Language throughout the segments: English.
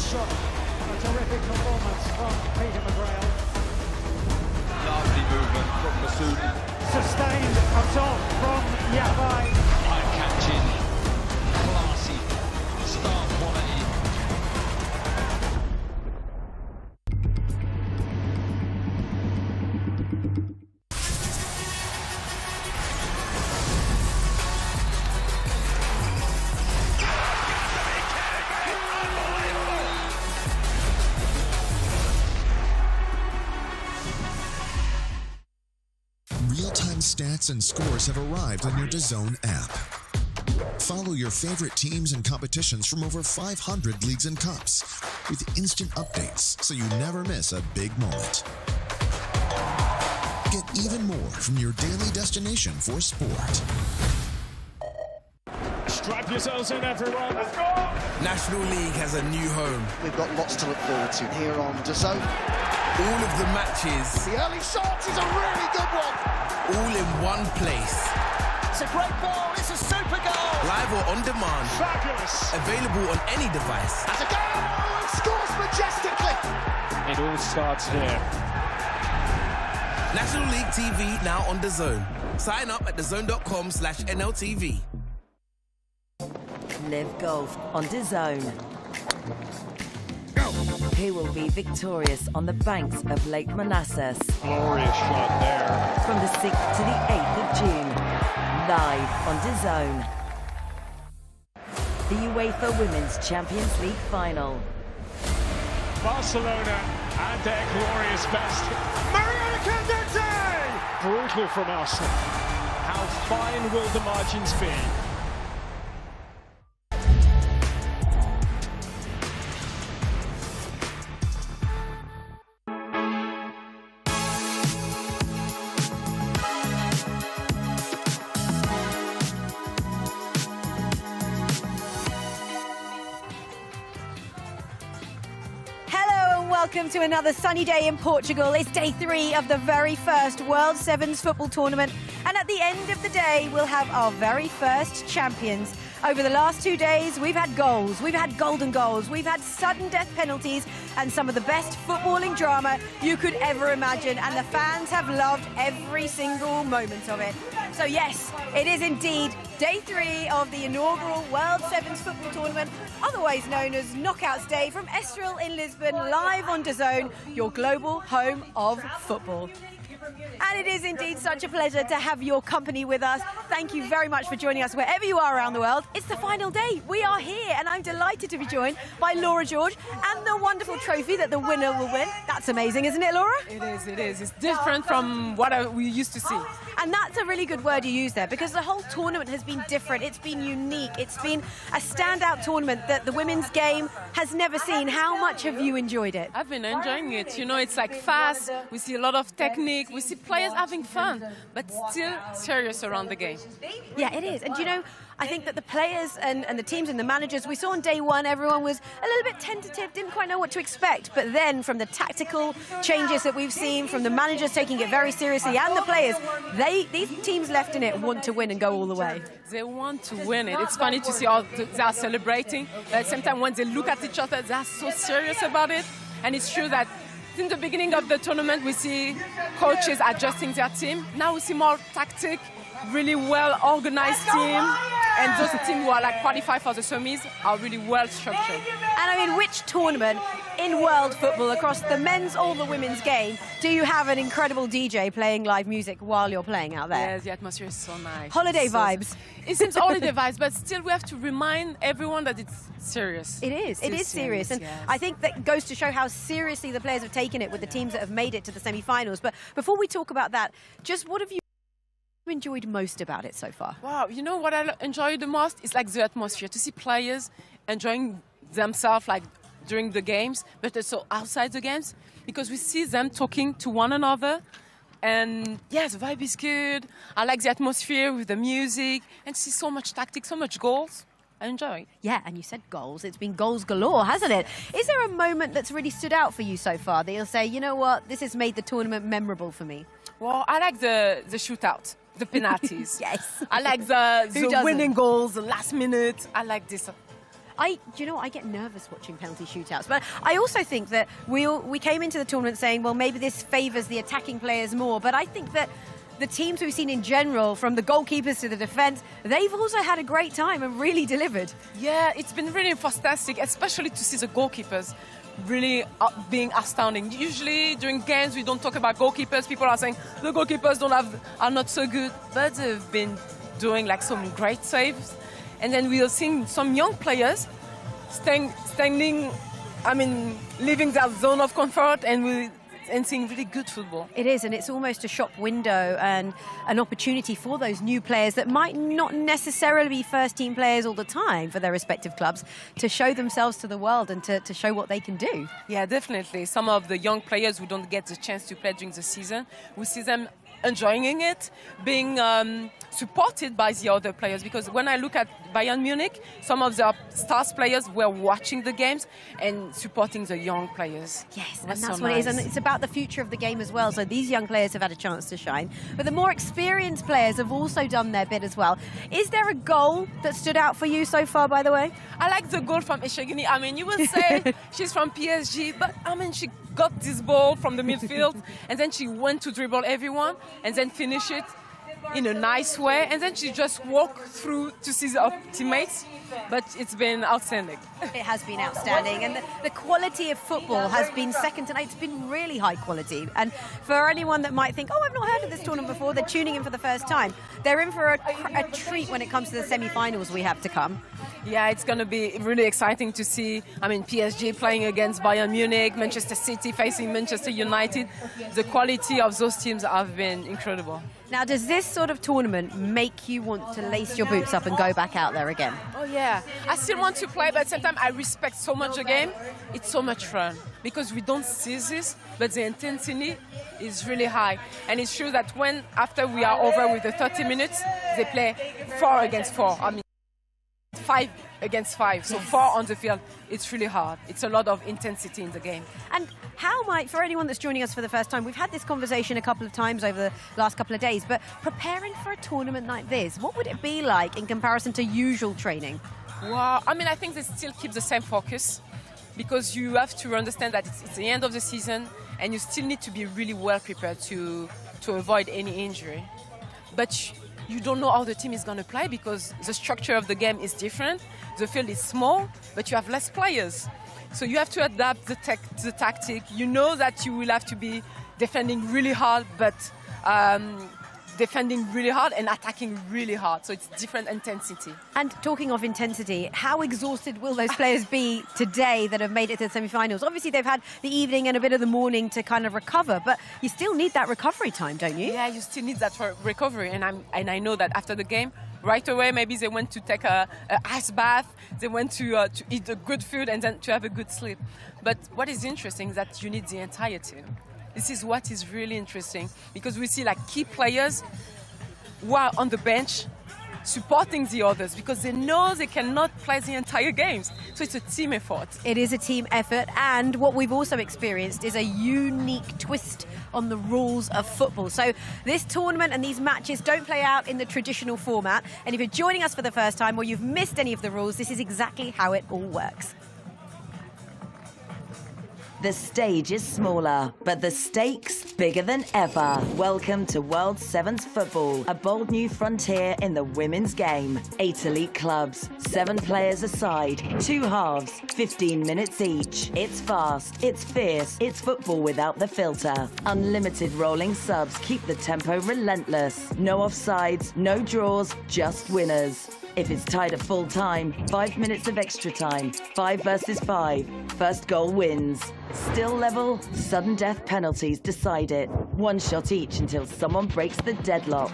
shot. A terrific performance from Peter McGrail. Lovely movement from Masoudi. Sustained up top from Yabai. Eye-catching, classy, star quality. Real-time stats and scores have arrived on your DAZN app. Follow your favorite teams and competitions from over 500 leagues and cups with instant updates so you never miss a big moment. Get even more from your daily destination for sport. Strap yourselves in, everyone. Let's go! National League has a new home. We've got lots to look forward to here on DAZN. All of the matches, The early shot is a really good one. all in one place. It's a great ball. It's a super goal. Live or on demand. Fabulous! Available on any device. That's a goal. And scores majestically. It all starts here. National League TV now on DAZN. Sign up at DAZN.com/NLTV. Live golf on DAZN. Who will be victorious on the banks of Lake Manassas? Glorious shot there. From the 6th to the 8th of June, live on DAZN. The UEFA Women's Champions League final. Barcelona at their glorious best. Mariana Candete! Brutal from Arsenal. How fine will the margins be? Welcome to another sunny day in Portugal. It's day 3 of the very first World Sevens football tournament. And at the end of the day, we'll have our very first champions. Over the last 2 days, we've had goals, we've had golden goals, we've had sudden death penalties, and some of the best footballing drama you could ever imagine. And the fans have loved every single moment of it. So yes, it is indeed day 3 of the inaugural World Sevens football tournament, otherwise known as Knockouts Day, from Estoril in Lisbon, live on DAZN, your global home of football. And it is indeed such a pleasure to have your company with us. Thank you very much for joining us wherever you are around the world. It's the final day. We are here, and I'm delighted to be joined by Laura George and the wonderful trophy that the winner will win. That's amazing, isn't it, Laura? It is, it is. It's different from what we used to see. And that's a really good word you use there, because the whole tournament has been different. It's been unique. It's been a standout tournament that the women's game has never seen. How much have you enjoyed it? I've been enjoying it. You know, it's like fast. We see a lot of technique. We see players having fun, but still serious around the game. Yeah, it is. And you know, I think that the players and the teams and the managers, we saw on day 1, everyone was a little bit tentative, didn't quite know what to expect. But then from the tactical changes that we've seen, from the managers taking it very seriously, and the players, these teams left in it want to win and go all the way. They want to win it. It's funny to see how they are celebrating, but at the same time, when they look at each other, they are so serious about it. And it's true that in the beginning of the tournament, we see coaches adjusting their team. Now we see more tactic, really well-organized team. And those teams who are like qualified for the semis are really well-structured. And I mean, which tournament in world football, across the men's or the women's game, do you have an incredible DJ playing live music while you're playing out there? Yes, the atmosphere is so nice. Holiday vibes. It seems holiday vibes, but still we have to remind everyone that it's serious. It is. It is serious. And yes. I think that goes to show how seriously the players have taken it with the teams that have made it to the semi-finals. But before we talk about that, just what have you enjoyed most about it so far? Wow, you know what I enjoy the most? It's like the atmosphere, to see players enjoying themselves like during the games, but also outside the games, because we see them talking to one another. And yeah, the vibe is good. I like the atmosphere with the music, and see so much tactics, so much goals. I enjoy it. Yeah, and you said goals. It's been goals galore, hasn't it? Is there a moment that's really stood out for you so far that you'll say, you know what, this has made the tournament memorable for me? Well, I like the shootout, the penalties. Yes. I like the doesn't? winning goals, the last minute. I like this. Do you know what? I get nervous watching penalty shootouts. But I also think that we came into the tournament saying, well, maybe this favours the attacking players more. But I think that the teams we've seen in general, from the goalkeepers to the defence, they've also had a great time and really delivered. Yeah, it's been really fantastic, especially to see the goalkeepers really being astounding. Usually during games we don't talk about goalkeepers. People are saying the goalkeepers are not so good, but they've been doing like some great saves. And then we are seeing some young players standing, leaving their zone of comfort and seeing really good football. It is, and it's almost a shop window and an opportunity for those new players that might not necessarily be first-team players all the time for their respective clubs to show themselves to the world and to show what they can do. Yeah, definitely. Some of the young players who don't get the chance to play during the season, we see them enjoying it, being supported by the other players. Because when I look at Bayern Munich, some of their stars players were watching the games and supporting the young players. Yes, and that's what it is. And it's about the future of the game as well. So these young players have had a chance to shine. But the more experienced players have also done their bit as well. Is there a goal that stood out for you so far, by the way? I like the goal from Eshegini. You will say she's from PSG, but she got this ball from the midfield and then she went to dribble everyone and then finish it in a nice way, and then she just walked through to see the teammates. But it's been outstanding. It has been outstanding, and the quality of football has been second to none. It's been really high quality. And for anyone that might think, oh, I've not heard of this tournament before, they're tuning in for the first time. They're in for a treat when it comes to the semi-finals we have to come. Yeah, it's going to be really exciting to see. PSG playing against Bayern Munich, Manchester City facing Manchester United. The quality of those teams have been incredible. Now, does this sort of tournament make you want to lace your boots up and go back out there again? Oh, yeah. I still want to play, but at the same time, I respect so much the game. It's so much fun because we don't see this, but the intensity is really high. And it's true that after we are over with the 30 minutes, they play 4 against 4. 5 against 5, so 4 on the field. It's really hard. It's a lot of intensity in the game. And how might, for anyone that's joining us for the first time, we've had this conversation a couple of times over the last couple of days, but preparing for a tournament like this, what would it be like in comparison to usual training? Well, I think they still keep the same focus because you have to understand that it's the end of the season and you still need to be really well prepared to avoid any injury. But you don't know how the team is going to play because the structure of the game is different. The field is small, but you have less players. So you have to adapt the tactic. You know that you will have to be defending really hard, but defending really hard and attacking really hard. So it's different intensity. And talking of intensity, how exhausted will those players be today that have made it to the semi-finals? Obviously, they've had the evening and a bit of the morning to kind of recover, but you still need that recovery time, don't you? Yeah, you still need that recovery. And I know that after the game, right away, maybe they went to take an ice bath, they went to eat a good food and then to have a good sleep. But what is interesting is that you need the entire team. This is what is really interesting because we see like key players who are on the bench supporting the others because they know they cannot play the entire games. So it's a team effort. It is a team effort, and what we've also experienced is a unique twist on the rules of football. So this tournament and these matches don't play out in the traditional format, and if you're joining us for the first time or you've missed any of the rules, this is exactly how it all works. The stage is smaller, but the stakes bigger than ever. Welcome to World Sevens Football, a bold new frontier in the women's game. 8 elite clubs, 7 players a side, 2 halves, 15 minutes each. It's fast, it's fierce, it's football without the filter. Unlimited rolling subs keep the tempo relentless. No offsides, no draws, just winners. If it's tied at full time, 5 minutes of extra time, 5 versus 5. First goal wins. Still level, sudden death penalties decide it. 1 shot each until someone breaks the deadlock.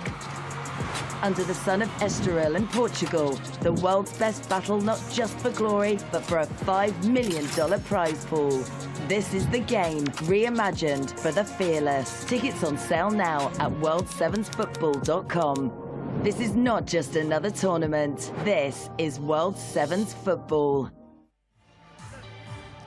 Under the sun of Estoril in Portugal, the world's best battle not just for glory, but for a $5 million prize pool. This is the game, reimagined for the fearless. Tickets on sale now at world7sfootball.com. This is not just another tournament. This is World Sevens Football.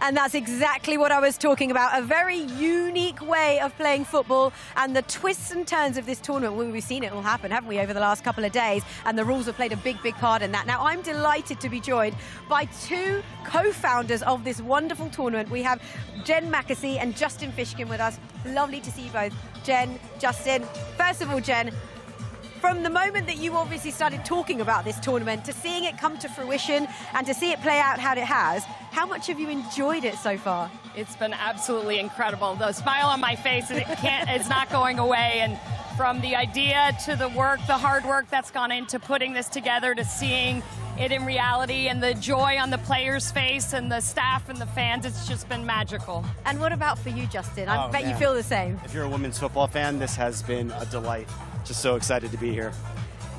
And that's exactly what I was talking about. A very unique way of playing football, and the twists and turns of this tournament. Well, we've seen it all happen, haven't we, over the last couple of days? And the rules have played a big, big part in that. Now, I'm delighted to be joined by two co-founders of this wonderful tournament. We have Jen Mackesy and Justin Fishkin with us. Lovely to see you both. Jen, Justin. First of all, Jen, from the moment that you obviously started talking about this tournament to seeing it come to fruition and to see it play out how it has, how much have you enjoyed it so far? It's been absolutely incredible. The smile on my face, it's not going away. And from the idea to the work, the hard work that's gone into putting this together, to seeing it in reality, and the joy on the players' face and the staff and the fans, it's just been magical. And what about for you, Justin? I bet you feel the same. If you're a women's football fan, this has been a delight. Just so excited to be here.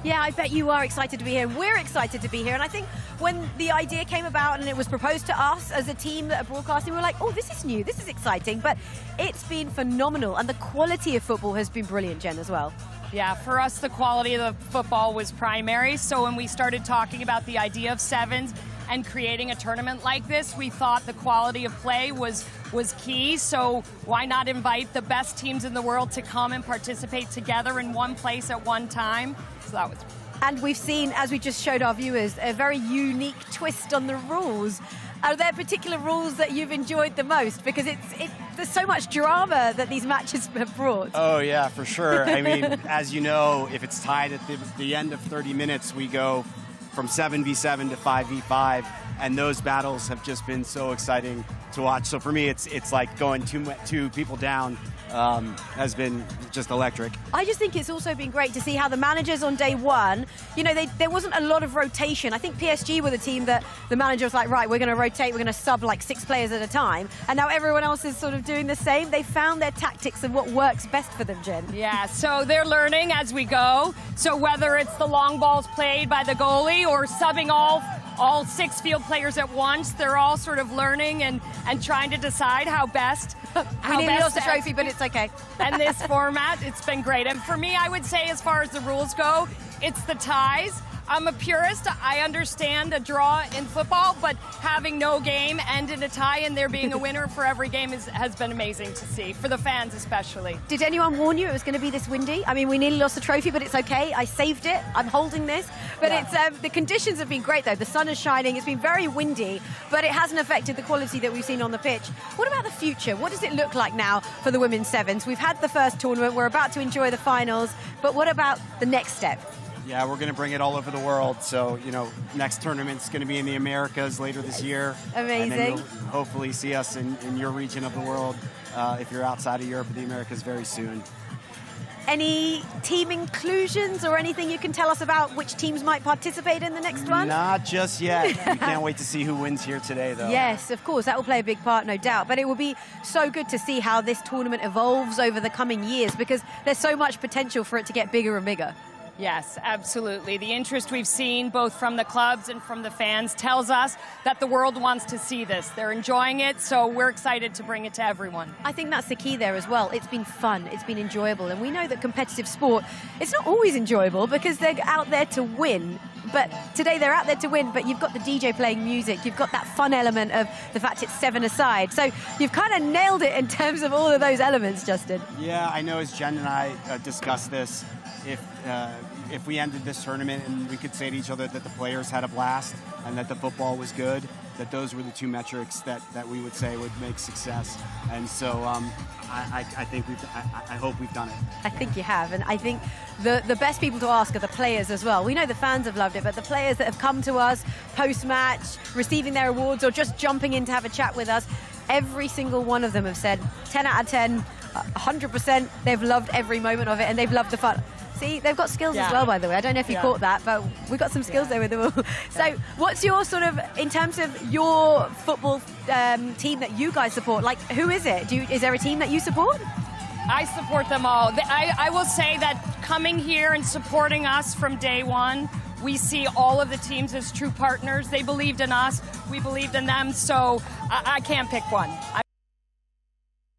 Yeah, I bet you are excited to be here. We're excited to be here. And I think when the idea came about and it was proposed to us as a team that are broadcasting, we were like, oh, this is new, this is exciting. But it's been phenomenal. And the quality of football has been brilliant, Jen, as well. Yeah, for us, the quality of the football was primary. So when we started talking about the idea of sevens and creating a tournament like this, we thought the quality of play was key. So why not invite the best teams in the world to come and participate together in one place at one time? So that was. And we've seen, as we just showed our viewers, a very unique twist on the rules. Are there particular rules that you've enjoyed the most? Because there's so much drama that these matches have brought. Oh yeah, for sure. I mean, as you know, if it's tied at the end of 30 minutes, we go from 7v7 to 5v5, and those battles have just been so exciting to watch. So for me, it's like going two people down has been just electric. I just think it's also been great to see how the managers on day one, you know, there wasn't a lot of rotation. I think PSG were the team that the manager was like, right, we're going to rotate, we're going to sub like 6 players at a time. And now everyone else is sort of doing the same. They found their tactics and what works best for them, Jen. Yeah, so they're learning as we go. So whether it's the long balls played by the goalie or subbing all 6 field players at once, they're all sort of learning and trying to decide how best. We nearly lost the trophy, but it's okay. And this format, it's been great. And for me, I would say as far as the rules go, it's the ties. I'm a purist. I understand a draw in football, but having no game end in a tie and there being a winner for every game has been amazing to see, for the fans especially. Did anyone warn you it was going to be this windy? I mean, we nearly lost the trophy, but it's okay. I saved it. I'm holding this. But it's the conditions have been great, though. The sun is shining. It's been very windy, but it hasn't affected the quality that we've seen on the pitch. What about the future? What does it look like now for the women's sevens? We've had the first tournament. We're about to enjoy the finals. But what about the next step? Yeah, we're going to bring it all over the world. So, you know, next tournament's going to be in the Americas later this year. Amazing. And then you'll hopefully see us in your region of the world, if you're outside of Europe or the Americas, very soon. Any team inclusions or anything you can tell us about which teams might participate in the next one? Not just yet. We can't wait to see who wins here today, though. Yes, of course. That will play a big part, no doubt. But it will be so good to see how this tournament evolves over the coming years, because there's so much potential for it to get bigger and bigger. Yes, absolutely. The interest we've seen both from the clubs and from the fans tells us that the world wants to see this. They're enjoying it, so we're excited to bring it to everyone. I think that's the key there as well. It's been fun, it's been enjoyable, and we know that competitive sport, it's not always enjoyable because they're out there to win. But today they're out there to win, but you've got the DJ playing music, you've got that fun element of the fact it's 7-a-side. So you've kind of nailed it in terms of all of those elements, Justin. Yeah, I know as Jen and I discussed this, if we ended this tournament and we could say to each other that the players had a blast and that the football was good, that those were the 2 metrics that we would say would make success. And so I think I hope we've done it. I think you have, and I think the best people to ask are the players as well. We know the fans have loved it, but the players that have come to us post-match, receiving their awards or just jumping in to have a chat with us, every single one of them have said 10 out of 10, 100%, they've loved every moment of it and they've loved the fun. See, they've got skills as well, by the way. I don't know if you caught that, but we've got some skills there with them all. So what's your sort of, in terms of your football team that you guys support, like who is it? Is there a team that you support? I support them all. I will say that coming here and supporting us from day one, we see all of the teams as true partners. They believed in us, we believed in them, so I can't pick one.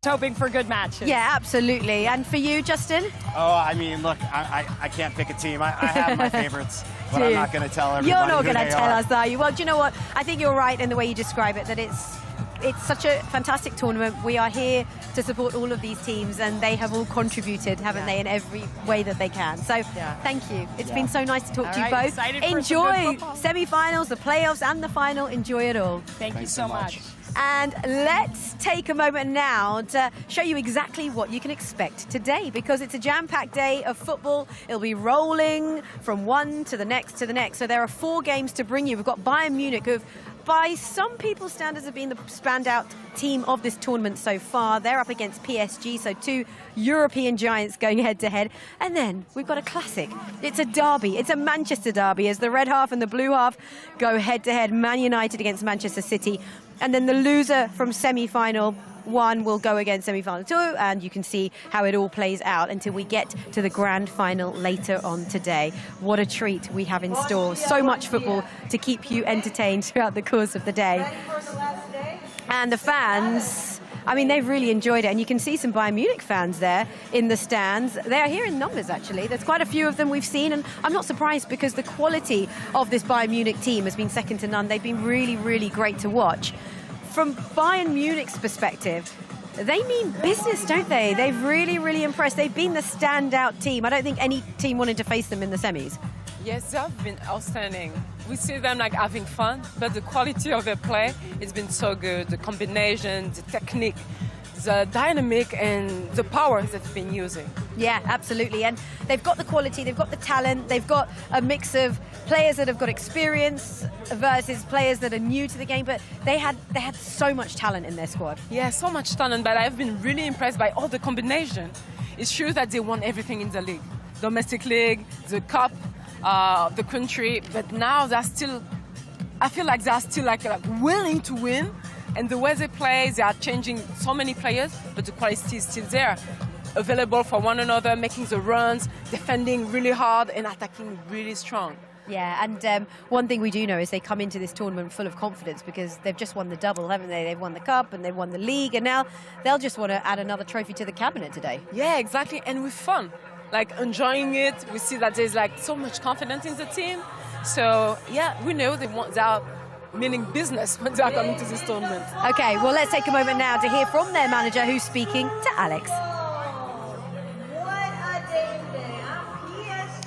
Hoping for good matches. Yeah, absolutely. And for you, Justin? Oh, I mean, look, I can't pick a team. I have my favorites, but I'm not going to tell everybody. You're not going to tell us, are you? Well, do you know what? I think you're right in the way you describe it, that it's it's such a fantastic tournament. We are here to support all of these teams, and they have all contributed, haven't they, in every way that they can. So thank you. It's been so nice to talk to you both. Excited for some Enjoy good football. semi-finals, the playoffs, and the final. Enjoy it all. Thank you so much. And let's take a moment now to show you exactly what you can expect today, because it's a jam-packed day of football. It'll be rolling from one to the next to the next. So there are 4 games to bring you. We've got Bayern Munich, who've, by some people's standards, have been the standout team of this tournament so far. They're up against PSG, so 2 European giants going head-to-head. And then we've got a classic. It's a derby. It's a Manchester derby, as the red half and the blue half go head-to-head. Man United against Manchester City. And then the loser from semi-final 1 will go against semi-final 2, and you can see how it all plays out until we get to the grand final later on today. What a treat we have in store. So much football to keep you entertained throughout the course of the day. And the fans, I mean, they've really enjoyed it, and you can see some Bayern Munich fans there in the stands. They're here in numbers, actually. There's quite a few of them we've seen, and I'm not surprised, because the quality of this Bayern Munich team has been second to none. They've been really, really great to watch. From Bayern Munich's perspective, they mean business, don't they? They've really, really impressed. They've been the standout team. I don't think any team wanted to face them in the semis. Yes, they have been outstanding. We see them like having fun, but the quality of their play has been so good. The combination, the technique, the dynamic, and the power that they've been using. Yeah, absolutely. And they've got the quality, they've got the talent, they've got a mix of players that have got experience versus players that are new to the game, but they had so much talent in their squad. Yeah, so much talent, but I've been really impressed by all the combination. It's true that they won everything in the league. Domestic league, the cup, the country, but now they're still, I feel like they're still like willing to win, and the way they play, they are changing so many players, but the quality is still there. Available for one another, making the runs, defending really hard and attacking really strong. Yeah, and one thing we do know is they come into this tournament full of confidence, because they've just won the double, haven't they? They've won the cup and they've won the league, and now they'll just want to add another trophy to the cabinet today. Yeah, exactly, and with fun. Like enjoying it, we see that there's like so much confidence in the team. So yeah, we know they are meaning business when they are coming to this tournament. Okay, well, let's take a moment now to hear from their manager, who's speaking to Alex.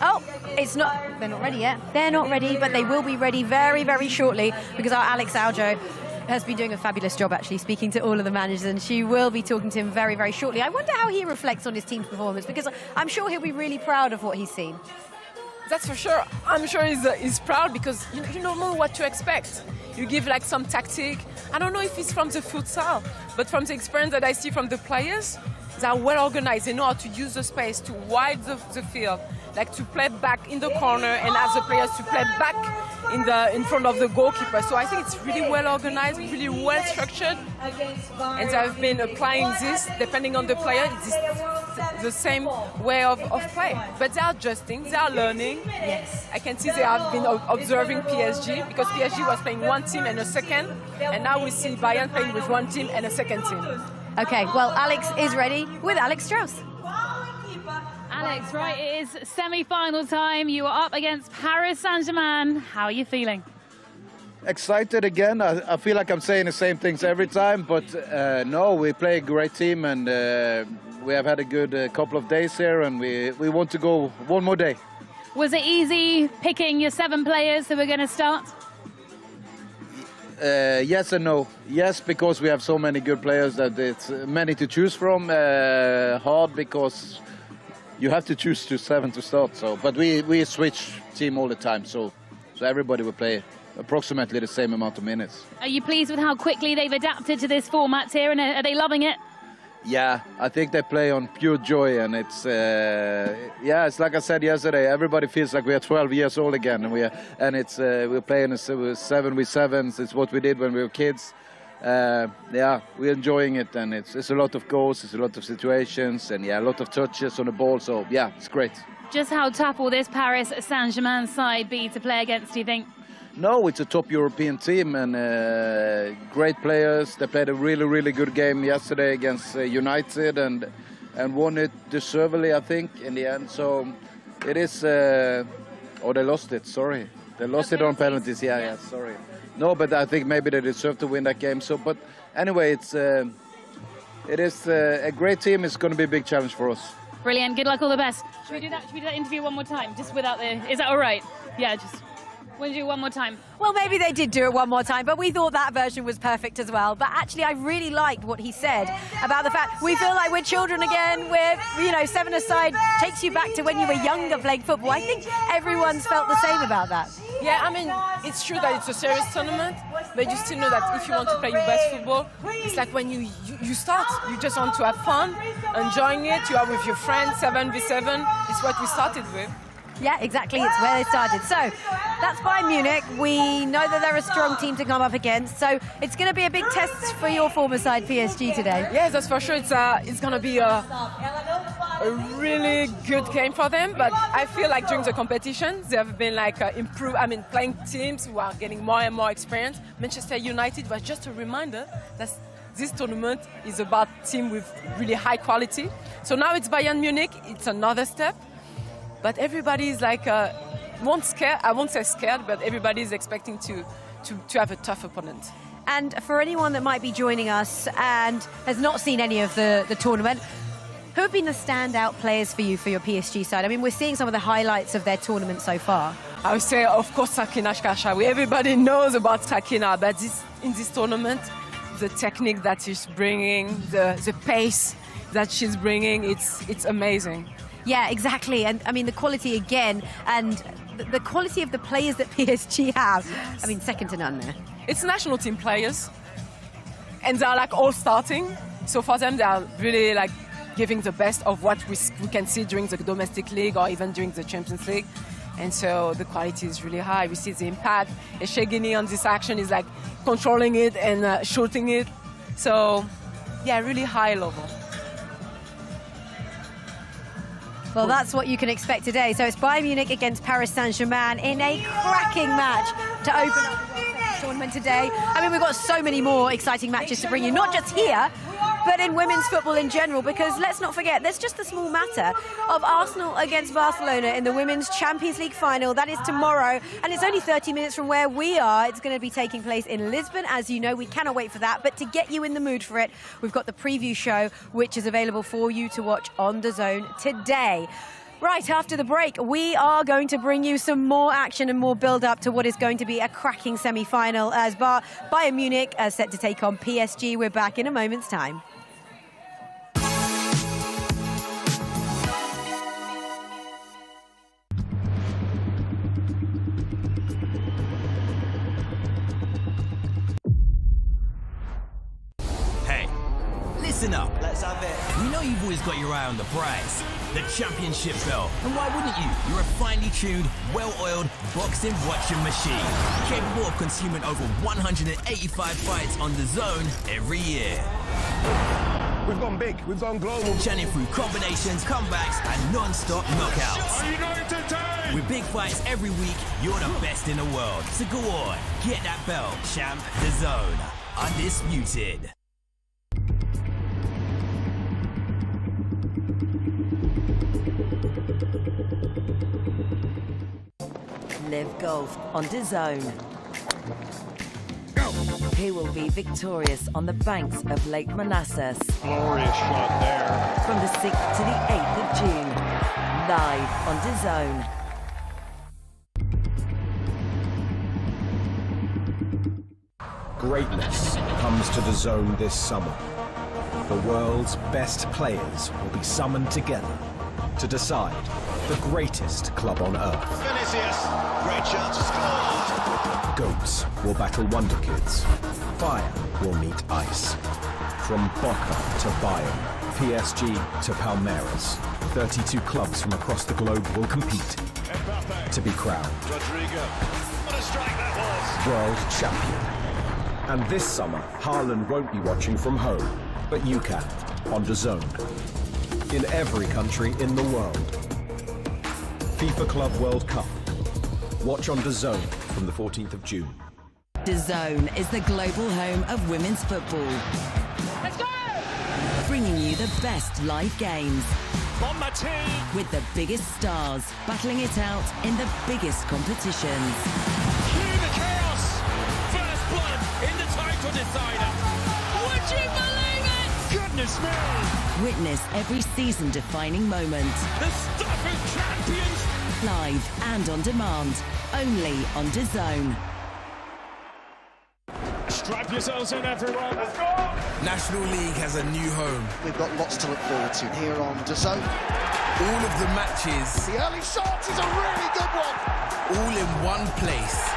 Oh, it's not, they're not ready yet. They're not ready, but they will be ready very, very shortly, because our Alex Aljo has been doing a fabulous job, actually, speaking to all of the managers, and she will be talking to him very, very shortly. I wonder how he reflects on his team's performance, because I'm sure he'll be really proud of what he's seen. That's for sure. I'm sure he's proud, because you don't know what to expect. You give like some tactic. I don't know if it's from the futsal, but from the experience that I see from the players, they are well organized. They know how to use the space to wide the field, like to play back in the corner and ask the players to play back in front of the goalkeeper. So I think it's really well organized, really well structured, and they have been applying this depending on the player. It's the same way of play, but they are adjusting, they are learning. Yes, I can see they have been observing PSG, because PSG was playing one team and a second, and now we see Bayern playing with one team and a second team. Okay, well, Alex is ready with Alex Strauss. Alex, right, it is semi-final time. You are up against Paris Saint-Germain. How are you feeling? Excited again. I feel like I'm saying the same things every time, but no, we play a great team, and we have had a good couple of days here, and we want to go one more day. Was it easy picking your 7 players who were going to start? Yes and no. Yes, because we have so many good players that it's many to choose from. Hard because you have to choose 7 to start. So, but we switch team all the time, so everybody will play approximately the same amount of minutes. Are you pleased with how quickly they've adapted to this format here, and are they loving it? Yeah, I think they play on pure joy, and it's it's like I said yesterday. Everybody feels like we are 12 years old again, and we're playing 7v7s. It's what we did when we were kids. We're enjoying it, and it's a lot of goals, it's a lot of situations, and a lot of touches on the ball. So it's great. Just how tough will this Paris Saint-Germain side be to play against, do you think? No, it's a top European team, and great players. They played a really, really good game yesterday against United, and won it deservedly, I think, in the end. So it is... they lost it, sorry. They lost it on penalties, sorry. No, but I think maybe they deserve to win that game. So, but anyway, it is a great team. It's going to be a big challenge for us. Brilliant. Good luck. All the best. Should we do that? Should we do that interview one more time, just without the? Is that all right? Yeah, just. We'll do one more time. Well, maybe they did do it one more time, but we thought that version was perfect as well. But actually, I really liked what he said about the fact we feel like we're children again. We're, seven-a-side takes you back to when you were younger playing football. I think everyone's felt the same about that. Yeah, I mean, it's true that it's a serious tournament, but you still know that if you want to play your best football, it's like when you start, you just want to have fun, enjoying it. You are with your friends, 7v7. It's what we started with. Yeah, exactly. It's where they started. So that's Bayern Munich. We know that they're a strong team to come up against. So it's going to be a big test for your former side, PSG, today. Yes, that's for sure. It's going to be a really good game for them. But I feel like during the competition, they have been playing teams who are getting more and more experience. Manchester United was just a reminder that this tournament is about team with really high quality. So now it's Bayern Munich. It's another step. But everybody's I won't say scared, but everybody's expecting to have a tough opponent. And for anyone that might be joining us and has not seen any of the tournament, who have been the standout players for you for your PSG side? I mean, we're seeing some of the highlights of their tournament so far. I would say, of course, Sakina Shkashawi. Everybody knows about Sakina, but in this tournament, the technique that she's bringing, the pace that she's bringing, it's amazing. Yeah, exactly. And I mean, the quality again, and the quality of the players that PSG have, I mean, second to none there. It's national team players, and they're all starting. So for them, they are really giving the best of what we can see during the domestic league or even during the Champions League. And so the quality is really high. We see the impact. Eshegini on this action is controlling it and shooting it. So, yeah, really high level. Well, that's what you can expect today. So it's Bayern Munich against Paris Saint-Germain in a cracking match to open up the World Cup tournament today. I mean, we've got so many more exciting matches to bring you, not just here, but in women's football in general, because let's not forget, there's just the small matter of Arsenal against Barcelona in the Women's Champions League final. That is tomorrow, and it's only 30 minutes from where we are. It's going to be taking place in Lisbon. As you know, we cannot wait for that. But to get you in the mood for it, we've got the preview show, which is available for you to watch on DAZN today. Right after the break, we are going to bring you some more action and more build-up to what is going to be a cracking semi-final as Bayern Munich are set to take on PSG. We're back in a moment's time. Listen up. Let's have it. We know you've always got your eye on the prize, the championship belt. And why wouldn't you? You're a finely tuned, well-oiled boxing watching machine, capable of consuming over 185 fights on DAZN every year. We've gone big, we've gone global. Churning through combinations, comebacks, and non-stop knockouts. Are you going to take? With big fights every week, you're the best in the world. So go on, get that belt, champ. DAZN, undisputed. Live golf on DAZN. Who will be victorious on the banks of Lake Manassas? Glorious shot there. From the 6th to the 8th of June, live on DAZN. Greatness comes to DAZN this summer. The world's best players will be summoned together to decide the greatest club on earth. Vinicius, great chance to score. Goats will battle Wonder Kids. Fire will meet ice. From Boca to Bayern, PSG to Palmeiras, 32 clubs from across the globe will compete to be crowned Rodrigo, what a strike that was! world champion. And this summer, Haaland won't be watching from home, but you can, on DAZN. In every country in the world. FIFA Club World Cup. Watch on DAZN from the 14th of June. DAZN is the global home of women's football. Let's go! Bringing you the best live games. On my team! With the biggest stars battling it out in the biggest competitions. Cue the chaos! goodness me! Witness every season-defining moment. The Stafford champions! Live and on demand, only on DAZN. Strap yourselves in, everyone. Let's go! National League has a new home. We've got lots to look forward to here on DAZN. All of the matches. The early shot is a really good one. All in one place.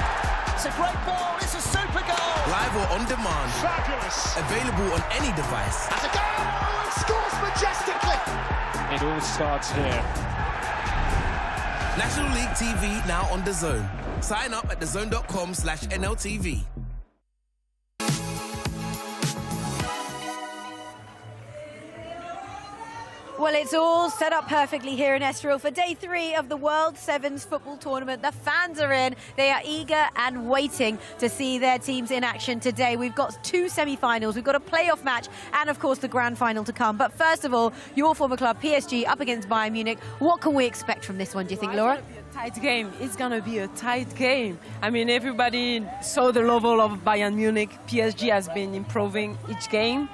It's a great ball. It's a super goal. Live or on demand. Fabulous. Available on any device. As a goal, it scores majestically. It all starts here. National League TV now on DAZN. Sign up at DAZN.com/NLTV. Well, it's all set up perfectly here in Estoril for day 3 of the World Sevens football tournament. The fans are in. They are eager and waiting to see their teams in action today. We've got 2 semi-finals. We've got a playoff match and, of course, the grand final to come. But first of all, your former club, PSG, up against Bayern Munich. What can we expect from this one, do you think, Laura? Tight game. It's gonna be a tight game. I mean, everybody saw the level of Bayern Munich. PSG has been improving each game.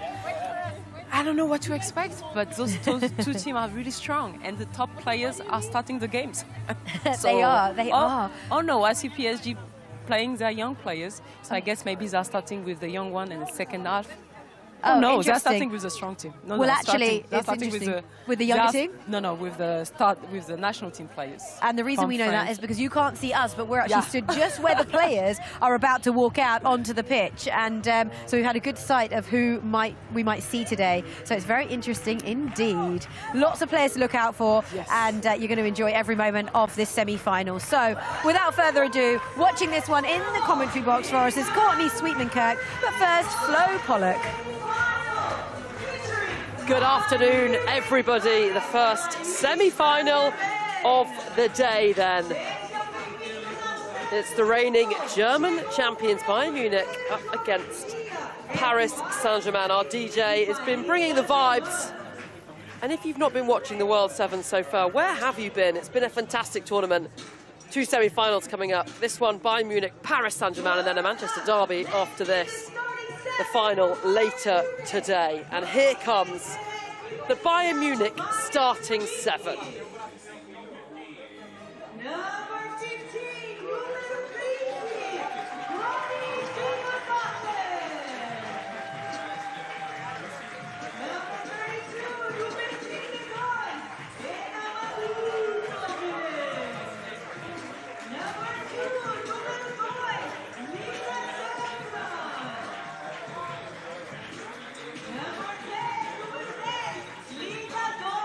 I don't know what to expect, but those two teams are really strong, and the top players are starting the games. They are. Oh no, I see PSG playing their young players, so I guess maybe they're starting with the young one in the second half. Oh no, they're starting with a strong team. No, well, actually, it's interesting. With the younger team? No, with the national team players. And the reason we know that is because you can't see us, but we're actually stood just where the players are about to walk out onto the pitch. And so we've had a good sight of who we might see today. So it's very interesting indeed. Lots of players to look out for, and you're going to enjoy every moment of this semi-final. So without further ado, watching this one in the commentary box for us is Courtney Sweetman-Kirk. But first, Flo Pollock. Good afternoon, everybody. The first semi-final of the day, then. It's the reigning German champions, Bayern Munich, up against Paris Saint-Germain. Our DJ has been bringing the vibes. And if you've not been watching the World Sevens so far, where have you been? It's been a fantastic tournament. 2 semi-finals coming up. This one, Bayern Munich, Paris Saint-Germain, and then a Manchester derby after this. The final later today. And here comes the Bayern Munich starting 7.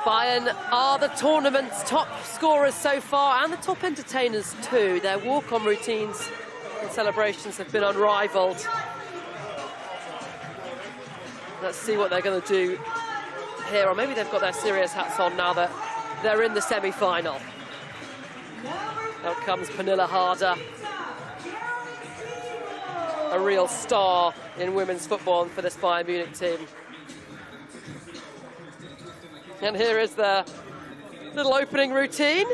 Bayern are the tournament's top scorers so far, and the top entertainers too. Their walk-on routines and celebrations have been unrivaled. Let's see what they're going to do here, or maybe they've got their serious hats on now that they're in the semi-final. Out comes Pernilla Harder, a real star in women's football for this Bayern Munich team. And here is the little opening routine.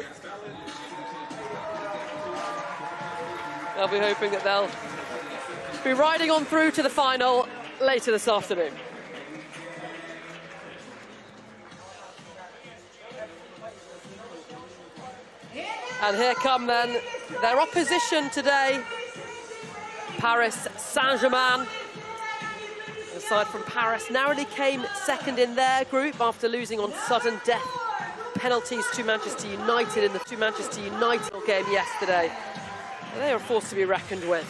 I'll be hoping that they'll be riding on through to the final later this afternoon. And here come then their opposition today, Paris Saint-Germain. Aside from Paris, narrowly came second in their group after losing on sudden death penalties to Manchester United in the Manchester United game yesterday. They are a force to be reckoned with.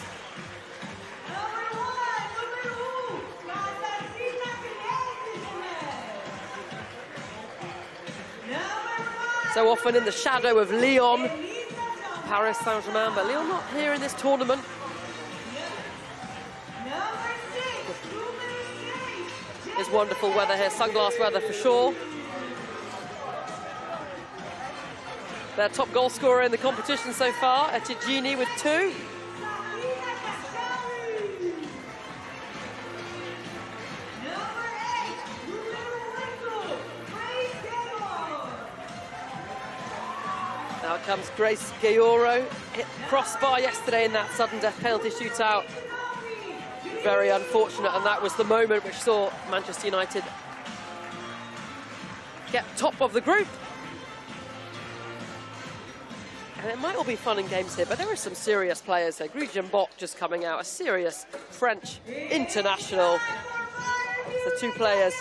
So often in the shadow of Lyon, Paris Saint-Germain, but Lyon not here in this tournament. There's wonderful weather here, sunglass weather for sure. Their top goal scorer in the competition so far, Etigini with 2. Now comes Grace Gayoro, hit crossbar yesterday in that sudden death penalty shootout. Very unfortunate, and that was the moment which saw Manchester United get top of the group. And it might all be fun and games here, but there are some serious players here. Grigien Bock just coming out, a serious French international. The two players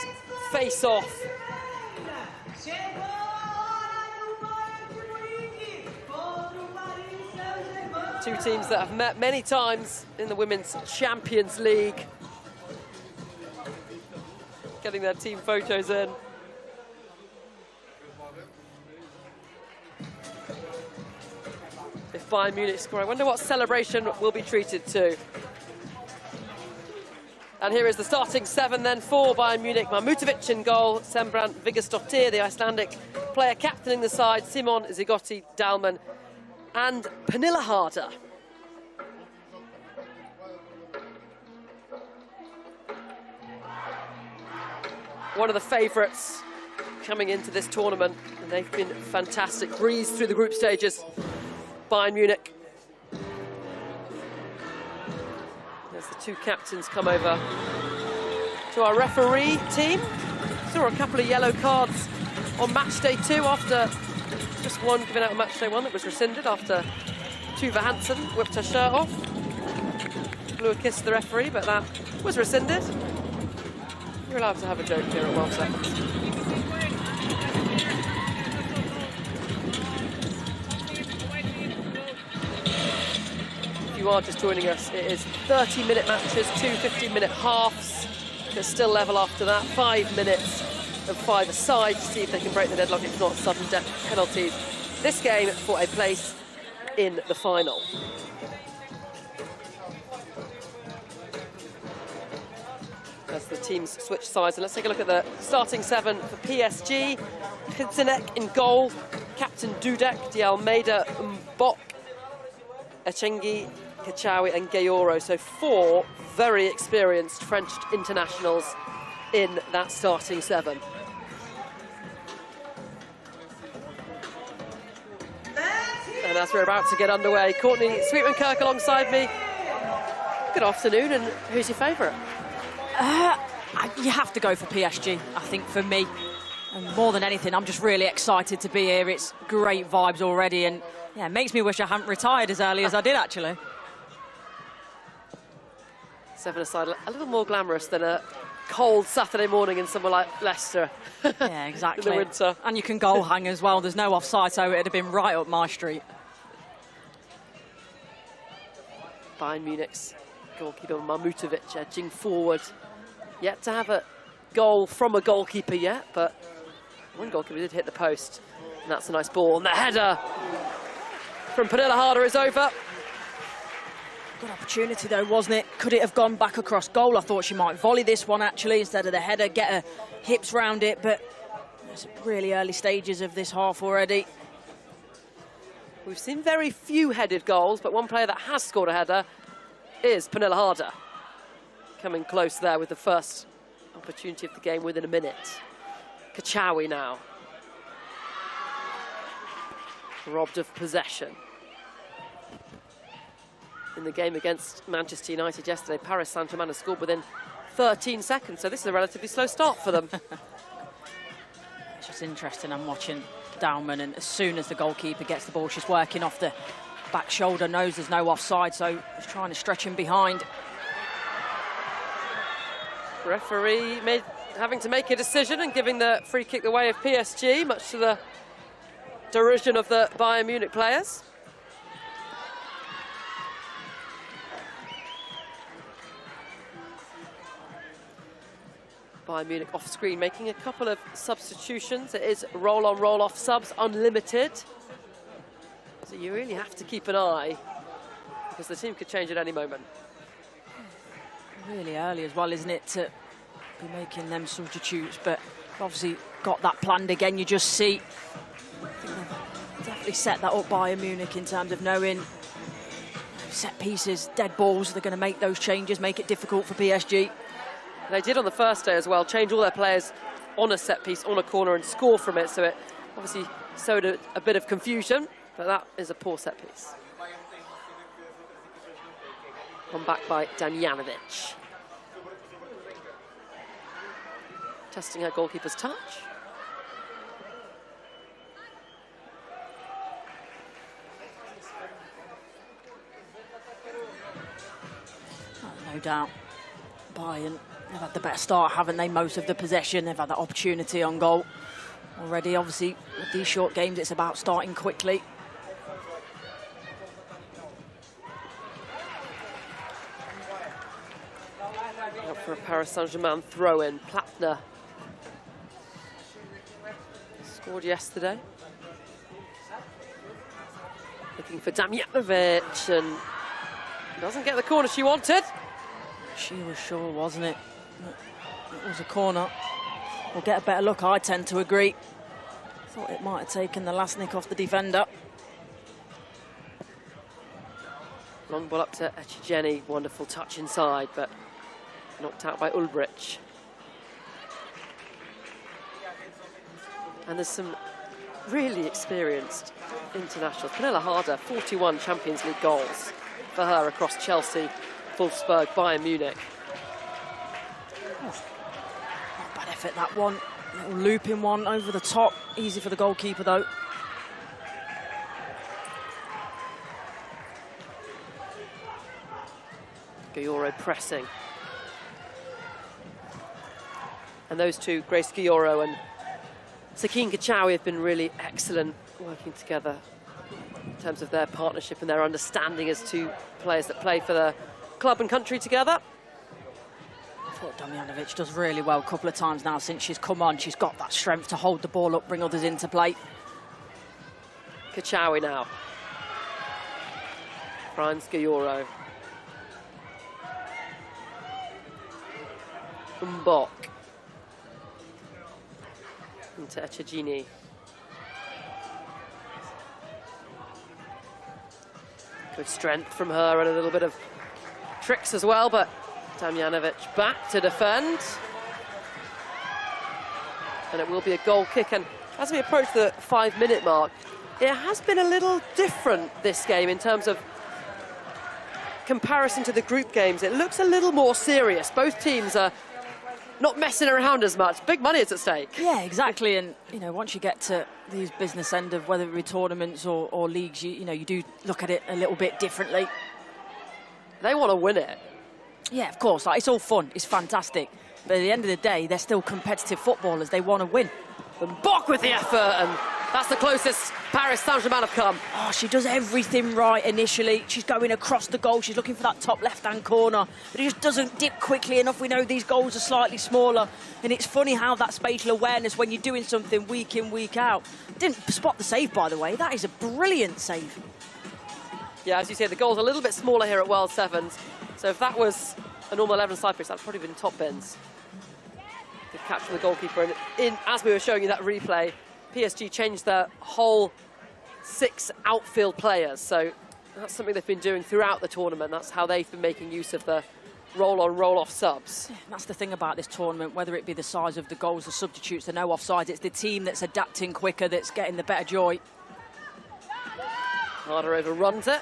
face off. Two teams that have met many times in the Women's Champions League. Getting their team photos in. If Bayern Munich score, I wonder what celebration will be treated to. And here is the starting 7 then for Bayern Munich. Mamutovic in goal, Sembrant Vigastottir, the Icelandic player captaining the side, Simon Zigotti, Dalman, and Pernilla Harder. One of the favourites coming into this tournament, and they've been fantastic. Breeze through the group stages, Bayern Munich. As the two captains come over to our referee team. Saw a couple of yellow cards on match day 2 after just one given out on match day 1 that was rescinded after Tuva Hansen whipped her shirt off. Blew a kiss to the referee, but that was rescinded. You're allowed to have a joke here at World Sevens. If you are just joining us, it is 30-minute matches, 2 15-minute halves. They're still level after that. 5 minutes of 5 aside to see if they can break the deadlock, if not sudden death penalties. This game for a place in the final. As the teams switch sides, and let's take a look at the starting 7 for PSG. Khidzinek in goal, Captain Dudek, Di Almeida, Mbok, Echengi, Kachawi and Gayoro. So 4 very experienced French internationals in that starting 7. And as we're about to get underway, Courtney Sweetman-Kirk alongside me. Good afternoon, and who's your favourite? You have to go for PSG, I think, for me. And more than anything, I'm just really excited to be here. It's great vibes already, and yeah, it makes me wish I hadn't retired as early as I did, actually. 7-a-side, a little more glamorous than a cold Saturday morning in somewhere like Leicester. Yeah, exactly. In the winter. And you can goal hang as well. There's no offside, so it'd have been right up my street. Bayern Munich's goalkeeper Mamutovic edging forward. Yet to have a goal from a goalkeeper yet, but one goalkeeper did hit the post, and that's a nice ball. And the header from Pernilla Harder is over. Good opportunity though, wasn't it? Could it have gone back across goal? I thought she might volley this one actually instead of the header, get her hips round it, but it's really early stages of this half already. We've seen very few headed goals, but one player that has scored a header is Pernilla Harder. Coming close there with the first opportunity of the game within a minute. Kachawi now. Robbed of possession. In the game against Manchester United yesterday, Paris Saint-Germain has scored within 13 seconds, so this is a relatively slow start for them. It's just interesting, I'm watching Dalman, and as soon as the goalkeeper gets the ball, she's working off the back shoulder, knows there's no offside, so she's trying to stretch him behind. Referee having to make a decision and giving the free kick the way of PSG, much to the derision of the Bayern Munich players. Bayern Munich off screen making a couple of substitutions. It is roll-on, roll-off subs, unlimited. So you really have to keep an eye because the team could change at any moment. Really early as well, isn't it, to be making them substitutes, but obviously got that planned again. You just see, I think they've definitely set that up, Bayern Munich, in terms of knowing set pieces, dead balls, they're going to make those changes, make it difficult for PSG. They did on the first day as well, change all their players on a set piece, on a corner, and score from it, so it obviously sowed a bit of confusion, but that is a poor set piece. Come back by Damjanovic. Testing her goalkeeper's touch. No doubt. Bayern, they've had the better start, haven't they? Most of the possession, they've had that opportunity on goal already. Obviously, with these short games, it's about starting quickly. Out for a Paris Saint-Germain throw-in. Platner scored yesterday. Looking for Damjanovic, and doesn't get the corner she wanted. She was sure, wasn't it? It was a corner. We'll get a better look, I tend to agree. Thought it might have taken the last nick off the defender. Long ball up to Echegeni. Wonderful touch inside, but knocked out by Ulbrich. And there's some really experienced internationals. Pernilla Harder, 41 Champions League goals for her across Chelsea, Wolfsburg, Bayern Munich. Oh, not bad effort, that one. Little looping one over the top. Easy for the goalkeeper, though. Guyoro pressing. And those two, Grace Guyoro and Sakine Kachawi, have been really excellent working together in terms of their partnership and their understanding as two players that play for the club and country together. I thought Damjanovic does really well a couple of times now since she's come on. She's got that strength to hold the ball up, bring others into play. Kachawi now. Franz Guyoro. Mbok. Into Echegeni. Good strength from her and a little bit of tricks as well, but Damjanovic back to defend. And it will be a goal kick. And as we approach the 5-minute mark, it has been a little different this game in terms of comparison to the group games. It looks a little more serious. Both teams are not messing around as much. Big money is at stake. Yeah, exactly. And, you know, once you get to these business end of whether it be tournaments or leagues, you know, you do look at it a little bit differently. They want to win it. Yeah, of course. Like, it's all fun. It's fantastic. But at the end of the day, they're still competitive footballers. They want to win. And Bock with the effort, and that's the closest Paris Saint-Germain have come. Oh, she does everything right initially. She's going across the goal. She's looking for that top left-hand corner. But it just doesn't dip quickly enough. We know these goals are slightly smaller. And it's funny how that spatial awareness, when you're doing something week in, week out. Didn't spot the save, by the way. That is a brilliant save. Yeah, as you say, the goal's a little bit smaller here at World Sevens. So if that was a normal 11 side pitch, that's probably been top bins. Good catch from the goalkeeper. And as we were showing you that replay, PSG changed their whole 6 outfield players. So that's something they've been doing throughout the tournament. That's how they've been making use of the roll-on, roll-off subs. Yeah, that's the thing about this tournament, whether it be the size of the goals, the substitutes, the no offsides, it's the team that's adapting quicker that's getting the better joy. Harder overruns it.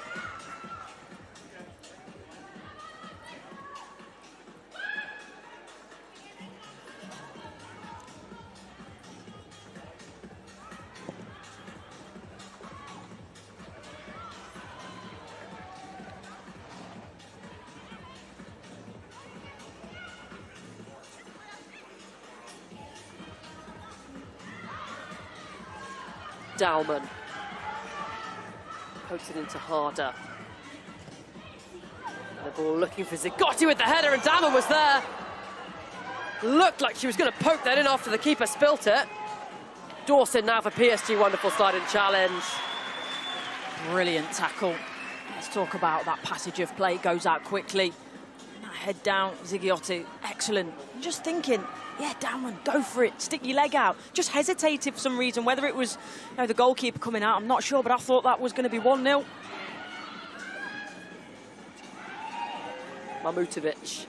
Dalman pokes it into Harder. The ball looking for Zigotti with the header, and Dalman was there. Looked like she was going to poke that in after the keeper spilt it. Dawson now for PSG, wonderful sliding challenge. Brilliant tackle. Let's talk about that passage of play. It goes out quickly. That head down, Zigotti, excellent. I'm just thinking, yeah, Dalman, go for it. Stick your leg out. Just hesitated for some reason. Whether it was, you know, the goalkeeper coming out, I'm not sure, but I thought that was going to be 1-0. Mamutovic.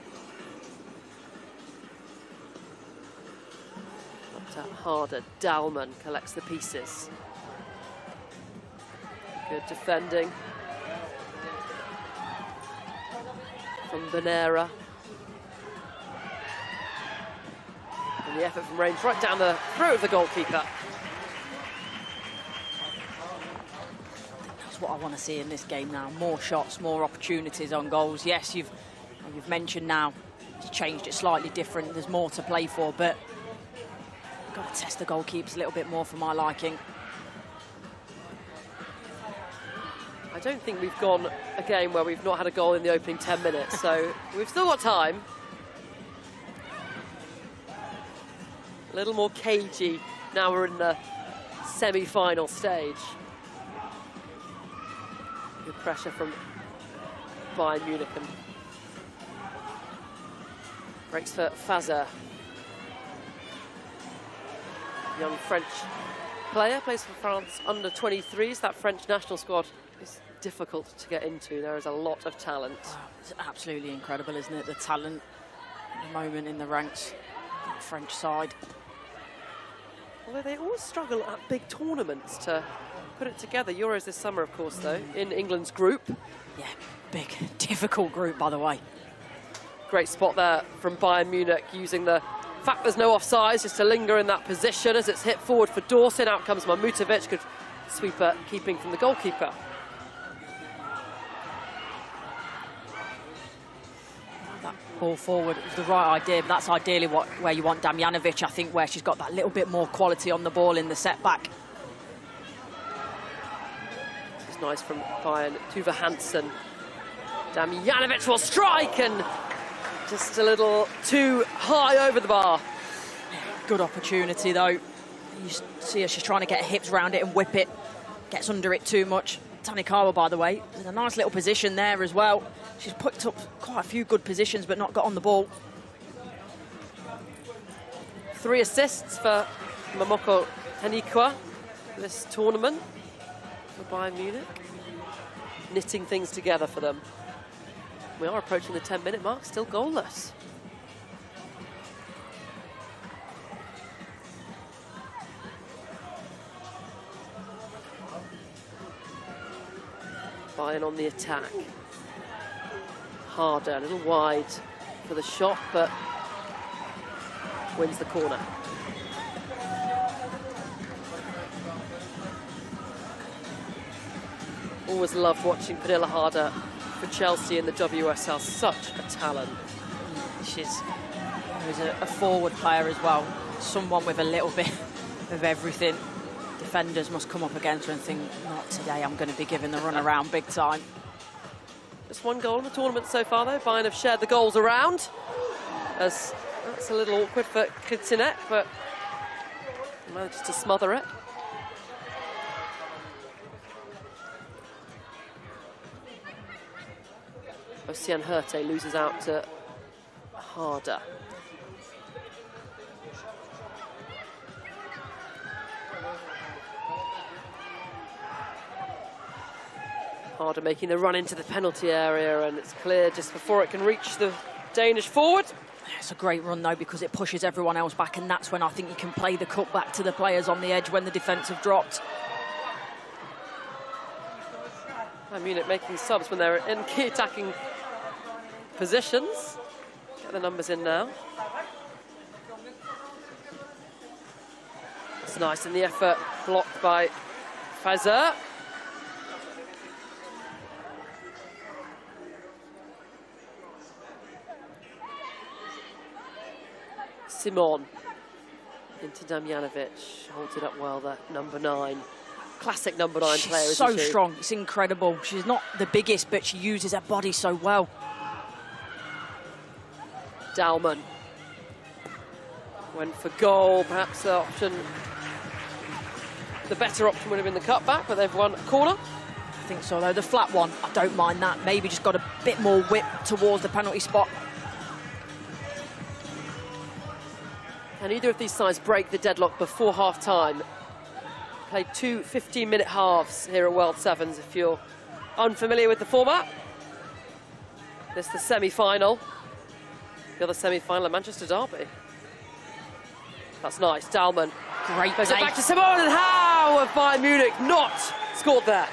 Up to Harder. Dalman collects the pieces. Good defending from Benera. And the effort from range right down the throat of the goalkeeper. That's what I want to see in this game now. More shots, more opportunities on goals. Yes, you've you've mentioned now, it's changed it slightly different. There's more to play for, but got to test the goalkeepers a little bit more for my liking. I don't think we've gone a game where we've not had a goal in the opening 10 minutes, so we've still got time. A little more cagey now we're in the semi-final stage. Good pressure from Bayern Munich and breaks for Fazer. Young French player, plays for France under 23s. That French national squad is difficult to get into. There is a lot of talent. It's absolutely incredible, isn't it? The talent at the moment in the ranks, the French side. Although they always struggle at big tournaments to put it together. Euros this summer, of course, though, in England's group. Yeah, big, difficult group, by the way. Great spot there from Bayern Munich, using the fact there's no offsides just to linger in that position as it's hit forward for Dawson. Out comes Mamutovic, good sweeper keeping from the goalkeeper. That ball forward was the right idea, but that's ideally where you want Damjanovic, I think, where she's got that little bit more quality on the ball in the setback. This is nice from Bayern. Tuva Hansen. Damjanovic will strike, and just a little too high over the bar. Good opportunity, though. You see her, she's trying to get her hips around it and whip it. Gets under it too much. Tanikawa, by the way, in a nice little position there as well. She's picked up quite a few good positions, but not got on the ball. 3 assists for Momoko Henikwa this tournament for Bayern Munich. Knitting things together for them. We are approaching the 10-minute mark, still goalless. Bayern on the attack. Harder, a little wide for the shot, but wins the corner. Always loved watching Pernilla Harder for Chelsea in the WSL. Such a talent. She's a forward player as well. Someone with a little bit of everything. Defenders must come up against her and think, not today, I'm going to be giving the run around big time. Just 1 goal in the tournament so far, though. Bayern have shared the goals around. As that's a little awkward for Kritsinek, but manages to smother it. Ocean Hurte loses out to Harder. Harder making the run into the penalty area, and it's clear just before it can reach the Danish forward. It's a great run, though, because it pushes everyone else back, and that's when I think you can play the cut back to the players on the edge when the defence have dropped. Bayern Munich making subs when they're in key attacking positions. Get the numbers in now. It's nice in the effort, blocked by Fazer. Simon into Damjanovic, holds it up well, that number 9. Classic number 9 player, isn't she? So strong, it's incredible. She's not the biggest, but she uses her body so well. Dalman went for goal, perhaps the option, the better option would have been the cutback, but they've won a corner. I think so, though. The flat one, I don't mind that. Maybe just got a bit more whip towards the penalty spot. And either of these sides break the deadlock before half-time. Played 2 15-minute halves here at World Sevens, if you're unfamiliar with the format. This is the semi-final. The other semi-final at Manchester Derby. That's nice, Dalman. Great plays play. it back to Simon, and how have Bayern Munich not scored there?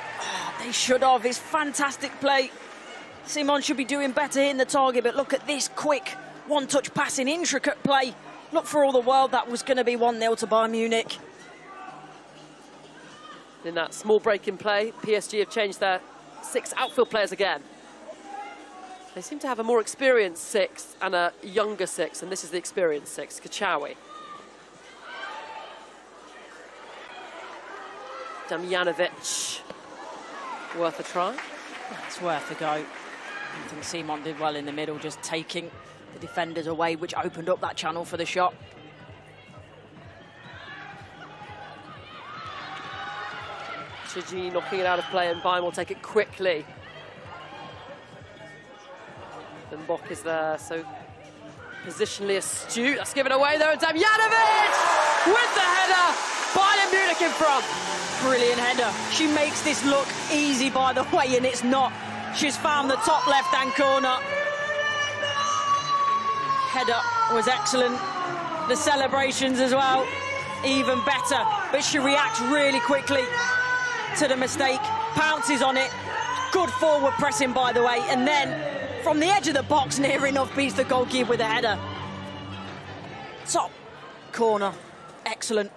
They should have. It's fantastic play. Simon should be doing better hitting the target, but look at this quick one-touch passing, intricate play. Look, for all the world, that was going to be 1-0 to Bayern Munich. In that small break in play, PSG have changed their 6 outfield players again. They seem to have a more experienced 6 and a younger 6, and this is the experienced 6, Kachawi. Damjanovic, worth a try. It's worth a go. I think Simon did well in the middle, just taking the defenders away, which opened up that channel for the shot. Chigi knocking it out of play, and Bayern will take it quickly. And Bock is there, so positionally astute. That's given away though, and Damjanovic with the header. Bayern Munich in front. Brilliant header. She makes this look easy, by the way, and it's not. She's found the top left-hand corner. Header was excellent. The celebrations as well, even better. But she reacts really quickly to the mistake, pounces on it. Good forward pressing, by the way, and then from the edge of the box, near enough beats the goalkeeper with a header. Top corner, excellent.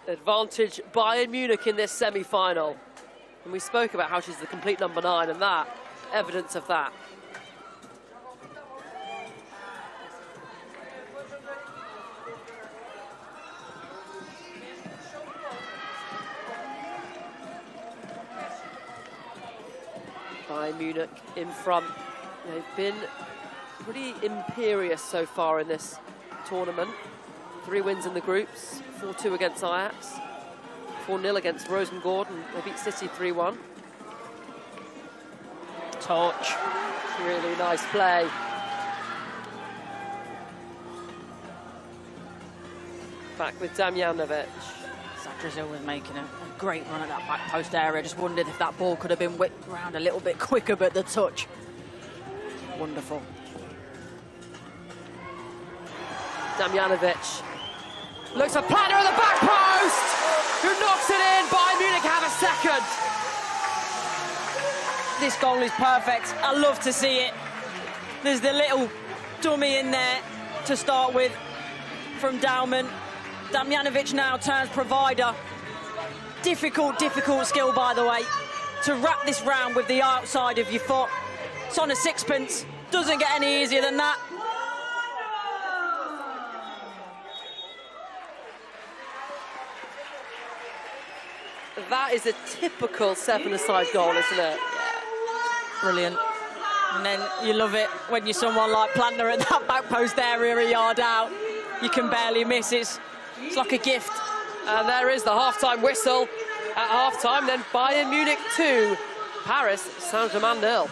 Advantage Bayern Munich in this semi-final. And we spoke about how she's the complete number 9, and that, evidence of that. Bayern Munich in front. They've been pretty imperious so far in this tournament. 3 wins in the groups, 4-2 against Ajax, 4-0 against Rosengård, and they beat City 3-1. Touch. Really nice play. Back with Damjanovic. Brazil was making a great run at that back post area. Just wondered if that ball could have been whipped around a little bit quicker, but the touch, wonderful. Damjanovic looks for Planner at the back post, who knocks it in. Bayern Munich have a second. This goal is perfect. I love to see it. There's the little dummy in there to start with from Dauman. Damjanovic now turns provider. Difficult skill, by the way, to wrap this round with the outside of your foot. It's on a sixpence. Doesn't get any easier than that. That is a typical 7-a-side goal, isn't it? Brilliant. And then you love it when you're someone like Plantner at that back post area, a yard out. You can barely miss it. It's like a gift. And there is the half-time whistle at half-time. Then Bayern Munich 2, Paris Saint-Germain 0.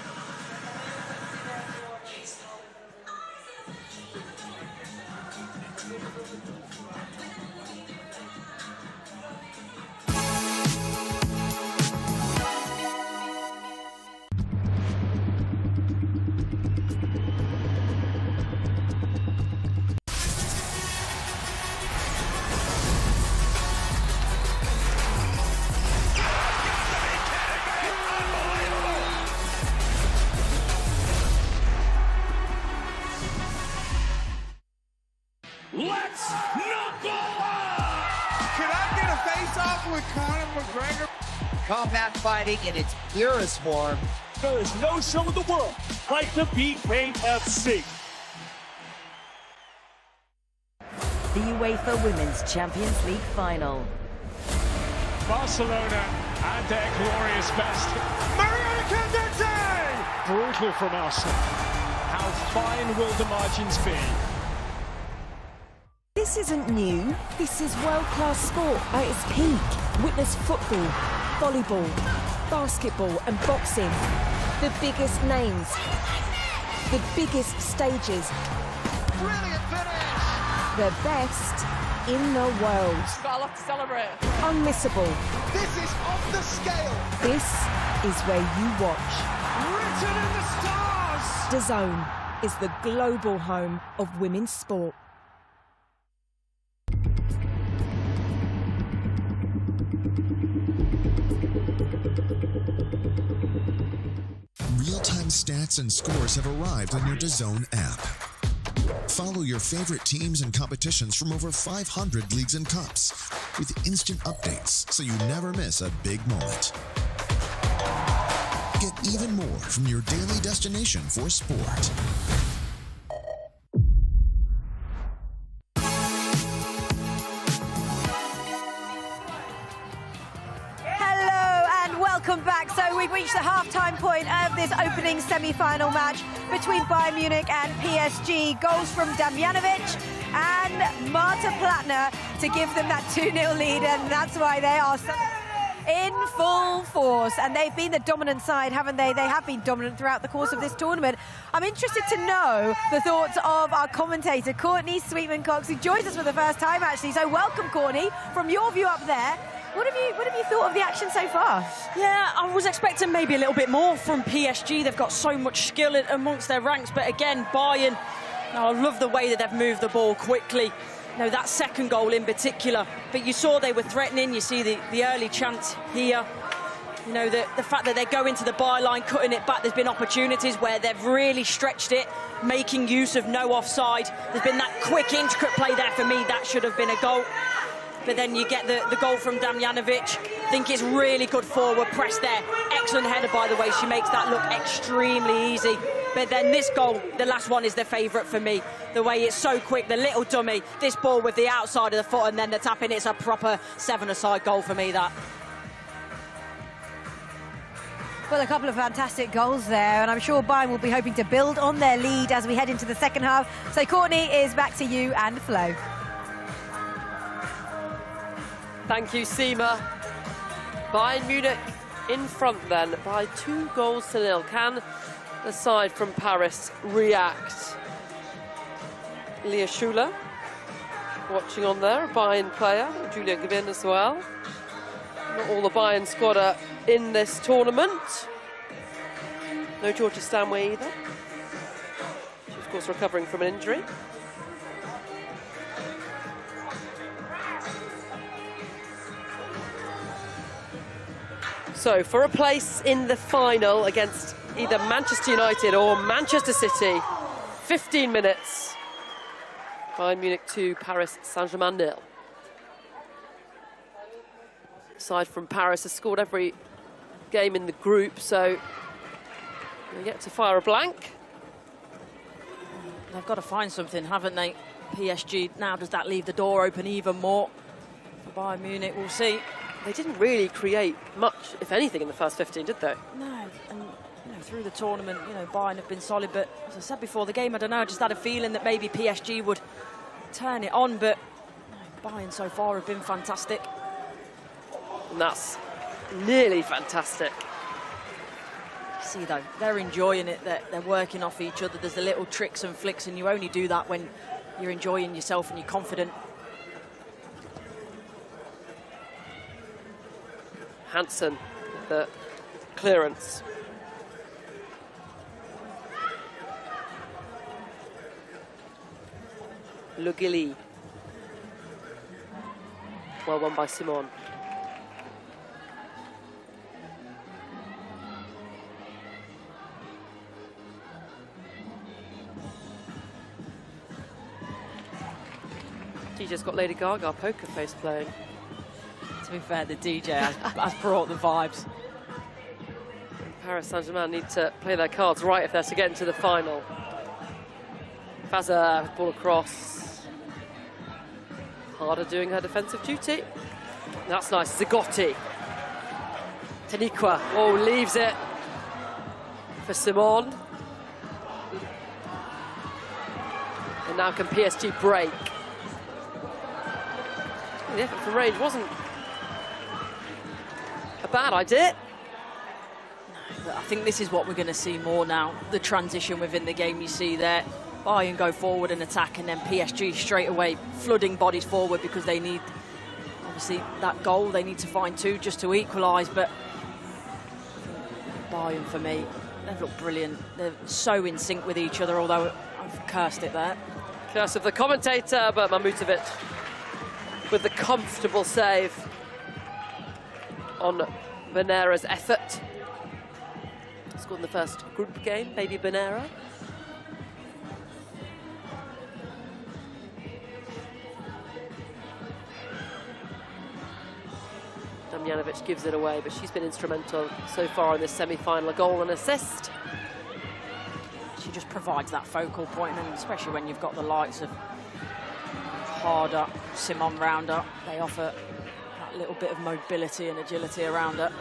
Let's knuckle up! Can I get a face-off with Conor McGregor? Combat fighting in its purest form. There is no show in the world like the BKFC. The UEFA Women's Champions League final. Barcelona at their glorious best. Mariana Candete! Brutal from Arsenal. How fine will the margins be? This isn't new. This is world-class sport at its peak. Witness football, volleyball, basketball and boxing. The biggest names. The biggest stages. Brilliant finish! The best in the world. Got a lot to celebrate. Unmissable. This is off the scale. This is where you watch. Written in the stars! DAZN is the global home of women's sport. Real-time stats and scores have arrived on your DAZN app. Follow your favorite teams and competitions from over 500 leagues and cups with instant updates so you never miss a big moment. Get even more from your daily destination for sport. Welcome back. So we've reached the half-time point of this opening semi-final match between Bayern Munich and PSG. Goals from Damjanovic and Marta Platner to give them that 2-0 lead, and that's why they are in full force. And they've been the dominant side, haven't they? They have been dominant throughout the course of this tournament. I'm interested to know the thoughts of our commentator, Courtney Sweetman-Cox, who joins us for the first time, actually. So welcome, Courtney, from your view up there. What have you thought of the action so far? Yeah, I was expecting maybe a little bit more from PSG. They've got so much skill amongst their ranks, but again, Bayern, I love the way that they've moved the ball quickly. You know, that second goal in particular. But you saw they were threatening. You see the early chance here. You know, the fact that they go into the byline, cutting it back. There's been opportunities where they've really stretched it, making use of no offside. There's been that quick, intricate play there for me. That should have been a goal. But then you get the goal from Damjanovic. I think it's really good forward press there. Excellent header, by the way. She makes that look extremely easy. But then this goal, the last one, is the favourite for me. The way it's so quick, the little dummy, this ball with the outside of the foot and then the tap in, it's a proper seven-a-side goal for me, that. Well, a couple of fantastic goals there, and I'm sure Bayern will be hoping to build on their lead as we head into the second half. So, Courtney, is back to you and Flo. Thank you, Seema. Bayern Munich in front then by 2-0. Can the side from Paris react? Leah Schuler watching on there, a Bayern player, Julia Gavin as well. Not all the Bayern squad are in this tournament. No Georgia Stanway either. She's of course recovering from an injury. So for a place in the final against either Manchester United or Manchester City, 15 minutes. Bayern Munich 2, Paris Saint-Germain 0. Aside from Paris has scored every game in the group, so they get to fire a blank. They've got to find something, haven't they? PSG, now does that leave the door open even more for Bayern Munich? We'll see. They didn't really create much, if anything, in the first 15, did they? No, and you know, through the tournament, you know, Bayern have been solid, but as I said before the game, I don't know, I just had a feeling that maybe PSG would turn it on, but Bayern so far have been fantastic. And that's nearly fantastic. You see, though, they're enjoying it, they're working off each other, there's the little tricks and flicks, and you only do that when you're enjoying yourself and you're confident. Hansen, the clearance. Lugili. Well won by Simon. DJ's got Lady Gaga poker face playing. To be fair, the DJ has brought the vibes. Paris Saint-Germain need to play their cards right if they're to get into the final. Faza, ball across. Harder doing her defensive duty. That's nice. Zigotti. Taniqua. Oh, leaves it for Simon. And now can PSG break? The effort from range wasn't a bad idea. No, but I think this is what we're going to see more now. The transition within the game you see there. Bayern go forward and attack, and then PSG straight away flooding bodies forward because they need, obviously, that goal. They need to find two just to equalise, but Bayern, for me, they've looked brilliant. They're so in sync with each other, although I've cursed it there. Curse of the commentator, but Mahmutovic with the comfortable save on Benera's effort. Scored in the first group game, baby Benera. Damjanovic gives it away, but she's been instrumental so far in this semi-final, a goal and assist. She just provides that focal point, and especially when you've got the likes of Harder, Simon round her, they offer that little bit of mobility and agility around her.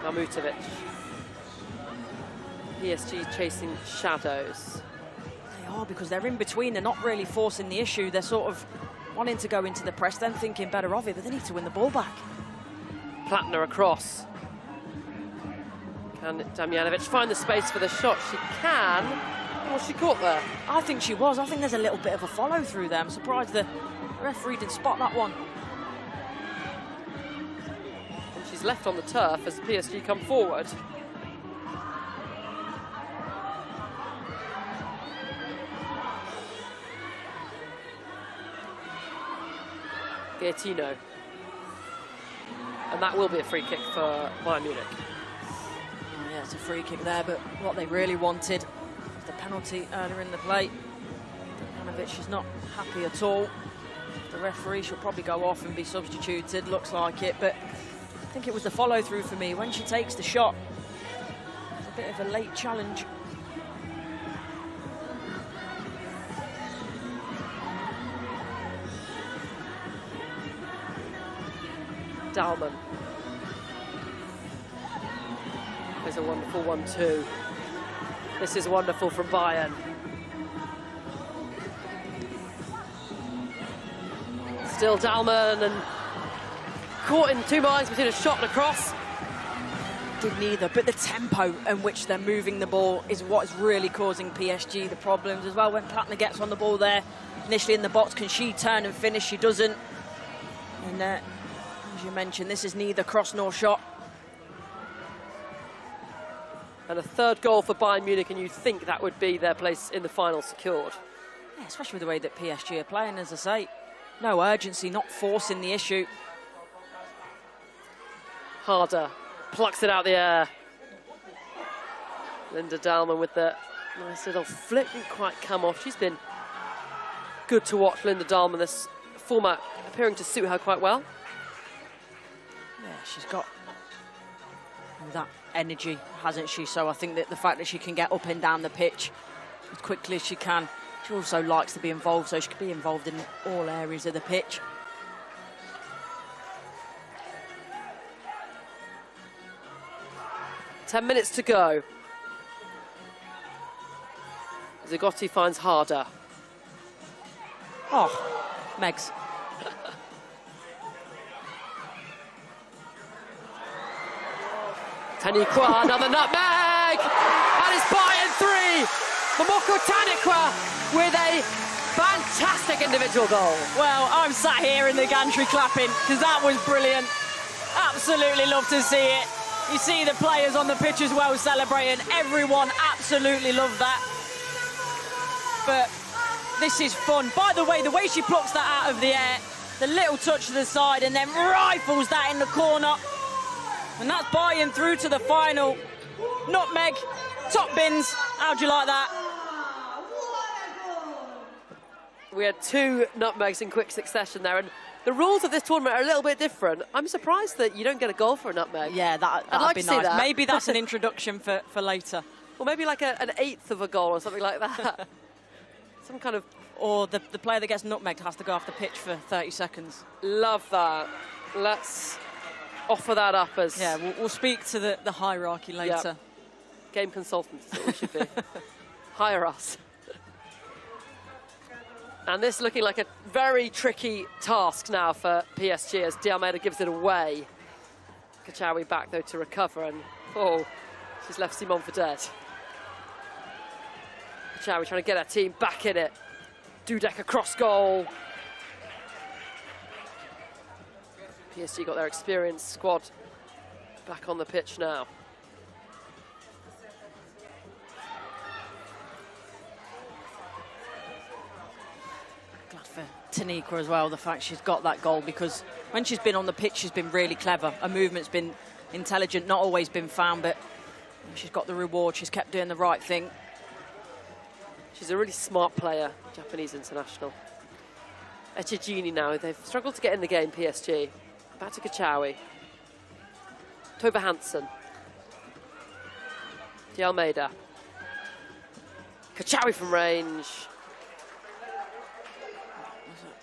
Mamutovic. PSG chasing shadows. They are, because they're in between. They're not really forcing the issue. They're sort of wanting to go into the press, then thinking better of it, but they need to win the ball back. Plattner across. Can Damjanovic find the space for the shot? She can. Was she caught there? I think she was. I think there's a little bit of a follow-through there. I'm surprised the referee didn't spot that one. And she's left on the turf as PSG come forward. Gaetino. And that will be a free kick for Bayern Munich. Oh, yeah, it's a free kick there, but what they really wanted was the penalty earlier in the play. Damjanovic is not happy at all. The referee should probably go off and be substituted, looks like it, but I think it was the follow-through for me. When she takes the shot, it's a bit of a late challenge. Dalman. There's a wonderful 1-2. This is wonderful from Bayern. Still Dalman, and caught in two minds between a shot and a cross. Did neither, but the tempo in which they're moving the ball is what is really causing PSG the problems as well. When Plattner gets on the ball there, initially in the box, can she turn and finish? She doesn't. And as you mentioned, this is neither cross nor shot. And a third goal for Bayern Munich, and you'd think that would be their place in the final secured. Yeah, especially with the way that PSG are playing, as I say. No urgency, not forcing the issue. Harder plucks it out the air. Linda Dalman with the nice little flick, didn't quite come off. She's been good to watch, Linda Dalman. This format appearing to suit her quite well. Yeah, she's got that energy, hasn't she? So I think that the fact that she can get up and down the pitch as quickly as she can. She also likes to be involved, so she could be involved in all areas of the pitch. Ten minutes to go. Zagotti finds Harder. Oh, Megs. Taniqua, another nutmeg! And it's Bayern 3! Momoko Taniqua with a fantastic individual goal. Well, I'm sat here in the gantry clapping because that was brilliant. Absolutely love to see it. You see the players on the pitch as well celebrating. Everyone absolutely loved that. But this is fun. By the way she plucks that out of the air, the little touch to the side and then rifles that in the corner. And that's Bayern through to the final. Nutmeg, top bins. How'd you like that? We had two nutmegs in quick succession there, and the rules of this tournament are a little bit different. I'm surprised that you don't get a goal for a nutmeg. Yeah, that'd like be to see nice. that. Maybe that's an introduction for later. Or maybe like an eighth of a goal or something like that. Some kind of... Or the player that gets nutmegged has to go off the pitch for 30 seconds. Love that. Let's offer that up as... Yeah, we'll speak to the hierarchy later. Yep. Game consultants is what we should be. Hire us. And this looking like a very tricky task now for PSG as De Almeida gives it away. Kachawi back though to recover, and she's left Simon for dead. Kachawi trying to get her team back in it. Dudek across goal. PSG got their experienced squad back on the pitch now. For Taniqua as well, the fact she's got that goal, because when she's been on the pitch, she's been really clever. Her movement's been intelligent, not always been found, but She's got the reward. She's kept doing the right thing. She's a really smart player, Japanese international. Echigini now, they've struggled to get in the game, PSG. Back to Kachawi. Tova Hansen. De Almeida. Kachawi from range.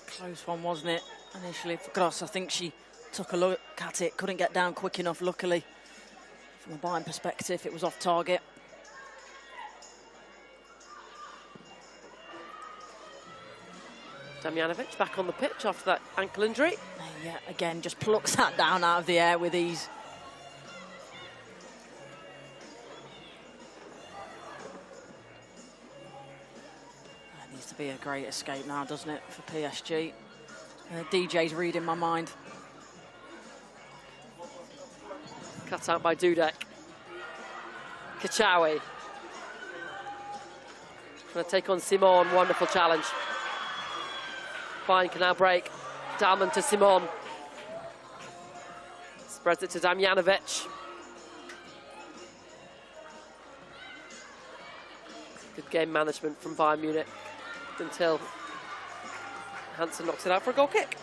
Close one, wasn't it, initially for Gross? I think she took a look at it, couldn't get down quick enough, luckily. From a Bayern perspective, it was off target. Damjanovic back on the pitch after that ankle injury. Yeah, again, just plucks that down out of the air with ease. That needs to be a great escape now, doesn't it, for PSG? DJ's reading my mind. Cut out by Dudek. Kachawi. Trying to take on Simon, wonderful challenge. Bayern can now break. Dalman to Simon. Spreads it to Damjanovic. Good game management from Bayern Munich until Hansen knocks it out for a goal kick.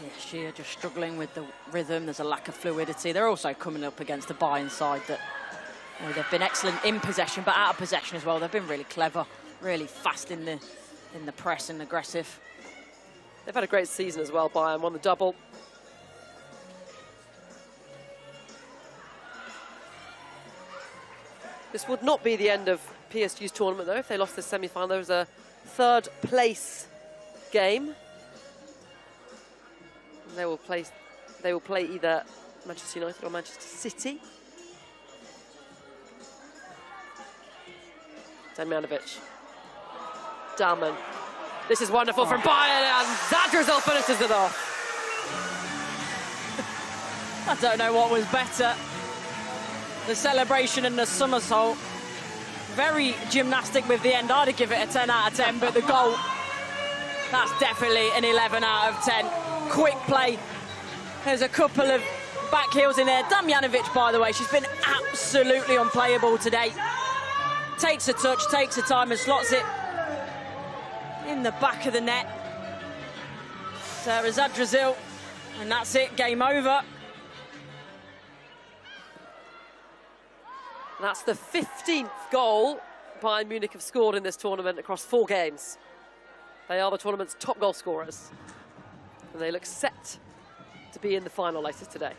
PSG are just struggling with the rhythm. There's a lack of fluidity. They're also coming up against the Bayern side that, you know, they've been excellent in possession, but out of possession as well. They've been really clever, really fast in the press and aggressive. They've had a great season as well. Bayern won the double. This would not be the end of PSG's tournament, though, if they lost the semi-final. There was a third place game. They will play either Manchester United or Manchester City. Damjanovic. Dalman. This is wonderful from Bayern, and Zadrazil finishes it off. I don't know what was better. The celebration and the somersault. Very gymnastic with the end. I'd give it a 10 out of 10, but the goal, that's definitely an 11 out of 10. Quick play. There's a couple of back heels in there. Damjanovic, by the way, she's been absolutely unplayable today. Takes a touch, takes a time and slots it in the back of the net. Sarah Zadrazil, and that's it, game over. That's the 15th goal Bayern Munich have scored in this tournament across 4 games. They are the tournament's top goal scorers. And they look set to be in the final later today.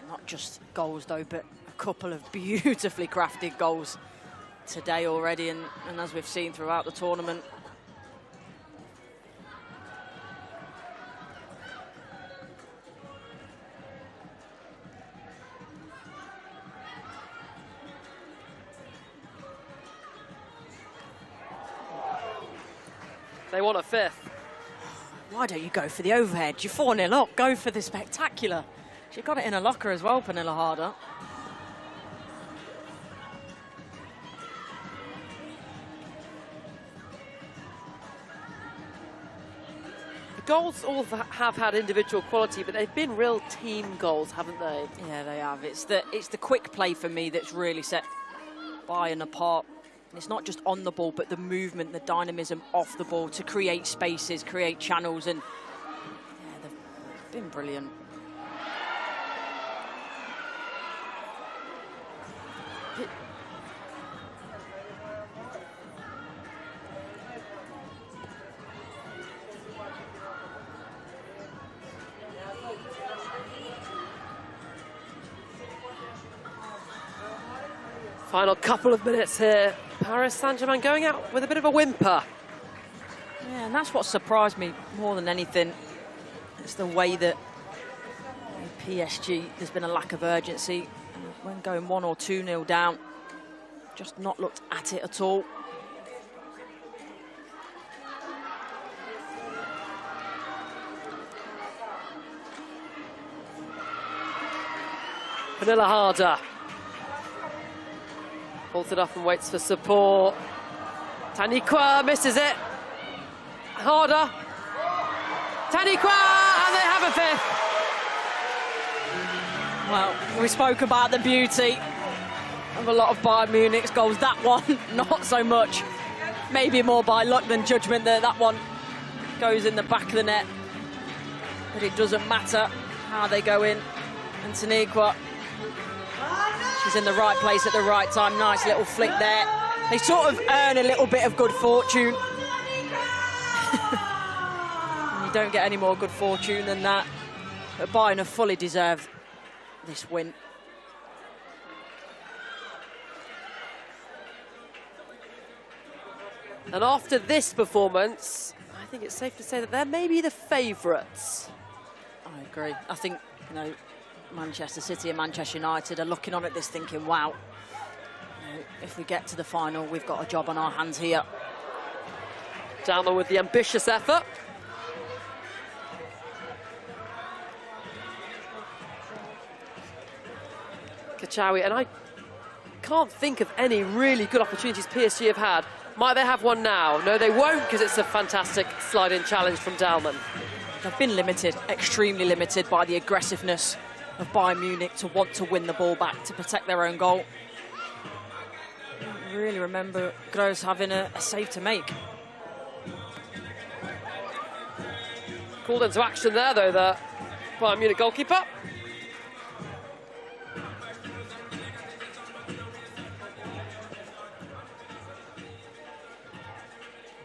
Not just goals though, but a couple of beautifully crafted goals today already, and as we've seen throughout the tournament. They want a 5th. Why don't you go for the overhead? You're 4-0 up, go for the spectacular. She got it in her locker as well, Pernilla Harder. The goals all have had individual quality, but they've been real team goals, haven't they? Yeah, they have. It's the quick play for me that's really set Bayern apart. And it's not just on the ball, but the movement, the dynamism off the ball to create spaces, create channels, and yeah, they've been brilliant. Final couple of minutes here. Paris Saint-Germain going out with a bit of a whimper. Yeah, and that's what surprised me more than anything. It's the way that PSG, there's been a lack of urgency. When going 1 or 2-0 down, just not looked at it at all. Pernilla Harder. Pulls it up and waits for support. Taniqua misses it. Harder. Taniqua, and they have a 5th. Well, we spoke about the beauty of a lot of Bayern Munich's goals. That one, not so much. Maybe more by luck than judgment that one goes in the back of the net. But it doesn't matter how they go in. And Taniqua, she's in the right place at the right time. Nice little flick there. They sort of earn a little bit of good fortune. You don't get any more good fortune than that. But Bayern have fully deserved this win. And after this performance, I think it's safe to say that they're maybe the favourites. I agree. I think, you know, Manchester City and Manchester United are looking on at this thinking, wow, you know, if we get to the final, we've got a job on our hands here. Down with the ambitious effort. Kachawi, and I can't think of any really good opportunities PSG have had. Might they have one now? No, they won't, because it's a fantastic slide-in challenge from Dalman. They've been limited, extremely limited, by the aggressiveness of Bayern Munich to want to win the ball back, to protect their own goal. I don't really remember Gross having a save to make. Called into action there, though, the Bayern Munich goalkeeper.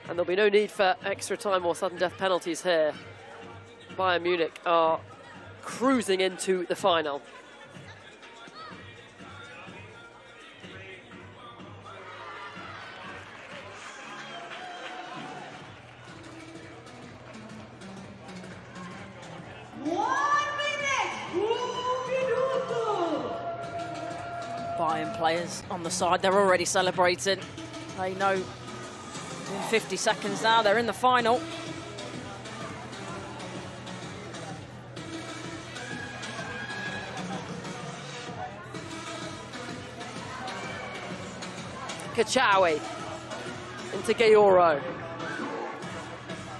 And there'll be no need for extra time or sudden death penalties here. Bayern Munich are cruising into the final. Bayern players on the side, they're already celebrating. They know in 50 seconds now they're in the final. Kachawi into Gayoro.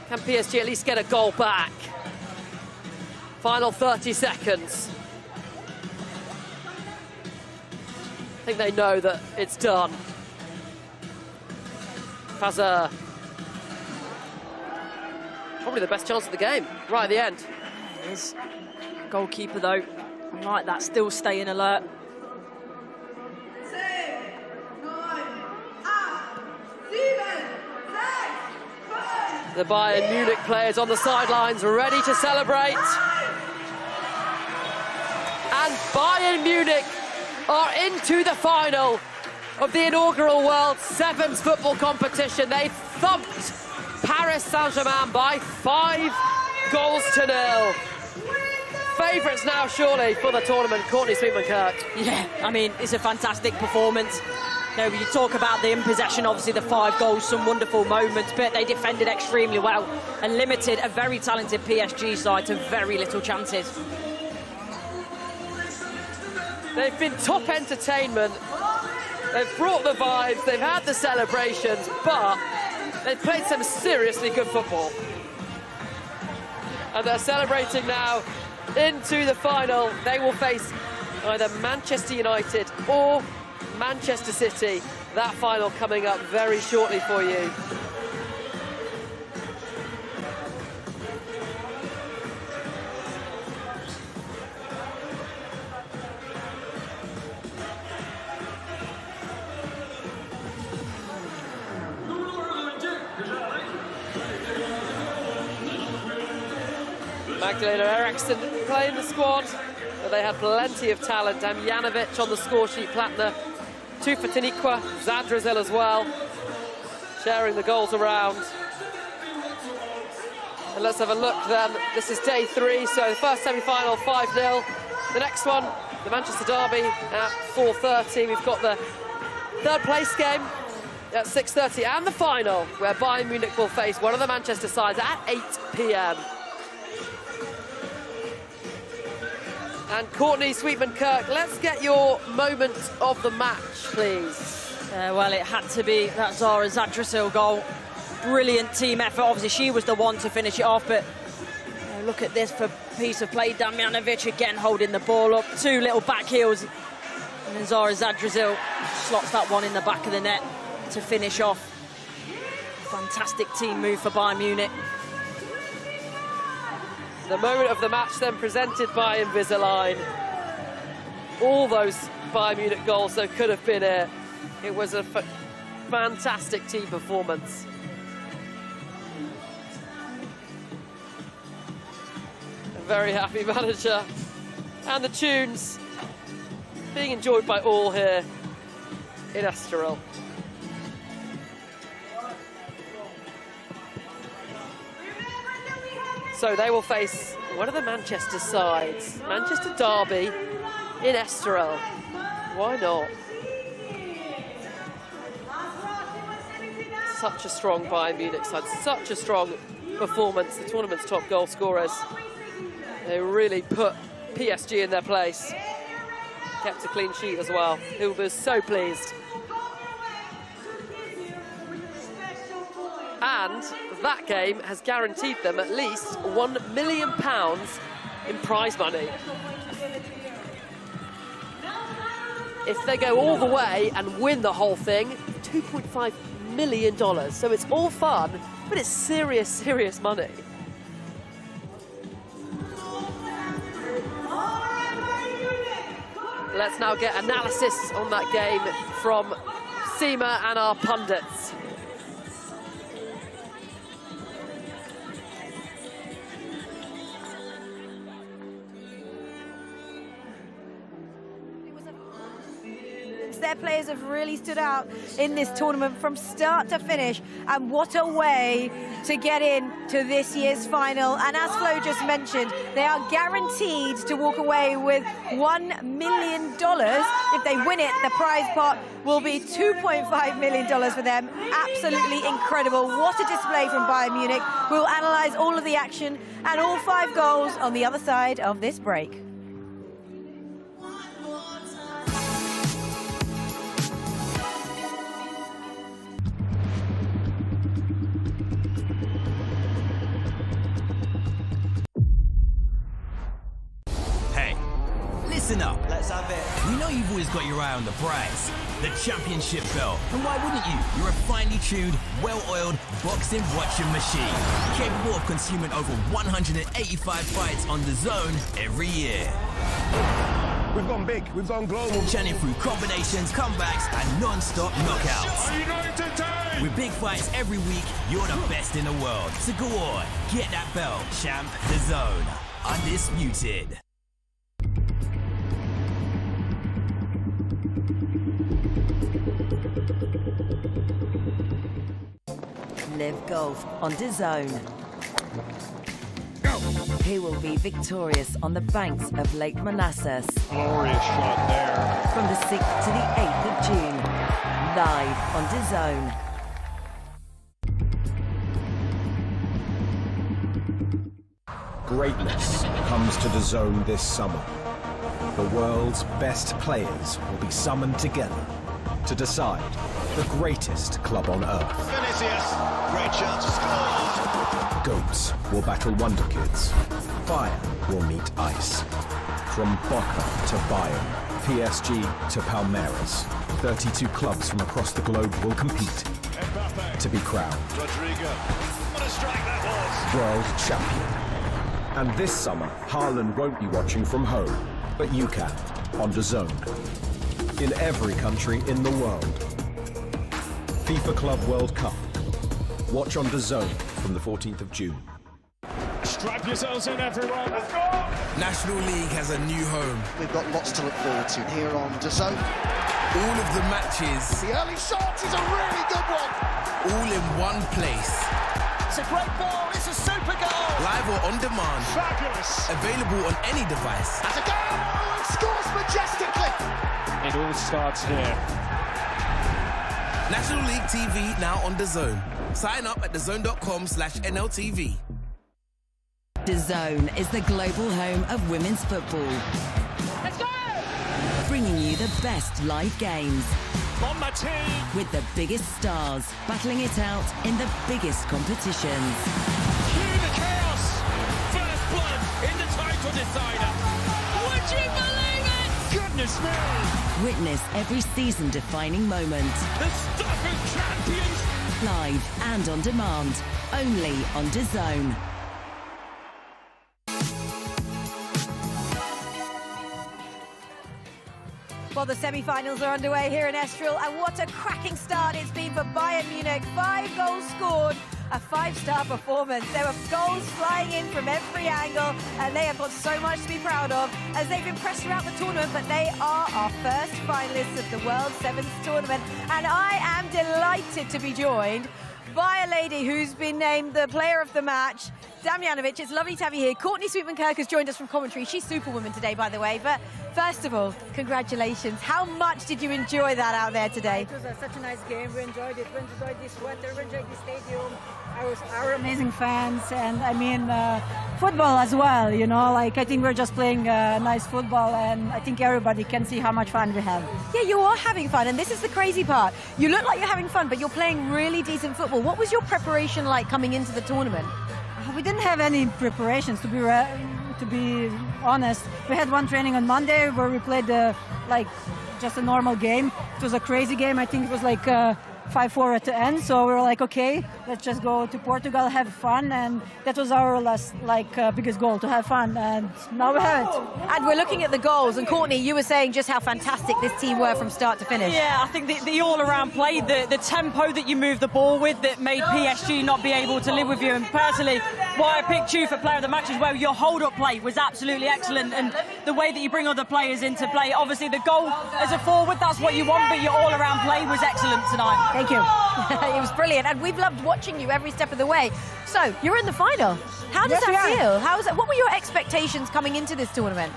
Can PSG at least get a goal back? Final 30 seconds. I think they know that it's done. Fazer. Probably the best chance of the game, right at the end. It is. Goalkeeper, though, like that, still staying alert. The Bayern Munich players on the sidelines ready to celebrate. And Bayern Munich are into the final of the inaugural World Sevens football competition. They thumped Paris Saint-Germain by 5-0. Favourites now, surely, for the tournament. Courtney Sweetman-Kirk. Yeah, I mean, it's a fantastic performance. You know, you talk about the in possession, obviously the 5 goals, some wonderful moments, but they defended extremely well and limited a very talented PSG side to very little chances. They've been top entertainment. They've brought the vibes, they've had the celebrations, but they've played some seriously good football. And they're celebrating now into the final. They will face either Manchester United or Manchester City. That final coming up very shortly for you. Magdalena Eriksson playing the squad, but they had plenty of talent. Damjanovic on the score sheet, Platner, 2 for Taniqua, Zadrazil as well, sharing the goals around. And let's have a look then. This is day 3, so the first semi-final 5-0. The next one, the Manchester Derby at 4:30. We've got the third place game at 6:30 and the final, where Bayern Munich will face one of the Manchester sides at 8 p.m. And Courtney Sweetman-Kirk, let's get your moment of the match, please. Well, it had to be that Zara Zadrazil goal. Brilliant team effort. Obviously, she was the one to finish it off, but Look at this for piece of play. Damjanovic again holding the ball up. 2 little back heels. And then Zara Zadrazil slots that one in the back of the net to finish off. Fantastic team move for Bayern Munich. The moment of the match then presented by Invisalign. All those Bayern Munich goals that could have been it. It was a fantastic team performance. A very happy manager. And the tunes being enjoyed by all here in Estoril. So they will face one of the Manchester sides, Manchester Derby in Estoril. Why not? Such a strong Bayern Munich side, such a strong performance. The tournament's top goal scorers. They really put PSG in their place. Kept a clean sheet as well. Who was so pleased. And that game has guaranteed them at least £1 million in prize money. If they go all the way and win the whole thing, $2.5 million. So it's all fun, but it's serious, serious money. Let's now get analysis on that game from Seema and our pundits. Their players have really stood out in this tournament from start to finish, and what a way to get in to this year's final. And as Flo just mentioned, they are guaranteed to walk away with $1 million. If they win it, the prize pot will be $2.5 million for them. Absolutely incredible. What a display from Bayern Munich. We'll analyse all of the action and all 5 goals on the other side of this break. Listen up. Let's have it. We know you've always got your eye on the prize, the championship belt. And why wouldn't you? You're a finely tuned, well-oiled boxing watching machine, capable of consuming over 185 fights on DAZN every year. We've gone big, we've gone global. Churning through combinations, comebacks, and non-stop knockouts. With big fights every week, you're the best in the world. So go on, get that belt, champ. DAZN, undisputed. Live golf on DAZN. Who will be victorious on the banks of Lake Manassas? Glorious shot there. From the 6th to the 8th of June, live on DAZN. Greatness comes to DAZN this summer. The world's best players will be summoned together to decide the greatest club on earth. Vinicius, great chance to score. Goats will battle Wonder Kids. Fire will meet ice. From Boca to Bayern, PSG to Palmeiras, 32 clubs from across the globe will compete to be crowned Rodrigo, what a strike that was. world champion. And this summer, Haaland won't be watching from home, but you can on DAZN. In every country in the world. FIFA Club World Cup. Watch on DAZN from the 14th of June. Strap yourselves in, everyone. Let's go! National League has a new home. We've got lots to look forward to here on DAZN. All of the matches. The early shot is a really good one. All in one place. It's a great ball. It's a super goal. Live or on demand. Fabulous. Available on any device. That's a goal. And scores majestically. It all starts here. National League TV now on DAZN. Sign up at DAZN.com/NLTV. DAZN is the global home of women's football. Let's go! Bringing you the best live games. On my team. With the biggest stars battling it out in the biggest competitions. Cue the chaos. First goodness me! Witness every season-defining moment. The Stafford champions! Live and on demand, only on DAZN. Well, the semi-finals are underway here in Estoril, and what a cracking start it's been for Bayern Munich. 5 goals scored, a 5-star performance. There were goals flying in from every angle, and they have got so much to be proud of as they've been pressed throughout the tournament, but they are our first finalists of the World Sevens tournament, and I am delighted to be joined by a lady who's been named the player of the match, Damjanovic. It's lovely to have you here. Courtney Sweetman-Kirk has joined us from commentary. She's Superwoman today, by the way. But first of all, congratulations. How much did you enjoy that out there today? It was such a nice game. We enjoyed it. We enjoyed this weather. We enjoyed the stadium. Our amazing fans, and I mean football as well. You know, like I think we're just playing nice football, and I think everybody can see how much fun we have. Yeah, you are having fun, and this is the crazy part. You look like you're having fun, but you're playing really decent football. What was your preparation like coming into the tournament? We didn't have any preparations, to be honest. We had one training on Monday where we played like just a normal game. It was a crazy game. I think it was like 5-4 at the end, so we were like, okay, let's just go to Portugal, have fun, and that was our last, biggest goal, to have fun, and now we have it. And we're looking at the goals, and Courtney, you were saying just how fantastic this team were from start to finish. Yeah, I think the all-around play, the tempo that you move the ball with, that made PSG not be able to live with you, and personally, why I picked you for player of the match as well, your hold-up play was absolutely excellent, and the way that you bring other players into play, obviously the goal as a forward, that's what you want, but your all-around play was excellent tonight. Thank you. It was brilliant, and we've loved watching you every step of the way. So, you're in the final. How does that feel? What were your expectations coming into this tournament?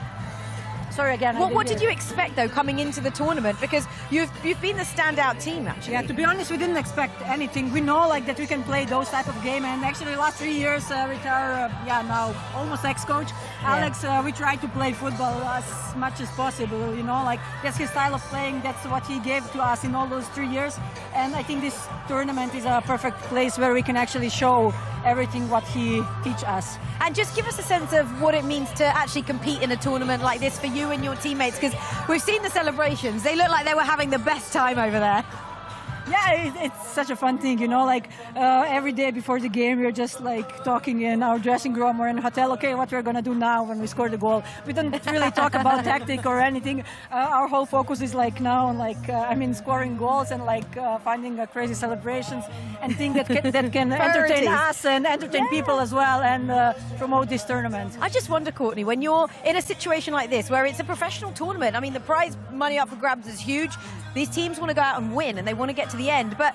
Sorry again. What did you expect, though, coming into the tournament? Because you've been the standout team, actually. Yeah, to be honest, we didn't expect anything. We know that we can play those type of game, and actually, last 3 years with our now almost ex-coach Alex, we tried to play football as much as possible. You know, that's his style of playing. That's what he gave to us in all those 3 years. And I think this tournament is a perfect place where we can actually show everything what he teach us. And just give us a sense of what it means to actually compete in a tournament like this for you and your teammates, because we've seen the celebrations. They look like they were having the best time over there. Yeah, it's such a fun thing, you know, every day before the game we're just talking in our dressing room or in a hotel, okay, what we're gonna do now when we score the goal. We don't really talk about tactic or anything. Our whole focus is now on scoring goals and finding crazy celebrations and things that can entertain us and entertain people as well, and promote this tournament. I just wonder, Courtney, when you're in a situation like this where it's a professional tournament, I mean the prize money up for grabs is huge. These teams want to go out and win and they want to get to the end, but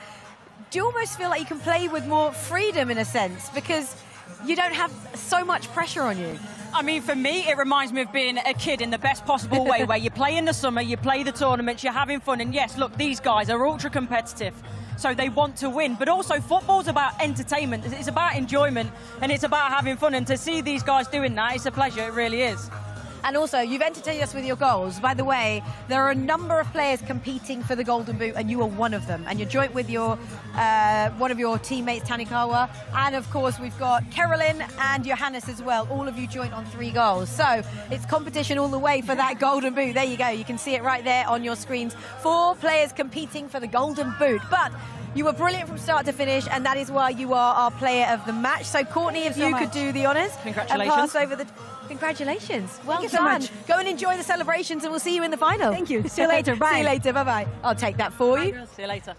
do you almost feel like you can play with more freedom in a sense because you don't have so much pressure on you? I mean, for me, it reminds me of being a kid in the best possible way, where you play in the summer, you play the tournaments, you're having fun, and yes, look, these guys are ultra competitive, so they want to win, but also football's about entertainment, it's about enjoyment, and it's about having fun, and to see these guys doing that, it's a pleasure, it really is. And also, you've entertained us with your goals. By the way, there are a number of players competing for the Golden Boot, and you are one of them. And you're joint with your one of your teammates, Tanikawa. And of course, we've got Carolyn and Johannes as well. All of you joint on 3 goals. So it's competition all the way for that Golden Boot. There you go. You can see it right there on your screens. 4 players competing for the Golden Boot. But you were brilliant from start to finish, and that is why you are our player of the match. So, Courtney, if you could do the honours. Congratulations. And pass over the... Congratulations. Well done. So much. Go and enjoy the celebrations, and we'll see you in the final. Thank you. See you later. Bye. See you later. Bye-bye. I'll take that for you. See you later.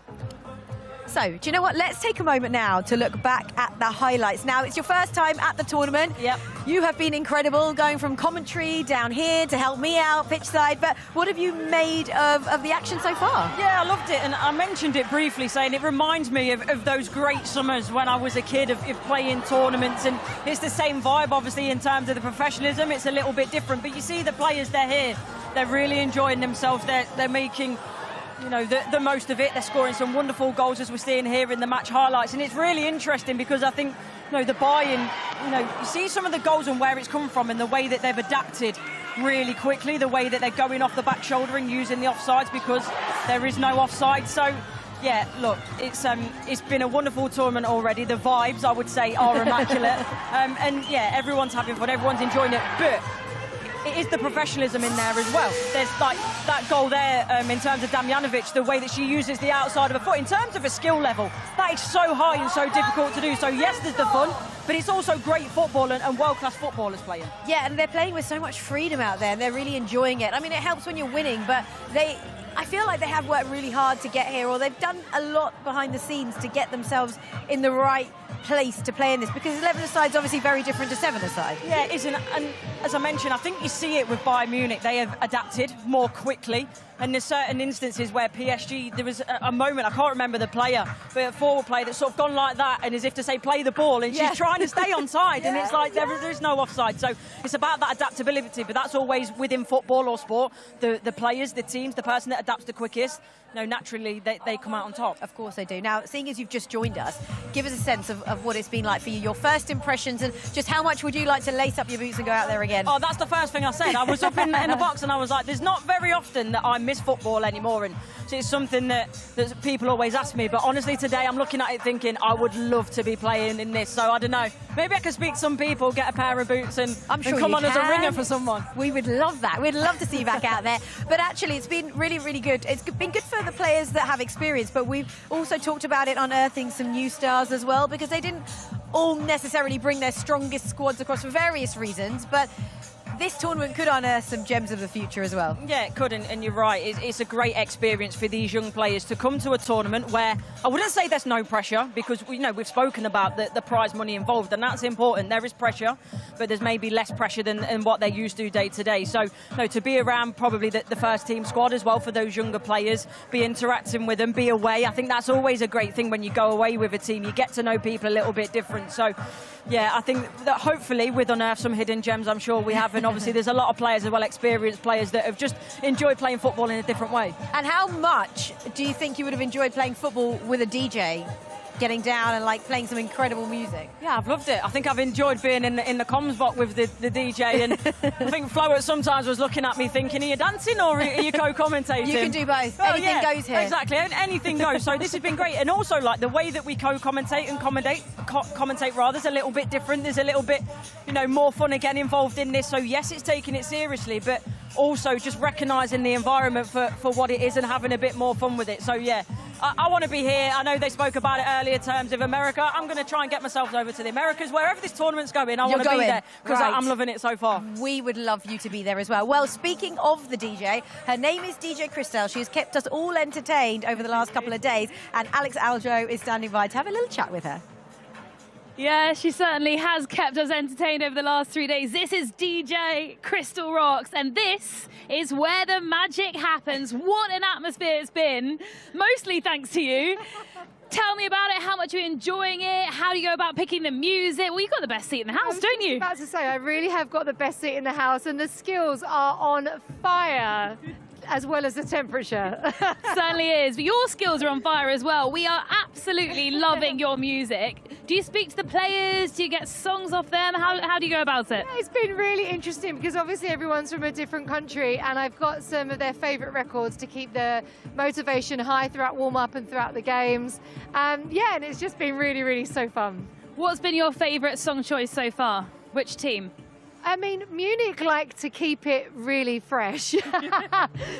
So, do you know what? Let's take a moment now to look back at the highlights. Now, it's your first time at the tournament. Yep. You have been incredible, going from commentary down here to help me out, pitch side. But what have you made of the action so far? Yeah, I loved it, and I mentioned it briefly, saying it reminds me of those great summers when I was a kid, of playing tournaments, and it's the same vibe, obviously, in terms of the professionalism. It's a little bit different, but you see the players, they're here. They're really enjoying themselves. They're making... the most of it. They're scoring some wonderful goals, as we're seeing here in the match highlights, and it's really interesting because I think the Bayern, you see some of the goals and where it's come from and the way that they've adapted really quickly, the way that they're going off the back shoulder and using the offsides because there is no offside. So yeah, look, it's been a wonderful tournament already. The vibes, I would say, are immaculate. And yeah, everyone's having fun, everyone's enjoying it, but it is the professionalism in there as well. There's like that goal there in terms of Damjanovic, the way that she uses the outside of her foot. In terms of a skill level, that is so high and so difficult to do. So yes, there's the fun, but it's also great football and world-class footballers playing. Yeah, and they're playing with so much freedom out there, and they're really enjoying it. I mean, it helps when you're winning, but I feel like they have worked really hard to get here, or they've done a lot behind the scenes to get themselves in the right place to play in this, because 11-a-side is obviously very different to 7-a-side. Yeah, it is, and as I mentioned, I think you see it with Bayern Munich. They have adapted more quickly, and there's certain instances where PSG, there was a moment, I can't remember the player, but a forward player that's sort of gone like that, and as if to say, play the ball, and she's trying to stay onside, and it's like there is no offside. So it's about that adaptability, but that's always within football or sport. The players, the teams, the person that adapts the quickest, naturally they come out on top. Of course they do. Now, seeing as you've just joined us, give us a sense of what it's been like for you, your first impressions, and just how much would you like to lace up your boots and go out there again? Oh, that's the first thing I said. I was up in the box and I was like, there's not very often that I miss football anymore, and so it's something that people always ask me, but honestly today I'm looking at it thinking I would love to be playing in this. So I don't know, maybe I can speak to some people, get a pair of boots and come on as a ringer for someone. We would love that. We'd love to see you back out there. But actually it's been really, really good. It's been good for the players that have experience, but we've also talked about it, unearthing some new stars as well, because they didn't all necessarily bring their strongest squads across for various reasons, but this tournament could unearth some gems of the future as well. Yeah, it could, and you're right. It's a great experience for these young players to come to a tournament where I wouldn't say there's no pressure, because we've spoken about the prize money involved, and that's important. There is pressure, but there's maybe less pressure than what they're used to day to day. So, to be around probably the first team squad as well for those younger players, be interacting with them, be away. I think that's always a great thing when you go away with a team. You get to know people a little bit different. So, yeah, I think that hopefully we've unearthed some hidden gems. I'm sure we have, and obviously there's a lot of players, as well experienced players, that have just enjoyed playing football in a different way. And how much do you think you would have enjoyed playing football with a DJ? Getting down and like playing some incredible music. Yeah, I've loved it. I think I've enjoyed being in the comms box with the DJ, and I think Flo at sometimes was looking at me thinking, are you dancing or are you co-commentating? You can do both. Anything goes here. Exactly, anything goes. So this has been great, and also like the way that we co-commentate and commentate rather is a little bit different. There's a little bit, more fun again involved in this. So yes, it's taking it seriously, but also just recognising the environment for what it is and having a bit more fun with it. So yeah, I want to be here. I know they spoke about it earlier in terms of America. I'm going to try and get myself over to the Americas. Wherever this tournament's going, I want to be there, because I'm loving it so far. We would love you to be there as well. Well, speaking of the DJ, her name is DJ Christelle. She has kept us all entertained over the last couple of days, and Alex Aljo is standing by to have a little chat with her. Yeah, she certainly has kept us entertained over the last 3 days. This is DJ Crystal Rocks, and this is where the magic happens. What an atmosphere it's been, mostly thanks to you. Tell me about it. How much are you enjoying it? How do you go about picking the music? Well, you've got the best seat in the house, don't you? I was about to say, I really have got the best seat in the house, and the skills are on fire, as well as the temperature. Certainly is. But your skills are on fire as well. We are absolutely loving your music. Do you speak to the players? Do you get songs off them? How do you go about it? Yeah, it's been really interesting, because obviously everyone's from a different country, and I've got some of their favourite records to keep the motivation high throughout warm-up and throughout the games. And it's just been really, really so fun. What's been your favourite song choice so far? Which team? I mean, Munich like to keep it really fresh.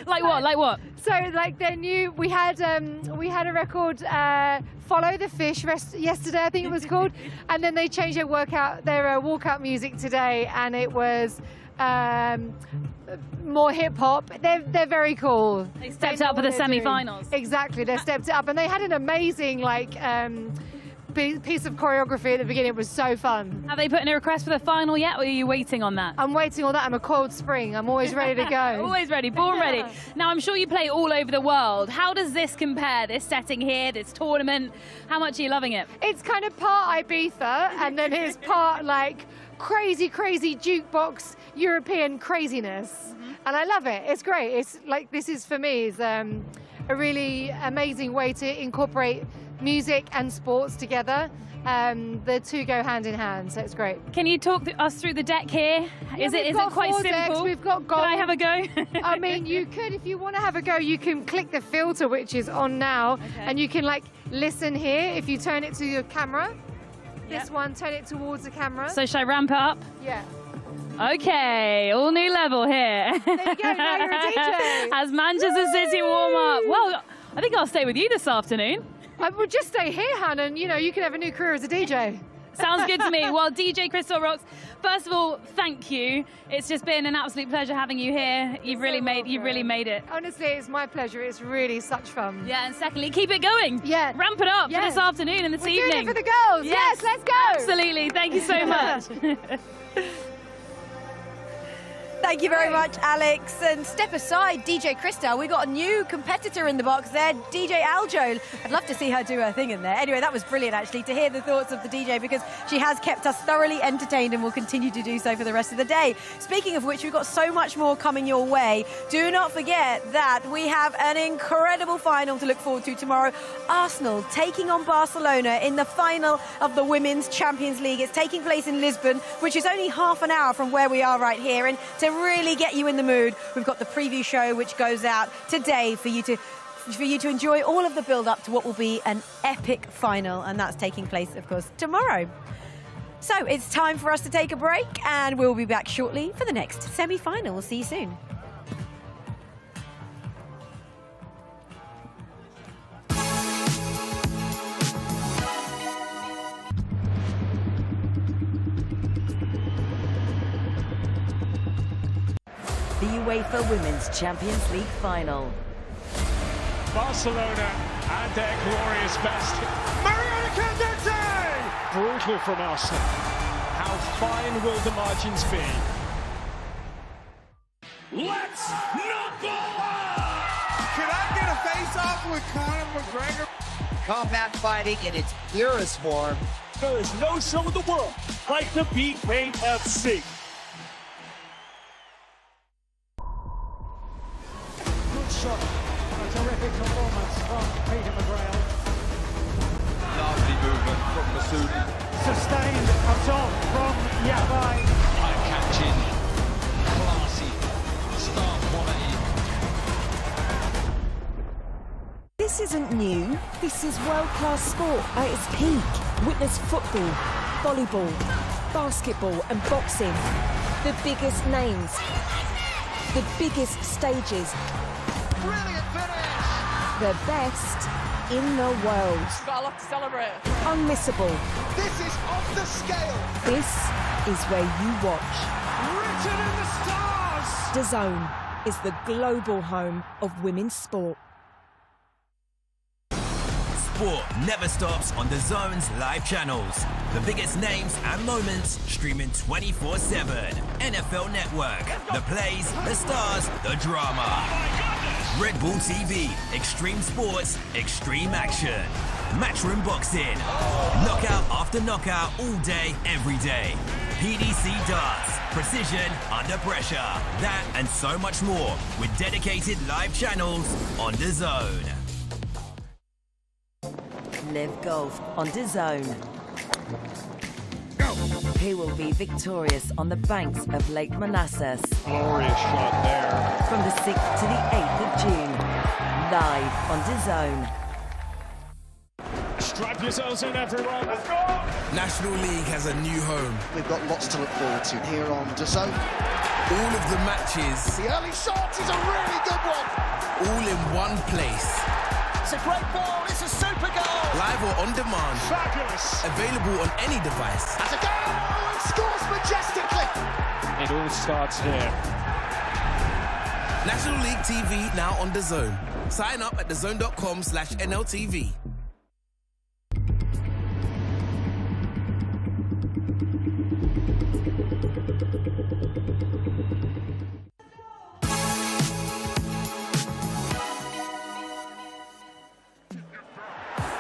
Like what? Like what? So, like their new, we had a record, Follow the Fish, yesterday I think it was called, and then they changed their walkout music today, and it was more hip hop. They're very cool. They stepped up for the semi-finals. Exactly, they stepped it up, and they had an amazing piece of choreography at the beginning. It was so fun. Have they put in a request for the final yet, or are you waiting on that? I'm waiting on that. I'm a cold spring. I'm always ready to go. Always ready, born ready. Now, I'm sure you play all over the world. How does this compare, this setting here, this tournament? How much are you loving it? It's kind of part Ibiza, and then it's part like crazy jukebox European craziness. And I love it. It's great. It's like, this is, for me, is a really amazing way to incorporate music and sports together. The two go hand in hand, so it's great. Can you talk us through the deck here? Is it quite simple? Decks. We've got gold. Can I have a go? I mean, you could, if you want to have a go, you can click the filter, which is on now, and you can like listen here if you turn it to your camera. This one, turn it towards the camera. So should I ramp it up? Yeah. Okay, all new level here. There you go, now you're a DJ. As Manchester City warm up. Well, I think I'll stay with you this afternoon. I would just stay here, Han, and you can have a new career as a DJ. Sounds good to me. Well, DJ Crystal Rocks, first of all, thank you. It's just been an absolute pleasure having you here. You've really made it. Honestly, it's my pleasure. It's really such fun. Yeah, and secondly, keep it going. Yeah. Ramp it up for this afternoon and this We're evening. doing it for the girls. Yes, let's go. Absolutely. Thank you so much. Thank you very much, Alex. And step aside, DJ Krista. We got a new competitor in the box there, DJ Aljo. I'd love to see her do her thing in there. Anyway, that was brilliant, actually, to hear the thoughts of the DJ, because she has kept us thoroughly entertained and will continue to do so for the rest of the day. Speaking of which, we've got so much more coming your way. Do not forget that we have an incredible final to look forward to tomorrow. Arsenal taking on Barcelona in the final of the Women's Champions League. It's taking place in Lisbon, which is only half an hour from where we are right here. And to really get you in the mood, we've got the preview show which goes out today for you to enjoy all of the build-up to what will be an epic final, and that's taking place, of course, tomorrow. So it's time for us to take a break, and we'll be back shortly for the next semi-final. We'll see you soon. The UEFA Women's Champions League final. Barcelona at their glorious best. Mariana Candete! Brutal from Arsenal. How fine will the margins be? Let's knuckle up! Can I get a face-off with Conor McGregor? Combat fighting in its purest form. There is no show in the world like the BKFC. Shot. A terrific performance from Peter McGrail. Lovely movement from Masoudi. Sustained a top from Yabai. Eye-catching, classy, star quality. This isn't new. This is world-class sport at its peak. Witness football, volleyball, basketball and boxing. The biggest names, the biggest stages. Brilliant finish! The best in the world. Got a lot to celebrate. Unmissable. This is off the scale. This is where you watch. Written in the stars. DAZN is the global home of women's sport. Sport never stops on DAZN's live channels. The biggest names and moments streaming 24/7. NFL Network, the plays, the stars, the drama. Red Bull TV, extreme sports, extreme action. Matchroom boxing. Knockout after knockout all day, every day. PDC darts, precision under pressure. That and so much more with dedicated live channels on DAZN. Live golf on DAZN. Who will be victorious on the banks of Lake Manassas? Glorious shot there. From the 6th to the 8th of June. Live on DAZN. Strap yourselves in, everyone. Let's go! National League has a new home. We've got lots to look forward to here on DAZN. All of the matches. The early shot is a really good one. All in one place. It's a great ball. It's a super goal. Live or on demand. Fabulous. Available on any device. That's a goal and scores majestically. It all starts here. National League TV now on DAZN. Sign up at DAZN.com/NLTV.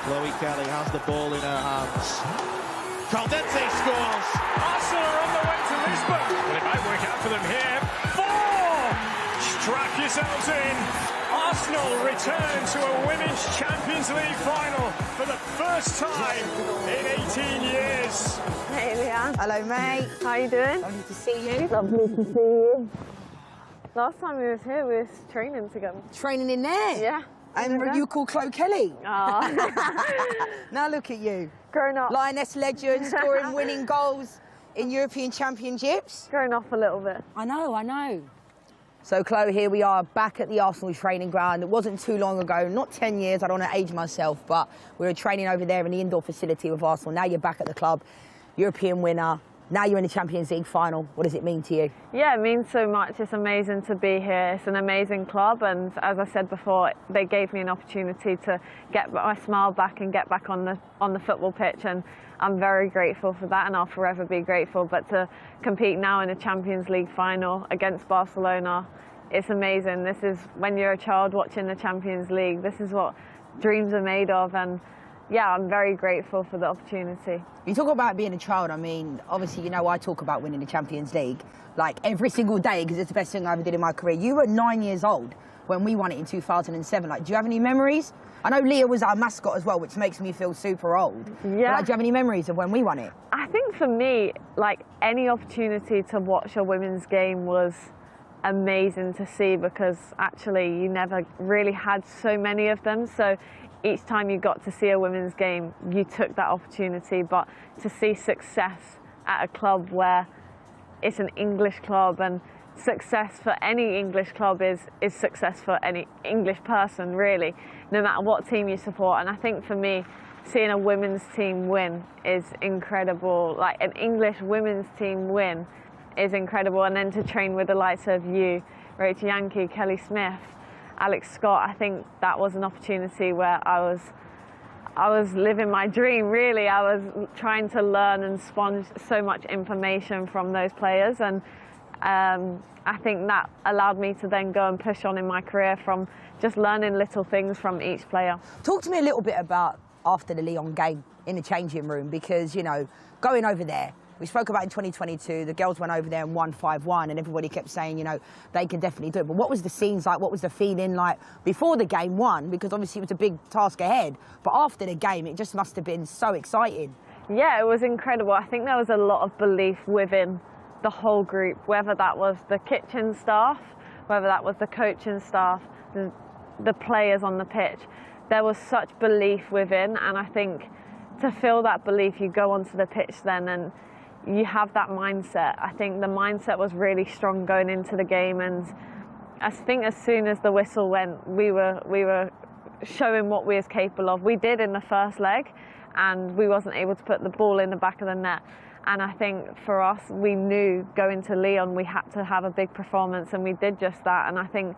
Chloe Kelly has the ball in her hands. Caldente scores. Arsenal are on the way to Lisbon. Well, it might work out for them here. 4! Strap yourselves in. Arsenal return to a Women's Champions League final for the first time in 18 years. Hey, Leanne. Hello, mate. How are you doing? Lovely to see you. Lovely to see you. Last time we were here, we were training together. Training in there? Yeah. And you call Chloe Kelly? Oh. Now look at you. Grown up. Lioness legend, scoring winning goals in European Championships? Going off a little bit. I know. So, Chloe, here we are back at the Arsenal training ground. It wasn't too long ago, not 10 years, I don't want to age myself, but we were training over there in the indoor facility with Arsenal. Now you're back at the club, European winner. Now you're in the Champions League final. What does it mean to you? Yeah, it means so much. It's amazing to be here. It's an amazing club, and as I said before, they gave me an opportunity to get my smile back and get back on the football pitch, and I'm very grateful for that, and I'll forever be grateful. But to compete now in a Champions League final against Barcelona, it's amazing. This is when you're a child watching the Champions League. This is what dreams are made of, and yeah, I'm very grateful for the opportunity. You talk about being a child. I mean, obviously, you know, I talk about winning the Champions League like every single day because it's the best thing I ever did in my career. You were 9 years old when we won it in 2007. Like, do you have any memories? I know Leah was our mascot as well, which makes me feel super old. Yeah. But, like, do you have any memories of when we won it? I think for me, like, any opportunity to watch a women's game was amazing to see because actually you never really had so many of them. So each time you got to see a women's game, you took that opportunity. But to see success at a club where it's an English club, and success for any English club is success for any English person, really, no matter what team you support. And I think for me, seeing a women's team win is incredible. Like, an English women's team win is incredible. And then to train with the likes of you, Rachel Yankee, Kelly Smith, Alex Scott, I think that was an opportunity where I was living my dream, really. I was trying to learn and sponge so much information from those players, and I think that allowed me to then go and push on in my career from just learning little things from each player. Talk to me a little bit about after the Lyon game in the changing room, because, you know, going over there, we spoke about in 2022, the girls went over there and won 5-1, and everybody kept saying, you know, they can definitely do it. But what was the scenes like? What was the feeling like before the game won? Because obviously it was a big task ahead. But after the game, it just must have been so exciting. Yeah, it was incredible. I think there was a lot of belief within the whole group, whether that was the kitchen staff, whether that was the coaching staff, the players on the pitch. There was such belief within, and I think to feel that belief, you go onto the pitch then and you have that mindset. I think the mindset was really strong going into the game, and I think as soon as the whistle went, we were showing what we was capable of. We did in the first leg, and we wasn't able to put the ball in the back of the net. And I think for us, we knew going to Lyon we had to have a big performance, and we did just that. And I think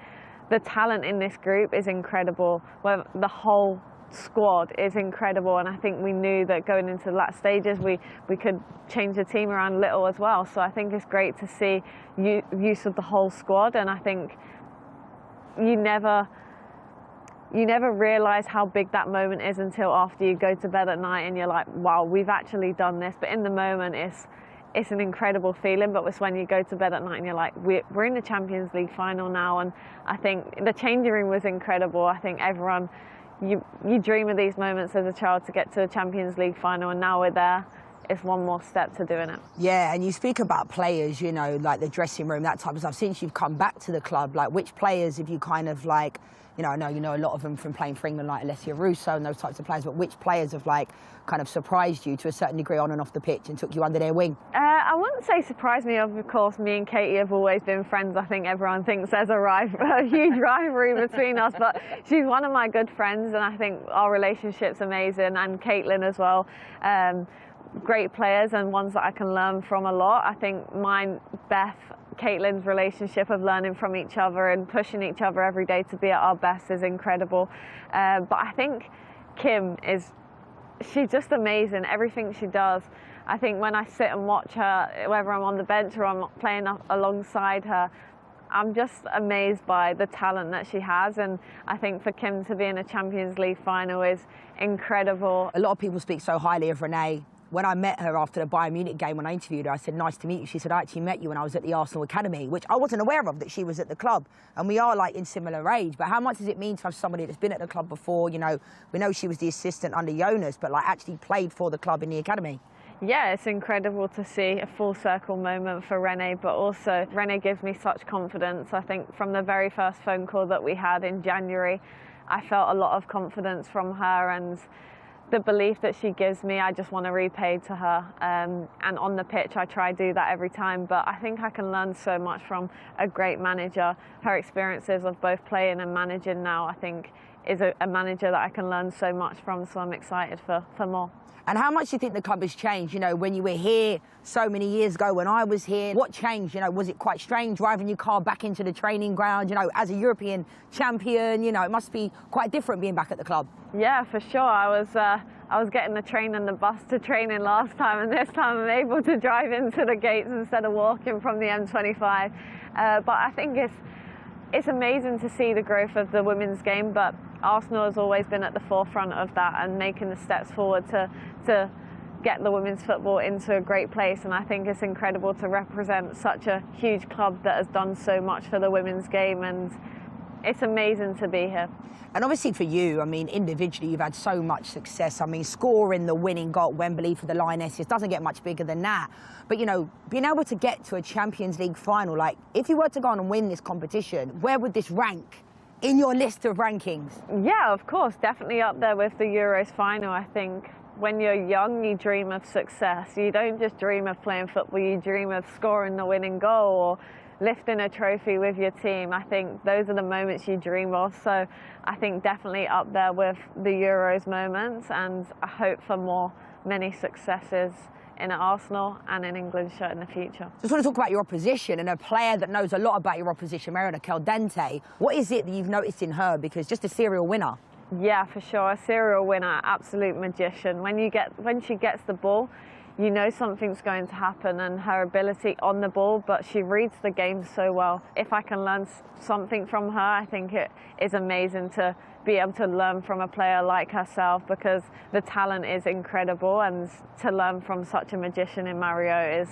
the talent in this group is incredible. Well, the whole squad is incredible, and I think we knew that going into the last stages we could change the team around a little as well. So I think it's great to see use of the whole squad, and I think you never realise how big that moment is until after you go to bed at night and you're like, wow, we've actually done this. But in the moment it's an incredible feeling, but it's when you go to bed at night and you're like, we're in the Champions League final now. And I think the changing room was incredible. I think everyone, you dream of these moments as a child to get to a Champions League final, and now we're there. It's one more step to doing it. Yeah, and you speak about players, you know, like the dressing room, that type of stuff. Since you've come back to the club, like, which players have you kind of like, you know, I know you know a lot of them from playing for England, like Alessia Russo and those types of players, but which players have like kind of surprised you to a certain degree on and off the pitch and took you under their wing? I wouldn't say surprised me. Of course, me and Katie have always been friends. I think everyone thinks there's a huge rivalry between us, but she's one of my good friends, and I think our relationship's amazing, and Caitlin as well. Great players and ones that I can learn from a lot. I think mine, Beth, Caitlin's relationship of learning from each other and pushing each other every day to be at our best is incredible. But I think Kim she's just amazing, everything she does. I think when I sit and watch her, whether I'm on the bench or I'm playing alongside her, I'm just amazed by the talent that she has, and I think for Kim to be in a Champions League final is incredible. A lot of people speak so highly of Renee. When I met her after the Bayern Munich game, when I interviewed her, I said, nice to meet you. She said, I actually met you when I was at the Arsenal Academy, which I wasn't aware of, that she was at the club. And we are like in similar age. But how much does it mean to have somebody that's been at the club before? You know, we know she was the assistant under Jonas, but like actually played for the club in the academy. Yeah, it's incredible to see a full circle moment for Renee, but also Renee gives me such confidence. I think from the very first phone call that we had in January, I felt a lot of confidence from her, and the belief that she gives me, I just want to repay to her. And on the pitch, I try to do that every time. But I think I can learn so much from a great manager. Her experiences of both playing and managing now, I think, is a manager that I can learn so much from. So I'm excited for more. And how much do you think the club has changed? You know, when you were here so many years ago, when I was here, what changed? You know, was it quite strange driving your car back into the training ground? You know, as a European champion, you know, it must be quite different being back at the club. Yeah, for sure. I was getting the train and the bus to training last time, and this time I'm able to drive into the gates instead of walking from the M25. But I think it's amazing to see the growth of the women's game, but Arsenal has always been at the forefront of that and making the steps forward to get the women's football into a great place. And I think it's incredible to represent such a huge club that has done so much for the women's game, and it's amazing to be here. And obviously for you, I mean, individually, you've had so much success. I mean, scoring the winning goal at Wembley for the Lionesses doesn't get much bigger than that. But, you know, being able to get to a Champions League final, like, if you were to go on and win this competition, where would this rank in your list of rankings? Yeah, of course, definitely up there with the Euros final. I think when you're young, you dream of success. You don't just dream of playing football, you dream of scoring the winning goal or lifting a trophy with your team. I think those are the moments you dream of. So I think definitely up there with the Euros moments, and I hope for many successes in Arsenal and in England's shirt in the future. Just want to talk about your opposition and a player that knows a lot about your opposition, Mariona Caldente. What is it that you've noticed in her? Because just a serial winner. Yeah, for sure, a serial winner, absolute magician. When she gets the ball, you know something's going to happen, and her ability on the ball, but she reads the game so well. If I can learn something from her, I think it is amazing to be able to learn from a player like herself, because the talent is incredible, and to learn from such a magician in Mario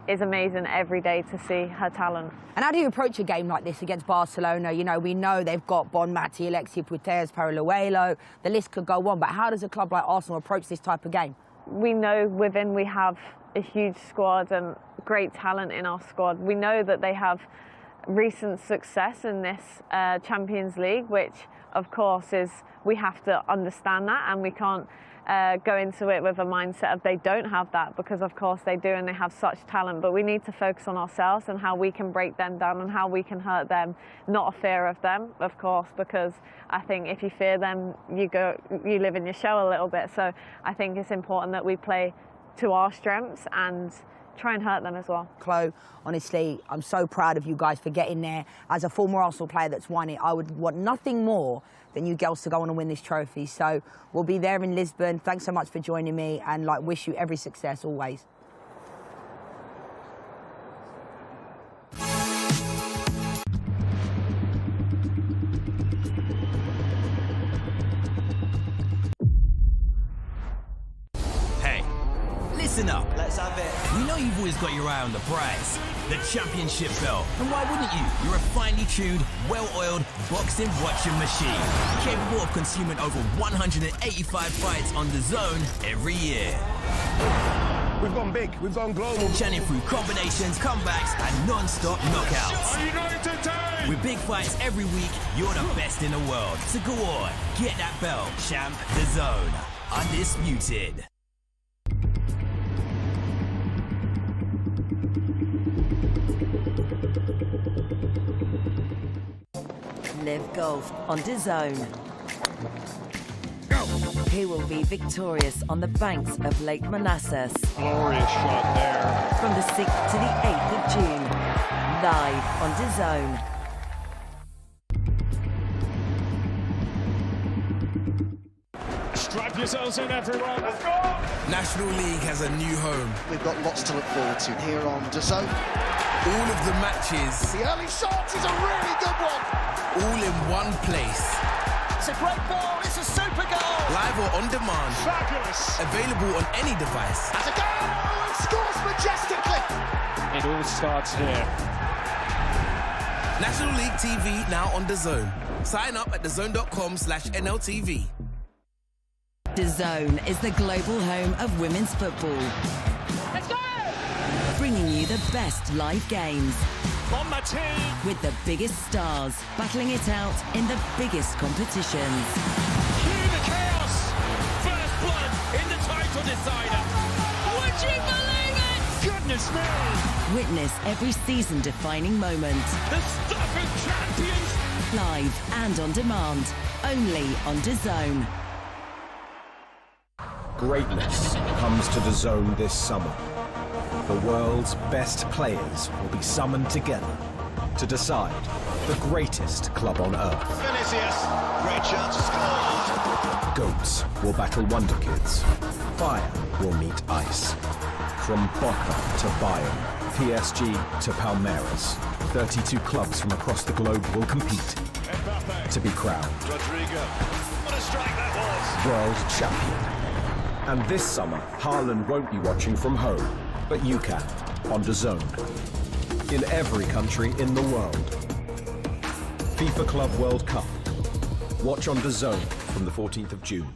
is amazing every day to see her talent. And how do you approach a game like this against Barcelona? You know, we know they've got Bonmati, Alexia Putellas, Paraluelo, the list could go on, but how does a club like Arsenal approach this type of game? We know we have a huge squad and great talent in our squad. We know that they have recent success in this Champions League, which of course we have to understand that, and we can't go into it with a mindset of they don't have that, because of course they do and they have such talent. But we need to focus on ourselves and how we can break them down and how we can hurt them, not a fear of them, of course, because I think if you fear them, you live in your shell a little bit. So I think it's important that we play to our strengths and try and hurt them as well. Chloe, honestly, I'm so proud of you guys for getting there. As a former Arsenal player that's won it, I would want nothing more than you girls to go on and win this trophy. So we'll be there in Lisbon. Thanks so much for joining me, and wish you every success always. Listen up. Let's have it. We know you've always got your eye on the prize, the championship belt. And why wouldn't you? You're a finely tuned, well-oiled boxing watching machine, capable of consuming over 185 fights on DAZN every year. We've gone big, we've gone global. Chanting through combinations, comebacks, and non-stop knockouts. With big fights every week, you're the best in the world. So go on, get that belt, champ. DAZN, undisputed. Live golf on DAZN. Who will be victorious on the banks of Lake Manassas? Glorious shot there. From the 6th to the 8th of June, live on DAZN. Strap yourselves in, everyone. Let's go! National League has a new home. We've got lots to look forward to here on DAZN. All of the matches. The early shot is a really good one. All in one place. It's a great ball. It's a super goal. Live or on demand. Fabulous. Available on any device. Has a goal and scores majestically. It all starts here. National League TV now on DAZN. Sign up at DAZN.com/NLTV. DAZN is the global home of women's football. Let's go! Bringing you the best live games. On my team. With the biggest stars battling it out in the biggest competitions. Cue the chaos. First blood. title decider. Would you believe it? Goodness me! Witness every season-defining moment. The Stafford champions! Live and on demand. Only on DAZN. Greatness comes to DAZN this summer. The world's best players will be summoned together to decide the greatest club on earth. Vinicius, great chance to score. Goats will battle Wonder Kids. Fire will meet ice. From Boca to Bayern, PSG to Palmeiras, 32 clubs from across the globe will compete to be crowned Rodrigo, what a strike that was. world champion. And this summer, Haaland won't be watching from home, but you can on DAZN. In every country in the world. FIFA Club World Cup. Watch on DAZN from the 14th of June.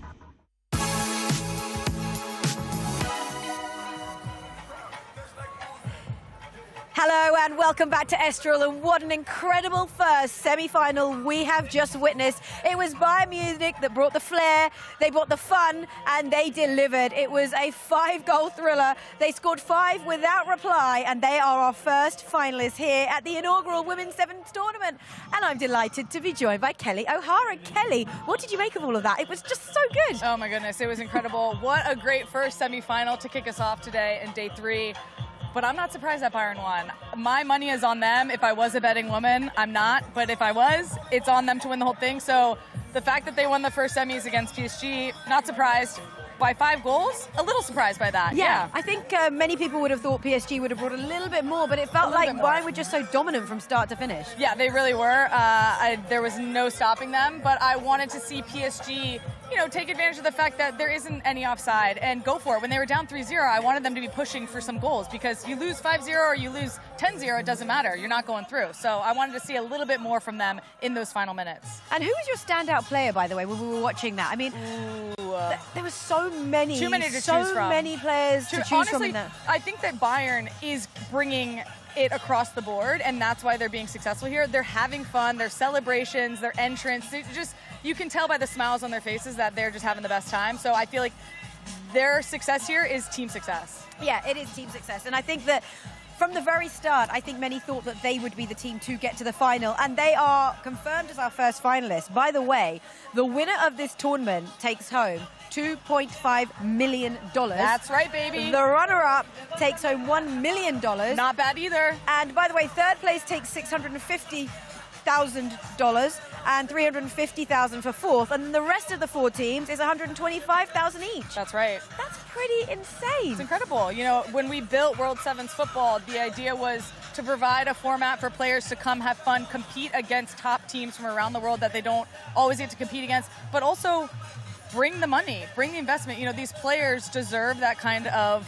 Hello and welcome back to Estoril, and what an incredible first semi-final we have just witnessed. It was Bayern Munich that brought the flair, they brought the fun, and they delivered. It was a 5-goal thriller. They scored 5 without reply, and they are our first finalists here at the inaugural Women's Sevens tournament. And I'm delighted to be joined by Kelly O'Hara. Kelly, what did you make of all of that? It was just so good. Oh my goodness, it was incredible. What a great first semi-final to kick us off today in day 3. But I'm not surprised that Bayern won. My money is on them. If I was a betting woman, I'm not. But if I was, it's on them to win the whole thing. So the fact that they won the first semis against PSG, not surprised. By 5 goals, a little surprised by that. Yeah. I think many people would have thought PSG would have brought a little bit more, but it felt like Bayern were just so dominant from start to finish. Yeah, they really were. There was no stopping them, but I wanted to see PSG, take advantage of the fact that there isn't any offside and go for it. When they were down 3-0, I wanted them to be pushing for some goals, because you lose 5-0 or you lose 10-0, it doesn't matter. You're not going through. So I wanted to see a little bit more from them in those final minutes. And who was your standout player, by the way, when we were watching that? I mean, there was so many. Too many to choose from. So many players to choose honestly, from in that. I think that Bayern is bringing it across the board, and that's why they're being successful here. They're having fun, their celebrations, their entrance, you can tell by the smiles on their faces that they're just having the best time. So I feel like their success here is team success. Yeah, it is team success. And I think that from the very start, I think many thought that they would be the team to get to the final, and they are confirmed as our first finalists. By the way, the winner of this tournament takes home $2.5 million. That's right, baby. The runner-up takes home $1 million. Not bad either. And by the way, third place takes $650,000 and $350,000 for fourth, and the rest of the 4 teams is $125,000 each. That's right. That's pretty insane. It's incredible. When we built World Sevens football, the idea was to provide a format for players to come have fun, compete against top teams from around the world that they don't always get to compete against, but also bring the money, bring the investment. These players deserve that kind of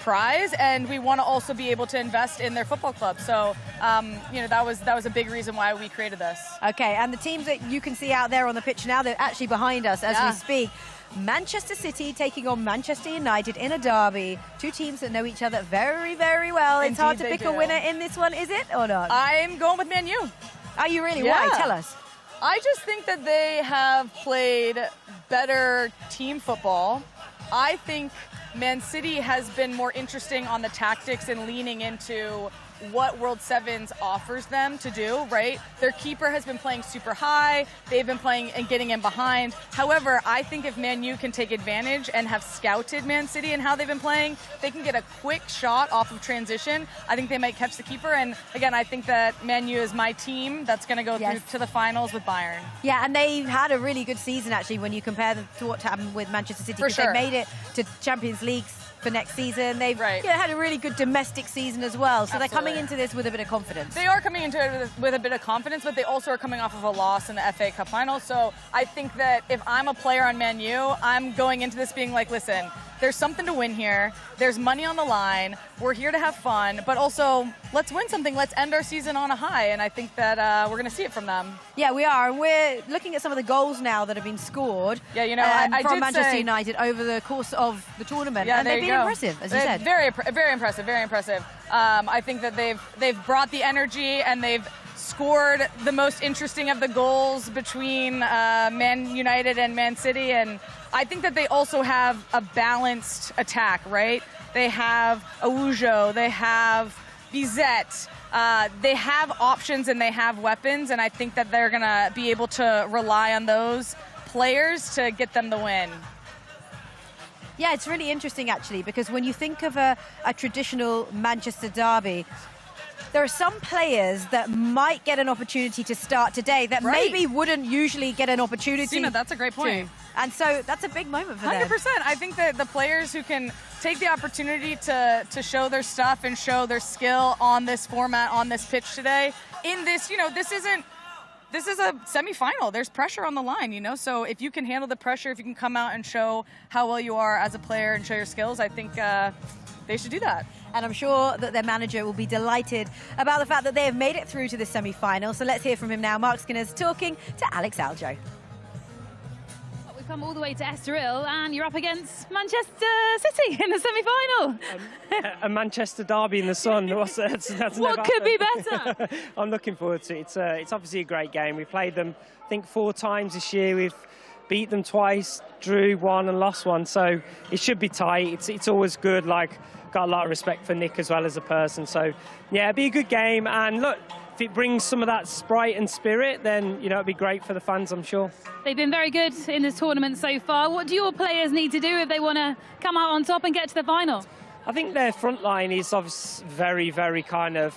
prize, and we want to also be able to invest in their football club. So, that was a big reason why we created this. Okay, and the teams that you can see out there on the pitch now, they're actually behind us as we speak. Manchester City taking on Manchester United in a derby. 2 teams that know each other very, very well. It's hard to pick a winner in this one, is it, or not? I'm going with Man U. Are you really? Yeah. Why? Tell us. I just think that they have played better team football. I think Man City has been more interesting on the tactics and leaning into what World Sevens offers them to do, right? Their keeper has been playing super high. They've been playing and getting in behind. However, I think if Man U can take advantage and have scouted Man City and how they've been playing, they can get a quick shot off of transition. I think they might catch the keeper. And again, I think that Man U is my team that's going to go through to the finals with Bayern. Yeah, and they've had a really good season, actually, when you compare them to what happened with Manchester City. For sure. They made it to Champions League for next season. They've had a really good domestic season as well. So they're coming into this with a bit of confidence. They are coming into it with a bit of confidence, but they also are coming off of a loss in the FA Cup final. So I think that if I'm a player on Man U, I'm going into this being like, listen, there's something to win here. There's money on the line. We're here to have fun, but also let's win something. Let's end our season on a high, and I think that we're going to see it from them. Yeah, we are. And we're looking at some of the goals now that have been scored I from Manchester United over the course of the tournament. Yeah, and they've been impressive, as you said. Very impressive, very impressive. I think that they've brought the energy, and they've scored the most interesting of the goals between Man United and Man City, and I think that they also have a balanced attack, right? They have Araujo, they have Bizet, they have options and they have weapons, and I think that they're going to be able to rely on those players to get them the win. Yeah, it's really interesting, actually, because when you think of a traditional Manchester derby, there are some players that might get an opportunity to start today that maybe wouldn't usually get an opportunity. Seema, that's a great point. And so that's a big moment for 100%. them. I think that the players who can take the opportunity to show their stuff and show their skill on this format, on this pitch today, in this, this is a semifinal. There's pressure on the line, so if you can handle the pressure, if you can come out and show how well you are as a player and show your skills, I think they should do that. And I'm sure that their manager will be delighted about the fact that they have made it through to the semi-final. So let's hear from him now. Mark Skinner's talking to Alex Aljo. We've come all the way to Estoril, and you're up against Manchester City in the semi-final. A Manchester derby in the sun. What could be better? I'm looking forward to it. It's obviously a great game. We played them, I think, 4 times this year. We've beat them twice, drew 1 and lost 1. So it should be tight. It's always good. Got a lot of respect for Nick as well as a person. So yeah, it'll be a good game. And look, if it brings some of that sprite and spirit, then it'll be great for the fans, I'm sure. They've been very good in this tournament so far. What do your players need to do if they want to come out on top and get to the final? I think their front line is obviously very, very kind of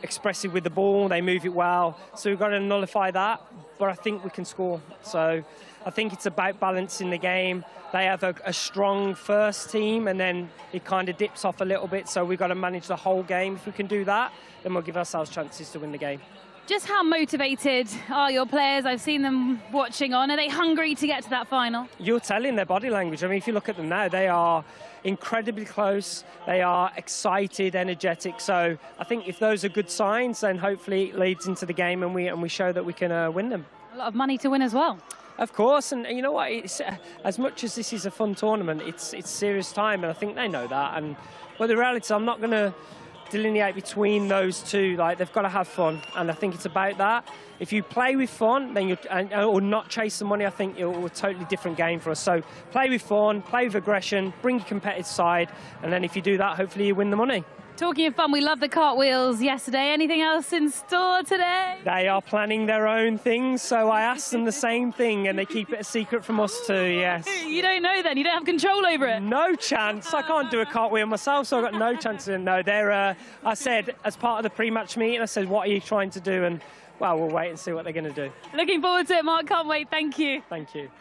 expressive with the ball. They move it well. So we've got to nullify that. But I think we can score. So I think it's about balancing the game. They have a strong first team, and then it kind of dips off a little bit. So we've got to manage the whole game. If we can do that, then we'll give ourselves chances to win the game. Just how motivated are your players? I've seen them watching on. Are they hungry to get to that final? You're telling their body language. I mean, if you look at them now, they are incredibly close. They are excited, energetic. So I think if those are good signs, then hopefully it leads into the game and we show that we can win them. A lot of money to win as well. Of course, and you know what? It's, as much as this is a fun tournament, it's serious time, and I think they know that. But the reality is, I'm not going to delineate between those two. They've got to have fun, and I think it's about that. If you play with fun, then or not chase the money, I think it'll a totally different game for us. So play with fun, play with aggression, bring your competitive side, and then if you do that, hopefully you win the money. Talking of fun, we loved the cartwheels yesterday. Anything else in store today? They are planning their own things, so I asked them the same thing, and they keep it a secret from us too, yes. You don't know then? You don't have control over it? No chance. I can't do a cartwheel myself, so I've got no chance to know. I said, as part of the pre-match meeting, I said, what are you trying to do? And, well, we'll wait and see what they're going to do. Looking forward to it, Mark. Can't wait. Thank you. Thank you.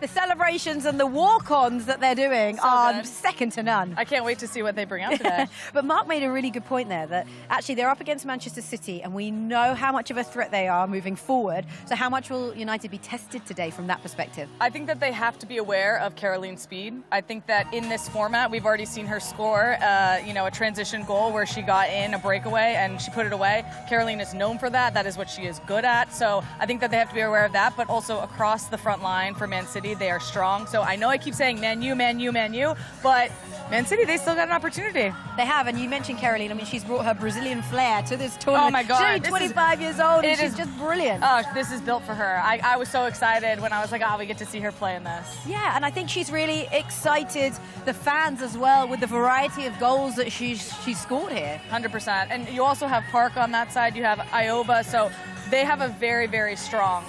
The celebrations and the walk-ons that they're doing are second to none. I can't wait to see what they bring out today. But Mark made a really good point there that actually they're up against Manchester City and we know how much of a threat they are moving forward. So how much will United be tested today from that perspective? I think that they have to be aware of Caroline's speed. I think that in this format, we've already seen her score, a transition goal where she got in a breakaway and she put it away. Caroline is known for that. That is what she is good at. So I think that they have to be aware of that, but also across the front line for Man City, they are strong. So I know I keep saying Man U, Man U, Man U, but Man City, they still got an opportunity. They have, and you mentioned Caroline. I mean, she's brought her Brazilian flair to this tournament. Oh my God. She's only 25 years old, and she's just brilliant. Oh, this is built for her. I was so excited when I was like, we get to see her play in this. Yeah, and I think she's really excited the fans as well with the variety of goals that she's scored here. 100%. And you also have Park on that side. You have Ioba. So they have a very, very strong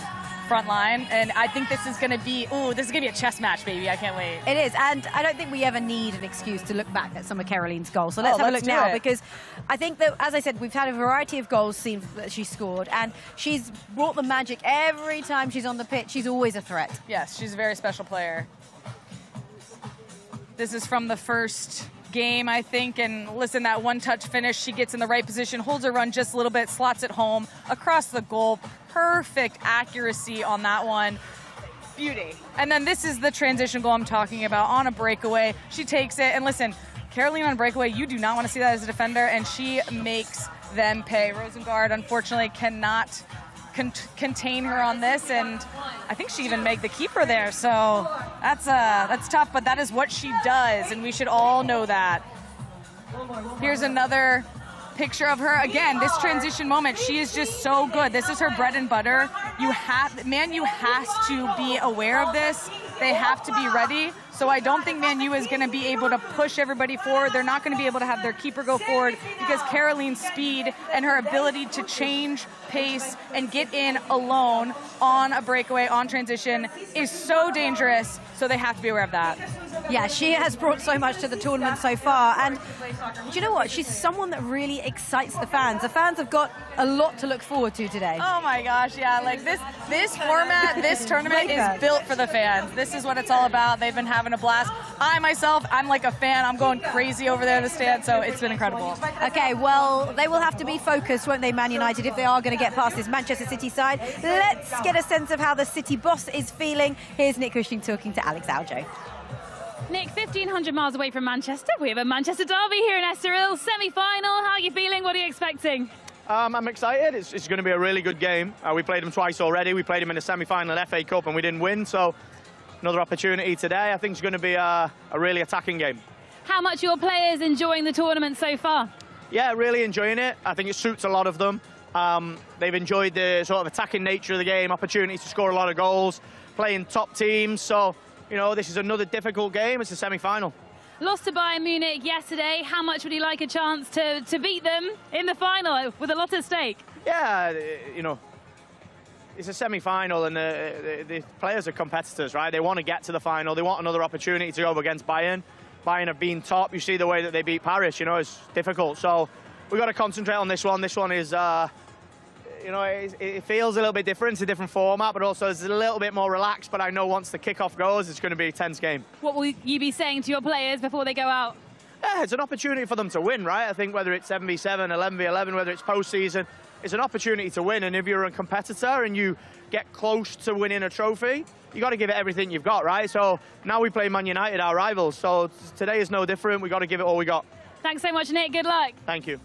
front line, and I think this is going to be a chess match, baby. I can't wait. It is, and I don't think we ever need an excuse to look back at some of Caroline's goals. So let's have a look now, because I think that, as I said, we've had a variety of goals seen that she scored, and she's brought the magic every time she's on the pitch. She's always a threat. Yes, she's a very special player. This is from the first game, I think, and listen, that one-touch finish, she gets in the right position, holds her run just a little bit, slots it home across the goal. Perfect accuracy on that one. Beauty. And then this is the transition goal I'm talking about on a breakaway. She takes it, and listen, Caroline on a breakaway, you do not want to see that as a defender, and she makes them pay. Rosengard, unfortunately, cannot contain her on this, and I think she even made the keeper there, so that's tough, but that is what she does, and we should all know that. Here's another picture of her. Again, this transition moment, she is just so good. This is her bread and butter. Man U has to be aware of this. They have to be ready. So I don't think Man U is going to be able to push everybody forward. They're not going to be able to have their keeper go forward because Caroline's speed and her ability to change pace and get in alone on a breakaway, on transition, is so dangerous. So they have to be aware of that. Yeah, she has brought so much to the tournament so far. And do you know what? She's someone that really excites the fans. The fans have got a lot to look forward to today. Oh my gosh, yeah. Like this format, this tournament is built for the fans. This is what it's all about. They've been having a blast. I myself, I'm like a fan. I'm going crazy over there in the stand, so it's been incredible. Okay, well, they will have to be focused, won't they, Man United, if they are going to get past this Manchester City side. Let's get a sense of how the City boss is feeling. Here's Nick Cushing talking to Alex Aljo. Nick, 1,500 miles away from Manchester, we have a Manchester derby here in Estoril, semi-final. How are you feeling? What are you expecting? I'm excited. It's going to be a really good game. We played them twice already. We played them in the semi-final FA Cup and we didn't win, so another opportunity today. I think it's going to be a really attacking game. How much are your players enjoying the tournament so far? Yeah, really enjoying it. I think it suits a lot of them. They've enjoyed the sort of attacking nature of the game, opportunities to score a lot of goals, playing top teams, so you know, this is another difficult game. It's a semi-final. Lost to Bayern Munich yesterday. How much would you like a chance to beat them in the final with a lot at stake? Yeah, you know, it's a semi-final and the players are competitors, right? They want to get to the final. They want another opportunity to go up against Bayern. Bayern have been top. You see the way that they beat Paris, you know, it's difficult. So we've got to concentrate on this one. This one is, you know, it feels a little bit different. It's a different format, but also it's a little bit more relaxed. But I know once the kickoff goes, it's going to be a tense game. What will you be saying to your players before they go out? Yeah, it's an opportunity for them to win, right? I think whether it's 7v7, 11v11, whether it's postseason, it's an opportunity to win. And if you're a competitor and you get close to winning a trophy, you got to give it everything you've got, right? So now we play Man United, our rivals. So today is no different. We got to give it all we got. Thanks so much, Nick. Good luck. Thank you.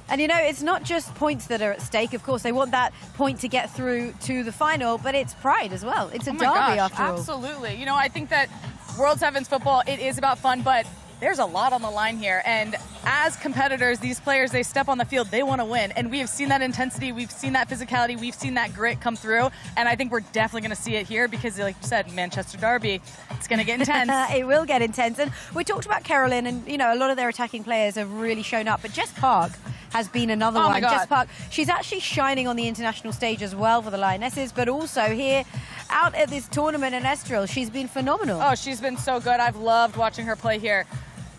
And you know, it's not just points that are at stake. Of course, they want that point to get through to the final, but it's pride as well. It's a derby after all. Absolutely. You know, I think that World Sevens football, it is about fun, but there's a lot on the line here. And as competitors, these players, they step on the field, they want to win. And we have seen that intensity, we've seen that physicality, we've seen that grit come through. And I think we're definitely going to see it here because, like you said, Manchester derby, it's going to get intense. It will get intense. And we talked about Caroline, and, you know, a lot of their attacking players have really shown up. But Jess Park has been another one. Jess Park, she's actually shining on the international stage as well for the Lionesses, but also here out at this tournament in Estoril, she's been phenomenal. Oh, she's been so good. I've loved watching her play here.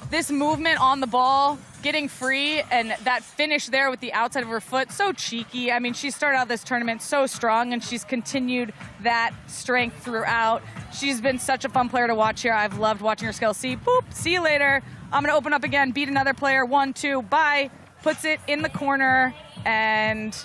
This movement on the ball, getting free, and that finish there with the outside of her foot, so cheeky. I mean, she started out this tournament so strong, and she's continued that strength throughout. She's been such a fun player to watch here. I've loved watching her skills. See, boop, see you later. I'm going to open up again, beat another player, 1-2, bye. Puts it in the corner, and,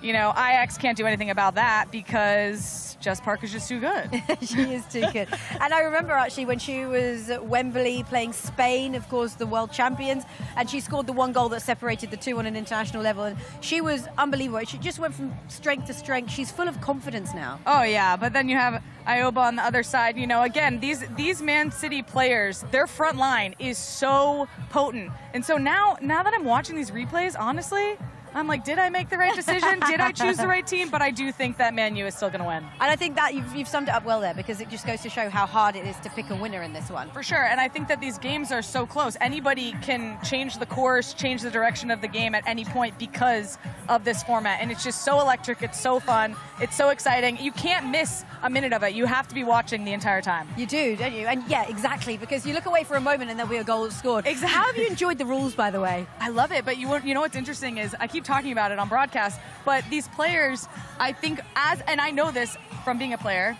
you know, Ajax can't do anything about that because Jess Park is just too good. She is too good. And I remember actually when she was at Wembley playing Spain, of course, the world champions, and she scored the one goal that separated the two on an international level. And she was unbelievable. She just went from strength to strength. She's full of confidence now. Oh, yeah. But then you have Ioba on the other side. You know, again, these Man City players, their front line is so potent. And so now that I'm watching these replays, honestly, I'm like, did I make the right decision? Did I choose the right team? But I do think that Man U is still going to win. And I think that you've summed it up well there, because it just goes to show how hard it is to pick a winner in this one. For sure. And I think that these games are so close. Anybody can change the course, change the direction of the game at any point because of this format. And it's just so electric. It's so fun. It's so exciting. You can't miss a minute of it. You have to be watching the entire time. You do, don't you? And yeah, exactly, because you look away for a moment and there'll be a goal scored. Exactly. How have you enjoyed the rules, by the way? I love it, but you know what's interesting is I keep talking about it on broadcast, but these players, I think, and I know this from being a player,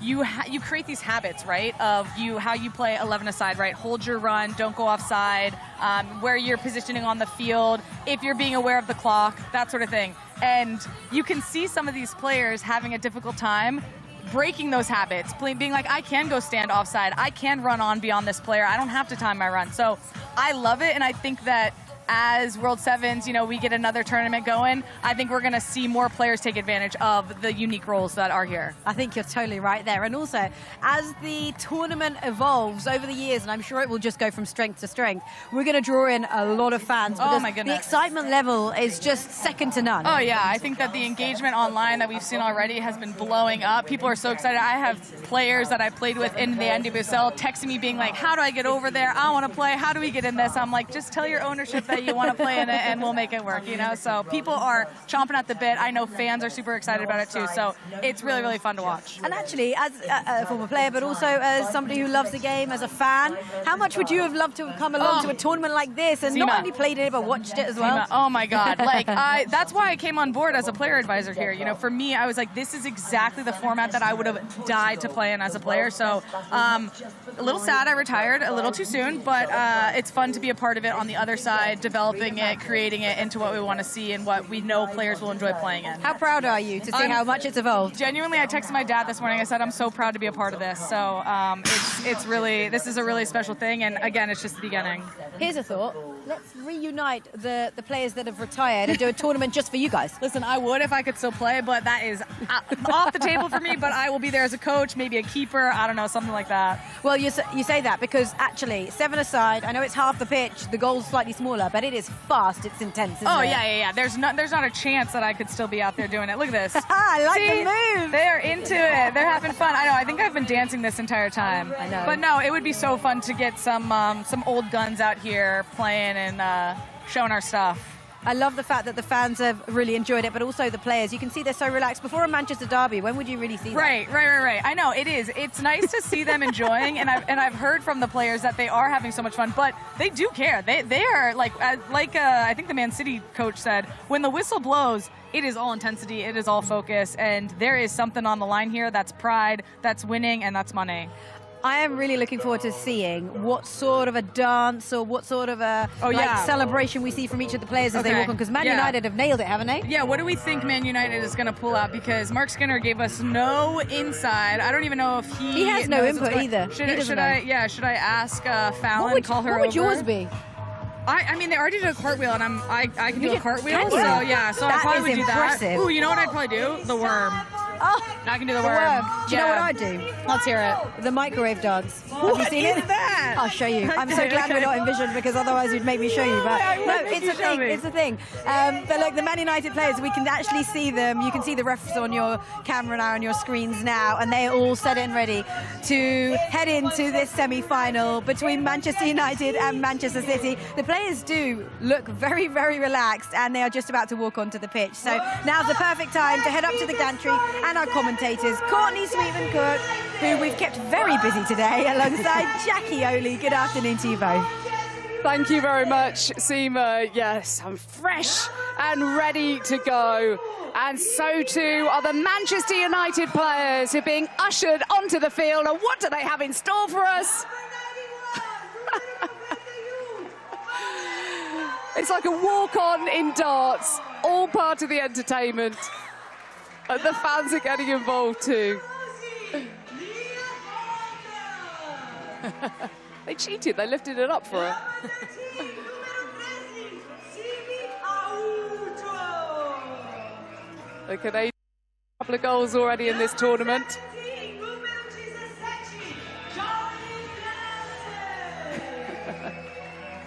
you create these habits, right, of how you play 11 aside, right? Hold your run, don't go offside, where you're positioning on the field, if you're being aware of the clock, that sort of thing. And you can see some of these players having a difficult time breaking those habits, being like, I can go stand offside, I can run on beyond this player, I don't have to time my run. So I love it, and I think that as World Sevens, you know, we get another tournament going, I think we're going to see more players take advantage of the unique roles that are here. I think you're totally right there. And also, as the tournament evolves over the years, and I'm sure it will just go from strength to strength, we're going to draw in a lot of fans. Oh my goodness. The excitement level is just second to none. Oh yeah, I think that the engagement online that we've seen already has been blowing up. People are so excited. I have players that I played with in the NWSL texting me being like, how do I get over there? I want to play. How do we get in this? I'm like, just tell your ownership that you want to play in it and we'll make it work, you know? So people are chomping at the bit. I know fans are super excited about it too. So it's really, really fun to watch. And actually, as a former player, but also as somebody who loves the game, as a fan, how much would you have loved to have come along to a tournament like this and not only played it, but watched it as well? Oh my God. Like, that's why I came on board as a player advisor here. You know, for me, I was like, this is exactly the format that I would have died to play in as a player. So a little sad I retired a little too soon, but it's fun to be a part of it on the other side, developing it, creating it into what we want to see and what we know players will enjoy playing in. How proud are you to see how much it's evolved? Genuinely, I texted my dad this morning. I said, I'm so proud to be a part of this. So it's really, this is a really special thing. And again, it's just the beginning. Here's a thought. Let's reunite the players that have retired and do a tournament just for you guys. Listen, I would if I could still play, but that is off the table for me. But I will be there as a coach, maybe a keeper, I don't know, something like that. Well, you say that because actually, 7 aside, I know it's half the pitch, the goal's slightly smaller, but it is fast, it's intense, isn't it? Yeah. There's not a chance that I could still be out there doing it. Look at this. I like See? the move. They're into it. They're having fun. I know. I think I've been dancing this entire time. I know. But no, it would be so fun to get some old guns out here playing and showing our stuff. I love the fact that the fans have really enjoyed it, but also the players. You can see they're so relaxed. Before a Manchester derby, when would you really see that? Right. I know, it is. It's nice to see them enjoying, and I've heard from the players that they are having so much fun, but they do care. They are, like I think the Man City coach said, when the whistle blows, it is all intensity, it is all focus, and there is something on the line here. That's pride, that's winning, and that's money. I am really looking forward to seeing what sort of a dance or what sort of a celebration we see from each of the players as they walk on, because Man United have nailed it, haven't they? Yeah, what do we think Man United is going to pull out? Because Mark Skinner gave us no inside. I don't even know if he has no input either. Should I ask Fallon, call her over? What would yours be? I mean, they already did a cartwheel, and I can do a cartwheel, so yeah. So I probably would do impressive. that. Ooh, you know what I'd probably do? The worm. Oh, I can do the worm. Do you know what I do? Let's hear it. The microwave dance. What Have you seen is it? that? I'll show you. I'm so glad we're not in vision because otherwise you'd make me show you. But no, it's a thing. It's a thing. But like the Man United players, we can actually see them. You can see the refs on your camera now, on your screens now, and they're all set and ready to head into this semi-final between Manchester United and Manchester City. The players do look very, very relaxed, and they are just about to walk onto the pitch. So now's the perfect time to head up to the gantry and our commentators, Courtney Sweetman-Cook, who we've kept very busy today, alongside Jackie Oley. Good afternoon to you both. Thank you very much, Seema. Yes, I'm fresh and ready to go. And so too are the Manchester United players who are being ushered onto the field. And what do they have in store for us? It's like a walk-on in darts, all part of the entertainment. And the fans are getting involved too. They cheated, they lifted it up for her. The Canadian, a couple of goals already in this tournament.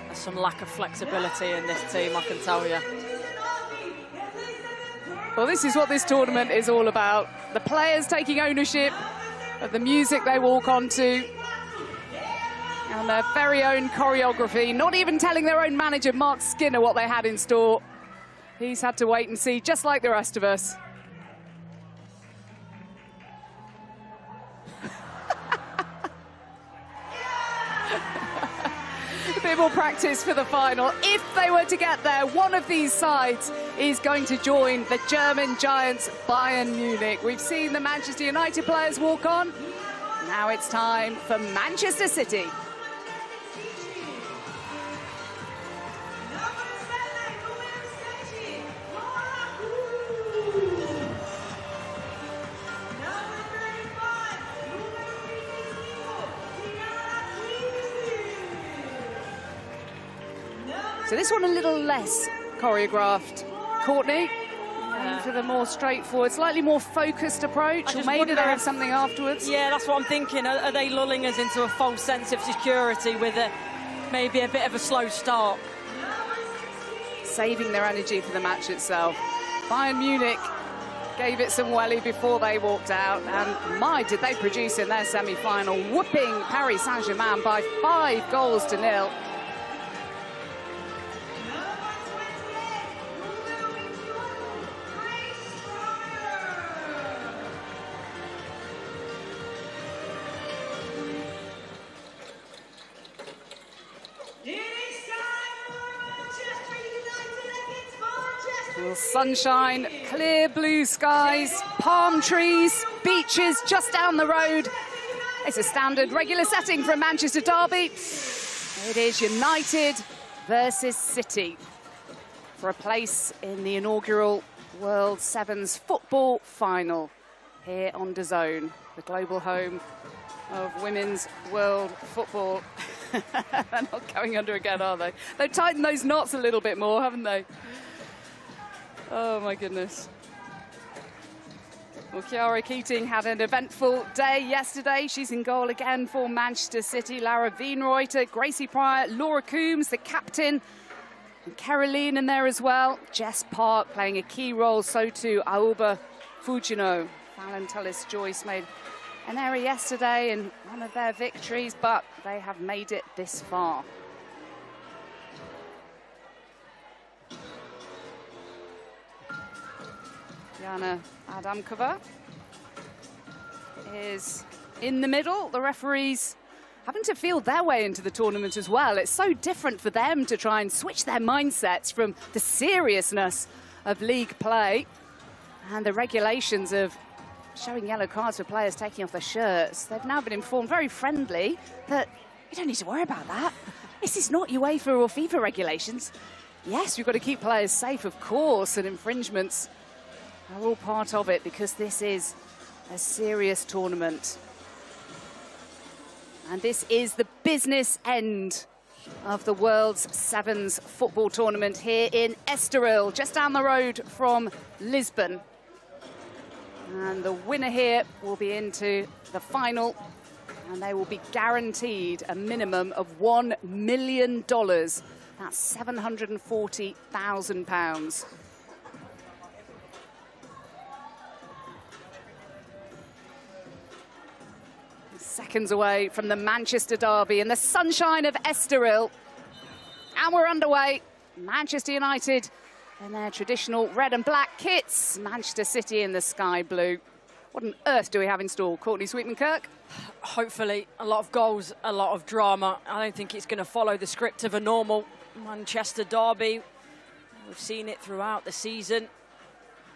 There's some lack of flexibility in this team, I can tell you. Well, this is what this tournament is all about. The players taking ownership of the music they walk onto and their very own choreography, not even telling their own manager, Mark Skinner, what they had in store. He's had to wait and see, just like the rest of us. A bit more practice for the final. If they were to get there, one of these sides is going to join the German giants Bayern Munich. We've seen the Manchester United players walk on. Now it's time for Manchester City. So this one a little less choreographed. Courtney, for the more straightforward, slightly more focused approach, or maybe they have something afterwards? Yeah, that's what I'm thinking. Are they lulling us into a false sense of security with maybe a bit of a slow start? Saving their energy for the match itself. Bayern Munich gave it some welly before they walked out, and my, did they produce in their semi-final, whooping Paris Saint-Germain by 5-0. Sunshine, clear blue skies, palm trees, beaches just down the road. It's a standard regular setting for a Manchester derby. It is United versus City for a place in the inaugural World Sevens football final here on DAZN, the global home of women's world football. They're not going under again, are they? They've tightened those knots a little bit more, haven't they? Oh, my goodness. Well, Chiara Keating had an eventful day yesterday. She's in goal again for Manchester City. Lara Wienreuter, Gracie Pryor, Laura Coombs, the captain, and Caroline in there as well. Jess Park playing a key role, so too Aoba Fujino. Fallon Tullis-Joyce made an error yesterday in one of their victories, but they have made it this far. Jana Adamkova is in the middle. The referees having to feel their way into the tournament as well. It's so different for them to try and switch their mindsets from the seriousness of league play and the regulations of showing yellow cards for players taking off their shirts. They've now been informed very friendly that you don't need to worry about that. This is not UEFA or FIFA regulations. Yes, you've got to keep players safe, of course, and infringements are all part of it because this is a serious tournament. And this is the business end of the World's Sevens football tournament here in Estoril, just down the road from Lisbon. And the winner here will be into the final, and they will be guaranteed a minimum of $1 million. That's £740,000. Seconds away from the Manchester derby in the sunshine of Estoril. And we're underway. Manchester United in their traditional red and black kits. Manchester City in the sky blue. What on earth do we have in store? Courtney Sweetman-Kirk? Hopefully a lot of goals, a lot of drama. I don't think it's going to follow the script of a normal Manchester derby. We've seen it throughout the season.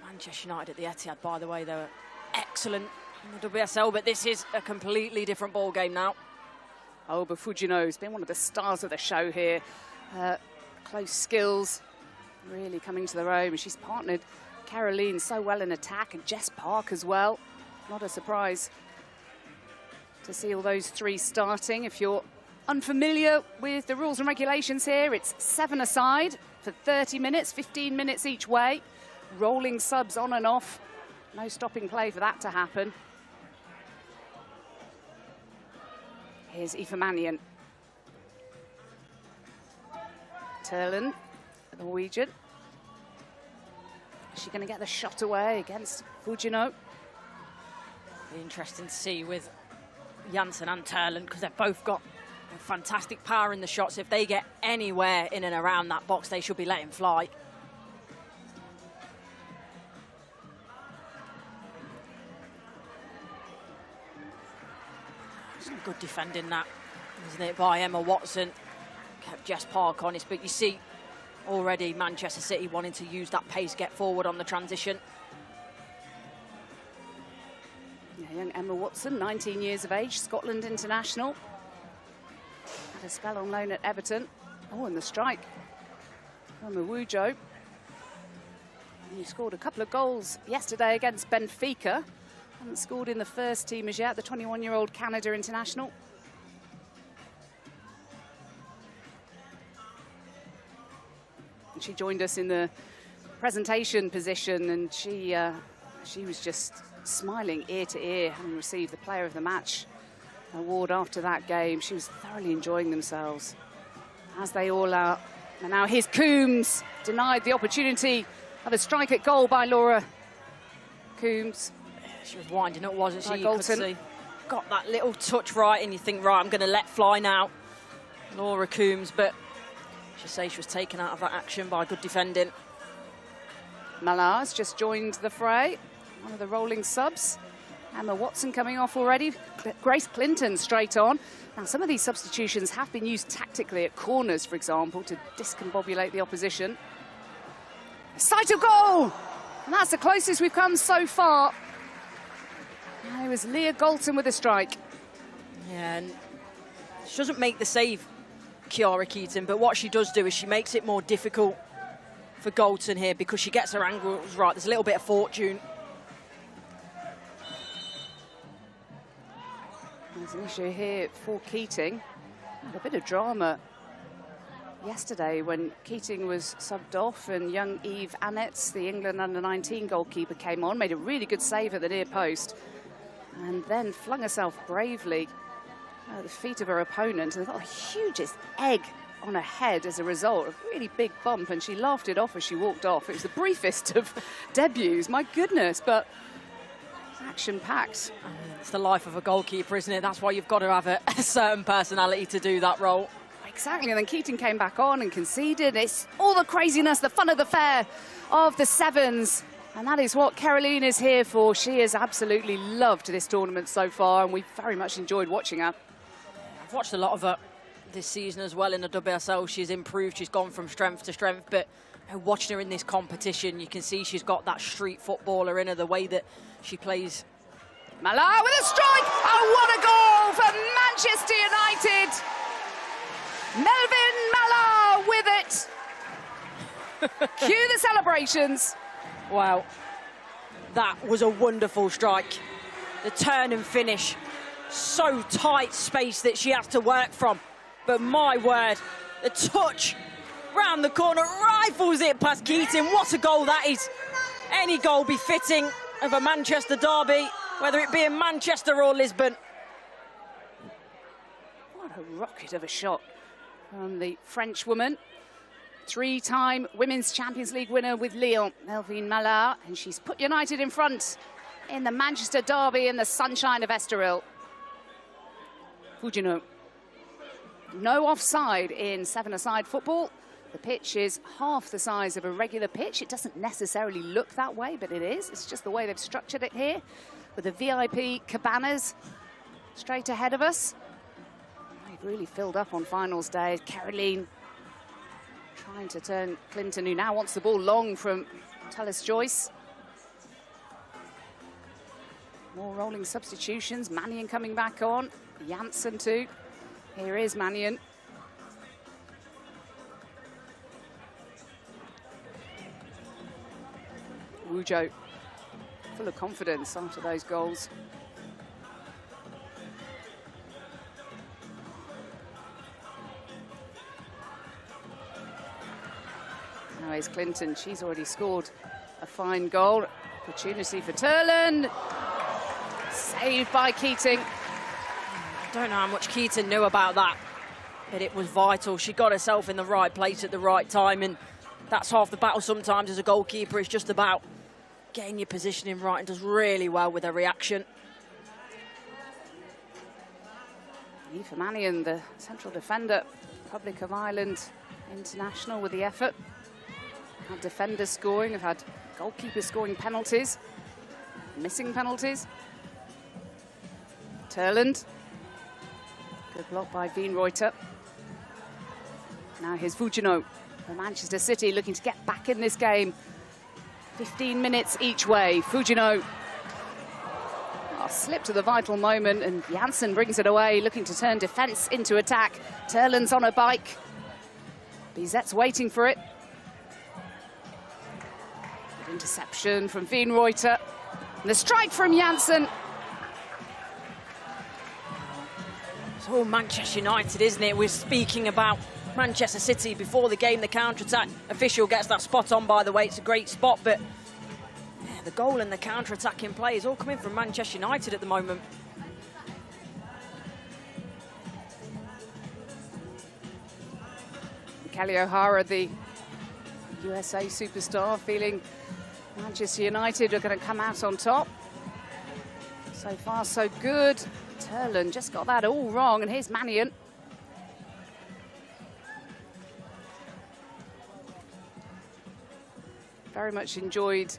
Manchester United at the Etihad, by the way, they were excellent in the WSL, but this is a completely different ball game now. Aoba Fujino has been one of the stars of the show here. Close skills, really coming to their own. She's partnered Caroline so well in attack, and Jess Park as well. Not a surprise to see all those three starting. If you're unfamiliar with the rules and regulations here, it's 7 aside for 30 minutes, 15 minutes each way. Rolling subs on and off. No stopping play for that to happen. Here's Aoife Mannion. Turlen, the Norwegian. Is she going to get the shot away against Fujino? Be interesting to see with Janssen and Turlen, because they've both got fantastic power in the shots. If they get anywhere in and around that box, they should be letting fly. Some good defending that, isn't it, by Emma Watson. Kept Jess Park honest, but you see already Manchester City wanting to use that pace, get forward on the transition. Yeah, young Emma Watson, 19 years of age, Scotland international. Had a spell on loan at Everton. Oh, and the strike from Awujo. He scored a couple of goals yesterday against Benfica. Hasn't scored in the first team as yet, the 21-year-old Canada international. She joined us in the presentation position, and she was just smiling ear to ear, having received the Player of the Match award after that game. She was thoroughly enjoying themselves, as they all are. And now here's Coombs, denied the opportunity of a strike at goal by Laura Coombs. She was winding up, wasn't she? You could see. Got that little touch right, and you think, right, I'm going to let fly now, Laura Coombs, but she say she was taken out of that action by good defending. Mallar's just joined the fray, one of the rolling subs. Emma Watson coming off already. Grace Clinton straight on. Now, some of these substitutions have been used tactically at corners, for example, to discombobulate the opposition. Sight of goal! And that's the closest we've come so far. It was Leah Galton with a strike. Yeah, and she doesn't make the save, Kiara Keaton, but what she does do is she makes it more difficult for Galton here because she gets her angles right. There's a little bit of fortune. There's an issue here for Keating. Had a bit of drama yesterday when Keating was subbed off and young Eve Annetts, the England under-19 goalkeeper, came on, made a really good save at the near post, and then flung herself bravely at the feet of her opponent and got the hugest egg on her head as a result, a really big bump, and she laughed it off as she walked off. It was the briefest of debuts, my goodness, but action-packed. It's the life of a goalkeeper, isn't it? That's why you've got to have a certain personality to do that role. Exactly, and then Keating came back on and conceded. It's all the craziness, the fun of the fair of the Sevens. And that is what Caroline is here for. She has absolutely loved this tournament so far, and we've very much enjoyed watching her. I've watched a lot of her this season as well in the WSL. She's improved, she's gone from strength to strength, but watching her in this competition, you can see she's got that street footballer in her, the way that she plays. Mallar with a strike! Oh, what a goal for Manchester United! Melvin Mallar with it. Cue the celebrations. Wow, that was a wonderful strike. The turn and finish, so tight space that she has to work from. But my word, the touch round the corner, rifles it past Keating. What a goal that is. Any goal befitting of a Manchester derby, whether it be in Manchester or Lisbon. What a rocket of a shot from the French woman. Three-time Women's Champions League winner with Lyon, Melvin Mallar, and she's put United in front in the Manchester derby in the sunshine of Estoril. Fujino. No offside in seven-a-side football. The pitch is half the size of a regular pitch. It doesn't necessarily look that way, but it is. It's just the way they've structured it here, with the VIP cabanas straight ahead of us. They've really filled up on finals day. Caroline trying to turn Clinton, who now wants the ball long from Tullis Joyce. More rolling substitutions. Mannion coming back on. Janssen too. Here is Mannion. Wujo, full of confidence after those goals. Now here's Clinton. She's already scored a fine goal. Opportunity for Turland. Saved by Keating. I don't know how much Keaton knew about that, but it was vital. She got herself in the right place at the right time, and that's half the battle sometimes as a goalkeeper. It's just about getting your positioning right, and does really well with her reaction. Aoife Mannion, the central defender, Republic of Ireland international, with the effort. Had defenders scoring, have had goalkeepers scoring penalties, missing penalties. Turland. Good block by Wienreuter. Now here's Fujino for Manchester City, looking to get back in this game. 15 minutes each way. Fujino. Oh, slipped to the vital moment, and Janssen brings it away, looking to turn defence into attack. Turland's on a bike. Bizet's waiting for it. Good interception from Wienreuter. And the strike from Janssen. It's all Manchester United, isn't it? We're speaking about Manchester City before the game, the counter-attack. Official gets that spot on, by the way. It's a great spot, but yeah, the goal and the counter-attacking play is all coming from Manchester United at the moment. Kelly O'Hara, the USA superstar, feeling Manchester United are going to come out on top. So far, so good. Turlen just got that all wrong, and here's Mannion. Very much enjoyed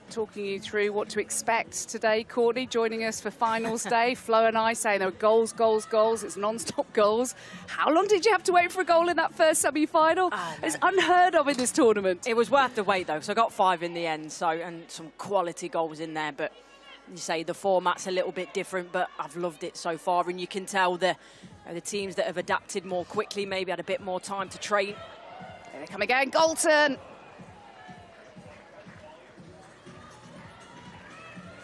talking you through what to expect today. Courtney joining us for finals day. Flo and I saying there were goals, goals, goals. It's non-stop goals. How long did you have to wait for a goal in that first semi-final? It's unheard of in this tournament. It was worth the wait, though, so I got 5 in the end, so, and some quality goals in there, but you say the format's a little bit different, but I've loved it so far, and you can tell the teams that have adapted more quickly, maybe had a bit more time to train. There they come again, Galton.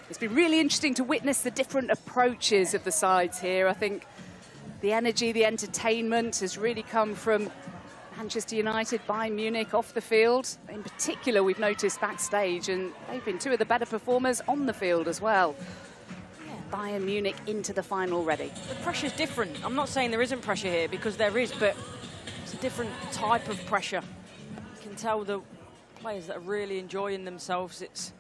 It's been really interesting to witness the different approaches of the sides here. I think the energy, the entertainment has really come from Manchester United, Bayern Munich off the field. In particular, we've noticed backstage, and they've been 2 of the better performers on the field as well. Yeah, Bayern Munich into the final already. The pressure's different. I'm not saying there isn't pressure here, because there is, but it's a different type of pressure. You can tell the players that are really enjoying themselves. It's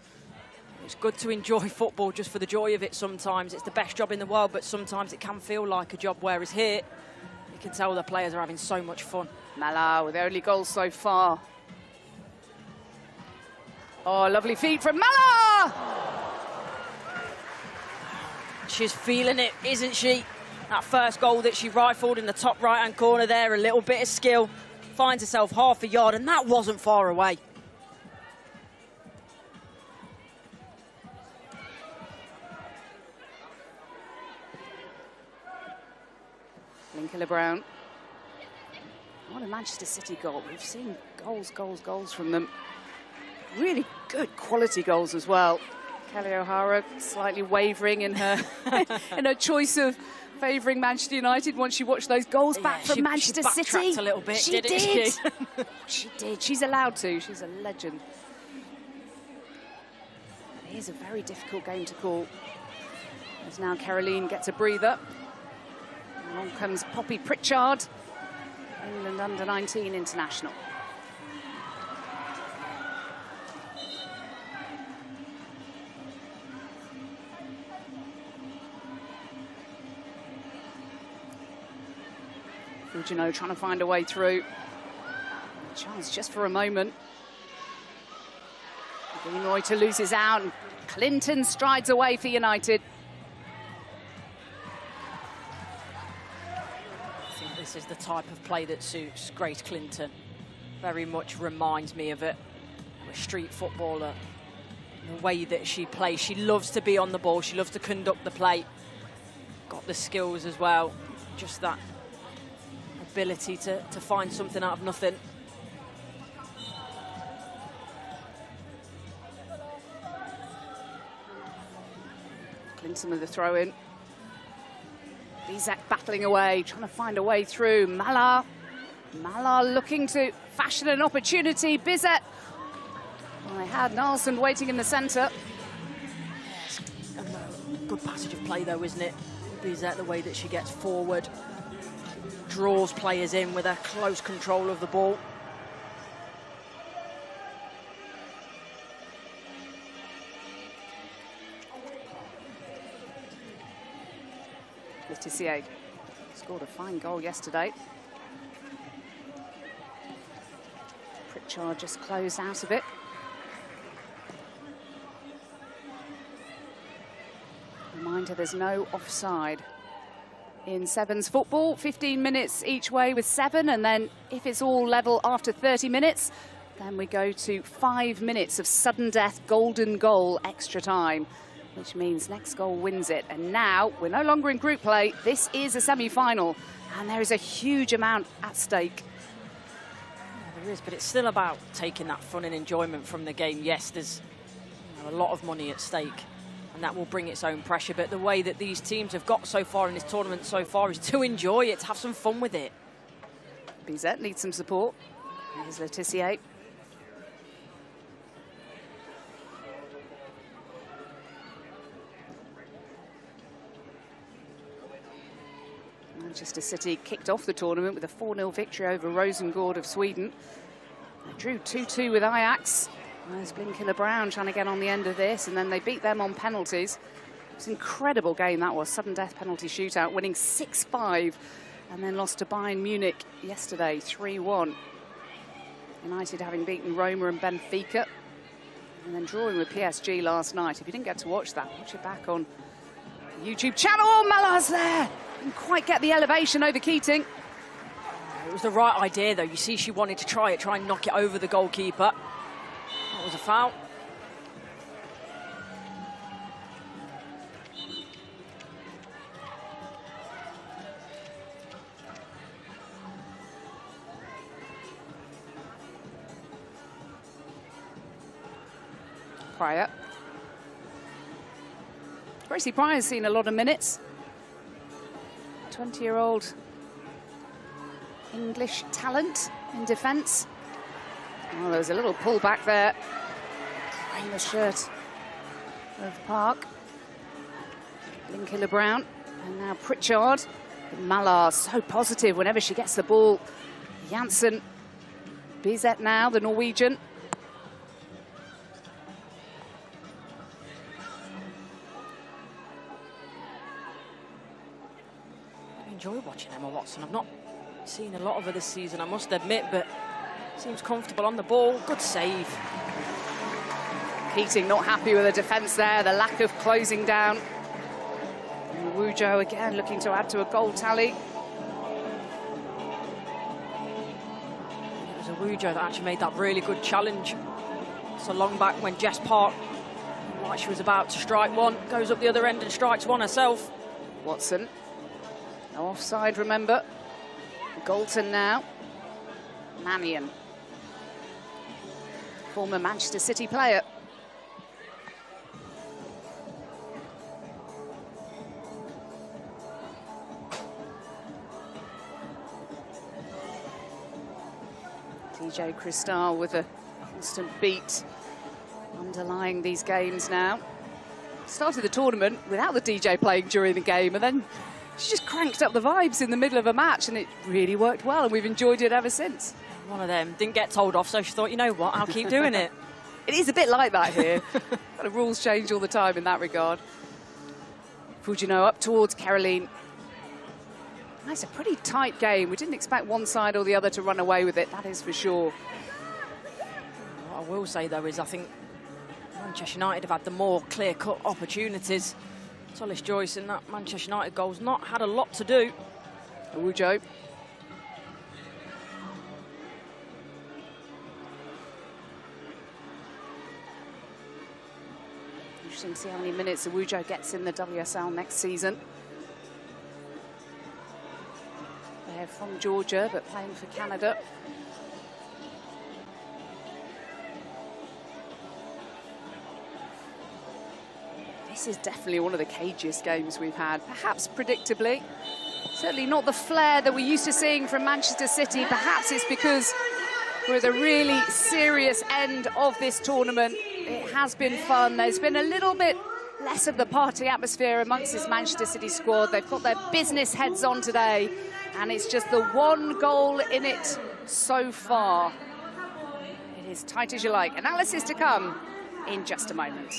good to enjoy football just for the joy of it sometimes. It's the best job in the world, but sometimes it can feel like a job, whereas here, you can tell the players are having so much fun. Mala with the only goal so far. Oh, lovely feed from Mala! She's feeling it, isn't she? That first goal that she rifled in the top right-hand corner there, a little bit of skill, finds herself half a yard, and that wasn't far away. Lincoln Brown. What a Manchester City goal. We've seen goals, goals, goals from them. Really good quality goals as well. Kelly O'Hara slightly wavering in her in her choice of favouring Manchester United once she watched those goals back from Manchester City. She backtracked a little bit, she didn't she? She did. She's allowed to. She's a legend. It is a very difficult game to call. As now Caroline gets a breather. Along comes Poppy Pritchard, England under-19 international. Fujino trying to find a way through. Chance just for a moment. Greenreuter loses out, and Clinton strides away for United. This is the type of play that suits Grace Clinton. Very much reminds me of it. A street footballer. The way that she plays. She loves to be on the ball. She loves to conduct the play. Got the skills as well. Just that ability to find something out of nothing. Clinton with the throw in. Bizek battling away, trying to find a way through. Mala looking to fashion an opportunity. Bizet. Well, they had Nelson waiting in the centre. Yes. Good passage of play, though, isn't it? Bizet, the way that she gets forward, draws players in with a close control of the ball. Letitia scored a fine goal yesterday. Pritchard just closed out of it. Reminder, there's no offside in Sevens football. 15 minutes each way with 7, and then if it's all level after 30 minutes, then we go to 5 minutes of sudden death, golden goal, extra time, which means next goal wins it. And now we're no longer in group play. This is a semi-final, and there is a huge amount at stake. Yeah, there is, but it's still about taking that fun and enjoyment from the game. Yes, there's a lot of money at stake, and that will bring its own pressure. But the way that these teams have got so far in this tournament so far is to enjoy it, to have some fun with it. BZ needs some support. Here's Letitia. Manchester City kicked off the tournament with a 4-0 victory over Rosengård of Sweden. They drew 2-2 with Ajax. There's Blinkiller Brown trying to get on the end of this, and then they beat them on penalties. It's an incredible game that was, sudden death penalty shootout, winning 6-5, and then lost to Bayern Munich yesterday, 3-1. United having beaten Roma and Benfica, and then drawing with PSG last night. If you didn't get to watch that, watch it back on the YouTube channel. Oh, Malaz there! Didn't quite get the elevation over Keating. It was the right idea, though. You see she wanted to try and knock it over the goalkeeper. That was a foul. Pryor. Gracie Pryor's seen a lot of minutes. 20-year-old English talent in defence. Oh, there was a little pull back there. In the shirt of Park. Blinkiller Brown. And now Pritchard. Malar so positive whenever she gets the ball. Janssen. Bizet now, the Norwegian. I enjoy watching Emma Watson. I've not seen a lot of her this season, I must admit, but seems comfortable on the ball. Good save. Keating not happy with the defence there, the lack of closing down. And Wujo again looking to add to a goal tally. It was a Wujo that actually made that really good challenge. So long back when Jess Park, like she was about to strike one, goes up the other end and strikes one herself. Watson. No offside, remember. Galton now. Mannion. Former Manchester City player. DJ Cristal with a constant beat underlying these games now. Started the tournament without the DJ playing during the game, and then she just cranked up the vibes in the middle of a match, and it really worked well, and we've enjoyed it ever since. One of them didn't get told off, so she thought, you know what, I'll keep doing it. It is a bit like that here. The rules change all the time in that regard. Fujino up towards Caroline. That's a pretty tight game. We didn't expect one side or the other to run away with it, that is for sure. What I will say, though, is I think Manchester United have had the more clear-cut opportunities. Solis Joyce in that Manchester United goal's not had a lot to do. Wujo. Interesting to see how many minutes Wujo gets in the WSL next season. They're from Georgia, but playing for Canada. This is definitely one of the cagiest games we've had, perhaps predictably. Certainly not the flair that we're used to seeing from Manchester City. Perhaps it's because we're at the really serious end of this tournament. It has been fun. There's been a little bit less of the party atmosphere amongst this Manchester City squad. They've got their business heads on today, and it's just the one goal in it so far. It is tight as you like. Analysis to come in just a moment.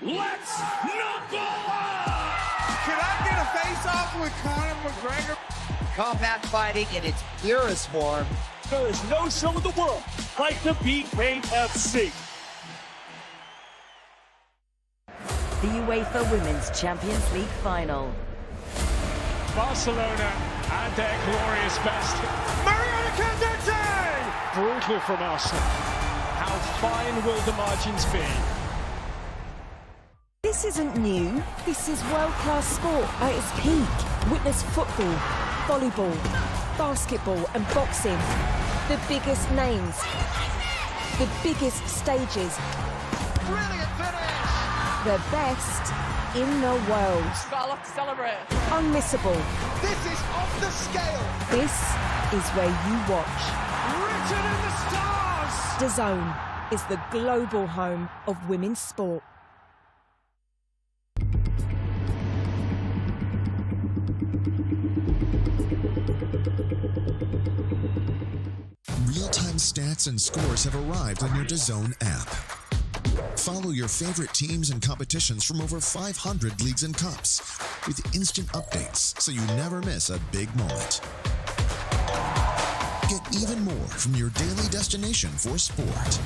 Let's knuckle up! Can I get a face-off with Conor McGregor? Combat fighting in its purest form. There is no show in the world like the BKFC. The UEFA Women's Champions League final. Barcelona at their glorious best. Mariana Candete! Brutal from Arsenal. how fine will the margins be? This isn't new. This is world-class sport at its peak. Witness football, volleyball, basketball and boxing. The biggest names, the biggest stages. Brilliant finish! The best in the world. Got a lot to celebrate. Unmissable. This is off the scale. This is where you watch. Written in the stars. DAZN is the global home of women's sport. Real-time stats and scores have arrived on your DAZN app. Follow your favorite teams and competitions from over 500 leagues and cups with instant updates so you never miss a big moment. Get even more from your daily destination for sport.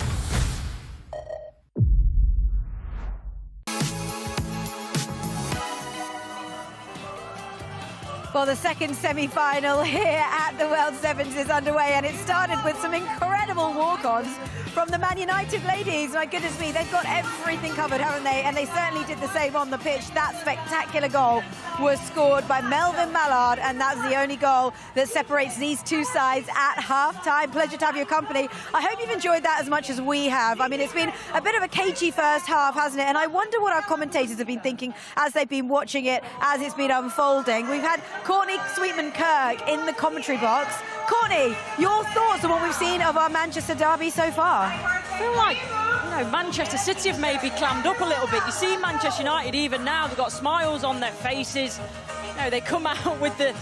Well, the second semi-final here at the World Sevens is underway, and it started with some incredible walk-ons from the Man United ladies. My goodness me, they've got everything covered, haven't they? And they certainly did the same on the pitch. That spectacular goal was scored by Melvin Mallard, and that's the only goal that separates these two sides at half-time. Pleasure to have your company. I hope you've enjoyed that as much as we have. I mean, it's been a bit of a cagey first half, hasn't it? And I wonder what our commentators have been thinking as they've been watching it, as it's been unfolding. We've had Courtney Sweetman-Kirk in the commentary box. Courtney, your thoughts on what we've seen of our Manchester derby so far? I feel like, you know, Manchester City have maybe clammed up a little bit. You see Manchester United even now, they've got smiles on their faces. You know, they come out with the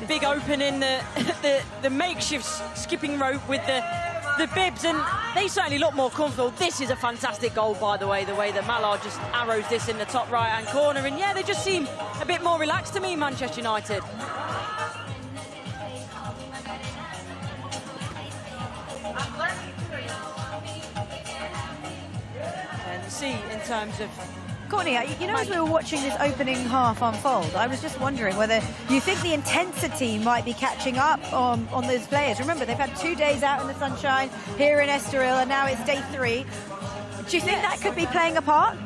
big opening, the makeshift skipping rope with the bibs, and they certainly look more comfortable. This is a fantastic goal, by the way that Mallard just arrows this in the top right-hand corner. And yeah, they just seem a bit more relaxed to me, Manchester United. And see, in terms of... Courtney, you know, as we were watching this opening half unfold, I was just wondering whether you think the intensity might be catching up on those players. Remember, they've had 2 days out in the sunshine here in Estoril, and now it's day 3. Do you think that could be playing a part?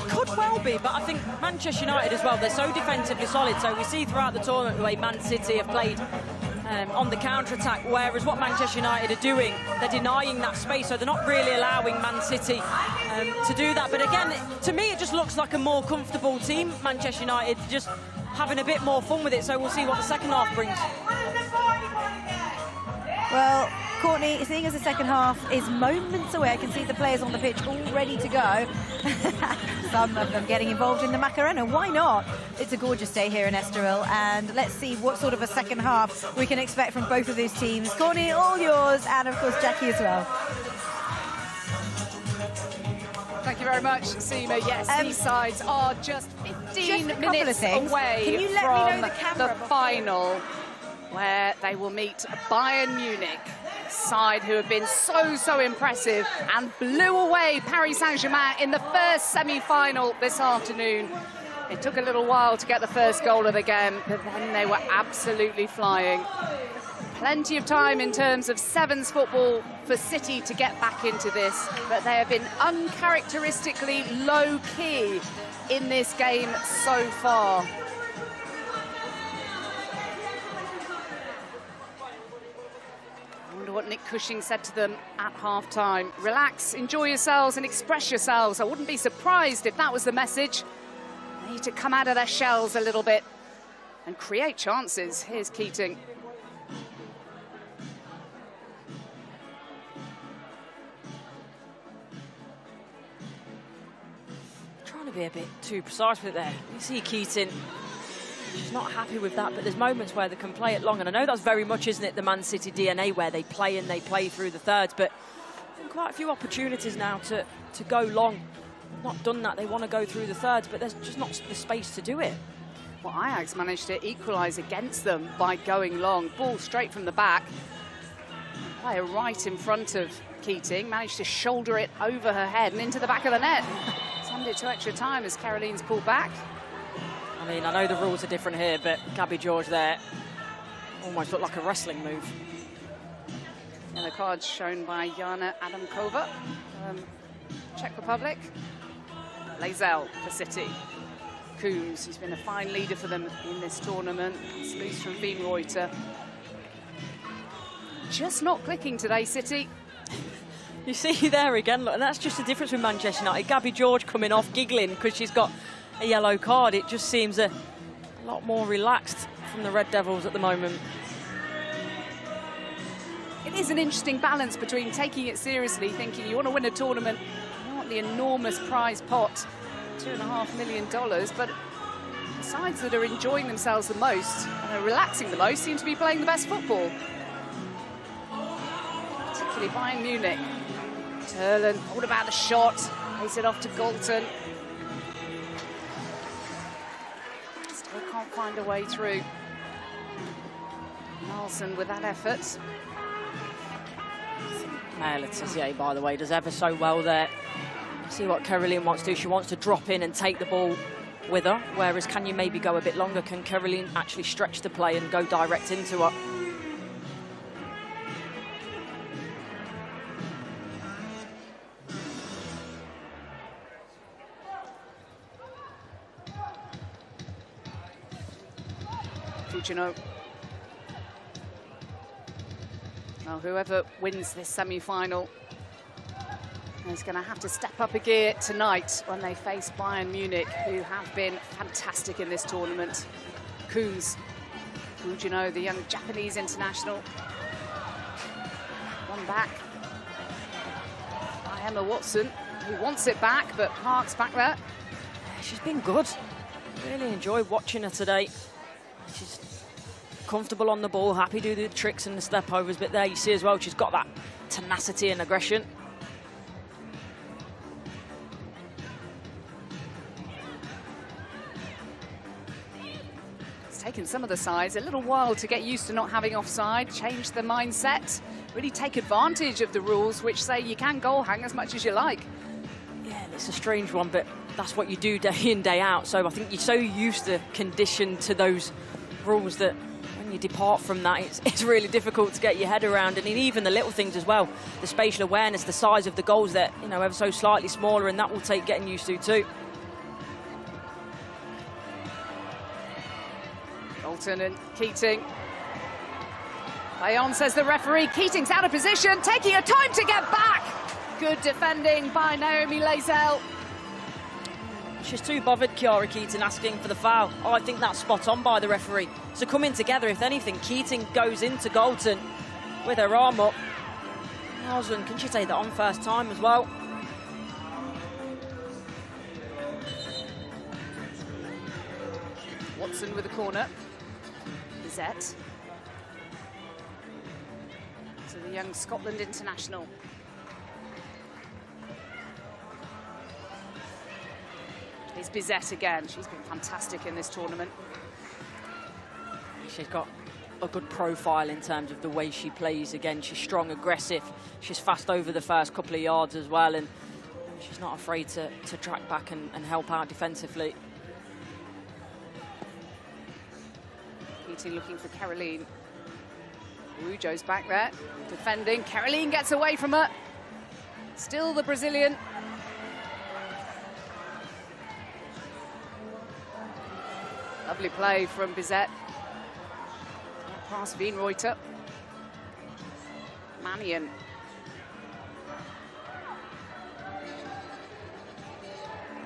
Could well be, but I think Manchester United as well, they're so defensively solid. So we see throughout the tournament the way Man City have played on the counter-attack, whereas what Manchester United are doing, they're denying that space, so they're not really allowing Man City to do that. But again, to me, it just looks like a more comfortable team, Manchester United, just having a bit more fun with it, so we'll see what the second half brings. Well, Courtney, seeing as the second half is moments away, I can see the players on the pitch all ready to go. Some of them getting involved in the Macarena. Why not? It's a gorgeous day here in Estoril, and let's see what sort of a second half we can expect from both of these teams. Courtney, all yours, and of course Jackie as well. Thank you very much, Seema. Yes, these sides are just 15 minutes away Can you let from me know the camera final, where they will meet Bayern Munich, side who have been so impressive and blew away Paris Saint-Germain in the first semi-final this afternoon. It took a little while to get the first goal of the game, but then they were absolutely flying. Plenty of time in terms of sevens football for City to get back into this, but they have been uncharacteristically low-key in this game so far. I wonder what Nick Cushing said to them at half-time. Relax, enjoy yourselves and express yourselves. I wouldn't be surprised if that was the message. They need to come out of their shells a little bit and create chances. Here's Keating. Trying to be a bit too precise with it there. You see Keating, she's not happy with that, but there's moments where they can play it long, and I know that's very much, isn't it, the Man City DNA, where they play and they play through the thirds, but quite a few opportunities now to go long. Not done that. They want to go through the thirds, but there's just not the space to do it. Well, Ajax managed to equalise against them by going long. Ball straight from the back. Player right in front of Keating, managed to shoulder it over her head and into the back of the net. Send it to extra time as Caroline's pulled back. I mean, I know the rules are different here, but Gabby George there almost looked like a wrestling move. And the card shown by Jana Adamkova, Czech Republic. Lazell for City. Coombs, who's been a fine leader for them in this tournament. It's loose from Wienreuter. Just not clicking today, City. You see there again, look, and that's just the difference with Manchester United. Gabby George coming off giggling because she's got a yellow card. It just seems a lot more relaxed from the Red Devils at the moment. It is an interesting balance between taking it seriously, thinking you want to win a tournament, you want the enormous prize pot, $2.5 million, but the sides that are enjoying themselves the most and are relaxing the most seem to be playing the best football. Particularly Bayern Munich. Turlen, what about the shot? Plays it off to Galton. Still can't find a way through. Nelson with that effort. Le Tissier, by the way, does ever so well there. See what Caroline wants to do. She wants to drop in and take the ball with her, whereas can you maybe go a bit longer? Can Caroline actually stretch the play and go direct into her? Fugino. Well, whoever wins this semi-final is going to have to step up a gear tonight when they face Bayern Munich, who have been fantastic in this tournament. Coombs, Fugino, the young Japanese international. One back by Emma Watson, who wants it back, but Park's back there. She's been good. Really enjoyed watching her today. She's comfortable on the ball, happy to do the tricks and the step overs, but there you see as well, she's got that tenacity and aggression. It's taken some of the sides a little while to get used to not having offside, change the mindset, really take advantage of the rules which say you can goal hang as much as you like. Yeah, it's a strange one, but that's what you do day in, day out. So I think you're so used to, conditioned to those rules that when you depart from that, it's really difficult to get your head around. And even the little things as well, the spatial awareness, the size of the goals that, you know, ever so slightly smaller, and that will take getting used to too. Bolton and Keating. Bayonne says the referee. Keating's out of position, taking her time to get back. Good defending by Naomi Lazell. She's too bothered, Kiara Keating, asking for the foul. Oh, I think that's spot on by the referee. So coming together, if anything, Keating goes into Galton with her arm up. Nelson, can she take that on first time as well? Watson with the corner. Bizet. So the young Scotland international. It's Bizet again. She's been fantastic in this tournament. She's got a good profile in terms of the way she plays. Again, she's strong, aggressive. She's fast over the first couple of yards as well, and she's not afraid to track back and help out defensively. Keating looking for Caroline. Ujo's back there, defending. Caroline gets away from her. Still the Brazilian. Lovely play from Bizet. Past Wienreuter. Mannion.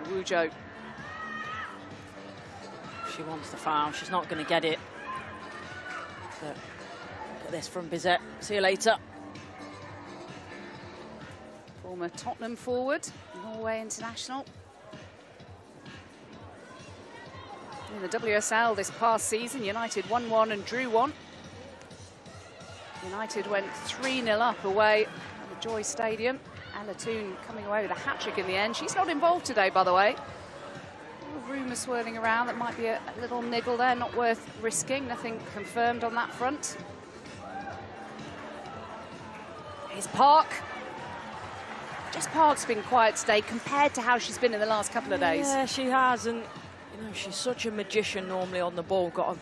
Ujo. She wants the foul. She's not going to get it. But look at this from Bizet. See you later. Former Tottenham forward, Norway international. In the WSL this past season, United won one and drew one. United went 3-0 up away at the Joy Stadium. Ella Toon coming away with a hat-trick in the end. She's not involved today, by the way. Rumours swirling around that might be a little niggle there, not worth risking. Nothing confirmed on that front. Here's Park. Jess Park's been quiet today compared to how she's been in the last couple of days. Yeah, she has, and you know, she's such a magician normally on the ball. Got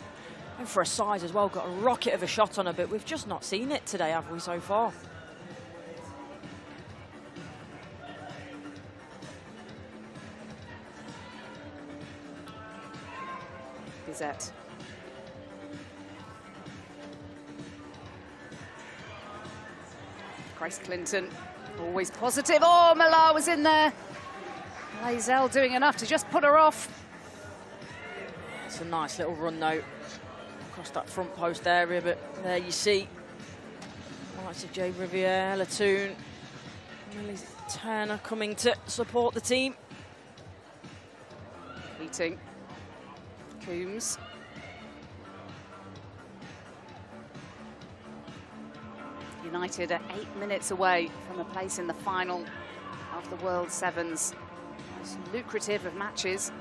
and for a size as well, got a rocket of a shot on her, but we've just not seen it today, have we, so far? Bizet. Grace Clinton, always positive. Oh, Millar was in there. Lazell doing enough to just put her off. It's a nice little run though, across that front post area, but there you see likes of Jay Riviere, Latoon, Millie Turner coming to support the team. Keating, Coombs. United are 8 minutes away from a place in the final of the World Sevens. Most lucrative of matches.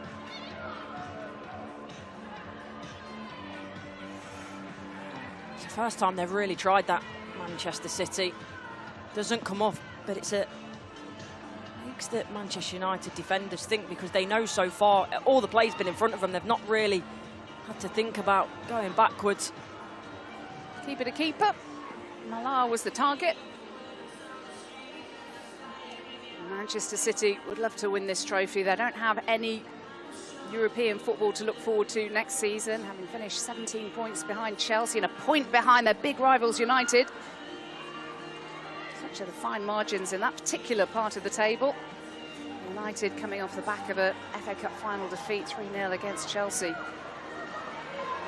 It's the first time they've really tried that, Manchester City. Doesn't come off, but makes the Manchester United defenders think, because they know so far, all the play's been in front of them, they've not really had to think about going backwards. Keeper to keeper. Millar was the target. Manchester City would love to win this trophy. They don't have any European football to look forward to next season, having finished 17 points behind Chelsea and a point behind their big rivals United. Such are the fine margins in that particular part of the table. United coming off the back of a FA Cup final defeat 3-0 against Chelsea.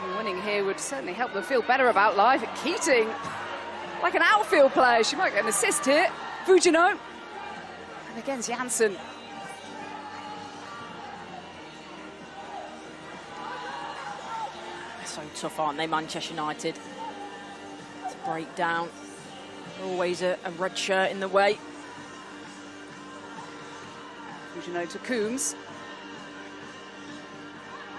And winning here would certainly help them feel better about life. Keating, like an outfield player, she might get an assist here. Fujino, and against Janssen. So tough, aren't they, Manchester United? To break down. Always a red shirt in the way. Fujino to Coombs.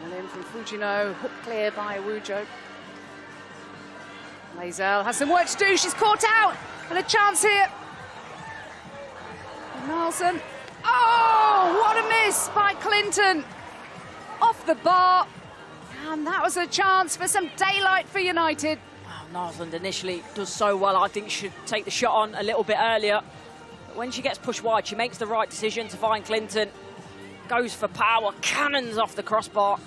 And in from Fujino, hook clear by Awujo. Lazell has some work to do. She's caught out, and a chance here. Nelson. Oh, what a miss by Clinton. Off the bar. And that was a chance for some daylight for United. Wow, Narsland initially does so well. I think she should take the shot on a little bit earlier. But when she gets pushed wide, she makes the right decision to find Clinton. Goes for power, cannons off the crossbar.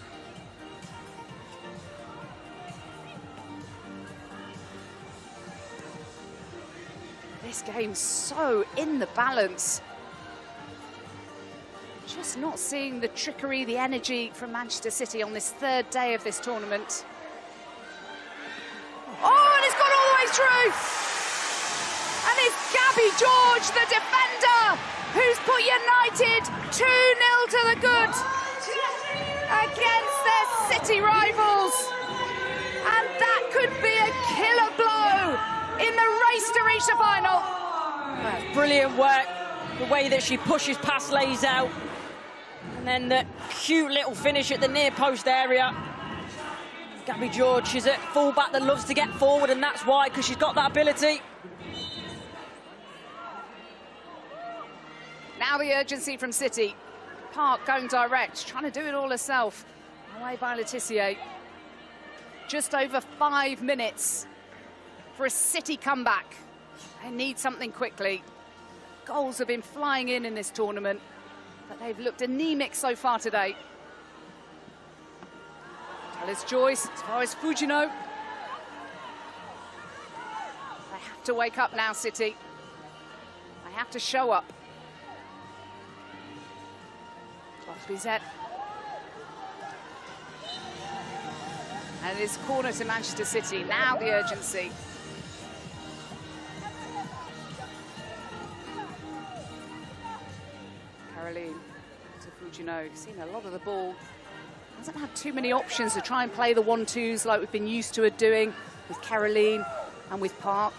This game's so in the balance. Just not seeing the trickery, the energy from Manchester City on this third day of this tournament. Oh, and it's gone all the way through. And it's Gabby George, the defender, who's put United 2-0 to the good against their City rivals. And that could be a killer blow in the race to reach the final. That's brilliant work, the way that she pushes past Lazell. And then the cute little finish at the near post area. Gabby George is a fullback that loves to get forward, and that's why, because she's got that ability. Now the urgency from City. Park going direct, trying to do it all herself. Away by Letitia. Just over 5 minutes for a City comeback. They need something quickly. Goals have been flying in this tournament, but they've looked anemic so far today. Alice Joyce, as far as Fujino. They have to wake up now, City. They have to show up. Bizet. And it is corner to Manchester City. Now the urgency. Caroline to Fujino. Seen a lot of the ball. Hasn't had too many options to try and play the 1-2s like we've been used to her doing with Caroline and with Park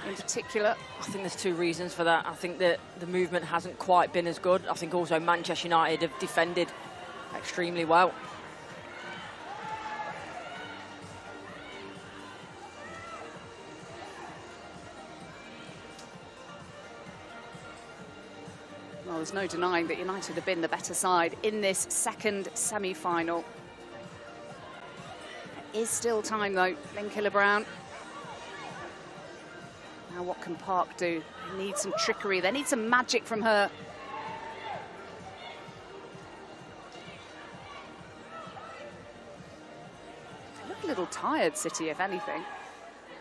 in particular. I think there's two reasons for that. I think that the movement hasn't quite been as good. I think also Manchester United have defended extremely well. Well, there's no denying that United have been the better side in this second semi-final. There is still time, though. Lynn Killer-Brown. Now what can Park do? They need some trickery. They need some magic from her. look a little tired, City, if anything.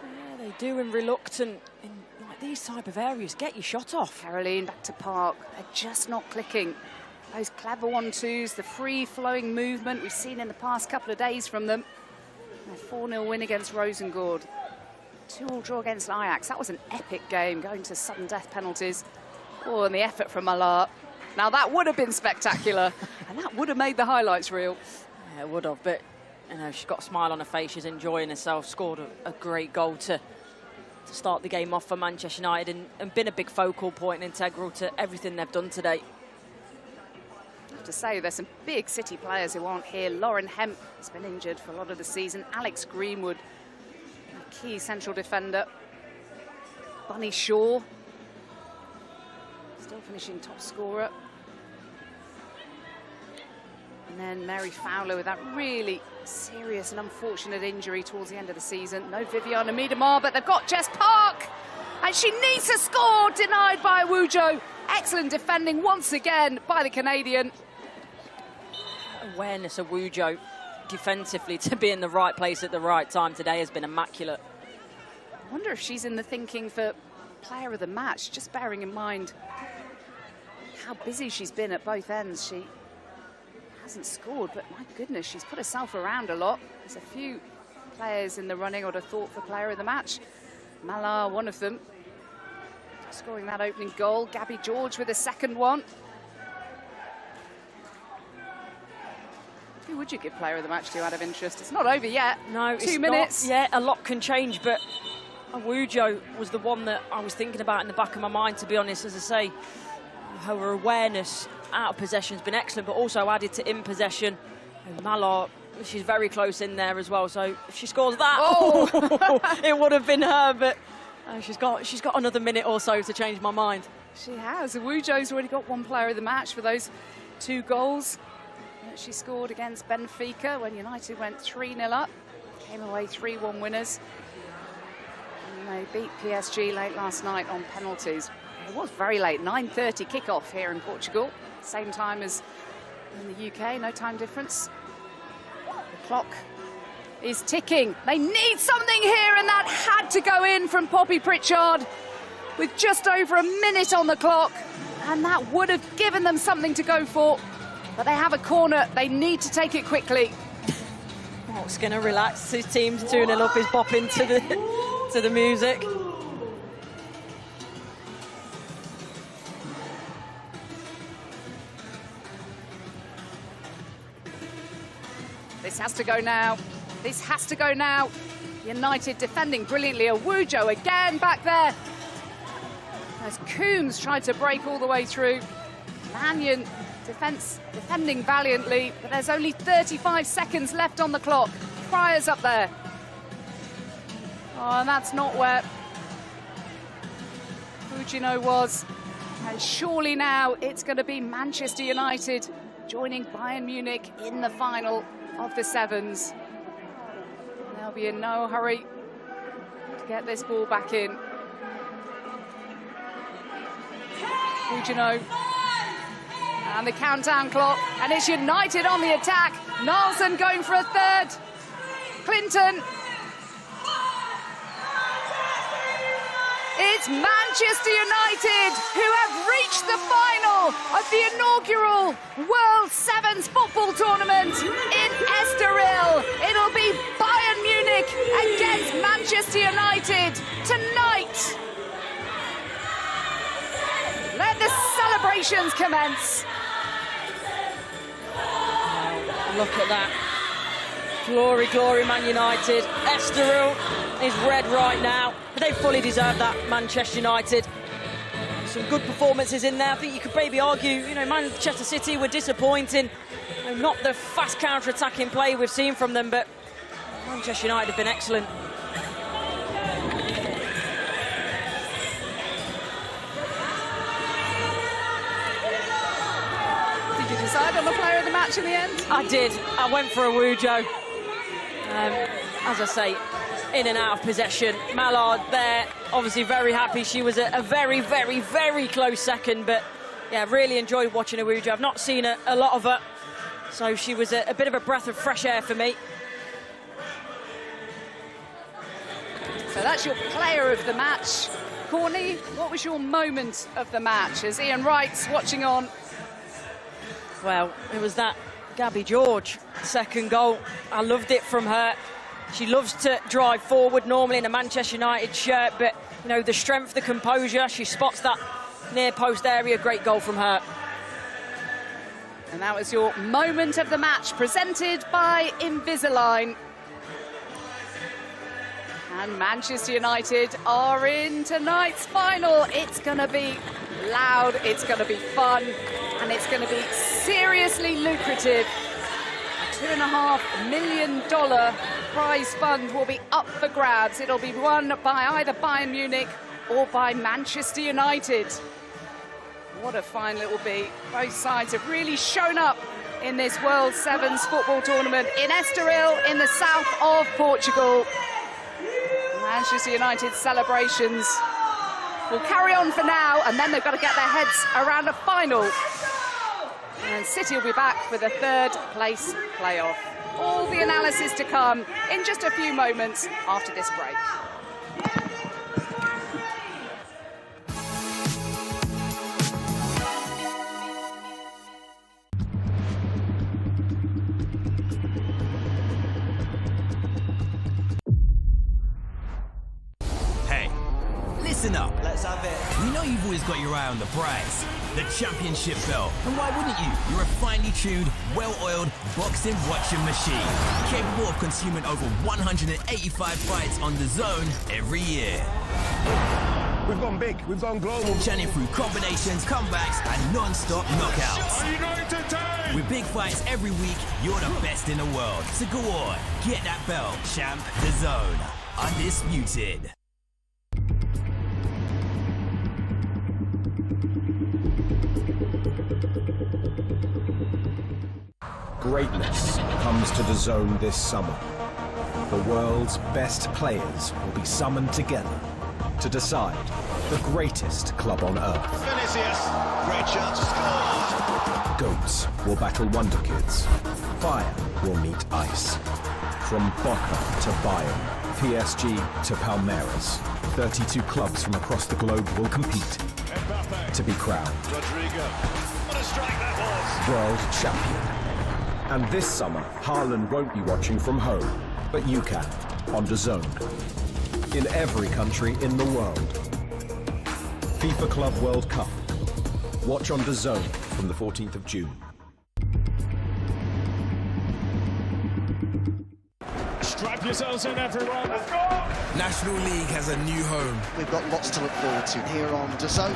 Yeah, they do, and reluctant in like these type of areas. Get your shot off. Caroline back to Park. They're just not clicking. Those clever 1-2s, the free-flowing movement we've seen in the past couple of days from them. A 4-0 win against Rosengård. 2-2 draw against Ajax. That was an epic game, going to sudden death penalties. Oh, and the effort from Malar. Now, that would have been spectacular, and that would have made the highlights reel. Yeah, it would have, but you know, she's got a smile on her face. She's enjoying herself. Scored a great goal to start the game off for Manchester United, and been a big focal point and integral to everything they've done today. I have to say, there's some big City players who aren't here. Lauren Hemp has been injured for a lot of the season. Alex Greenwood, a key central defender. Bunny Shaw, still finishing top scorer. And then Mary Fowler with that really serious and unfortunate injury towards the end of the season. No Viviana Miedemar, but they've got Jess Park. And she needs a score, denied by Wujo. Excellent defending once again by the Canadian. Awareness of Wujo defensively to be in the right place at the right time today has been immaculate. I wonder if she's in the thinking for player of the match, just bearing in mind how busy she's been at both ends. She hasn't scored, but my goodness, she's put herself around a lot. There's a few players in the running I would have thought for player of the match. Malar, one of them, scoring that opening goal. Gabby George with a second one. Who would you give player of the match to out of interest? It's not over yet. No, 2 minutes. Not, yeah, a lot can change, but Wujo was the one that I was thinking about in the back of my mind, to be honest. As I say, her awareness out of possession has been excellent, but also added to in possession. And Malar, she's very close in there as well, so if she scores that, it would have been her, but she's got another minute or so to change my mind. She has. Wujo's already got one player of the match for those 2 goals that she scored against Benfica when United went 3-0 up. Came away 3-1 winners. And they beat PSG late last night on penalties. It was very late, 9:30 kickoff here in Portugal. Same time as in the UK, no time difference. The clock is ticking. They need something here, and that had to go in from Poppy Pritchard with just over a minute on the clock, and that would have given them something to go for. But they have a corner. They need to take it quickly. What's going to relax his team's 2-0 up is bopping to the music. This has to go now. This has to go now. United defending brilliantly. Wujo again back there. As Coombs tried to break all the way through. Mannion defending valiantly, but there's only 35 seconds left on the clock. Pryor's up there. Oh, and that's not where Fujino was. And surely now it's going to be Manchester United joining Bayern Munich in the final of the Sevens. They'll be in no hurry to get this ball back in. Fujino. And the countdown clock, and it's United on the attack. Nielsen going for a third. Clinton. It's Manchester United who have reached the final of the inaugural World Sevens football tournament in Estoril. It'll be Bayern Munich against Manchester United tonight. Let the celebrations commence. Look at that. Glory, glory, Man United. Estoril is red right now. They fully deserve that, Manchester United. Some good performances in there. I think you could maybe argue, you know, Manchester City were disappointing. You know, not the fast counter-attacking play we've seen from them, but Manchester United have been excellent. Did you decide on the player of the match in the end? I did. I went for a Wujo. As I say, in and out of possession. Mallard there, obviously very happy. She was a very, very, very close second, but yeah, really enjoyed watching Wujo. I've not seen a lot of her, so she was a bit of a breath of fresh air for me. So that's your player of the match. Courtney, what was your moment of the match as Ian Wright's watching on? Well, it was that Gabby George second goal. I loved it from her. She loves to drive forward normally in a Manchester United shirt, but, you know, the strength, the composure, she spots that near post area. Great goal from her. And that was your moment of the match, presented by Invisalign. And Manchester United are in tonight's final. It's going to be loud, it's going to be fun, and it's going to be seriously lucrative. A $2.5 million prize fund will be up for grabs. It'll be won by either Bayern Munich or by Manchester United. What a final it will be. Both sides have really shown up in this World Sevens football tournament in Estoril in the south of Portugal. Manchester United's celebrations will carry on for now, and then they've got to get their heads around a final. And City will be back for the third place playoff. All the analysis to come in just a few moments after this break. Listen up. Let's have it. We know you've always got your eye on the prize, the championship belt. And why wouldn't you? You're a finely tuned, well-oiled boxing watching machine, capable of consuming over 185 fights on DAZN every year. We've gone big, we've gone global. Churning through combinations, comebacks, and non-stop knockouts. With big fights every week, you're the best in the world. So go on, get that belt, champ. DAZN, undisputed. Greatness comes to DAZN this summer. The world's best players will be summoned together to decide the greatest club on earth. Vinicius, great chance to score. Goats will battle Wonder Kids. Fire will meet ice. From Boca to Bayern, PSG to Palmeiras, 32 clubs from across the globe will compete to be crowned Rodrigo, what a strike that was. world champion. And this summer, Haaland won't be watching from home, but you can, on DAZN. In every country in the world. FIFA Club World Cup. Watch on DAZN from the 14th of June. Strap yourselves in, everyone. Let's go! National League has a new home. We've got lots to look forward to here on DAZN.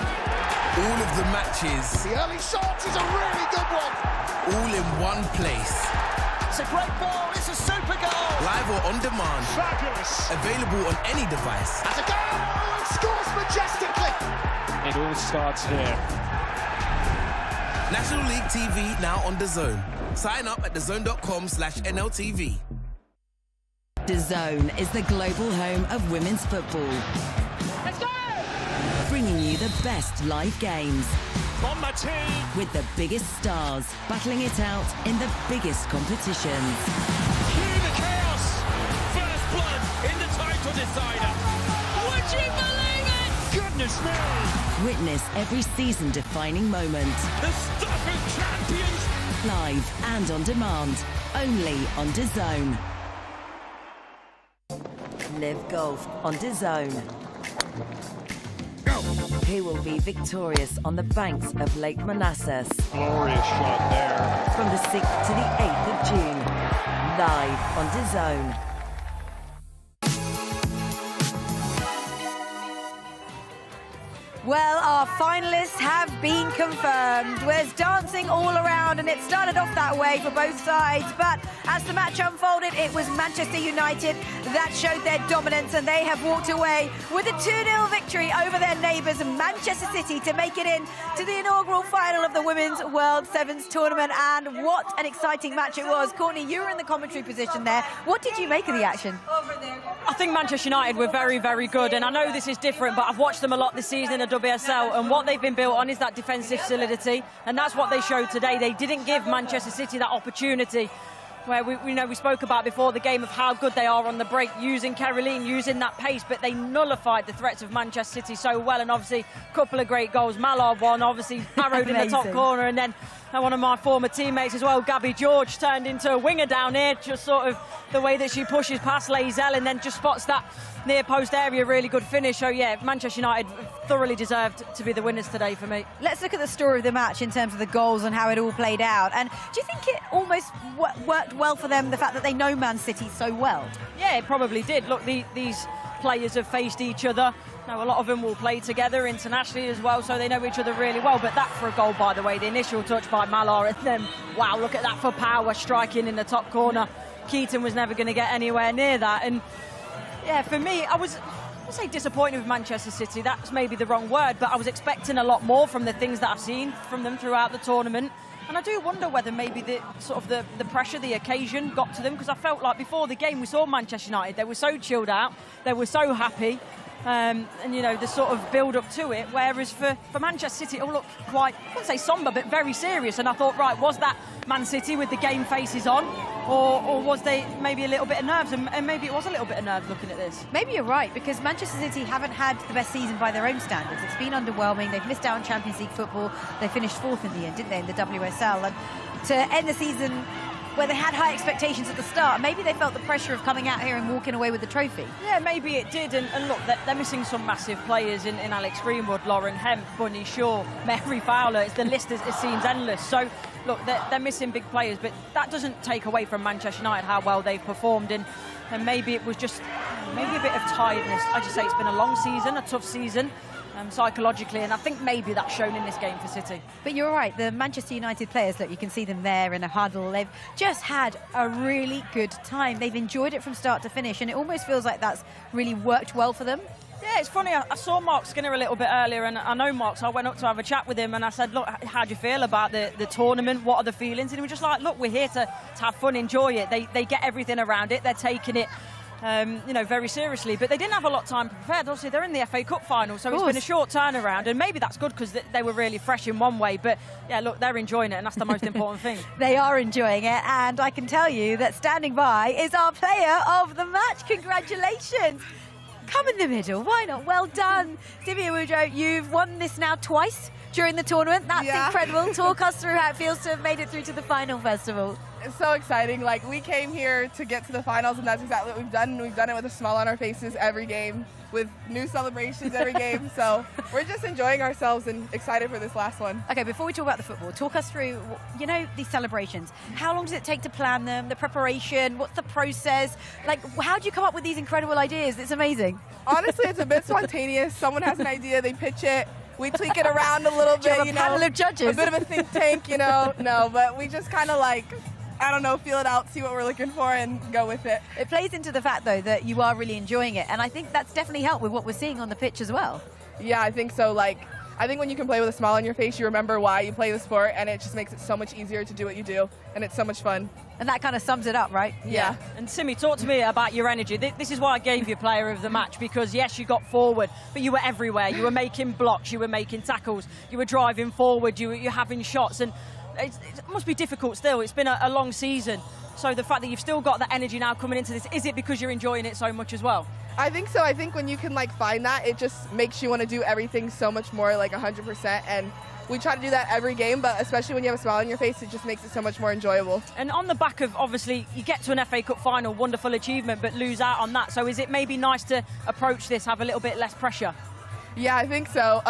All of the matches. The early shot is a really good one. All in one place. It's a great ball. It's a super goal. Live or on demand. Fabulous. Available on any device. As a goal, and scores majestically. It all starts here. National League TV now on DAZN. Sign up at DAZN.com/NLTV. DAZN is the global home of women's football. Let's go! Bringing you the best live games. On my team. With the biggest stars battling it out in the biggest competitions. Cue the chaos. First blood in the title decider. Would you believe it? Goodness me. Witness every season-defining moment. The stuff of champions. Live and on demand. Only on DAZN. Live golf on DAZN. Who will be victorious on the banks of Lake Manassas? Glorious shot there. From the 6th to the 8th of June. Live on DAZN. Well, our finalists have been confirmed. There's dancing all around, and it started off that way for both sides. But as the match unfolded, it was Manchester United that showed their dominance, and they have walked away with a 2-0 victory over their neighbours, Manchester City, to make it in to the inaugural final of the Women's World Sevens tournament. And what an exciting match it was. Courtney, you were in the commentary position there. What did you make of the action? I think Manchester United were very, very good, and I know this is different, but I've watched them a lot this season in the WSL, and what they've been built on is that defensive solidity, and that's what they showed today. They didn't give Manchester City that opportunity where we spoke about before the game of how good they are on the break, using Caroline, using that pace, but they nullified the threats of Manchester City so well, and obviously a couple of great goals. Mallard one, obviously arrowed in the top corner, and then one of my former teammates as well, Gabby George, turned into a winger down here, just sort of the way that she pushes past Lazel and then just spots that near post area, really good finish. So yeah, Manchester United thoroughly deserved to be the winners today for me. Let's look at the story of the match in terms of the goals and how it all played out. And do you think it almost worked well for them, the fact that they know Man City so well? Yeah, it probably did. Look, these players have faced each other. Now, a lot of them will play together internationally as well, so they know each other really well. But that for a goal, by the way, the initial touch by Mallard, and then, wow, look at that for power, striking in the top corner. Keaton was never going to get anywhere near that. And yeah, for me, I would say disappointed with Manchester City. That's maybe the wrong word, but I was expecting a lot more from the things that I've seen from them throughout the tournament. And I do wonder whether maybe the pressure, the occasion got to them, because I felt like before the game we saw Manchester United, they were so chilled out, they were so happy, and the sort of build up to it, whereas for Manchester City it all looked quite, I wouldn't say somber, but very serious. And I thought, right, was that Man City with the game faces on, or was they maybe a little bit of nerves? And maybe it was a little bit of nerves looking at this. Maybe you're right, because Manchester City haven't had the best season by their own standards. It's been underwhelming. They've missed out on Champions League football. They finished 4th in the end, didn't they, in the WSL? And to end the season where they had high expectations at the start, maybe they felt the pressure of coming out here and walking away with the trophy. Yeah, maybe it did. And look, they're missing some massive players in Alex Greenwood, Lauren Hemp, Bunny Shaw, Mary Fowler. The list it seems endless. So look, they're missing big players, but that doesn't take away from Manchester United how well they've performed. And maybe it was just maybe a bit of tiredness. I just say it's been a long season, a tough season. Psychologically, and I think maybe that's shown in this game for City. But you're right, the Manchester United players, look, you can see them there in a huddle. They've just had a really good time. They've enjoyed it from start to finish, and it almost feels like that's really worked well for them. Yeah, it's funny, I saw Mark Skinner a little bit earlier, and I know Mark, so I went up to have a chat with him, and I said, look, how do you feel about the tournament? What are the feelings? And he was just like, look, we're here to have fun, enjoy it. They get everything around it, they're taking it very seriously, but they didn't have a lot of time prepared. Obviously, they're in the FA Cup final, so it's been a short turnaround, and maybe that's good because they were really fresh in one way. But yeah, look, they're enjoying it, and that's the most important thing. They are enjoying it, and I can tell you that standing by is our player of the match. Congratulations. Come in the middle, why not? Well done. Sylvia Woodrow, you've won this now twice during the tournament. That's incredible. Talk us through how it feels to have made it through to the final, first of all. It's so exciting. Like, we came here to get to the finals, and that's exactly what we've done. We've done it with a smile on our faces every game, with new celebrations every game. So we're just enjoying ourselves and excited for this last one. Okay, before we talk about the football, talk us through, these celebrations. How long does it take to plan them, the preparation, what's the process? Like, how do you come up with these incredible ideas? It's amazing. Honestly, it's a bit spontaneous. Someone has an idea, they pitch it. We tweak it around a little bit, a panel of judges? A bit of a think tank, No, but we just kind of feel it out, see what we're looking for, and go with it. It plays into the fact, though, that you are really enjoying it, and I think that's definitely helped with what we're seeing on the pitch as well. Yeah, I think so. I think when you can play with a smile on your face, you remember why you play the sport, and it just makes it so much easier to do what you do, and it's so much fun. And that kind of sums it up, right? Yeah. And Simi, talk to me about your energy. This is why I gave you player of the match, because yes, you got forward, but you were everywhere. You were making blocks, you were making tackles, you were driving forward, you're having shots, and it must be difficult still. It's been a long season. So the fact that you've still got that energy now coming into this, is it because you're enjoying it so much as well? I think so. I think when you can find that, it just makes you want to do everything so much more, 100%. And we try to do that every game, but especially when you have a smile on your face, it just makes it so much more enjoyable. And on the back of, obviously, you get to an FA Cup final, wonderful achievement, but lose out on that. So is it maybe nice to approach this, have a little bit less pressure? Yeah, I think so.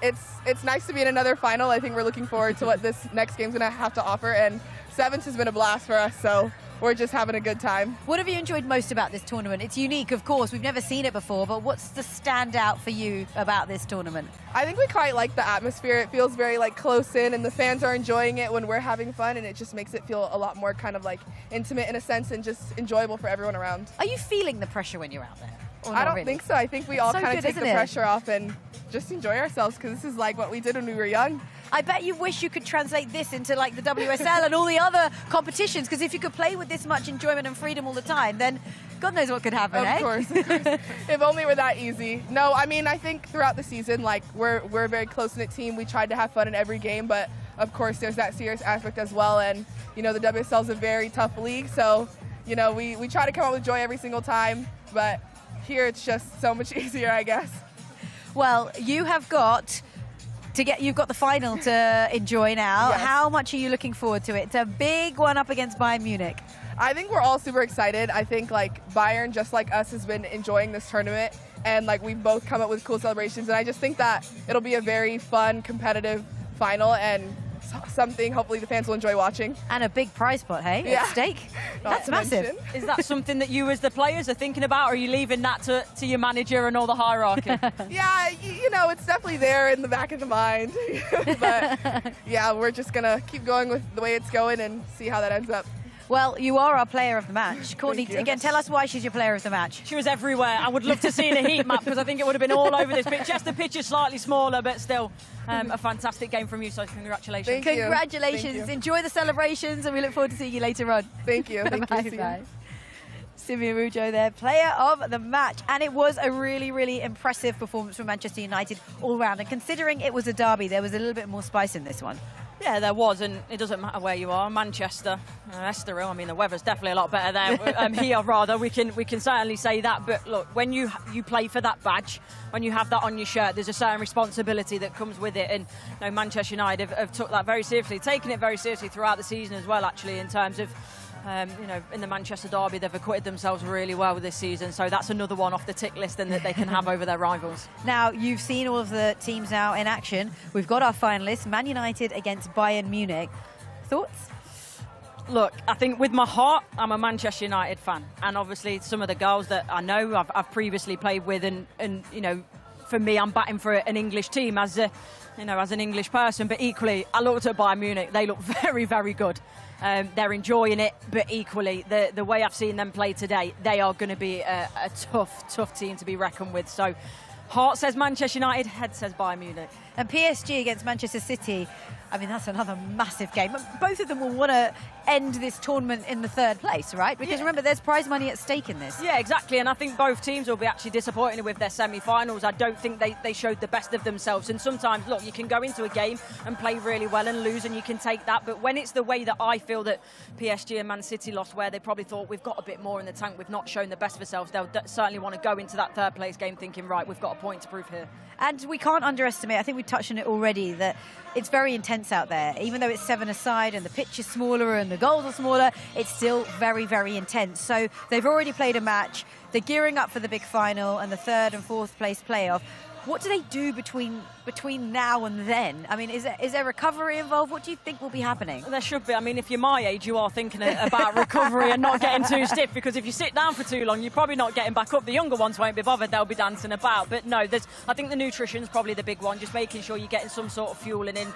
It's nice to be in another final. I think we're looking forward to what this next game's going to have to offer, and Sevens has been a blast for us, so we're just having a good time. What have you enjoyed most about this tournament? It's unique, of course. We've never seen it before, but what's the standout for you about this tournament? I think we quite like the atmosphere. It feels very close in, and the fans are enjoying it when we're having fun, and it just makes it feel a lot more kind of intimate in a sense, and just enjoyable for everyone around. Are you feeling the pressure when you're out there? I don't think so. I think we all kind of take the pressure off and just enjoy ourselves, because this is what we did when we were young. I bet you wish you could translate this into the WSL and all the other competitions, because if you could play with this much enjoyment and freedom all the time, then God knows what could happen, Of course. If only we're that easy. No, I mean, I think throughout the season, we're a very close-knit team. We tried to have fun in every game, but of course, there's that serious aspect as well. And, you know, the WSL is a very tough league. So, you know, we try to come up with joy every single time. But here it's just so much easier, I guess. Well, you've got the final to enjoy now. Yes. How much are you looking forward to it? It's a big one up against Bayern Munich. I think we're all super excited. I think like Bayern, just like us, has been enjoying this tournament, and like we've both come up with cool celebrations. And I just think that it'll be a very fun, competitive final, and something hopefully the fans will enjoy watching. And a big prize pot, hey? Yeah. At stake. That's massive. Is that something that you as the players are thinking about, or are you leaving that to your manager and all the hierarchy? Yeah, you know, it's definitely there in the back of the mind. But yeah, we're just gonna keep going with the way it's going and see how that ends up. Well, you are our player of the match. Courtney, again, tell us why she's your player of the match. She was everywhere. I would love to see in a heat map, because I think it would have been all over this pitch. Just the pitch is slightly smaller, but still a fantastic game from you, so congratulations. Thank you. Congratulations. Thank you. Enjoy the celebrations, and we look forward to seeing you later on. Thank you. Thank you. Bye-bye. Simi Arujo there, player of the match. And it was a really, really impressive performance from Manchester United all round. And considering it was a derby, there was a little bit more spice in this one. Yeah, there was, and it doesn't matter where you are. Manchester, Estoril, I mean, the weather's definitely a lot better there. Here, rather, we can certainly say that. But look, when you play for that badge, when you have that on your shirt, there's a certain responsibility that comes with it. And you know, Manchester United have took that very seriously, taken it very seriously throughout the season as well, actually, in terms of, you know, in the Manchester derby, they've acquitted themselves really well this season. So that's another one off the tick list and that they can have over their rivals. Now, you've seen all of the teams now in action. We've got our finalists, Man United against Bayern Munich. Thoughts? Look, I think with my heart, I'm a Manchester United fan. And obviously some of the girls that I know I've previously played with, and you know, for me, I'm batting for an English team as a, you know, as an English person. But equally, I looked at Bayern Munich. They look very, very good. They're enjoying it, but equally, the way I've seen them play today, they are going to be a tough team to be reckoned with. So, heart says Manchester United, head says Bayern Munich. And PSG against Manchester City, I mean, that's another massive game. Both of them will want to end this tournament in the third place, right? Because remember, there's prize money at stake in this. Yeah, exactly. And I think both teams will be actually disappointed with their semi-finals. I don't think they showed the best of themselves. And sometimes, look, you can go into a game and play really well and lose, and you can take that. But when it's the way that I feel that PSG and Man City lost, where they probably thought we've got a bit more in the tank, we've not shown the best of ourselves, they'll certainly want to go into that third place game thinking, right, we've got a point to prove here. And we can't underestimate, I think we touched on it already, that it's very intense out there. Even though it's 7-a-side and the pitch is smaller and the goals are smaller, it's still very, very intense. So they've already played a match. They're gearing up for the big final and the third and fourth place playoff. What do they do between now and then? I mean, is there recovery involved? What do you think will be happening? There should be. I mean, if you're my age, you are thinking about recovery and not getting too stiff, because if you sit down for too long, you're probably not getting back up. The younger ones won't be bothered. They'll be dancing about. But no, I think the nutrition's probably the big one, just making sure you're getting some sort of fueling in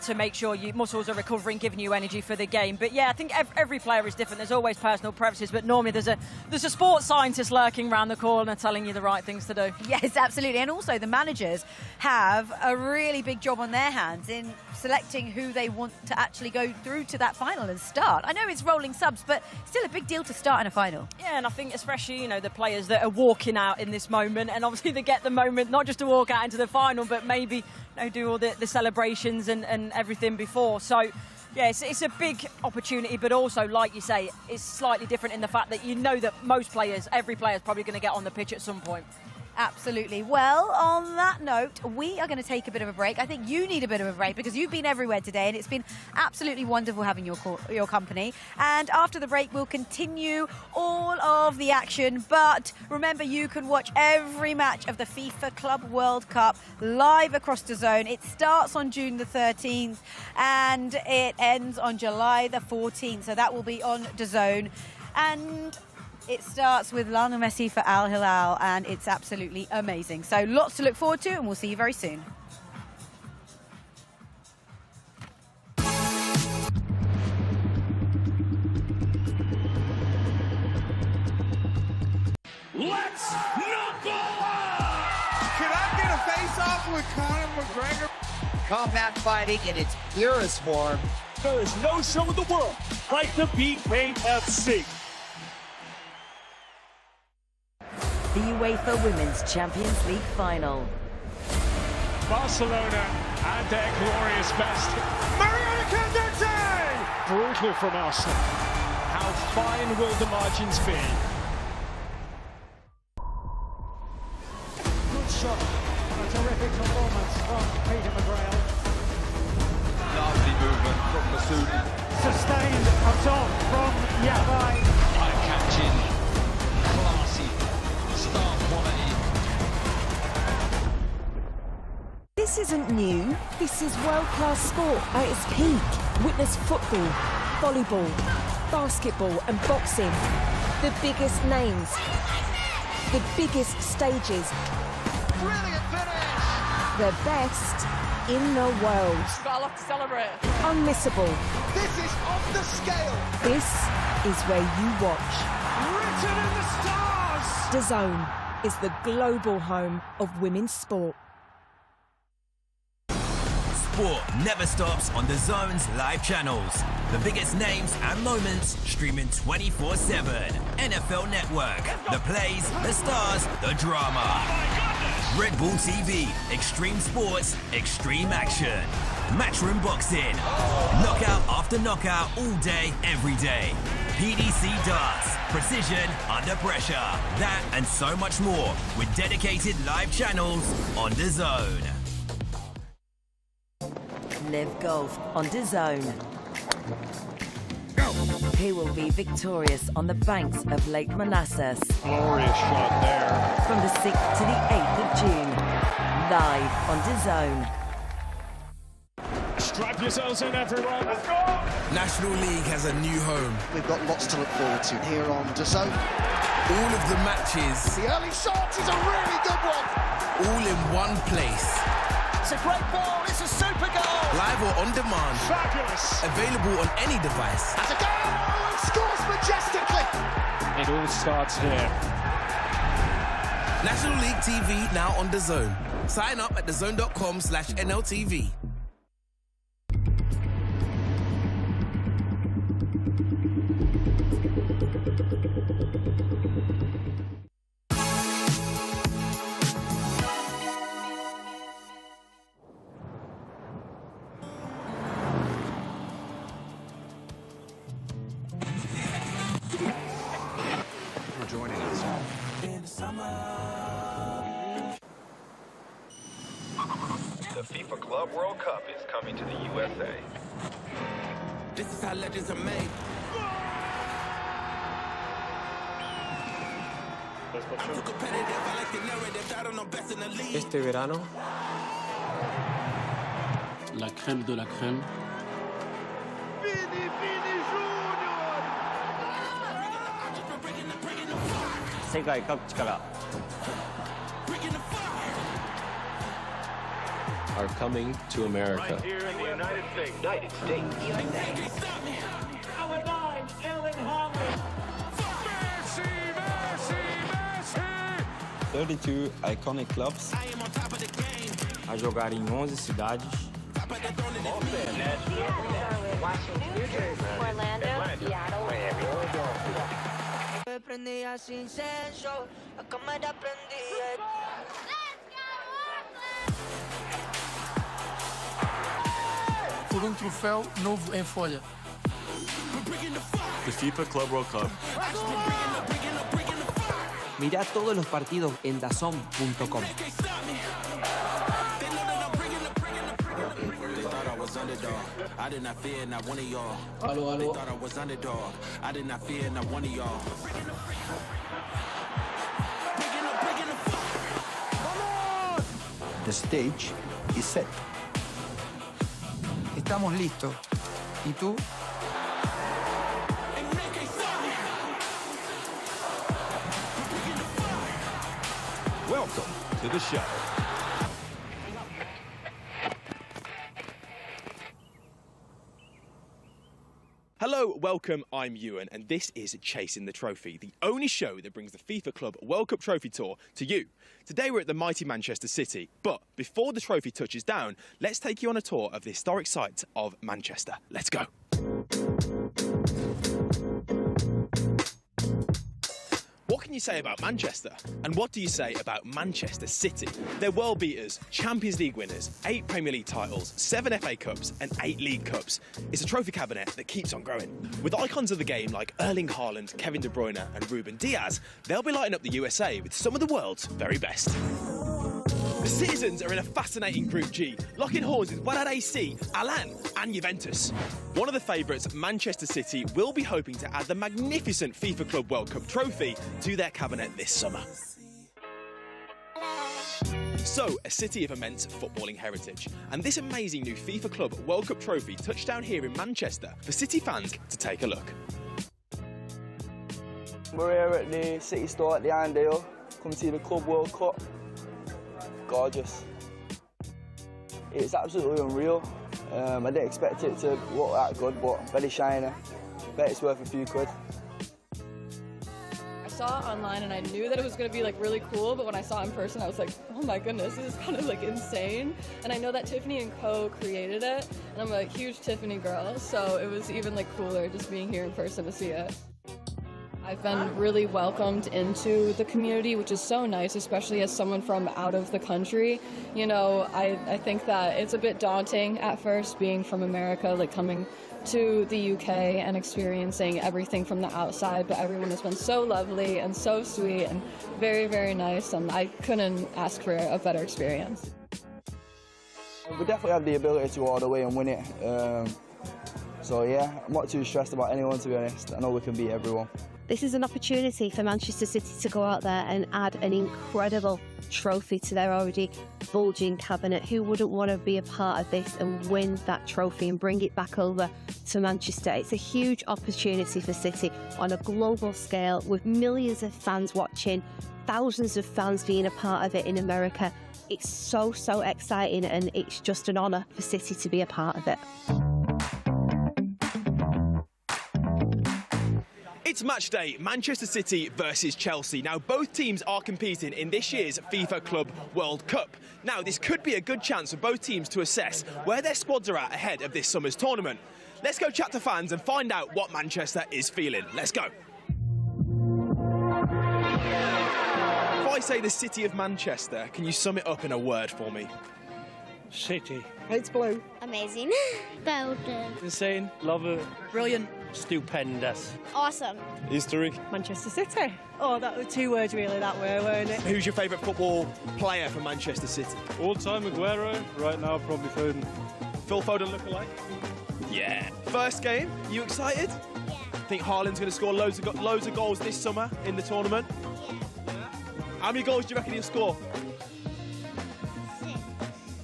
to make sure your muscles are recovering, giving you energy for the game. But yeah, I think every player is different. There's always personal preferences, but normally there's a sports scientist lurking around the corner telling you the right things to do. Yes, absolutely. And also the managers have a really big job on their hands in selecting who they want to actually go through to that final and start. I know it's rolling subs, but still a big deal to start in a final. Yeah, and I think especially, you know, the players that are walking out in this moment, and obviously they get the moment not just to walk out into the final, but maybe, you know, do all the celebrations and everything before. So yeah, it's a big opportunity, but also, like you say, it's slightly different in the fact that you know that every player is probably going to get on the pitch at some point. Absolutely. Well, on that note, we are going to take a bit of a break. I think you need a bit of a break because you've been everywhere today and it's been absolutely wonderful having your company. And after the break, we'll continue all of the action. But remember, you can watch every match of the FIFA Club World Cup live across DAZN. It starts on June the 13th and it ends on July the 14th. So that will be on DAZN. And it starts with Lionel Messi for Al Hilal, and it's absolutely amazing. So lots to look forward to, and we'll see you very soon. Let's knuckle up! Can I get a face-off with Conor McGregor? Combat fighting in its purest form. There is no show in the world like the BKFC. The UEFA Women's Champions League final. Barcelona at their glorious best. Mariana Candete! Brutal from Arsenal. How fine will the margins be? Good shot and a terrific performance from Peter McGrail. Lovely movement from Masoudi. Sustained up top from Yabai. Eye-catching, classy, star quality. This isn't new. This is world-class sport at its peak. Witness football, volleyball, basketball and boxing. The biggest names, the biggest stages. Brilliant finish! The best in the world. Got a lot to celebrate. Unmissable. This is off the scale. This is where you watch. Written in the stars! DAZN is the global home of women's sport. Sport never stops on DAZN's live channels. The biggest names and moments streaming 24/7. NFL Network, the plays, the stars, the drama. Red Bull TV, extreme sports, extreme action. Matchroom boxing, knockout after knockout, all day, every day. PDC darts, precision under pressure. That and so much more with dedicated live channels on DAZN. Live golf on DAZN. Who will be victorious on the banks of Lake Manassas? Glorious shot there. From the 6th to the 8th of June. Live on DAZN. Strap yourselves in, everyone. Let's go! National League has a new home. We've got lots to look forward to here on DAZN. All of the matches. The early shot is a really good one. All in one place. It's a great ball. It's a super goal. Live or on demand. Fabulous. Available on any device. That's a goal. And scores majestically. It all starts here. National League TV now on DAZN. Sign up at DAZN.com/NLTV. Joining us. The FIFA Club World Cup is coming to the USA. This is how legends are made. Este verano, la crème de la crème. Are coming to America. Right here in the United States. Our 9, Ellen Harmon. 32 iconic clubs. A jogar em 11 cidades. Por troféu novo em folha. The FIFA Club World Cup. Mirá todos los partidos en DAZN.com. Aló, aló. The stage is set. Estamos listos. ¿Y tú? Welcome to the show. Hello, welcome, I'm Ewan, and this is Chasing the Trophy, the only show that brings the FIFA Club World Cup Trophy Tour to you. Today we're at the mighty Manchester City, but before the trophy touches down, let's take you on a tour of the historic site of Manchester. Let's go. What can can you say about Manchester? And what do you say about Manchester City? They're world beaters, Champions League winners, 8 Premier League titles, 7 FA Cups and 8 League Cups. It's a trophy cabinet that keeps on growing. With icons of the game like Erling Haaland, Kevin De Bruyne and Ruben Diaz, they'll be lighting up the USA with some of the world's very best. The Citizens are in a fascinating Group G, locking horns with Bayern AC, Alan and Juventus. One of the favourites, Manchester City, will be hoping to add the magnificent FIFA Club World Cup trophy to their cabinet this summer. So, a city of immense footballing heritage, and this amazing new FIFA Club World Cup trophy touched down here in Manchester for City fans to take a look. We're here at the City store at the Irondale, come to see the Club World Cup. Gorgeous. It's absolutely unreal. I didn't expect it to look that good, but very shiny. Bet it's worth a few quid. I saw it online and I knew that it was going to be like really cool, but when I saw it in person I was like, oh my goodness, this is kind of like insane. And I know that Tiffany & Co. created it, and I'm a huge Tiffany girl, so it was even like cooler just being here in person to see it. I've been really welcomed into the community, which is so nice, especially as someone from out of the country. You know, I think that it's a bit daunting at first being from America, like coming to the UK and experiencing everything from the outside, but everyone has been so lovely and so sweet and very, very nice, and I couldn't ask for a better experience. We definitely have the ability to go all the way and win it. So yeah, I'm not too stressed about anyone, to be honest. I know we can beat everyone. This is an opportunity for Manchester City to go out there and add an incredible trophy to their already bulging cabinet. Who wouldn't want to be a part of this and win that trophy and bring it back over to Manchester? It's a huge opportunity for City on a global scale, with millions of fans watching, thousands of fans being a part of it in America. It's so exciting, and it's just an honour for City to be a part of it. It's match day, Manchester City versus Chelsea. Now, both teams are competing in this year's FIFA Club World Cup. Now, this could be a good chance for both teams to assess where their squads are at ahead of this summer's tournament. Let's go chat to fans and find out what Manchester is feeling. Let's go. If I say the city of Manchester, can you sum it up in a word for me? City. It's blue. Amazing. Golden. Insane. Love it. Brilliant. Stupendous. Awesome. Historic. Manchester City. Oh, that were 2 words really, that were, weren't it? Who's your favourite football player from Manchester City? All-time Aguero. Right now, probably Foden. Phil Foden look-alike? Yeah. First game, you excited? Yeah. Think Haaland's going to score loads of goals this summer in the tournament? Yeah. How many goals do you reckon he'll score?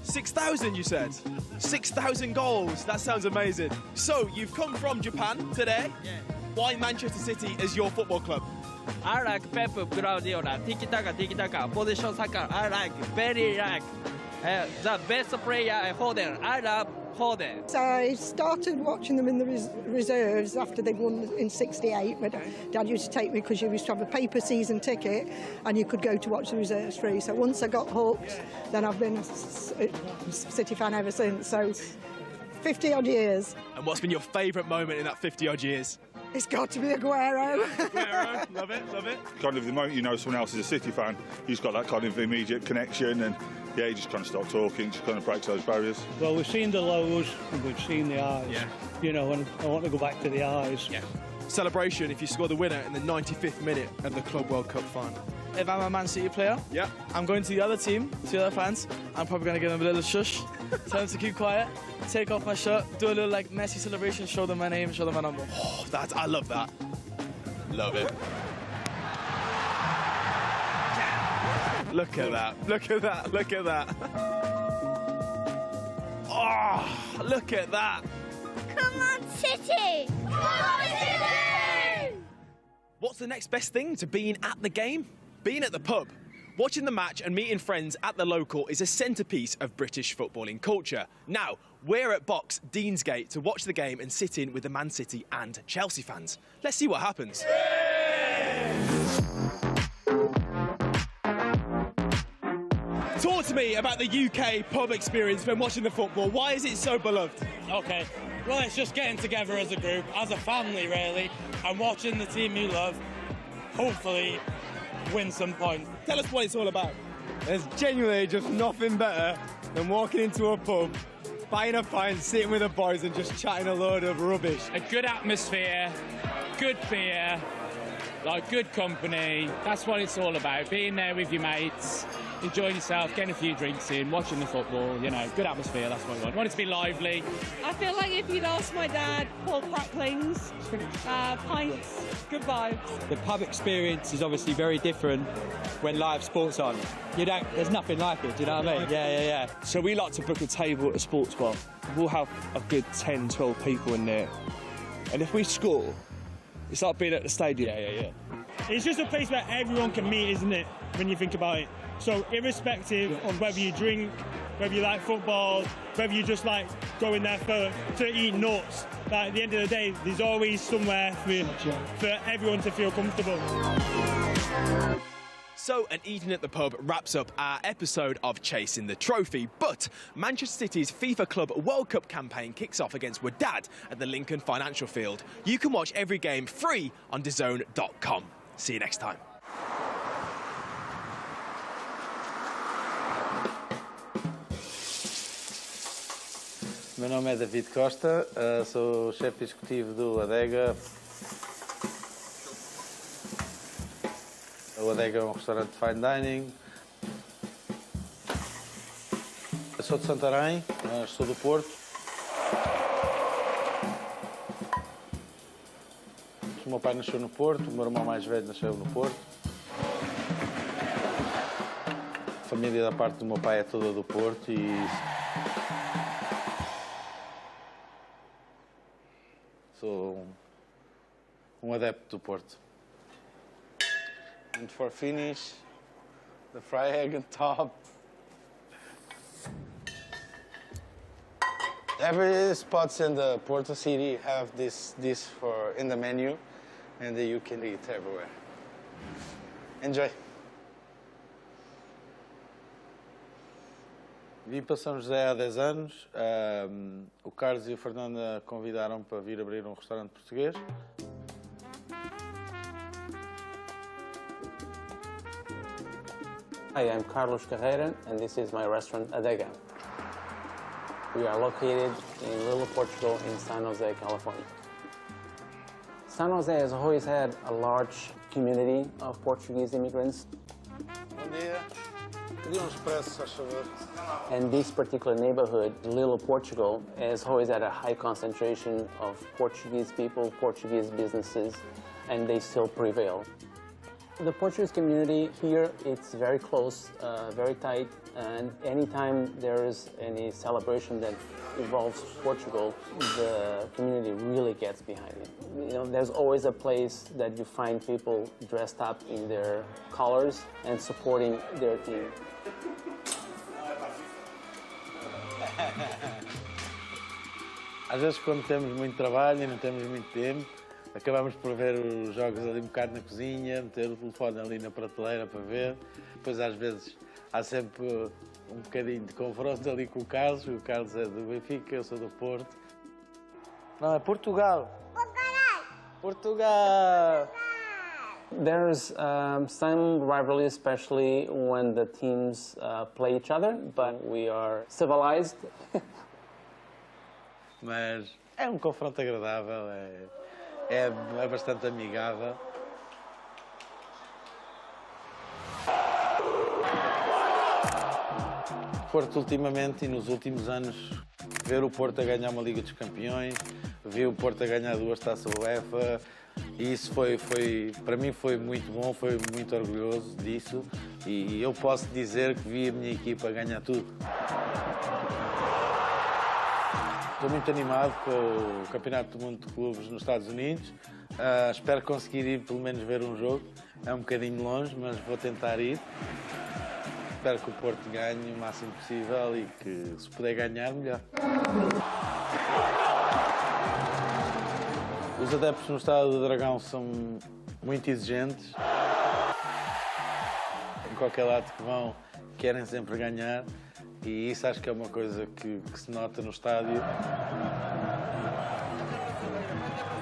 6,000, you said? 6,000 goals. That sounds amazing. So, you've come from Japan today. Yeah. Why Manchester City as your football club? I like Pep Guardiola. Tiki-taka, position soccer. I very like. The best player, Foden. I love Foden. So I started watching them in the reserves after they won in '68. But Dad used to take me because you used to have a paper season ticket and you could go to watch the reserves free. So once I got hooked, then I've been a City fan ever since. So 50-odd years. And what's been your favourite moment in that 50-odd years? It's got to be Aguero. Aguero, love it, love it. Kind of the moment you know someone else is a City fan, you've got that kind of immediate connection, and yeah, you just kind of stop talking, just kind of breaks those barriers. Well, we've seen the lows and we've seen the highs. Yeah. You know, and I want to go back to the highs. Yeah. Celebration if you score the winner in the 95th minute of the Club World Cup final. If I'm a Man City player, I'm going to the other team, to the other fans. I'm probably going to give them a little shush, tell them to keep quiet, take off my shirt, do a little like Messi celebration, show them my name, show them my number. Oh, I love that. Love it. Look at that, look at that, look at that. Oh, look at that. Come on, City! Come on, City! What's the next best thing to being at the game? Being at the pub. Watching the match and meeting friends at the local is a centrepiece of British footballing culture. Now, we're at Box Deansgate to watch the game and sit in with the Man City and Chelsea fans. Let's see what happens. Talk to me about the UK pub experience when watching the football. Why is it so beloved? Okay, well, it's just getting together as a group, as a family, really, and watching the team you love, hopefully win some points. Tell us what it's all about. There's genuinely just nothing better than walking into a pub, buying a pint, sitting with the boys and just chatting a load of rubbish. A good atmosphere, good beer, like good company. That's what it's all about. Being there with your mates, enjoying yourself, getting a few drinks in, watching the football, you know, good atmosphere, that's what we want. We want it to be lively. I feel like if you'd asked my dad, Paul cracklings, pints, good vibes. The pub experience is obviously very different when live sports on. There's nothing like it, do you know what I mean? Yeah. So we like to book a table at a sports bar. We'll have a good 10, 12 people in there. And if we score, it's like being at the stadium. Yeah. It's just a place where everyone can meet, isn't it, when you think about it? So irrespective of whether you drink, whether you like football, whether you just like going there to eat nuts, like at the end of the day, there's always somewhere for everyone to feel comfortable. So, an evening at the pub wraps up our episode of Chasing the Trophy, but Manchester City's FIFA Club World Cup campaign kicks off against Wydad at the Lincoln Financial Field. You can watch every game free on DAZN.com. See you next time. Meu nome é David Costa, sou chefe executivo do Adega. O Adega é um restaurante de fine dining. Eu sou de Santarém, sou do Porto. O meu pai nasceu no Porto, o meu irmão mais velho nasceu no Porto. A família da parte do meu pai é toda do Porto e sou adepto do Porto. And for finish, the fried egg on top. Every spots in the Porto City have this in the menu, and you can eat everywhere. Enjoy. Vim para São José há 10 anos. O Carlos e a Fernanda convidaram-me para vir abrir um restaurante português. Hi, I'm Carlos Carreira, and this is my restaurant Adega. We are located in Little Portugal in San Jose, California. San Jose has always had a large community of Portuguese immigrants. Bom dia. Queria expresso, faz favor. And this particular neighborhood, Little Portugal, has always had a high concentration of Portuguese people, Portuguese businesses, and they still prevail. The Portuguese community here, it's very close, very tight, and anytime there is any celebration that involves Portugal, the community really gets behind it. You know, there's always a place that you find people dressed up in their colors and supporting their team. Às vezes, quando temos muito trabalho e não temos muito tempo, acabamos por ver os jogos ali um bocado na cozinha, meter o telefone ali na prateleira para ver. Depois, às vezes, há sempre um bocadinho de confronto ali com o Carlos. O Carlos é do Benfica, eu sou do Porto. Não, é Portugal. Portugal! There's some rivalry, especially when the teams play each other, but we are civilized. Mas é um confronto agradável, é bastante amigável. Porto, ultimamente e nos últimos anos, ver o Porto a ganhar uma Liga dos Campeões, ver o Porto a ganhar 2 taças UEFA, e isso para mim foi muito bom, foi muito orgulhoso disso, e eu posso dizer que vi a minha equipa ganhar tudo. Estou muito animado com o Campeonato do Mundo de Clubes nos Estados Unidos. Espero conseguir ir pelo menos ver um jogo. É um bocadinho longe, mas vou tentar ir. Espero que o Porto ganhe o máximo possível e que, se puder ganhar, melhor. Os adeptos no Estádio do Dragão são muito exigentes. Em qualquer lado que vão, querem sempre ganhar. E isso acho que é uma coisa que se nota no estádio.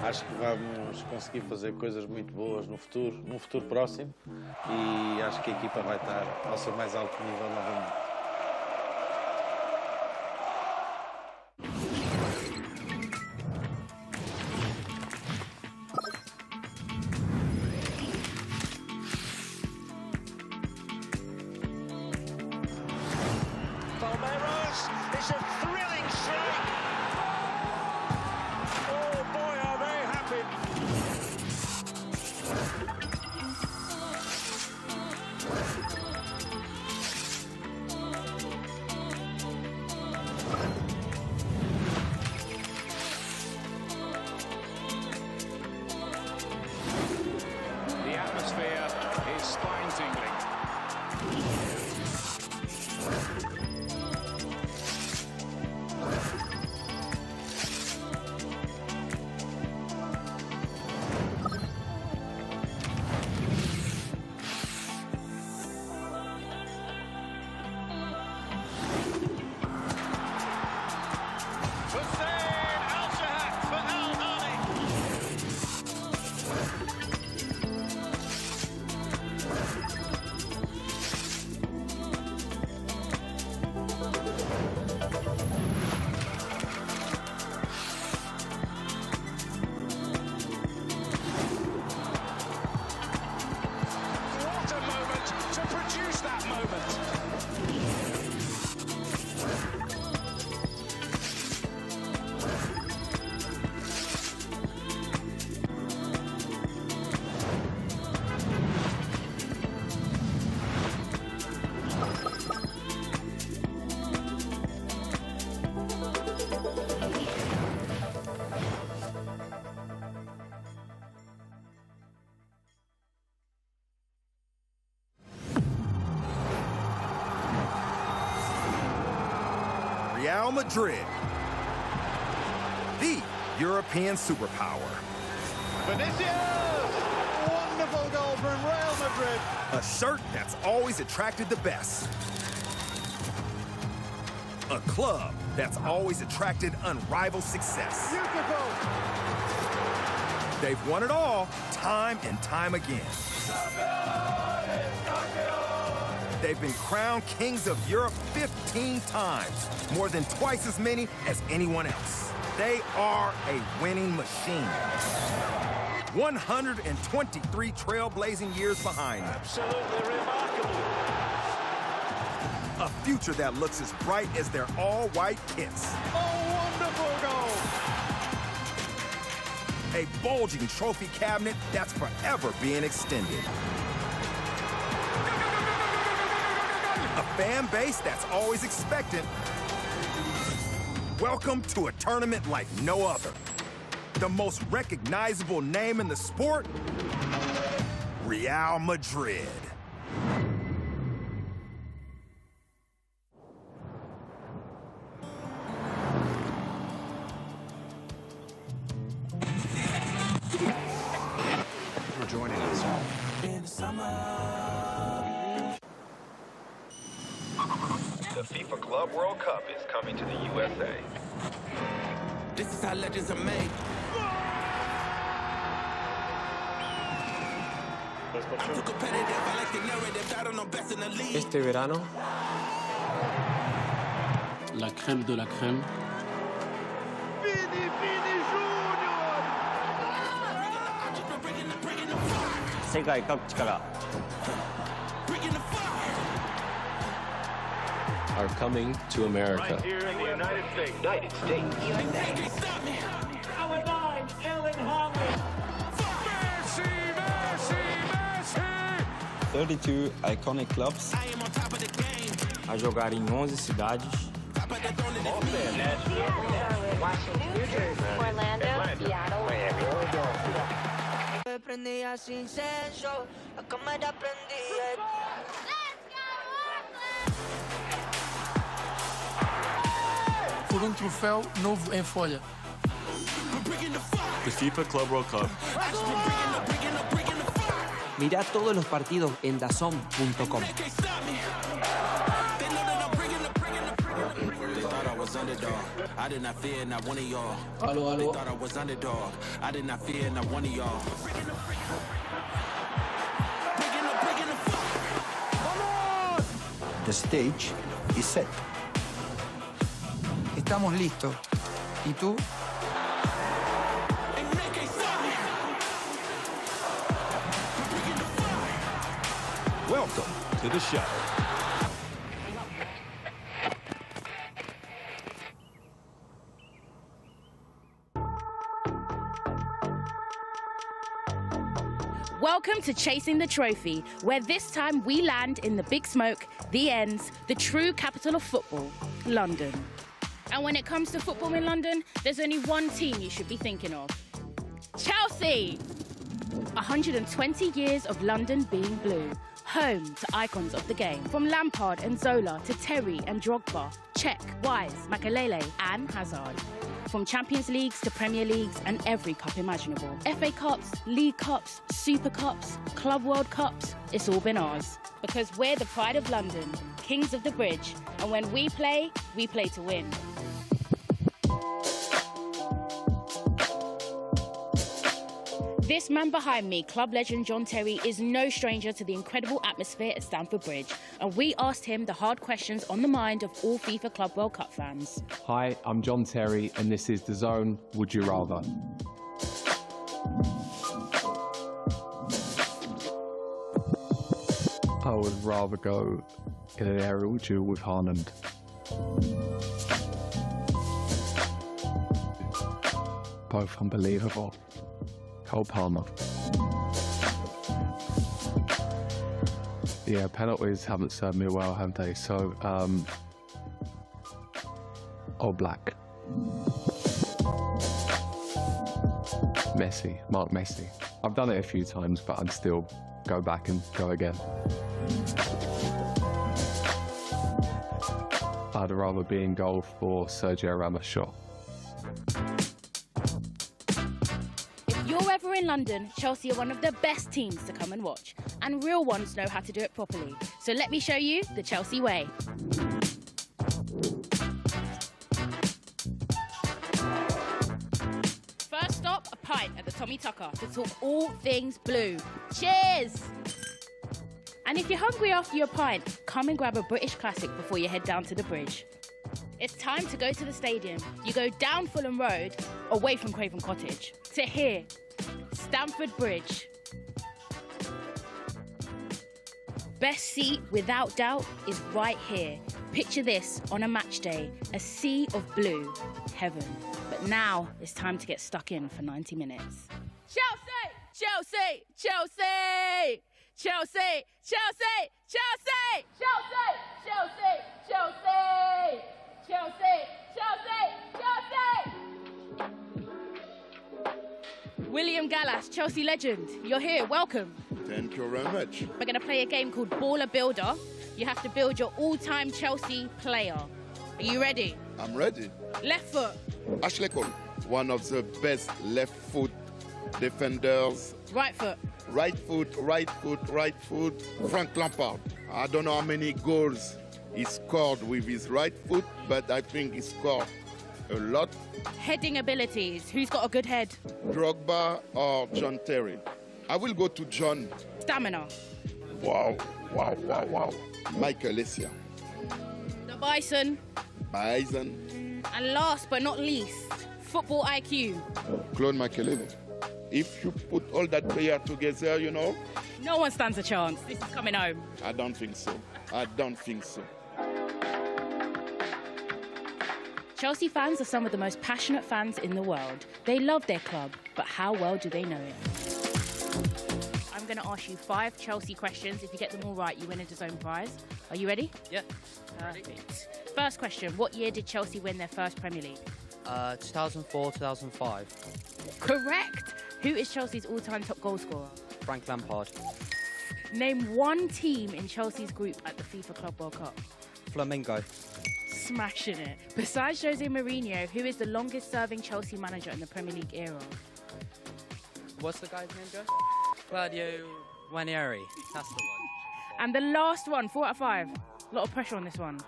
Acho que vamos conseguir fazer coisas muito boas no futuro próximo, e acho que a equipa vai estar ao seu mais alto nível novamente. It's a thrilling strike. Oh boy, are they happy. The atmosphere is spine-tingling. Real Madrid, the European superpower. Vinicius! Wonderful goal from Real Madrid. A shirt that's always attracted the best. A club that's always attracted unrivaled success. Beautiful. They've won it all, time and time again. They've been crowned kings of Europe 15 times, more than twice as many as anyone else. They are a winning machine. 123 trailblazing years behind them. Absolutely remarkable. A future that looks as bright as their all-white kits. Oh, wonderful goal. A bulging trophy cabinet that's forever being extended. A fan base that's always expectant. Welcome to a tournament like no other. The most recognizable name in the sport, Real Madrid. For joining us. The FIFA Club World Cup is coming to the USA. This is how legends are made. I'm too competitive, I like the narrative, I don't know best in the league. Este verano, la crème de la crème. 세계各地から are coming to America. Right here in the United States. United States. USA. Our nine, Ellen Howard. Messi, Messi, Messi. 32 iconic clubs a jogar em 11 cidades. Orlando, Seattle, Miami. Por um troféu novo em folha. The FIFA Club World Cup. Mirá todos los partidos en DAZN.com. was underdog. I did not fear not one of y'all. Hello, They hello. thought I was underdog. I did not fear not one of y'all. The stage is set. Estamos listos. ¿Y tú? Welcome to the show. Welcome to Chasing the Trophy, where this time we land in the big smoke, the ends, the true capital of football, London. And when it comes to football in London, there's only one team you should be thinking of. Chelsea! 120 years of London being blue, home to icons of the game, from Lampard and Zola to Terry and Drogba, Cech, Wise, Makelele and Hazard. From Champions Leagues to Premier Leagues and every cup imaginable. FA Cups, League Cups, Super Cups, Club World Cups, it's all been ours. Because we're the pride of London, kings of the bridge, and when we play to win. This man behind me, club legend John Terry, is no stranger to the incredible atmosphere at Stamford Bridge, and we asked him the hard questions on the mind of all FIFA Club World Cup fans. Hi, I'm John Terry, and this is DAZN Would You Rather? I would rather go in an aerial duel with Haaland. Both unbelievable. Cole Palmer. Yeah, penalties haven't served me well, have they? So, Black. Messi, Mark Messi. I've done it a few times, but I'd still go back and go again. I'd rather be in goal for Sergio Ramos' shot. If you're ever in London, Chelsea are one of the best teams to come and watch, and real ones know how to do it properly. So let me show you the Chelsea way. First stop, a pint at the Tommy Tucker to talk all things blue. Cheers! And if you're hungry after your pint, come and grab a British classic before you head down to the bridge. It's time to go to the stadium. You go down Fulham Road, away from Craven Cottage, to here, Stamford Bridge. Best seat, without doubt, is right here. Picture this on a match day, a sea of blue, heaven. But now it's time to get stuck in for 90 minutes. Chelsea! Chelsea! Chelsea! Chelsea! Chelsea! Chelsea! Chelsea! Chelsea! Chelsea! Chelsea! Chelsea! Chelsea! William Gallas, Chelsea legend. You're here, welcome. Thank you very much. We're going to play a game called Baller Builder. You have to build your all-time Chelsea player. Are you ready? I'm ready. Left foot. Ashley Cole, one of the best left foot defenders. Right foot. Right foot, right foot, right foot. Frank Lampard. I don't know how many goals he scored with his right foot, but I think he scored a lot. Heading abilities. Who's got a good head? Drogba or John Terry? I will go to John. Stamina. Wow, wow, wow, wow. Michael Essien. The Bison. Bison. And last but not least, football IQ. Claude Makelele. If you put all that player together, you know. No one stands a chance. This is coming home. I don't think so. I don't think so. Chelsea fans are some of the most passionate fans in the world. They love their club, but how well do they know it? I'm going to ask you 5 Chelsea questions. If you get them all right, you win a DAZN prize. Are you ready? Yeah. Perfect. First question, what year did Chelsea win their first Premier League? 2004, 2005. Correct. Who is Chelsea's all-time top goal scorer? Frank Lampard. Name one team in Chelsea's group at the FIFA Club World Cup. Flamingo. Smashing it. Besides Jose Mourinho, who is the longest-serving Chelsea manager in the Premier League era? What's the guy's name, Joe? Claudio Ranieri. That's the one. And the last one, 4 out of 5. A lot of pressure on this one.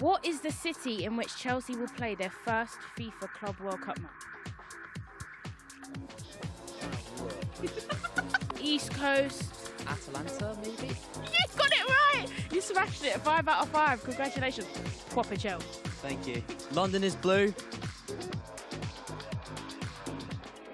What is the city in which Chelsea will play their first FIFA Club World Cup match? East Coast. Atalanta, maybe? You got it right! You smashed it. 5 out of 5. Congratulations. Proper Chelsea. Thank you. London is blue.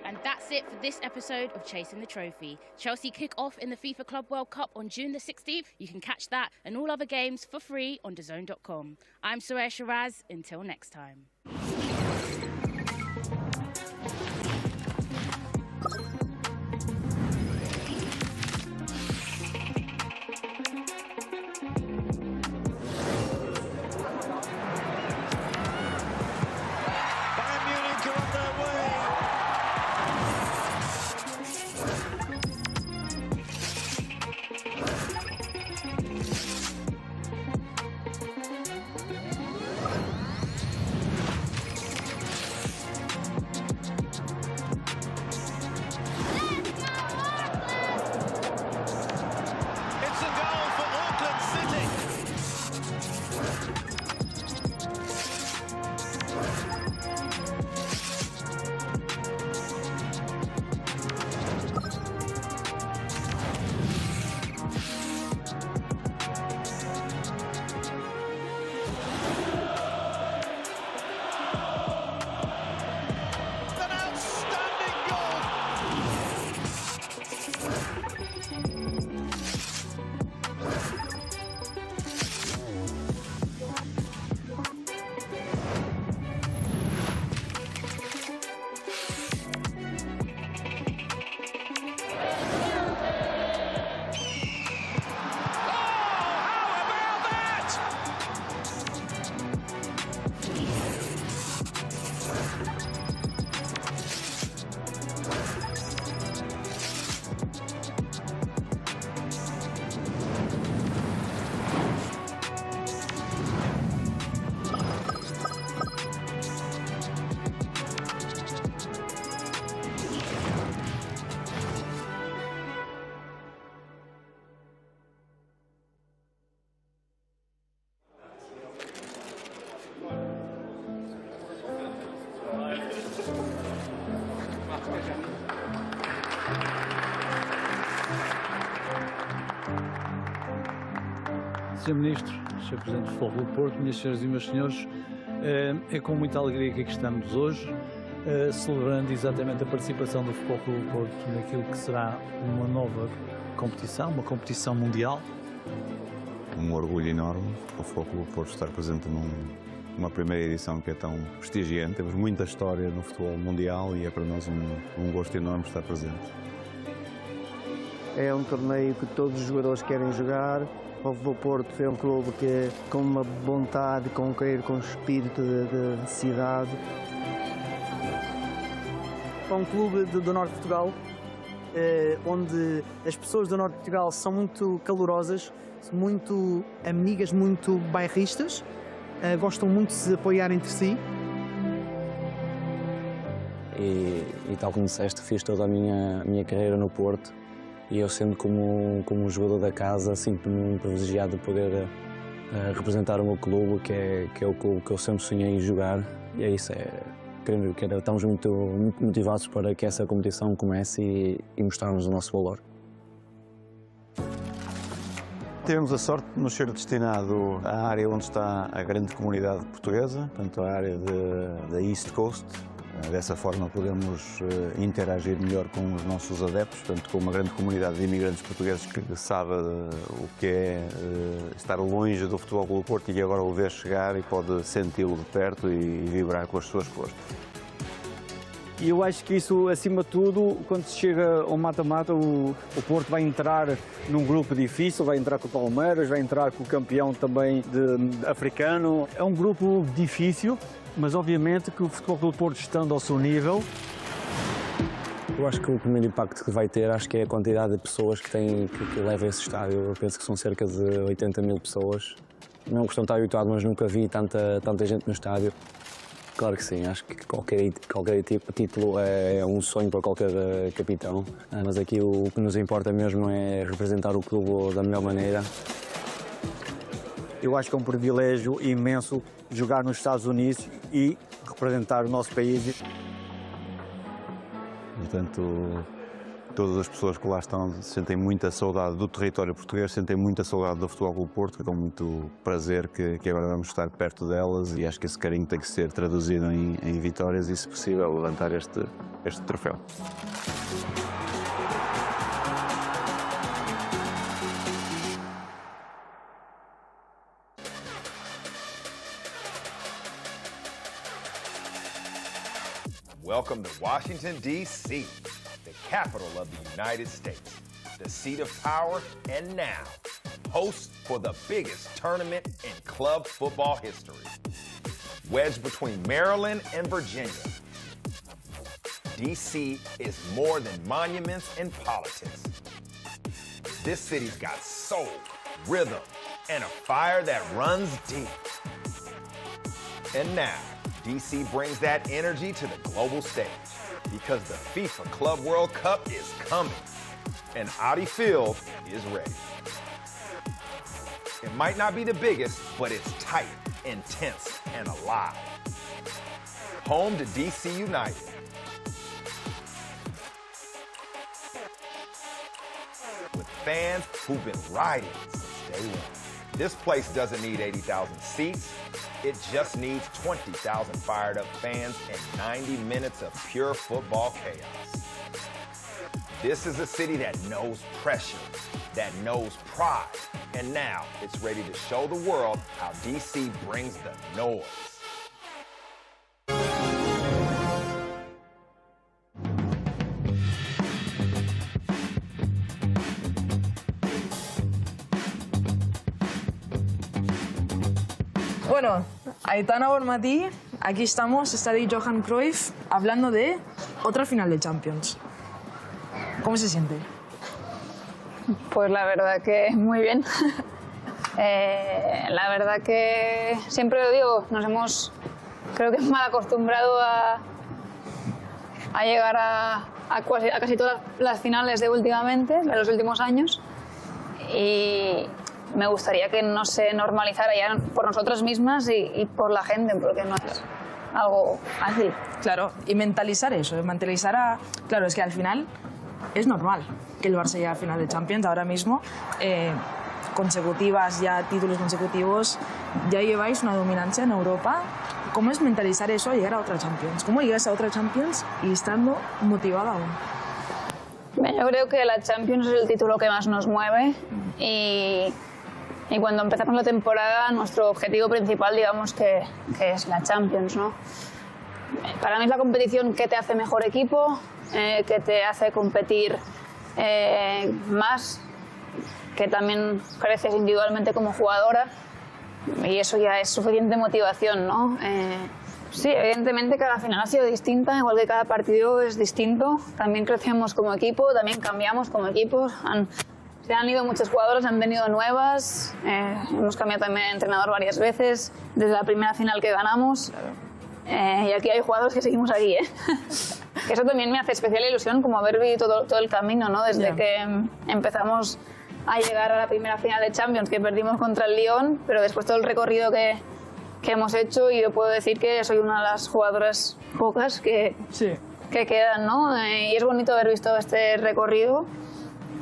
And that's it for this episode of Chasing the Trophy. Chelsea kick off in the FIFA Club World Cup on June the 16th. You can catch that and all other games for free on DAZN.com. I'm Soraya Shiraz. Until next time. Sr. Ministro, Sr. Presidente do Futebol Clube do Porto, minhas senhoras e meus senhores, é com muita alegria que aqui estamos hoje, celebrando exatamente a participação do Futebol Clube do Porto naquilo que será uma nova competição, uma competição mundial. Um orgulho enorme o Futebol Clube do Porto estar presente numa primeira edição que é tão prestigiante. Temos muita história no futebol mundial e é para nós um gosto enorme estar presente. É um torneio que todos os jogadores querem jogar. O Futebol Porto é um clube que é com uma vontade, com um espírito de cidade. É um clube do Norte de Portugal, onde as pessoas do Norte de Portugal são muito calorosas, muito amigas, muito bairristas, gostam muito de se apoiar entre si. E tal como disseste, fiz toda a minha carreira no Porto. E eu, sendo como jogador da casa, sinto-me muito privilegiado de poder representar o meu clube, que é o clube que eu sempre sonhei em jogar. E é isso, estamos muito motivados para que essa competição comece e mostrarmos o nosso valor. Tivemos a sorte de nos ser destinado à área onde está a grande comunidade portuguesa, portanto a área da East Coast. Dessa forma podemos interagir melhor com os nossos adeptos, portanto com uma grande comunidade de imigrantes portugueses que sabe o que é estar longe do Futebol Clube do Porto e agora o ver chegar e pode senti-lo de perto e vibrar com as suas cores. E eu acho que isso, acima de tudo, quando se chega ao mata-mata, o Porto vai entrar num grupo difícil, vai entrar com o Palmeiras, vai entrar com o campeão também africano. É um grupo difícil, mas obviamente que o Futebol Clube do Porto, estando ao seu nível... Eu acho que o primeiro impacto que vai ter, acho que é a quantidade de pessoas que leva a esse estádio. Eu penso que são cerca de 80 mil pessoas. Não costumo estar habituado, mas nunca vi tanta gente no estádio. Claro que sim, acho que qualquer título é um sonho para qualquer capitão, mas aqui o que nos importa mesmo é representar o clube da melhor maneira. eu acho que é um privilégio imenso jogar nos Estados Unidos e representar o nosso país. Portanto, todas as pessoas que lá estão sentem muita saudade do território português, sentem muita saudade do Futebol Clube Porto, com muito prazer que agora vamos estar perto delas e acho que esse carinho tem que ser traduzido em vitórias e, se possível, levantar este troféu. Welcome to Washington, D.C., the capital of the United States, the seat of power, and now, host for the biggest tournament in club football history. Wedged between Maryland and Virginia, D.C. is more than monuments and politics. This city's got soul, rhythm, and a fire that runs deep. And now, D.C. brings that energy to the global stage because the FIFA Club World Cup is coming and Audi Field is ready. It might not be the biggest, but it's tight, intense, and alive. Home to D.C. United. With fans who've been riding since day one. This place doesn't need 80,000 seats. It just needs 20,000 fired up fans and 90 minutes of pure football chaos. This is a city that knows pressure, that knows pride, and now it's ready to show the world how DC brings the noise. Bueno, Aitana Bonmatí, aquí estamos, está de Johan Cruyff, hablando de otra final de Champions. ¿Cómo se siente? Pues la verdad que muy bien. La verdad que siempre lo digo, nos hemos, creo que mal acostumbrado a llegar a casi todas las finales de últimamente, de los últimos años. Y me gustaría que no se normalizara ya por nosotras mismas y por la gente, porque no es algo fácil. Claro, y mentalizar eso, mentalizar a... Claro, es que al final es normal que el Barça llegue a final de Champions ahora mismo, consecutivas, ya títulos consecutivos, ya lleváis una dominancia en Europa. ¿Cómo es mentalizar eso a llegar a otra Champions? ¿Cómo llegas a otra Champions y estando motivada aún? Yo creo que la Champions es el título que más nos mueve y cuando empezamos la temporada nuestro objetivo principal, digamos que es la Champions, ¿no? Para mí es la competición que te hace mejor equipo, que te hace competir más, que también creces individualmente como jugadora y eso ya es suficiente motivación, ¿no? Sí, evidentemente cada final ha sido distinta, igual que cada partido es distinto. También crecemos como equipo, también cambiamos como equipo. Se han ido muchas jugadoras, han venido nuevas. Hemos cambiado también de entrenador varias veces, desde la primera final que ganamos. Y aquí hay jugadores que seguimos aquí, ¿eh? Eso también me hace especial ilusión, como haber vivido todo el camino, ¿no? Desde que empezamos a llegar a la primera final de Champions, que perdimos contra el Lyon, pero después todo el recorrido que hemos hecho, y yo puedo decir que soy una de las jugadoras pocas que quedan, ¿no? Y es bonito haber visto este recorrido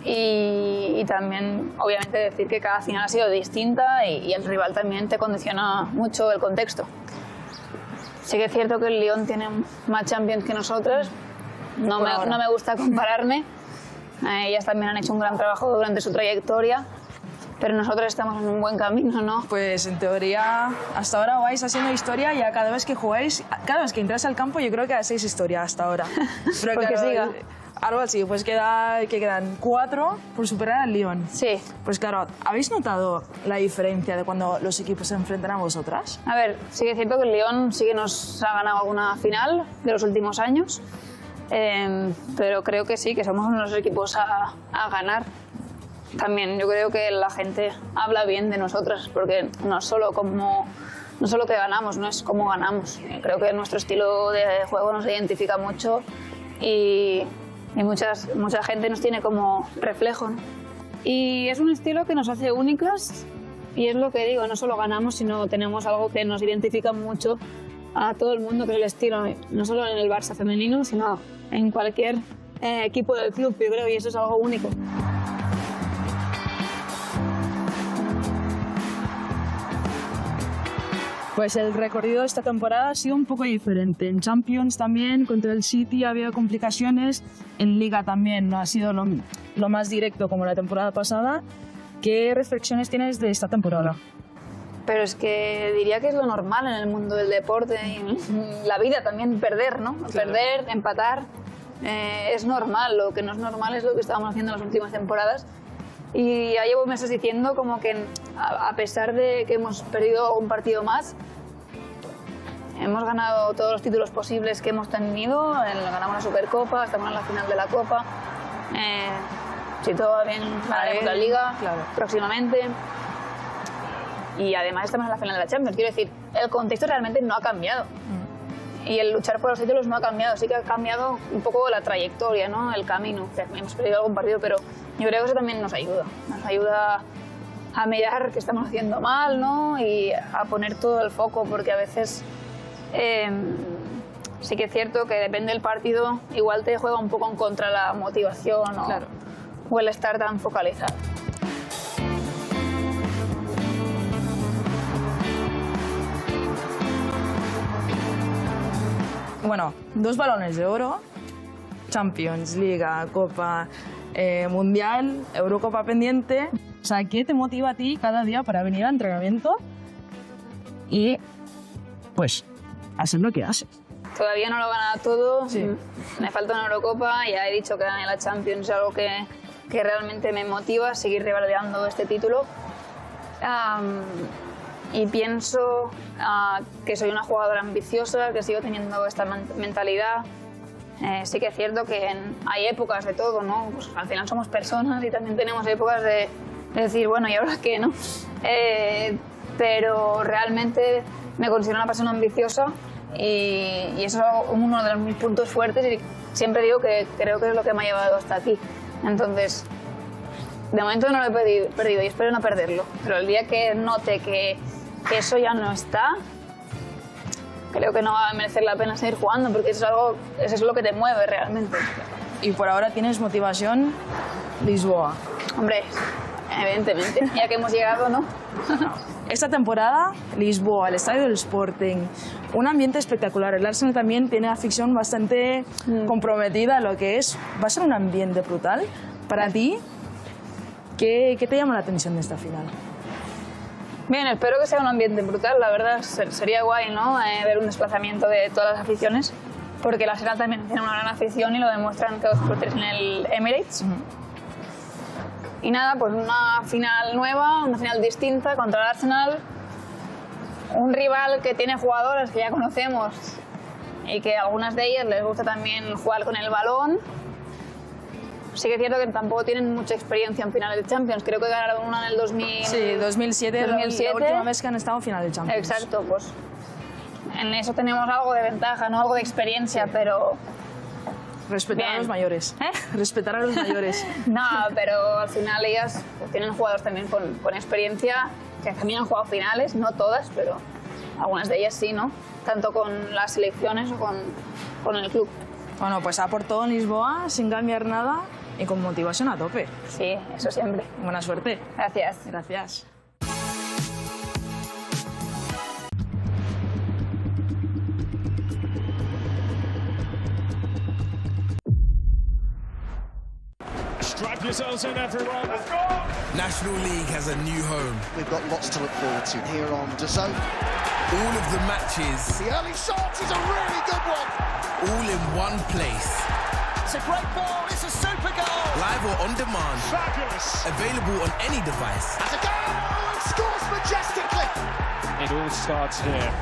y también, obviamente, decir que cada final ha sido distinta y el rival también te condiciona mucho el contexto. Sí que es cierto que el Lyon tiene más Champions que nosotras, no me gusta compararme, ellas también han hecho un gran trabajo durante su trayectoria, pero nosotros estamos en un buen camino, ¿no? Pues en teoría, hasta ahora vais haciendo historia, ya cada vez que jugáis, cada vez que entráis al campo, yo creo que hacéis historia hasta ahora. Pero porque claro, siga. Algo así, pues quedan 4 por superar al Lyon. Sí. Pues claro, ¿habéis notado la diferencia de cuando los equipos se enfrentan a vosotras? A ver, sí que es cierto que el Lyon sí que nos ha ganado alguna final de los últimos años, pero creo que sí, que somos uno de los equipos a ganar. También yo creo que la gente habla bien de nosotras, porque no solo que ganamos, no es cómo ganamos. Creo que nuestro estilo de juego nos identifica mucho y mucha gente nos tiene como reflejo, ¿no? Y es un estilo que nos hace únicas Y es lo que digo, no solo ganamos, sino tenemos algo que nos identifica mucho a todo el mundo, que es el estilo, no solo en el Barça femenino, sino en cualquier equipo del club, yo creo, y eso es algo único. Pues el recorrido de esta temporada ha sido un poco diferente. En Champions también, contra el City ha habido complicaciones. En Liga también no ha sido lo más directo como la temporada pasada. ¿Qué reflexiones tienes de esta temporada? Pero es que diría que es lo normal en el mundo del deporte y en la vida también, perder, ¿no? Claro. Perder, empatar, es normal. Lo que no es normal es lo que estábamos haciendo en las últimas temporadas. Y ya llevo meses diciendo como que a pesar de que hemos perdido un partido más, hemos ganado todos los títulos posibles que hemos tenido, ganamos la Supercopa, estamos en la final de la Copa, si todo va bien ganaremos la Liga próximamente y además estamos en la final de la Champions. Quiero decir, el contexto realmente no ha cambiado y el luchar por los títulos no ha cambiado, sí que ha cambiado un poco la trayectoria, ¿no? El camino. O sea, hemos perdido algún partido, pero yo creo que eso también nos ayuda a mirar qué estamos haciendo mal, ¿no? Y a poner todo el foco, porque a veces sí que es cierto que depende del partido, igual te juega un poco en contra la motivación o el estar tan focalizado. Bueno, 2 balones de oro, Champions, Liga, Copa, Mundial, Eurocopa pendiente. O sea, ¿qué te motiva a ti cada día para venir al entrenamiento y, pues, hacer lo que haces? Todavía no lo he ganado todo, sí. Me falta una Eurocopa, ya he dicho que gané la Champions, es algo que realmente me motiva a seguir rivalizando este título. Y pienso que soy una jugadora ambiciosa, que sigo teniendo esta mentalidad. Sí que es cierto que hay épocas de todo, ¿no? Pues al final somos personas y también tenemos épocas de decir, bueno, ¿y ahora qué, no? Pero realmente me considero una persona ambiciosa y eso es uno de mis puntos fuertes y siempre digo que creo que es lo que me ha llevado hasta aquí. Entonces, de momento no lo he perdido y espero no perderlo, pero el día que note que eso ya no está, creo que no va a merecer la pena seguir jugando, porque eso es lo que te mueve realmente. Y por ahora tienes motivación Lisboa. Hombre, evidentemente, ya que hemos llegado, ¿no? Esta temporada, Lisboa, el estadio del Sporting, un ambiente espectacular. El Arsenal también tiene afición bastante comprometida a lo que es. Va a ser un ambiente brutal. Para ti, ¿qué te llama la atención de esta final? Bien, espero que sea un ambiente brutal, la verdad sería guay, ¿no? Ver un desplazamiento de todas las aficiones, porque el Arsenal también tiene una gran afición y lo demuestran cada 2 por 3 en el Emirates. Y nada, pues una final nueva, una final distinta contra el Arsenal, un rival que tiene jugadoras que ya conocemos y que a algunas de ellas les gusta también jugar con el balón. Sí que es cierto que tampoco tienen mucha experiencia en finales de Champions. Creo que ganaron una en el 2007, la última vez que han estado en final de Champions. Exacto, pues en eso tenemos algo de ventaja, ¿no? Algo de experiencia, pero... Respetar a los mayores. Respetar a los mayores. No, pero al final ellas pues, tienen jugadores también con experiencia, que también han jugado finales, no todas, pero algunas de ellas sí, ¿no? Tanto con las selecciones o con el club. Bueno, pues a por todo en Lisboa, sin cambiar nada y con motivación a tope. Sí, eso siempre. Buena suerte. Gracias. Gracias. Strap yourselves in, everyone. Let's go! National League has a new home. We've got lots to look forward to here on DAZN. All of the matches. The early shot is a really good one. All in one place. It's a great ball. It's a super goal. Live or on demand. Fabulous. Available on any device. Has a goal and scores majestically. It all starts here.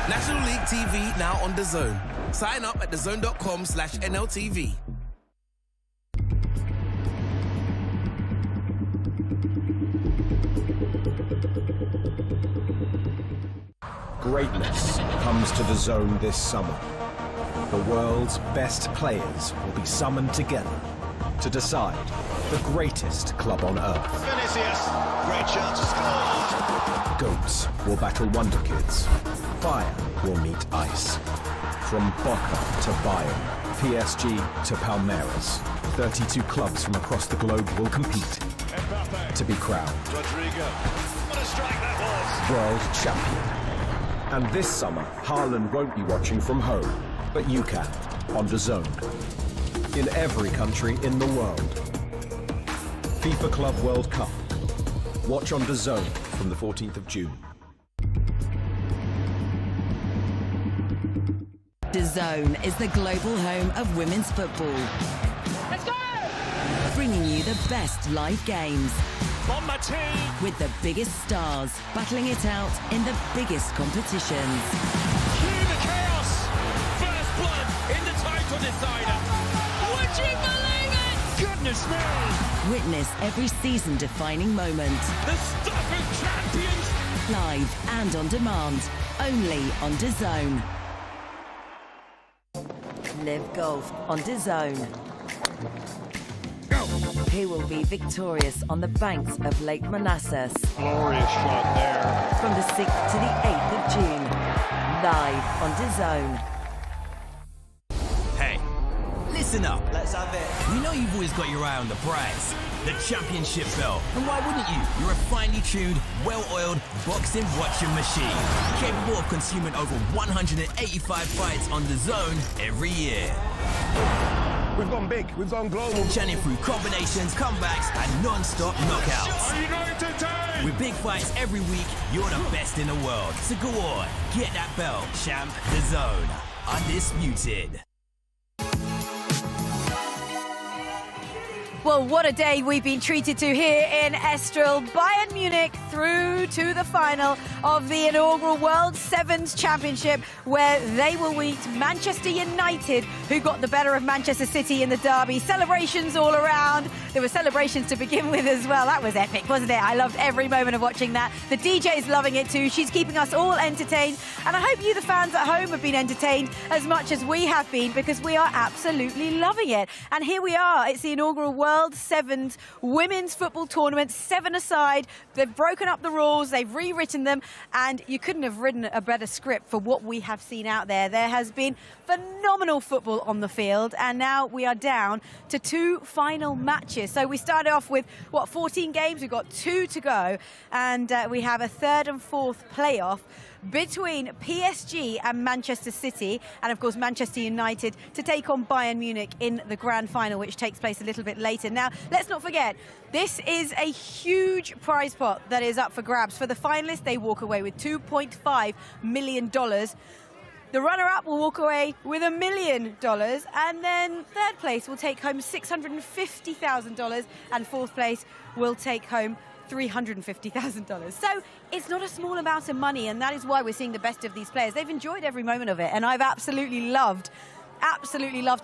National League TV now on DAZN. Sign up at DAZN.com/NLTV. Greatness comes to DAZN this summer. The world's best players will be summoned together to decide the greatest club on earth. Vinicius. a chance to score. Goats will battle Wonder Kids. Fire will meet ice. From Boca to Bayern, PSG to Palmeiras, 32 clubs from across the globe will compete to be crowned Rodrigo. What a strike that was. world champion. And this summer, Haaland won't be watching from home, but you can, on DAZN. In every country in the world. FIFA Club World Cup. Watch on DAZN from the 14th of June. DAZN is the global home of women's football. Let's go! Bringing you the best live games. On my team! With the biggest stars, battling it out in the biggest competitions. Cue the chaos! First blood in the title decider! Would you believe it? Goodness me! Witness every season-defining moment. The stuff of champions! Live and on demand, only on DAZN. Live golf on DAZN. Who will be victorious on the banks of Lake Manassas? Glorious shot there. From the 6th to the 8th of June. Live on DAZN. Hey, listen up. Let's have it. We know you've always got your eye on the prize, the championship belt. And why wouldn't you? You're a finely tuned, well-oiled boxing watching machine, capable of consuming over 185 fights on DAZN every year. We've gone big, we've gone global. Churning through combinations, comebacks, and non-stop knockouts. Are you going to take? With big fights every week, you're the best in the world. So go on, get that belt, champ. DAZN, undisputed. Well, what a day we've been treated to here in Estoril. Bayern Munich through to the final of the inaugural World Sevens Championship, where they will meet Manchester United, who got the better of Manchester City in the derby. Celebrations all around. There were celebrations to begin with as well. That was epic, wasn't it? I loved every moment of watching that. The DJ's loving it too. She's keeping us all entertained. And I hope you, the fans at home, have been entertained as much as we have been, because we are absolutely loving it. And here we are. It's the inaugural World Sevens Women's Football Tournament, 7-a-side. They've broken up the rules, they've rewritten them, and you couldn't have written a better script for what we have seen out there. There has been phenomenal football on the field, and now we are down to 2 final matches. So we started off with, 14 games? We've got 2 to go, and we have a 3rd and 4th playoff between PSG and Manchester City, and of course Manchester United to take on Bayern Munich in the grand final, which takes place a little bit later. Now, let's not forget, this is a huge prize pot that is up for grabs. For the finalists, they walk away with $2.5 million. The runner-up will walk away with $1 million, and then 3rd place will take home $650,000, and 4th place will take home $350,000. So it's not a small amount of money, and that is why we're seeing the best of these players. They've enjoyed every moment of it, and I've absolutely loved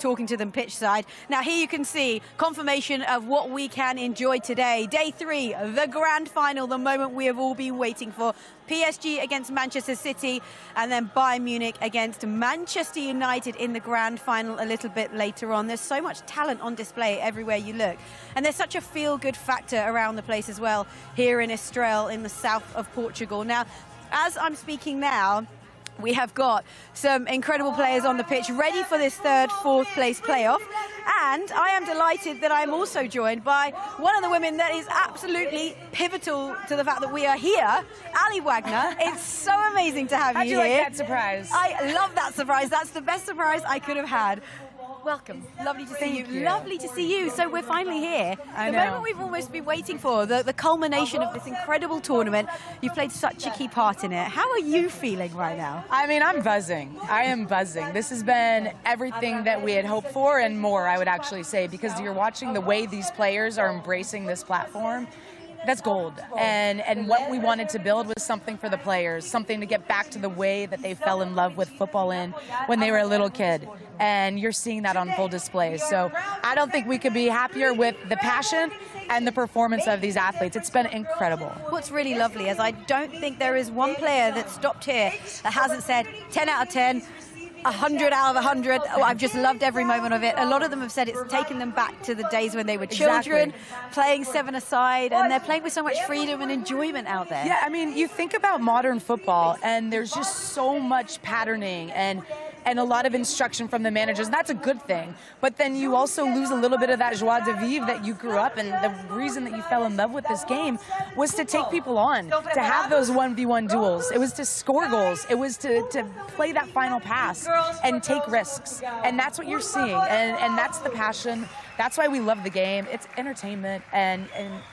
talking to them pitch side. Now here you can see confirmation of what we can enjoy today. Day 3, the grand final, the moment we have all been waiting for. PSG against Manchester City, and then Bayern Munich against Manchester United in the grand final a little bit later on. There's so much talent on display everywhere you look, and there's such a feel-good factor around the place as well here in Estoril in the south of Portugal. Now, as I'm speaking now, we have got some incredible players on the pitch ready for this 3rd, 4th place playoff. And I am delighted that I'm also joined by one of the women that is absolutely pivotal to the fact that we are here, Ali Wagner. It's so amazing to have you here. How'd you like that surprise? I love that surprise. That's the best surprise I could have had. Welcome. Lovely to see you. Lovely to see you. So we're finally here. I know. The moment we've almost been waiting for, the culmination of this incredible tournament. You've played such a key part in it. How are you feeling right now? I mean, I'm buzzing. I am buzzing. This has been everything that we had hoped for and more, I would actually say, because you're watching the way these players are embracing this platform. That's gold. And what we wanted to build was something for the players, something to get back to the way that they fell in love with football in when they were a little kid. And you're seeing that on full display. So I don't think we could be happier with the passion and the performance of these athletes. It's been incredible. What's really lovely is I don't think there is one player that stopped here that hasn't said 10 out of 10. 100 out of 100. Oh, I've just loved every moment of it. A lot of them have said it's taken them back to the days when they were children, playing seven-a-side, and they're playing with so much freedom and enjoyment out there. Yeah, I mean, you think about modern football, and there's just so much patterning and a lot of instruction from the managers. That's a good thing. But then you also lose a little bit of that joie de vivre that you grew up, and the reason that you fell in love with this game was to take people on, to have those 1v1 duels. It was to score goals. It was to play that final pass and take risks. And that's what you're seeing, and that's the passion. That's why we love the game. It's entertainment, and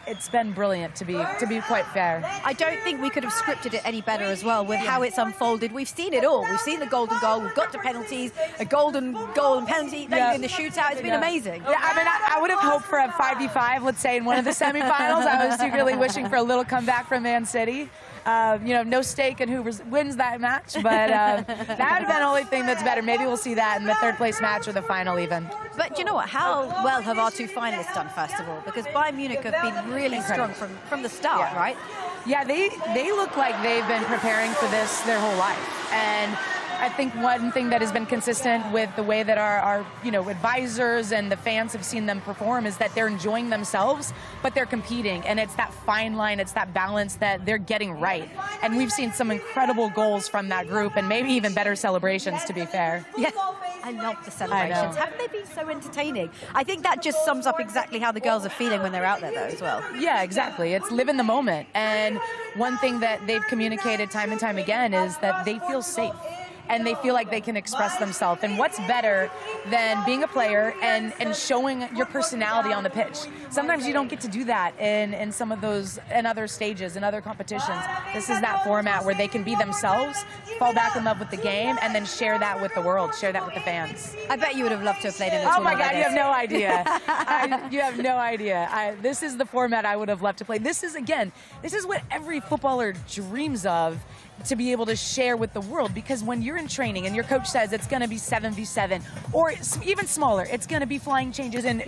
it's been brilliant, to be quite fair. I don't think we could have scripted it any better as well with how it's unfolded. We've seen it all. We've seen the golden goal. We've got to penalties, a golden goal and penalty, in the shootout. It's been amazing. Yeah, I mean, I would have hoped for a 5v5, let's say, in one of the semifinals. I was secretly wishing for a little comeback from Man City. No stake in who wins that match, but that would have been the only thing that's better. Maybe we'll see that in the third place match or the final even. But you know what? How well have our two finalists done, first of all? Because Bayern Munich have been really strong from the start, right? Yeah, they look like they've been preparing for this their whole life. And I think one thing that has been consistent with the way that our advisors and the fans have seen them perform is that they're enjoying themselves, but they're competing. And it's that fine line, it's that balance that they're getting right. And we've seen some incredible goals from that group, and maybe even better celebrations, to be fair. Yeah, I love the celebrations. Haven't they been so entertaining? I think that just sums up exactly how the girls are feeling when they're out there, though, as well. Yeah, exactly. It's live in the moment. And one thing that they've communicated time and time again is that they feel safe. And they feel like they can express themselves. And what's better than being a player and showing your personality on the pitch? Sometimes you don't get to do that in some of those, in other stages, in other competitions. This is that format where they can be themselves, fall back in love with the game, and then share that with the world, share that with the fans. I bet you would have loved to have played in a tournament. Oh my God, you have no idea. You have no idea. This is the format I would have loved to play. This is what every footballer dreams of, to be able to share with the world, because when you're in training and your coach says it's going to be 7v7 or even smaller, it's going to be flying changes and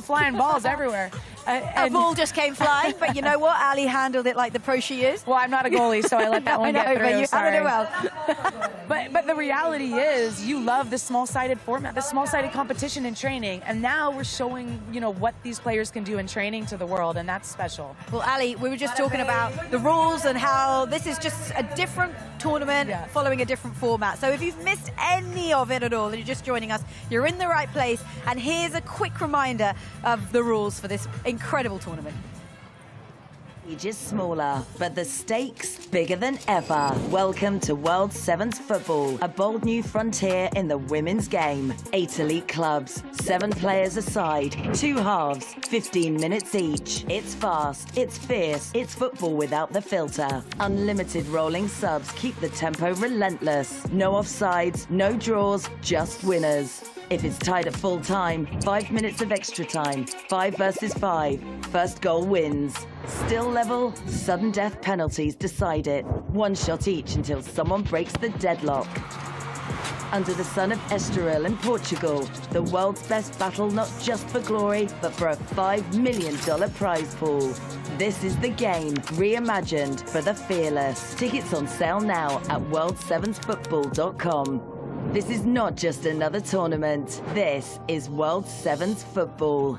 flying balls everywhere. A ball just came flying, but you know what? Ali handled it like the pro she is. Well, I'm not a goalie, so I let that one get through. But you Sorry. handled it well. But the reality is, you love the small-sided format, the small-sided competition in training, and now we're showing, what these players can do in training to the world, and that's special. Well, Ali, we were just talking about the rules and how this is just a different tournament following a different format. So if you've missed any of it at all and you're just joining us, you're in the right place. And here's a quick reminder of the rules for this incredible tournament. Stage is smaller, but the stakes bigger than ever. Welcome to World Sevens Football, a bold new frontier in the women's game. 8 elite clubs, 7 players aside, 2 halves, 15 minutes each. It's fast, it's fierce, it's football without the filter. Unlimited rolling subs keep the tempo relentless. No offsides, no draws, just winners. If it's tied at full time, 5 minutes of extra time, 5 versus 5. First goal wins. Still level, sudden death penalties decide it. 1 shot each until someone breaks the deadlock. Under the sun of Estoril in Portugal, the world's best battle not just for glory, but for a $5 million prize pool. This is the game, reimagined for the fearless. Tickets on sale now at worldsevensfootball.com. This is not just another tournament. This is World Sevens Football.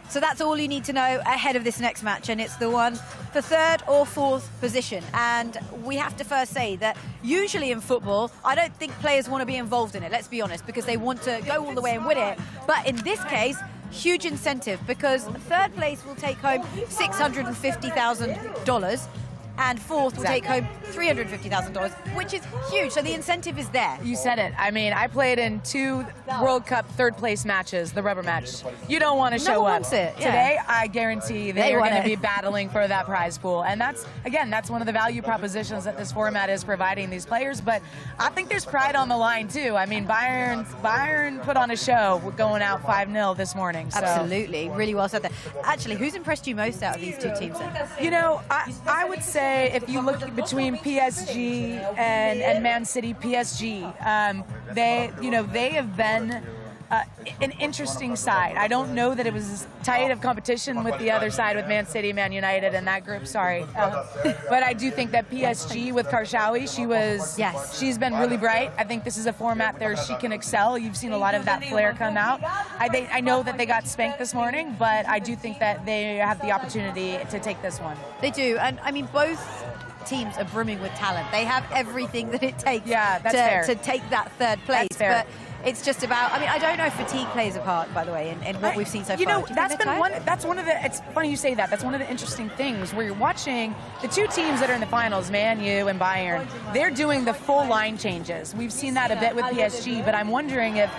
So that's all you need to know ahead of this next match, and it's the one for 3rd or 4th position. And we have to first say that usually in football, I don't think players want to be involved in it, let's be honest, because they want to go all the way and win it. But in this case, huge incentive, because 3rd place will take home $650,000. And 4th will take home $350,000, which is huge. So the incentive is there. You said it. I mean, I played in 2 World Cup 3rd place matches, the rubber match. You don't want to show up. Today, I guarantee they are going to be battling for that prize pool. And that's one of the value propositions that this format is providing these players. But I think there's pride on the line, too. I mean, Bayern put on a show going out 5-0 this morning. So. Absolutely. Really well said there. Actually, who's impressed you most out of these 2 teams then? I would say, if you look between PSG and Man City, PSG, they have been an interesting side. I don't know that it was as tight of competition with the other side, with Man City, Man United, and that group. Sorry, but I do think that PSG with Karshawi, she's been really bright. I think this is a format there she can excel. You've seen a lot of that flair come out. I know that they got spanked this morning, but I do think that they have the opportunity to take this one. They do, and I mean both teams are brimming with talent. They have everything that it takes to take that third place. But it's just about, I mean, I don't know if fatigue plays a part, by the way, in what we've seen so far. You know, that's one of the, it's funny you say that, that's one of the interesting things where you're watching the two teams that are in the finals, Man U and Bayern, they're doing the full line changes. We've seen that a bit with PSG, but I'm wondering if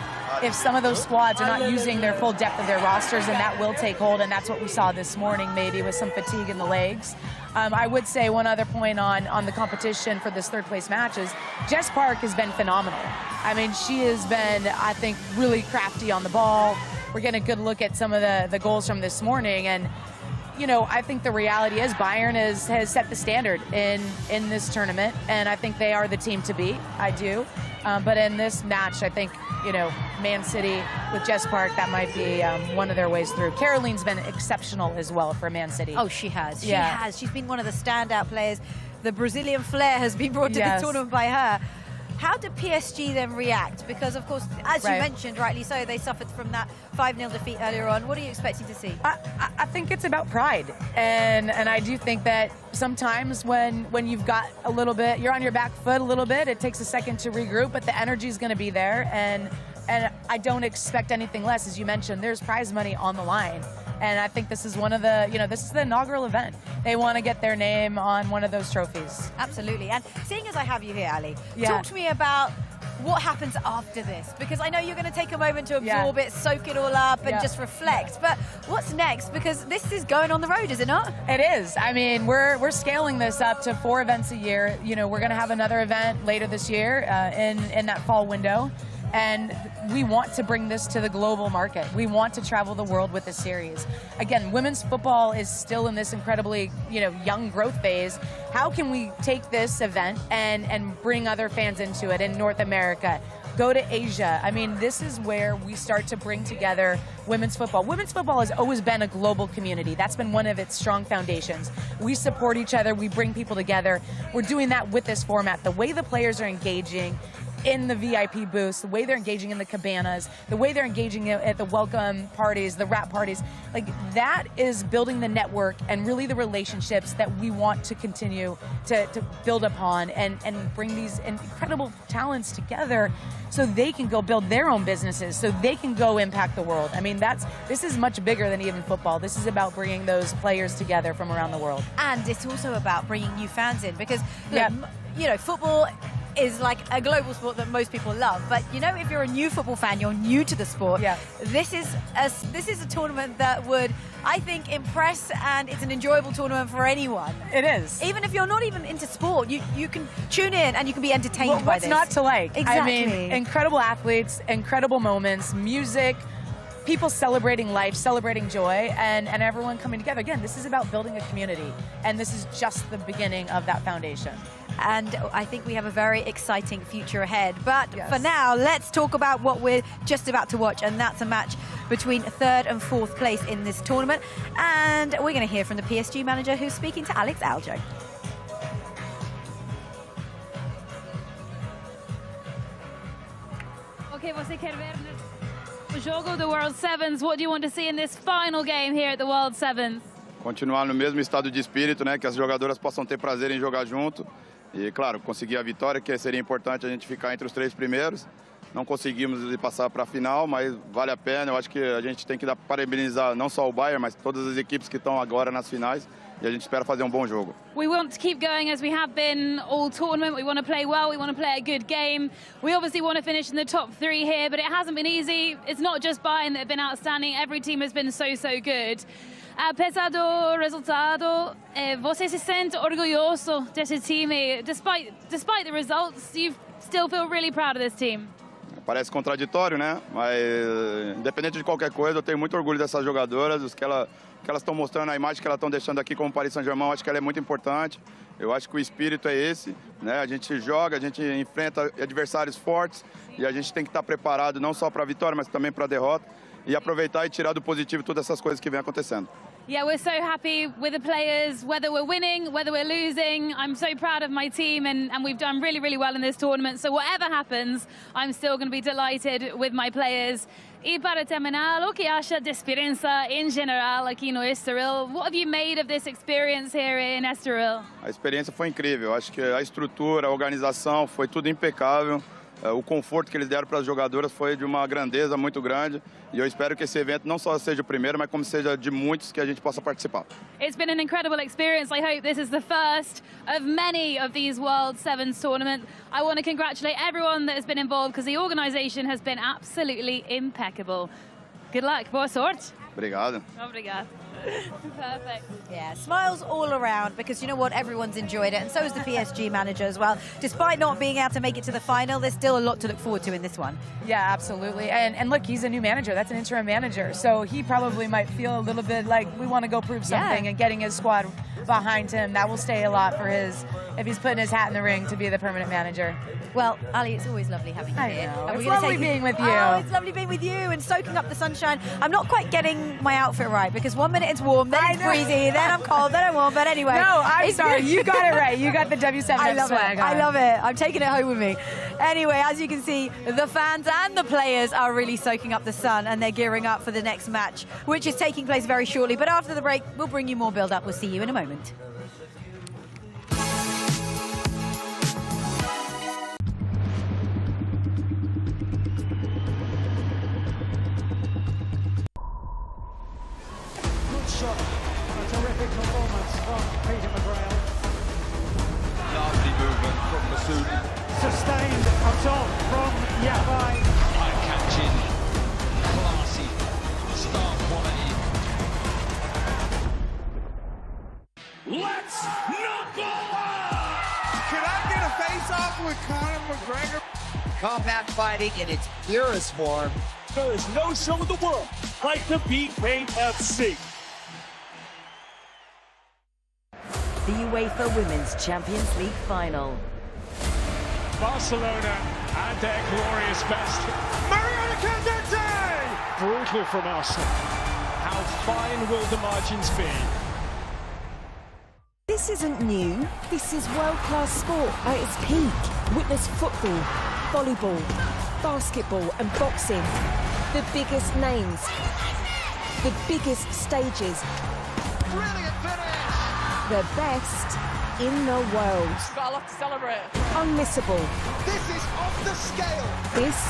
some of those squads are not using their full depth of their rosters, and that will take hold, and that's what we saw this morning, maybe with some fatigue in the legs. I would say one other point on the competition for this third place match is Jess Park has been phenomenal. I mean, she has been, I think, really crafty on the ball. We're getting a good look at some of the goals from this morning, and you know, I think the reality is Bayern has set the standard in this tournament, and I think they are the team to beat. I do. But in this match, I think, you know, Man City with Jess Park, that might be one of their ways through. Caroline's been exceptional as well for Man City. Oh, she has. She has. She's been one of the standout players. The Brazilian flair has been brought to the tournament by her. How did PSG then react? Because, of course, as you mentioned, rightly so, they suffered from that 5-0 defeat earlier on. What are you expecting to see? I think it's about pride. And I do think that sometimes when you've got a little bit, you're on your back foot a little bit, it takes a second to regroup, but the energy is going to be there. And I don't expect anything less. As you mentioned, there's prize money on the line. And I think this is one of the, you know, this is the inaugural event. They want to get their name on one of those trophies. Absolutely. And seeing as I have you here, Ali, talk to me about what happens after this, because I know you're going to take a moment to absorb it, soak it all up, and just reflect. But what's next? Because this is going on the road, is it not? It is. I mean, we're scaling this up to 4 events a year. You know, we're going to have another event later this year in that fall window. And we want to bring this to the global market. We want to travel the world with this series. Again, women's football is still in this incredibly, you know, young growth phase. How can we take this event and bring other fans into it in North America? Go to Asia. I mean, this is where we start to bring together women's football. Women's football has always been a global community. That's been one of its strong foundations. We support each other. We bring people together. We're doing that with this format. The way the players are engaging in the VIP booths, the way they're engaging in the cabanas, the way they're engaging at the welcome parties, the wrap parties, like that is building the network and really the relationships that we want to continue to build upon and bring these incredible talents together so they can go build their own businesses, so they can go impact the world. I mean, this is much bigger than even football. This is about bringing those players together from around the world. And it's also about bringing new fans in, because, look, you know, football is like a global sport that most people love, but you know, if you're a new football fan, you're new to the sport, this is a tournament that would, I think, impress, and it's an enjoyable tournament for anyone. It is. Even if you're not even into sport, you can tune in and you can be entertained by this. What's not to like? Exactly. I mean, incredible athletes, incredible moments, music, people celebrating life, celebrating joy, and everyone coming together. Again, this is about building a community, and this is just the beginning of that foundation. And I think we have a very exciting future ahead. But for now, let's talk about what we're just about to watch, and that's a match between 3rd and 4th place in this tournament. And we're going to hear from the PSG manager, who's speaking to Alex Aljo. Okay, você quer ver no jogo do World Sevens? What do you want to see in this final game here at the World Sevens? Continuar no mesmo estado de espírito, né? Que as jogadoras possam ter prazer em jogar junto. E, claro, conseguir a vitória, que seria importante a gente ficar entre os 3 primeiros. Não conseguimos passar para a final, mas vale a pena. Eu acho que a gente tem que parabenizar não só o Bayern, mas todas as equipes que estão agora nas finais. E a gente espera fazer bom jogo. We want to keep going as we have been all tournament. We want to play well. We want to play a good game. We obviously want to finish in the top 3 here, but it hasn't been easy. It's not just Bayern that have been outstanding. Every team has been so good. Apesar do resultado, você se sente orgulhoso desse time? Despite the results, you still feel really proud of this team? Parece contraditório, né? Mas independente de qualquer coisa, eu tenho muito orgulho dessas jogadoras, que elas estão mostrando, a imagem que elas estão deixando aqui como Paris Saint-Germain, acho que ela é muito importante. Eu acho que o espírito é esse, né? A gente joga, a gente enfrenta adversários fortes e a gente tem que estar preparado não só para a vitória, mas também para a derrota e aproveitar e tirar do positivo todas essas coisas que vem acontecendo. Yeah, we're so happy with the players, whether we're winning, whether we're losing. I'm so proud of my team and we've done really, really well in this tournament. So whatever happens, I'm still going to be delighted with my players. E para terminar, o que acha de experiência em geral aqui no Estoril? What have you made of this experience here in Estoril? A experiência foi incrível. Acho que a estrutura, a organização, foi tudo impecável. O conforto que eles deram para as jogadoras foi de uma grandeza muito grande. E eu espero que esse evento não só seja o primeiro, mas como seja de muitos que a gente possa participar. It's been an incredible experience. I hope this is the first of many of these World Sevens tournaments. I want to congratulate everyone that has been involved because the organisation has been absolutely impeccable. Good luck. Boa sorte. Obrigado. Obrigado. Perfect. Yeah, smiles all around because you know what, everyone's enjoyed it and so is the PSG manager as well. Despite not being able to make it to the final, there's still a lot to look forward to in this one. Yeah, absolutely. And look, he's a new manager. That's an interim manager. So he probably might feel a little bit like we want to go prove something and getting his squad behind him. That will stay a lot for if he's putting his hat in the ring to be the permanent manager. Well, Ali, it's always lovely having you here. Know. It's lovely being with you. Oh, it's lovely being with you and soaking up the sunshine. I'm not quite getting my outfit right because 1 minute it's warm, then it's breezy, then I'm cold, then I'm warm. But anyway. No, I'm sorry. You got it right. You got the W7 I love swag it. I love it. I'm taking it home with me. Anyway, as you can see, the fans and the players are really soaking up the sun and they're gearing up for the next match, which is taking place very shortly. But after the break, we'll bring you more build-up. We'll see you in a moment. Shot. A terrific performance from Peter McGrail. Lovely movement from Masoudi. Sustained a top from Yafai. Eye-catching, classy, star quality. Let's knuckle up! Could I get a face-off with Conor McGregor? Combat fighting in its purest form. There is no show in the world like the BKFC. The UEFA Women's Champions League final. Barcelona at their glorious best. Mariana Candente! Brutal from us. How fine will the margins be? This isn't new. This is world-class sport at its peak. Witness football, volleyball, basketball and boxing. The biggest names. The biggest stages. Brilliant finish! The best in the world. Got a lot to celebrate. Unmissable. This is off the scale. This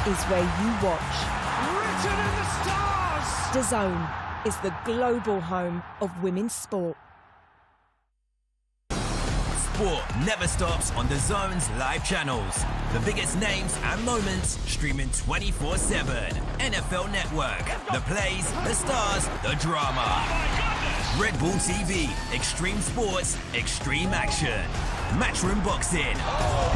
is where you watch. Written in the stars. DAZN is the global home of women's sport. Sport never stops on DAZN's live channels. The biggest names and moments streaming 24/7. NFL Network, the plays, the stars, the drama. Red Bull TV, extreme sports, extreme action. Matchroom boxing.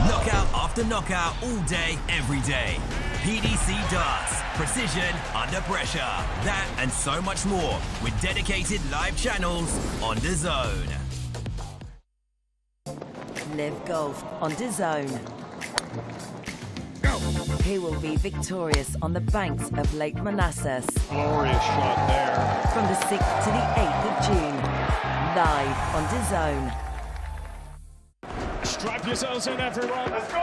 Knockout after knockout all day, every day. PDC darts, precision under pressure. That and so much more with dedicated live channels on DAZN. Live golf on DAZN. Who will be victorious on the banks of Lake Manassas? Glorious shot there. From the 6th to the 8th of June. Live on DAZN. Strap yourselves in, everyone. Let's go!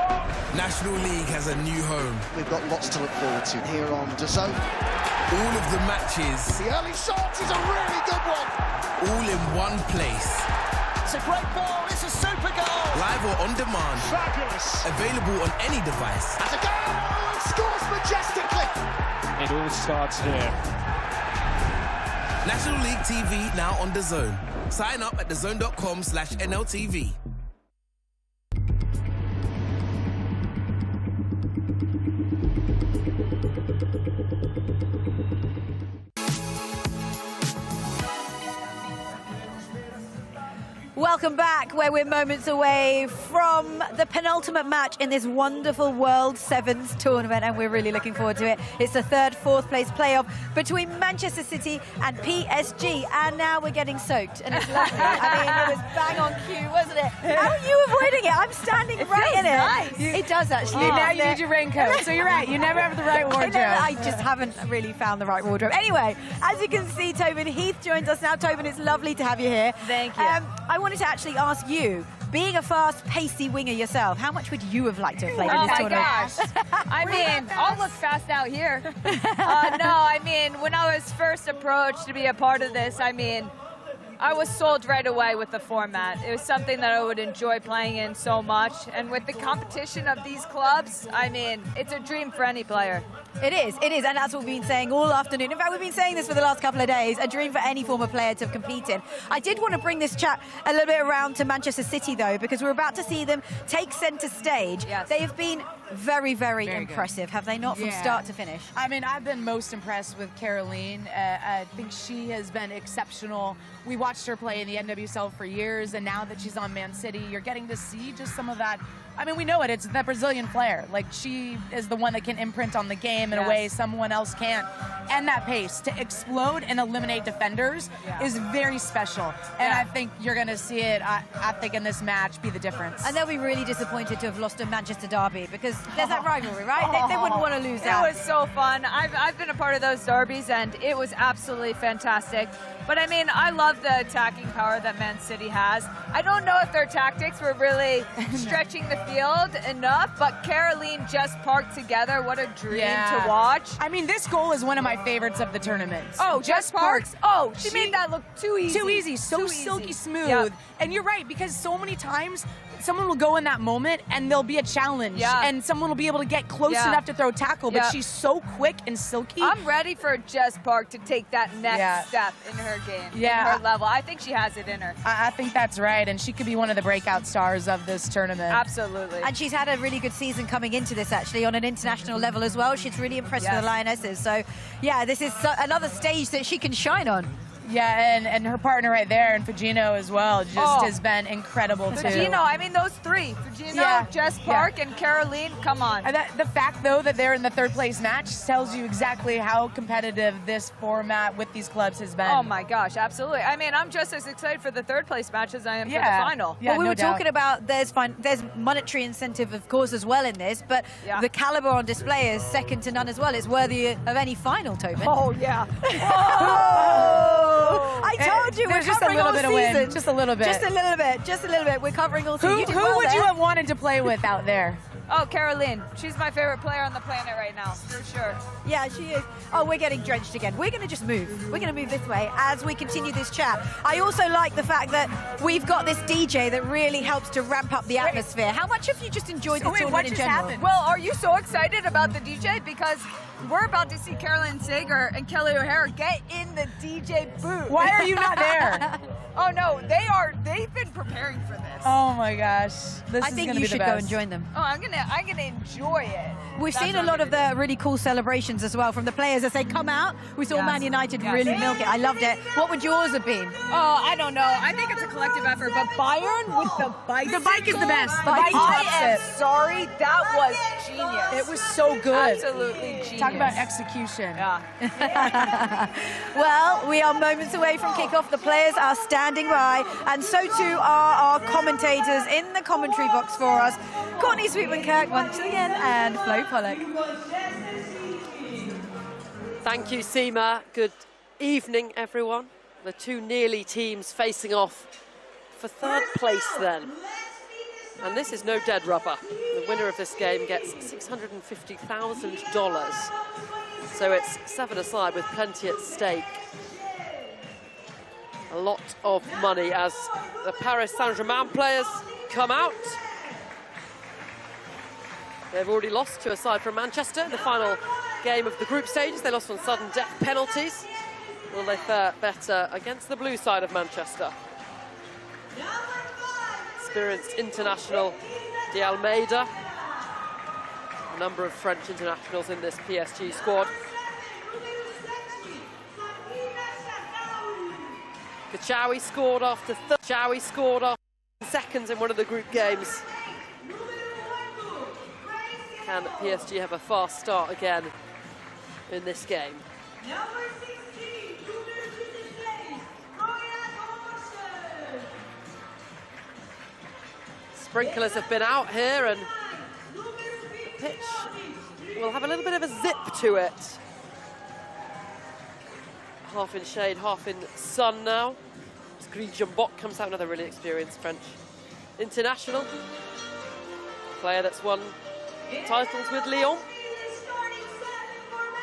National League has a new home. We've got lots to look forward to here on DAZN. All of the matches. The early shot is a really good one. All in one place. It's a great ball. It's a super goal. Live or on demand. Fabulous. Available on any device. Has a goal. And scores majestically. It all starts here. National League TV now on DAZN. Sign up at DAZN.com/NLTV. Welcome back, where we're moments away from the penultimate match in this wonderful World Sevens tournament, and we're really looking forward to it. It's the third, fourth place playoff between Manchester City and PSG, and now we're getting soaked, and it's lovely. I mean, it was bang on cue, wasn't it? How are you avoiding it? I'm standing right in it. Nice. It does actually. Now you need your raincoat, so you're right. You never have the right wardrobe. I just haven't really found the right wardrobe. Anyway, as you can see, Tobin Heath joins us now. Tobin, it's lovely to have you here. Thank you. I wanted to actually ask you, being a fast, pacey winger yourself, how much would you have liked to have played in this tournament? Oh my gosh. I mean, I'll look fast out here. No, I mean, when I was first approached to be a part of this, I mean, I was sold right away with the format. It was something that I would enjoy playing in so much. And with the competition of these clubs, I mean, it's a dream for any player. It is, and that's what we've been saying all afternoon. In fact, we've been saying this for the last couple of days, a dream for any former player to compete in. I did want to bring this chat a little bit around to Manchester City, though, because we're about to see them take centre stage. Yes. They have been very, very impressive, good. Have they not, from start to finish? I mean, I've been most impressed with Caroline. I think she has been exceptional. We watched her play in the NWSL for years, and now that she's on Man City, you're getting to see just some of that. I mean, we know it. It's the Brazilian flair. Like, she is the one that can imprint on the game in a way someone else can't. And that pace to explode and eliminate defenders is very special. And I think you're going to see it, I think, in this match be the difference. And they'll be really disappointed to have lost a Manchester derby, because there's that rivalry, right? They wouldn't want to lose that. It was so fun. I've been a part of those derbies, and it was absolutely fantastic. But I mean, I love the attacking power that Man City has. I don't know if their tactics were really stretching the field enough, but Caroline just parked together. What a dream to watch. I mean, this goal is one of my favorites of the tournament. Oh, just Parks? Oh, she made that look too easy. Too easy, so silky smooth. And you're right, because so many times someone will go in that moment and there'll be a challenge and someone will be able to get close enough to throw a tackle, but she's so quick and silky. I'm ready for Jess Park to take that next step in her game, in her level. I think she has it in her. I think that's right, and she could be one of the breakout stars of this tournament. Absolutely. And she's had a really good season coming into this, actually, on an international level as well. She's really impressed with the Lionesses. So, yeah, this is another stage that she can shine on. Yeah, and her partner right there, and Fugino as well, just has been incredible, too. Fugino, I mean, those three. Fugino, Jess Park, and Caroline, come on. And the fact, though, that they're in the third place match tells you exactly how competitive this format with these clubs has been. Oh, my gosh, absolutely. I mean, I'm just as excited for the third place match as I am for the final. Yeah, well, we were talking about there's monetary incentive, of course, as well in this, but the caliber on display is second to none as well. It's worthy of any final, Tobin. Oh, yeah. I told you, we're just covering a little all bit season. of win. Just a little bit. Just a little bit. Just a little bit. We're covering all season. Who would you have wanted to play with out there? Oh, Caroline. She's my favorite player on the planet right now, for sure. Yeah, she is. Oh, we're getting drenched again. We're going to just move. We're going to move this way as we continue this chat. I also like the fact that we've got this DJ that really helps to ramp up the atmosphere. How much have you just enjoyed the tournament in general? Happened? Well, are you so excited about the DJ? Because we're about to see Caroline Sager and Kelly O'Hara get in the DJ booth. Why are you not there? Oh, no, they've been preparing for this. Oh, my gosh. This I is think gonna you be should the go best. and join them. Oh, I'm gonna enjoy it. We've seen a lot of the really cool celebrations as well from the players as they come out. We saw Man United really milk it. I loved it. What would yours have been? Oh, I don't know. I think it's a collective effort, but Bayern with the bike. The bike is the best. The bike I tops am it. sorry, that was genius. It was so good. Absolutely genius. Talk about execution. Yeah. Well, we are moments away from kickoff. The players are standing by, and so too are our commentators in the commentary box for us. Courtney Sweetman-Kirk once again, and Flo Pollock. Thank you, Seema. Good evening, everyone. The two nearly teams facing off for third place then. And this is no dead rubber. The winner of this game gets $650,000. So it's 7-a-side with plenty at stake. A lot of money as the Paris Saint-Germain players come out. They've already lost to a side from Manchester in the final game of the group stages. They lost on sudden death penalties. Will they fare better against the blue side of Manchester? Experienced international De Almeida. A number of French internationals in this PSG squad. Kachawi scored after seconds in one of the group games. Can PSG have a fast start again in this game? Sprinklers have been out here, and the pitch will have a little bit of a zip to it. Half in shade, half in sun now. As Grigiambot comes out, another really experienced French international. Player that's won titles with Lyon.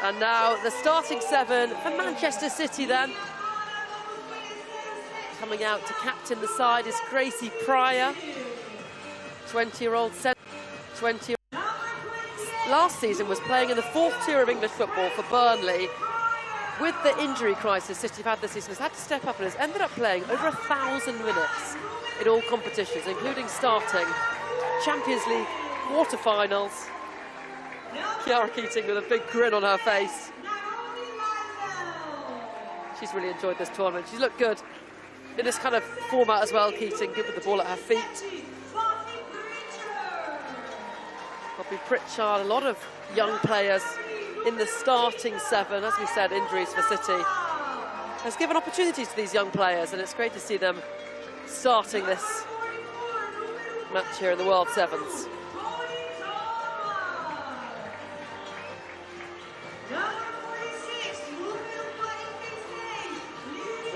And now the starting 7 for Manchester City then. Coming out to captain the side is Gracie Pryor. 20-year-old, last season was playing in the 4th tier of English football for Burnley. With the injury crisis City have had this season, has had to step up and has ended up playing over 1,000 minutes in all competitions, including starting Champions League quarter-finals. Chiara Keating with a big grin on her face. She's really enjoyed this tournament. She's looked good in this kind of format as well, Keating, good with the ball at her feet. Bobby Pritchard, a lot of young players in the starting 7. As we said, injuries for City has given opportunities to these young players, and it's great to see them starting this match here in the World Sevens.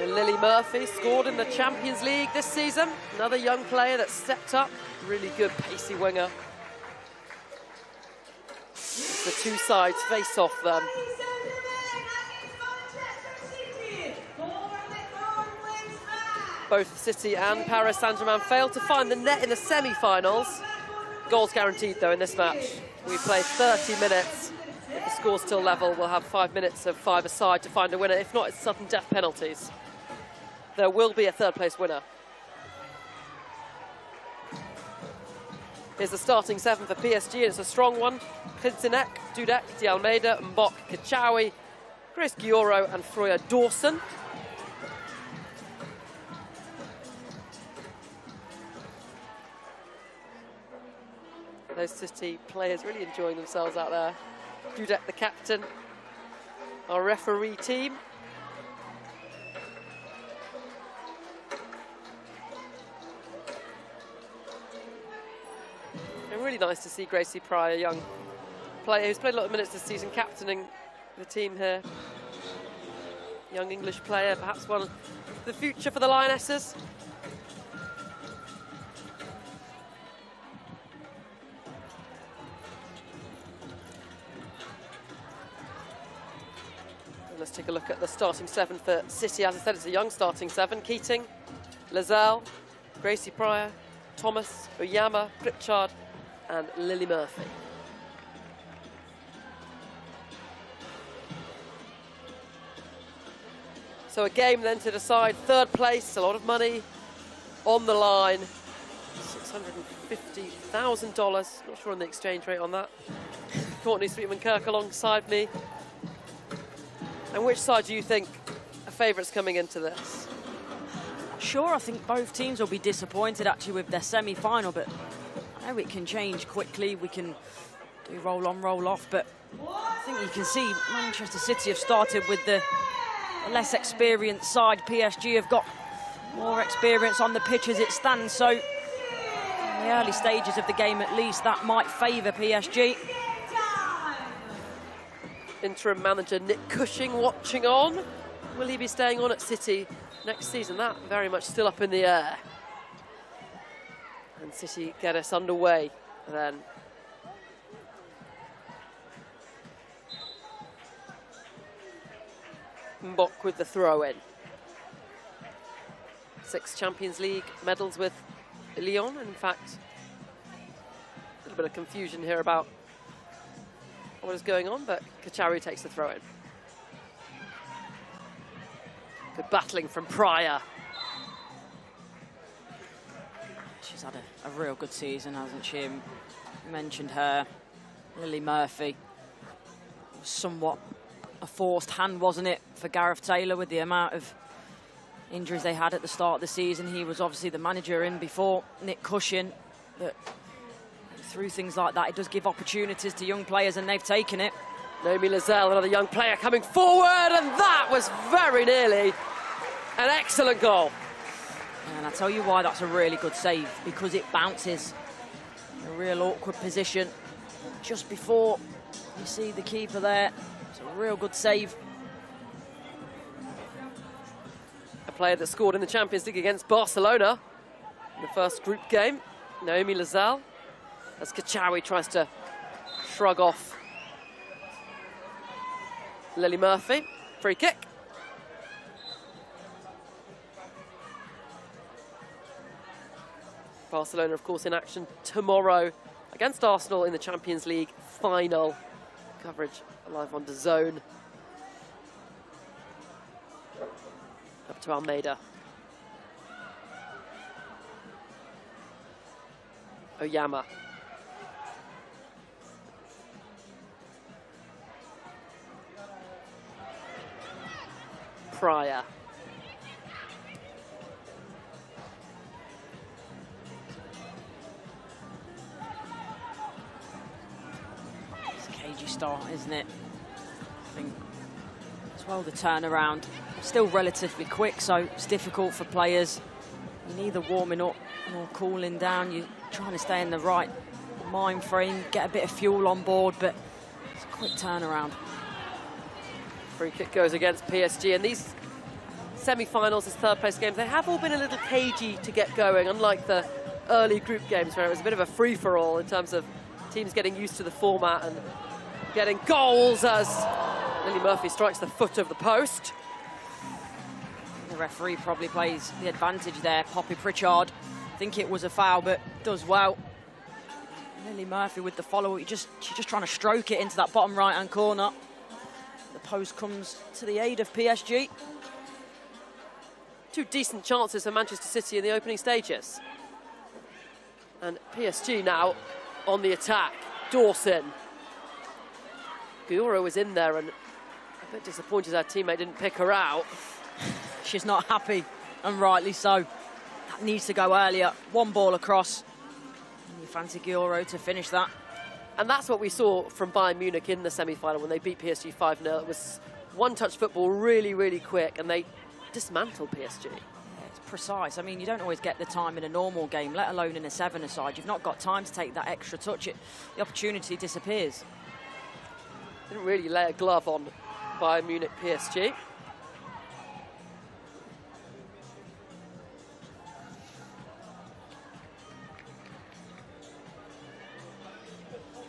And Lily Murphy scored in the Champions League this season. Another young player that stepped up, really good pacey winger. The two sides face off then. Both City and Paris Saint-Germain failed to find the net in the semi-finals. Goals guaranteed though in this match. We play 30 minutes. If the score's still level, we'll have 5 minutes of 5 aside to find a winner. If not, it's sudden death penalties. There will be a 3rd place winner. Here's the starting 7 for PSG, and it's a strong one. Klinsenek, Dudek, Di Almeida, Mbok, Kachawi, Chris Gioro and Freya Dawson. Those City players really enjoying themselves out there. Dudek, the captain, our referee team. And really nice to see Gracie Pryor, young player who's played a lot of minutes this season, captaining the team here. Young English player, perhaps one of the future for the Lionesses. And let's take a look at the starting 7 for City. As I said, it's a young starting 7. Keating, Lazelle, Gracie Pryor, Thomas, Oyama, Pritchard and Lily Murphy. So a game then to decide 3rd place, a lot of money on the line. $650,000, not sure on the exchange rate on that. Courtney Sweetman-Kirk alongside me. And which side do you think are favourites coming into this? Sure, I think both teams will be disappointed actually with their semi-final, but I know it can change quickly. We can do roll on, roll off, but I think you can see Manchester City have started with the less experienced side. PSG have got more experience on the pitch as it stands, so in the early stages of the game at least, that might favour PSG. Interim manager Nick Cushing watching on. Will he be staying on at City next season? That very much still up in the air. And City get us underway then. Mbok with the throw-in. 6 Champions League medals with Lyon. In fact, a little bit of confusion here about what is going on, but Kachawi takes the throw-in. Good battling from Pryor. She's had a real good season, hasn't she? You mentioned her, Lily Murphy. Somewhat a forced hand, wasn't it, for Gareth Taylor with the amount of injuries they had at the start of the season. He was obviously the manager in before Nick Cushion. But through things like that, it does give opportunities to young players, and they've taken it. Naomi Lazelle, another young player coming forward, and that was very nearly an excellent goal. And I tell you why that's a really good save, because it bounces in a real awkward position just before you see the keeper there. It's a real good save. A player that scored in the Champions League against Barcelona in the first group game, Naomi Lazelle, as Kachawi tries to shrug off Lily Murphy. Free kick. Barcelona, of course, in action tomorrow against Arsenal in the Champions League final. Coverage live on DAZN. Up to Almeida. Oyama. Pryor. It's a cagey start, isn't it? I think as well the turnaround. Still relatively quick, so it's difficult for players. You're neither warming up nor cooling down. You're trying to stay in the right mind frame, get a bit of fuel on board, but it's a quick turnaround. Free kick goes against PSG, and these semi-finals, these third-place games, they have all been a little cagey to get going, unlike the early group games where it was a bit of a free-for-all in terms of teams getting used to the format and getting goals as Lily Murphy strikes the foot of the post. The referee probably plays the advantage there. Poppy Pritchard, I think it was a foul, but does well. Lily Murphy with the follow, she's just trying to stroke it into that bottom right-hand corner. The post comes to the aid of PSG. Two decent chances for Manchester City in the opening stages. And PSG now on the attack. Dawson. Guioro was in there and a bit disappointed her teammate didn't pick her out. She's not happy, and rightly so. That needs to go earlier. One ball across. And you fancy Guioro to finish that. And that's what we saw from Bayern Munich in the semi-final when they beat PSG 5-0. It was one-touch football, really, really quick, and they dismantled PSG. Yeah, it's precise. I mean, you don't always get the time in a normal game, let alone in a seven-a-side. You've not got time to take that extra touch. The opportunity disappears. Didn't really lay a glove on Bayern Munich PSG.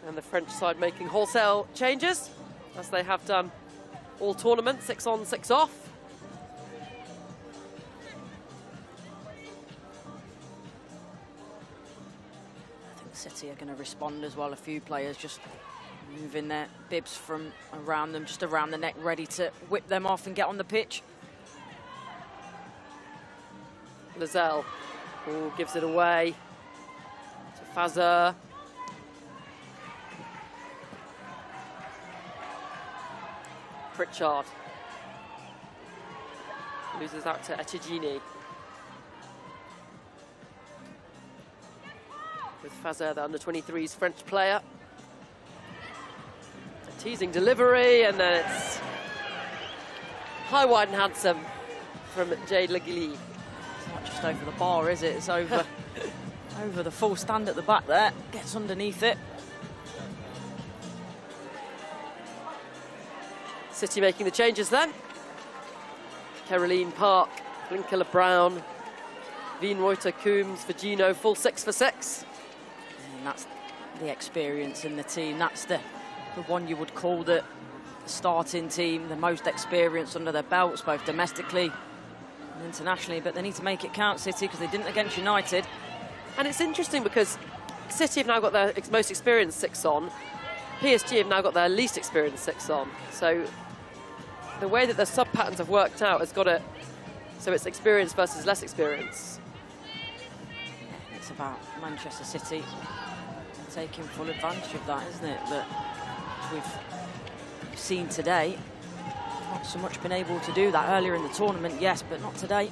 And the French side making wholesale changes, as they have done all tournament, 6 on, 6 off. I think City are going to respond as well. A few players just moving their bibs from around them, just around the neck, ready to whip them off and get on the pitch. Lazelle gives it away to Fazer. Pritchard loses out to Echegini. With Fazer, the under-23s French player. A teasing delivery, and then it's high, wide and handsome from Jade Legili. It's not just over the bar, is it? It's over, over the full stand at the back there. Gets underneath it. City making the changes then. Caroline Park, Linkela Brown, Wienreuter, Coombs, Virgino, full 6 for 6. And that's the experience in the team. That's the one you would call the starting team, the most experience under their belts, both domestically and internationally. But they need to make it count, City, because they didn't against United. And it's interesting because City have now got their most experienced 6 on. PSG have now got their least experienced 6 on. So the way that the sub-patterns have worked out has got it so it's experience versus less experience. It's about Manchester City taking full advantage of that, isn't it? But we've seen today, not so much been able to do that earlier in the tournament, yes, but not today.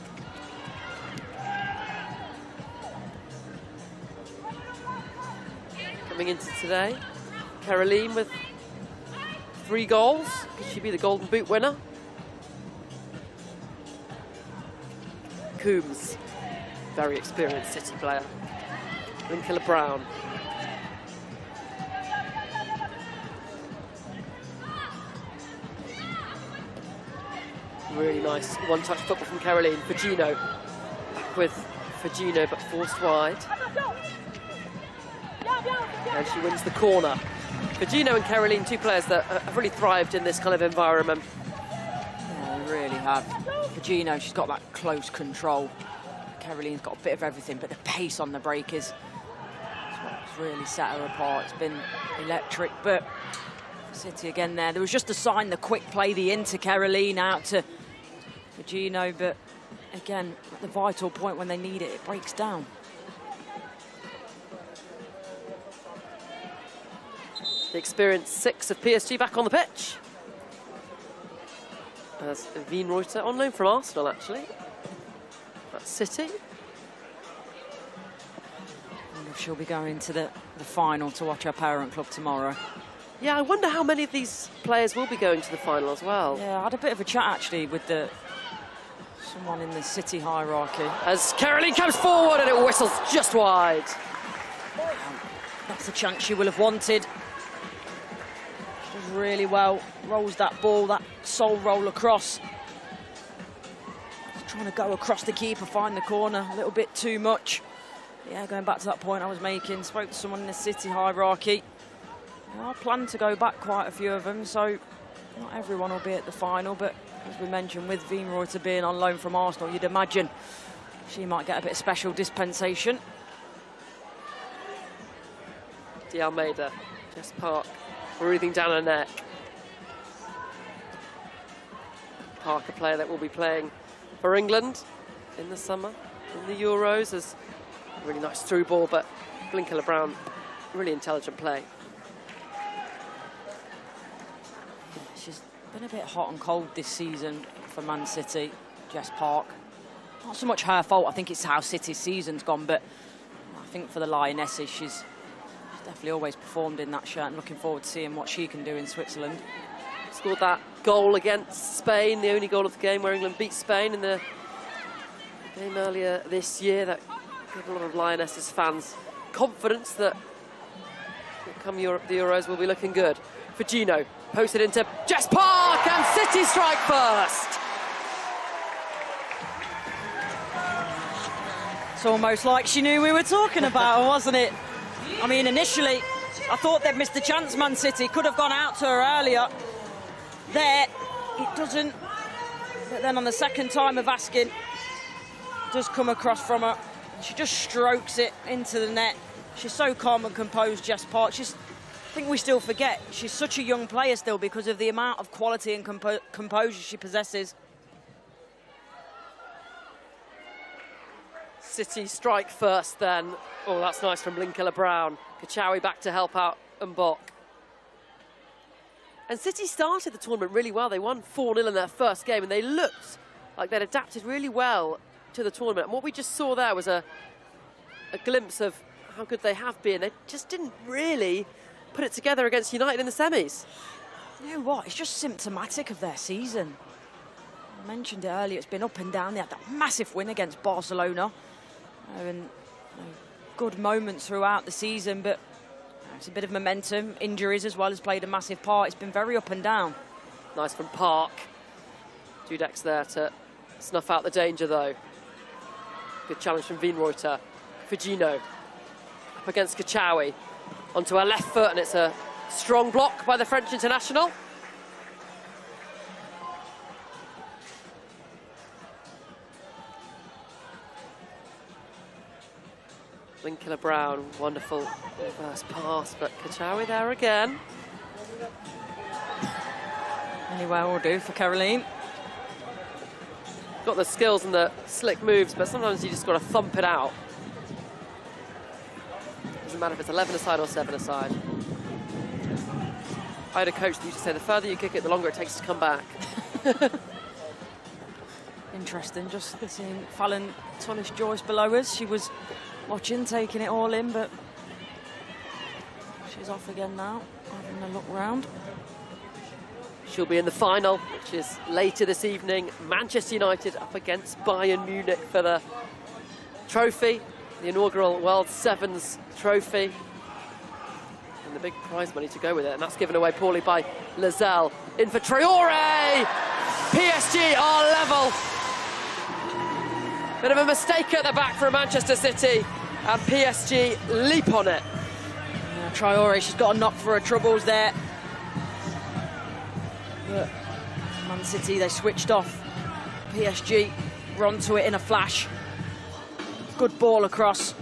coming into today. Caroline with 3 goals. Could she be the Golden Boot winner? Coombs, very experienced City player. Linkilla Brown. Really nice one-touch football from Caroline. Fagino back with Fagino, but forced wide. And she wins the corner. Fagino and Caroline, 2 players that have really thrived in this kind of environment. Yeah, they really have. Fagino, she's got that close control. Caroline's got a bit of everything, but the pace on the break is what's really set her apart. It's been electric, but City again there. There was just a sign, the quick play, the into Caroline out to Fagino, but again, at the vital point when they need it, it breaks down. The experienced 6 of PSG back on the pitch. As Wienreuter, on loan from Arsenal, actually. That's City. I wonder if she'll be going to the final to watch her parent club tomorrow. Yeah, I wonder how many of these players will be going to the final as well. Yeah, I had a bit of a chat, actually, with someone in the City hierarchy. As Caroline comes forward and it whistles just wide. That's the chance she will have wanted. She does really well. Rolls that ball, that soul roll across. Just trying to go across the keeper, find the corner a little bit too much. Yeah, going back to that point I was making, spoke to someone in the City hierarchy. I plan to go back quite a few of them, so not everyone will be at the final, but as we mentioned, with Wienreuter being on loan from Arsenal, you'd imagine she might get a bit of special dispensation. De Almeida, Jess Park, breathing down her neck. Park, a player that will be playing for England in the summer, in the Euros, as a really nice through ball, but Linkilla Brown, really intelligent play. She's been a bit hot and cold this season for Man City, Jess Park. Not so much her fault, I think it's how City's season's gone, but I think for the Lionesses, she's definitely always performed in that shirt, and looking forward to seeing what she can do in Switzerland. Scored that goal against Spain, the only goal of the game where England beat Spain in the game earlier this year. That gave a lot of Lionesses fans confidence that come Europe, the Euros will be looking good. Fagino posted into Jess Park, and City strike first. It's almost like she knew we were talking about her, wasn't it? I mean, initially, I thought they'd missed the chance, Man City. Could have gone out to her earlier. There, it doesn't. But then on the second time of asking, it does come across from her. She just strokes it into the net. She's so calm and composed, Jess Park. I think we still forget, she's such a young player still because of the amount of quality and composure she possesses. City strike first then. Oh, that's nice from Linkilla Brown. Kachawi back to help out Mbok. And City started the tournament really well. They won 4-0 in their first game, and they looked like they'd adapted really well to the tournament. And what we just saw there was a glimpse of how good they have been. They just didn't really put it together against United in the semis. You know what? It's just symptomatic of their season. I mentioned it earlier. It's been up and down. They had that massive win against Barcelona. And good moments throughout the season, but it's a bit of momentum. Injuries as well has played a massive part. It's been very up and down. Nice from Park. Dudek's there to snuff out the danger, though. Good challenge from Wienreuter. Fagino up against Kachawi. Onto her left foot, and it's a strong block by the French international. Linkilla Brown, wonderful reverse pass, but Kachawi there again. Anywhere will do for Caroline. Got the skills and the slick moves, but sometimes you just got to thump it out. Doesn't matter if it's 11-a-side or 7-a-side. I had a coach that used to say the further you kick it, the longer it takes to come back. Interesting, just seeing Fallon Tullis-Joyce below us. She was watching, taking it all in, but She's off again now, having a look round. She'll be in the final, which is later this evening. Manchester United up against Bayern Munich for the trophy, the inaugural World Sevens trophy. And the big prize money to go with it, and that's given away poorly by Lizelle. In for Traore! PSG are level. Bit of a mistake at the back for Manchester City, and PSG leap on it. Yeah, Traore, she's got a knock for her troubles there. But Man City, they switched off. PSG were onto it in a flash. Good ball across.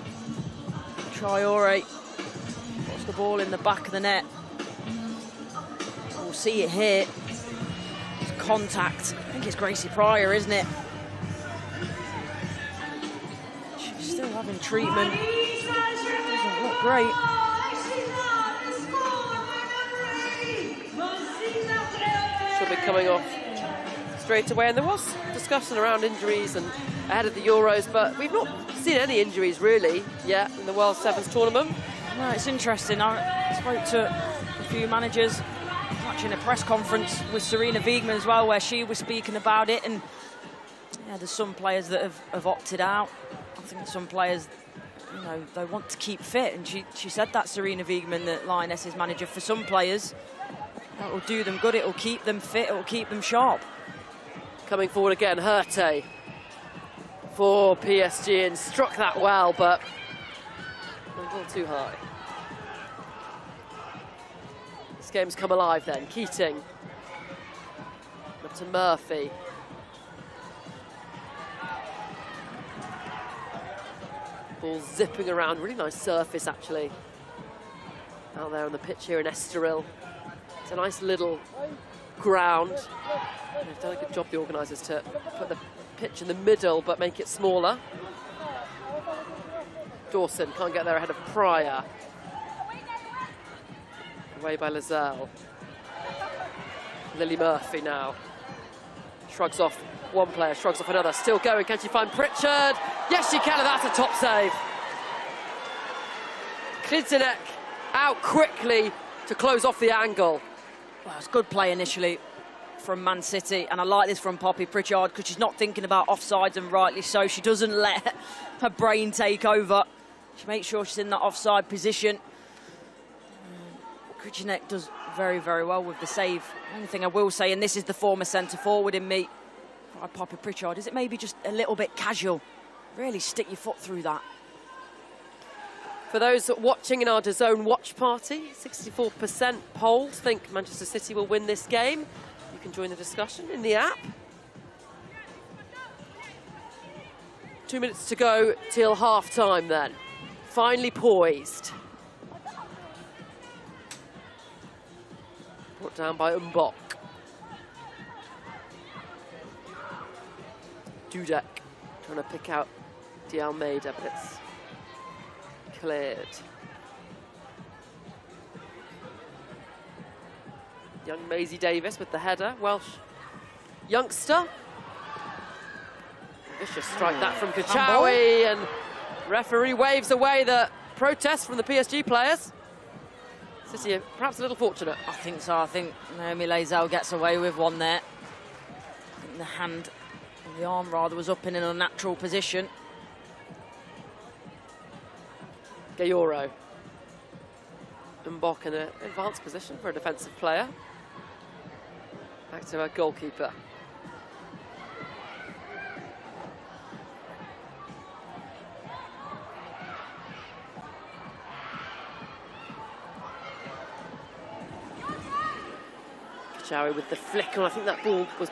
Traore puts the ball in the back of the net. We'll see it here. It's contact. I think it's Gracie Pryor, isn't it? She's still having treatment. Doesn't look great. She'll be coming off straight away, and there was discussion around injuries and ahead of the Euros, but we've not seen any injuries really yet in the World Sevens tournament. No, it's interesting. I spoke to a few managers, watching a press conference with Serena Wiegmann as well, where she was speaking about it, and yeah, there's some players that have opted out. I think some players, you know, they want to keep fit, and she said that, Serena Wiegmann, the Lionesses manager, for some players, it will do them good, it will keep them fit, it will keep them sharp. Coming forward again, Herté for PSG, and struck that well, but a little too high. This game's come alive then. Keating up to Murphy. Ball zipping around, really nice surface actually. Out there on the pitch here in Estoril. It's a nice little ground. They've done a good job, the organisers, to put the pitch in the middle but make it smaller. Dawson can't get there ahead of Pryor. Away by Lizelle. Lily Murphy now. Shrugs off one player, shrugs off another. Still going, can she find Pritchard? Yes, she can, and that's a top save. Klidzinek out quickly to close off the angle. Well, it's good play initially from Man City, and I like this from Poppy Pritchard because she's not thinking about offsides, and rightly so. She doesn't let her brain take over. She makes sure she's in that offside position. Klidzinek does very, very well with the save. The only thing I will say, and this is the former centre-forward in me, by Poppy Pritchard, is it maybe just a little bit casual? Really stick your foot through that. For those watching in our DAZN watch party, 64% polled think Manchester City will win this game. You can join the discussion in the app. 2 minutes to go till half-time then. Finally poised. Brought down by Mbok. Dudek trying to pick out De Almeida, but it's cleared. Young Maisie Davis with the header, Welsh youngster. Vicious strike that from Kachawi, and referee waves away the protest from the PSG players. City perhaps a little fortunate. I think so. I think Naomi Lizelle gets away with one there. I think the hand, or the arm rather, was up in an unnatural position. Gayoro. Mbok in an advanced position for a defensive player. Back to our goalkeeper. Kachawi with the flick on. I think that ball was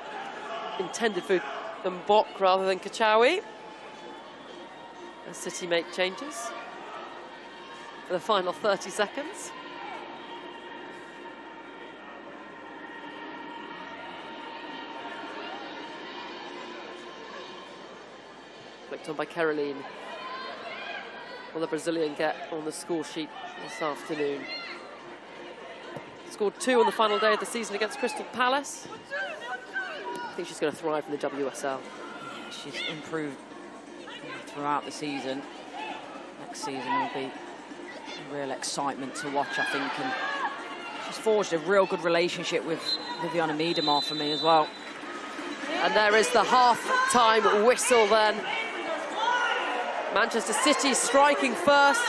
intended for Mbok rather than Kachawi. As City make changes for the final 30 seconds. Flicked on by Caroline. Will the Brazilian get on the score sheet this afternoon? Scored 2 on the final day of the season against Crystal Palace. I think she's going to thrive in the WSL. Yeah, she's improved throughout the season. Next season will be Real excitement to watch, I think, and she's forged a real good relationship with Viviana Miedemar for me as well. And there is the half-time whistle then. Manchester City striking first.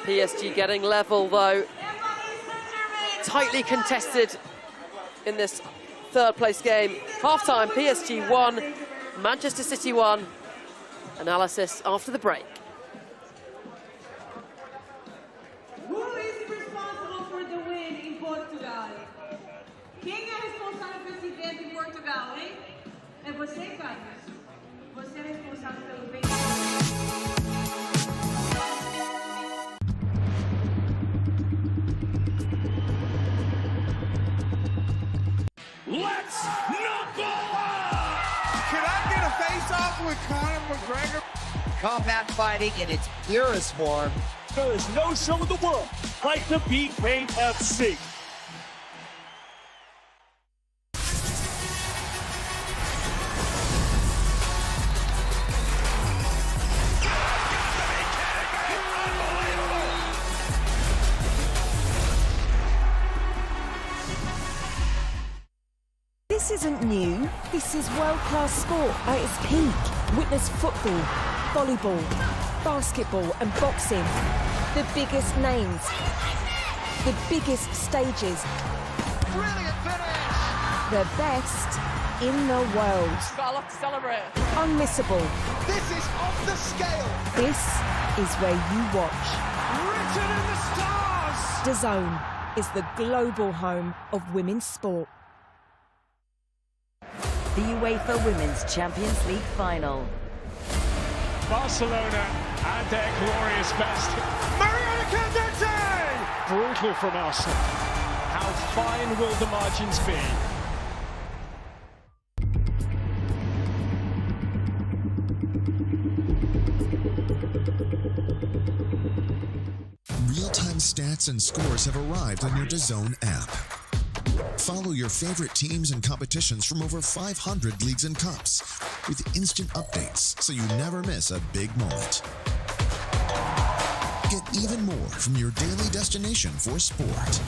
PSG getting level though. Tightly contested in this third-place game. Half-time, PSG 1, Manchester City 1. Analysis after the break. Who is responsible for the win in Portugal? Quem é responsável por esse evento em Portugal, hein? É você, Carlos? Você é responsável pelo bem. Let's knuckle up! Can I get a face-off with Conor McGregor? Combat fighting in its purest form. There is no show in the world like the BKFC. This isn't new. This is world-class sport at its peak. Witness football, volleyball, basketball and boxing. The biggest names, the biggest stages. Brilliant finish! The best in the world. Got a lot to celebrate. Unmissable. This is off the scale. This is where you watch. Written in the stars! DAZN is the global home of women's sport. The UEFA Women's Champions League final. Barcelona at their glorious best. Mariana Candete! Brutal from Arsenal. How fine will the margins be? Real-time stats and scores have arrived on your DAZN app. Follow your favorite teams and competitions from over 500 leagues and cups with instant updates so you never miss a big moment. Get even more from your daily destination for sport.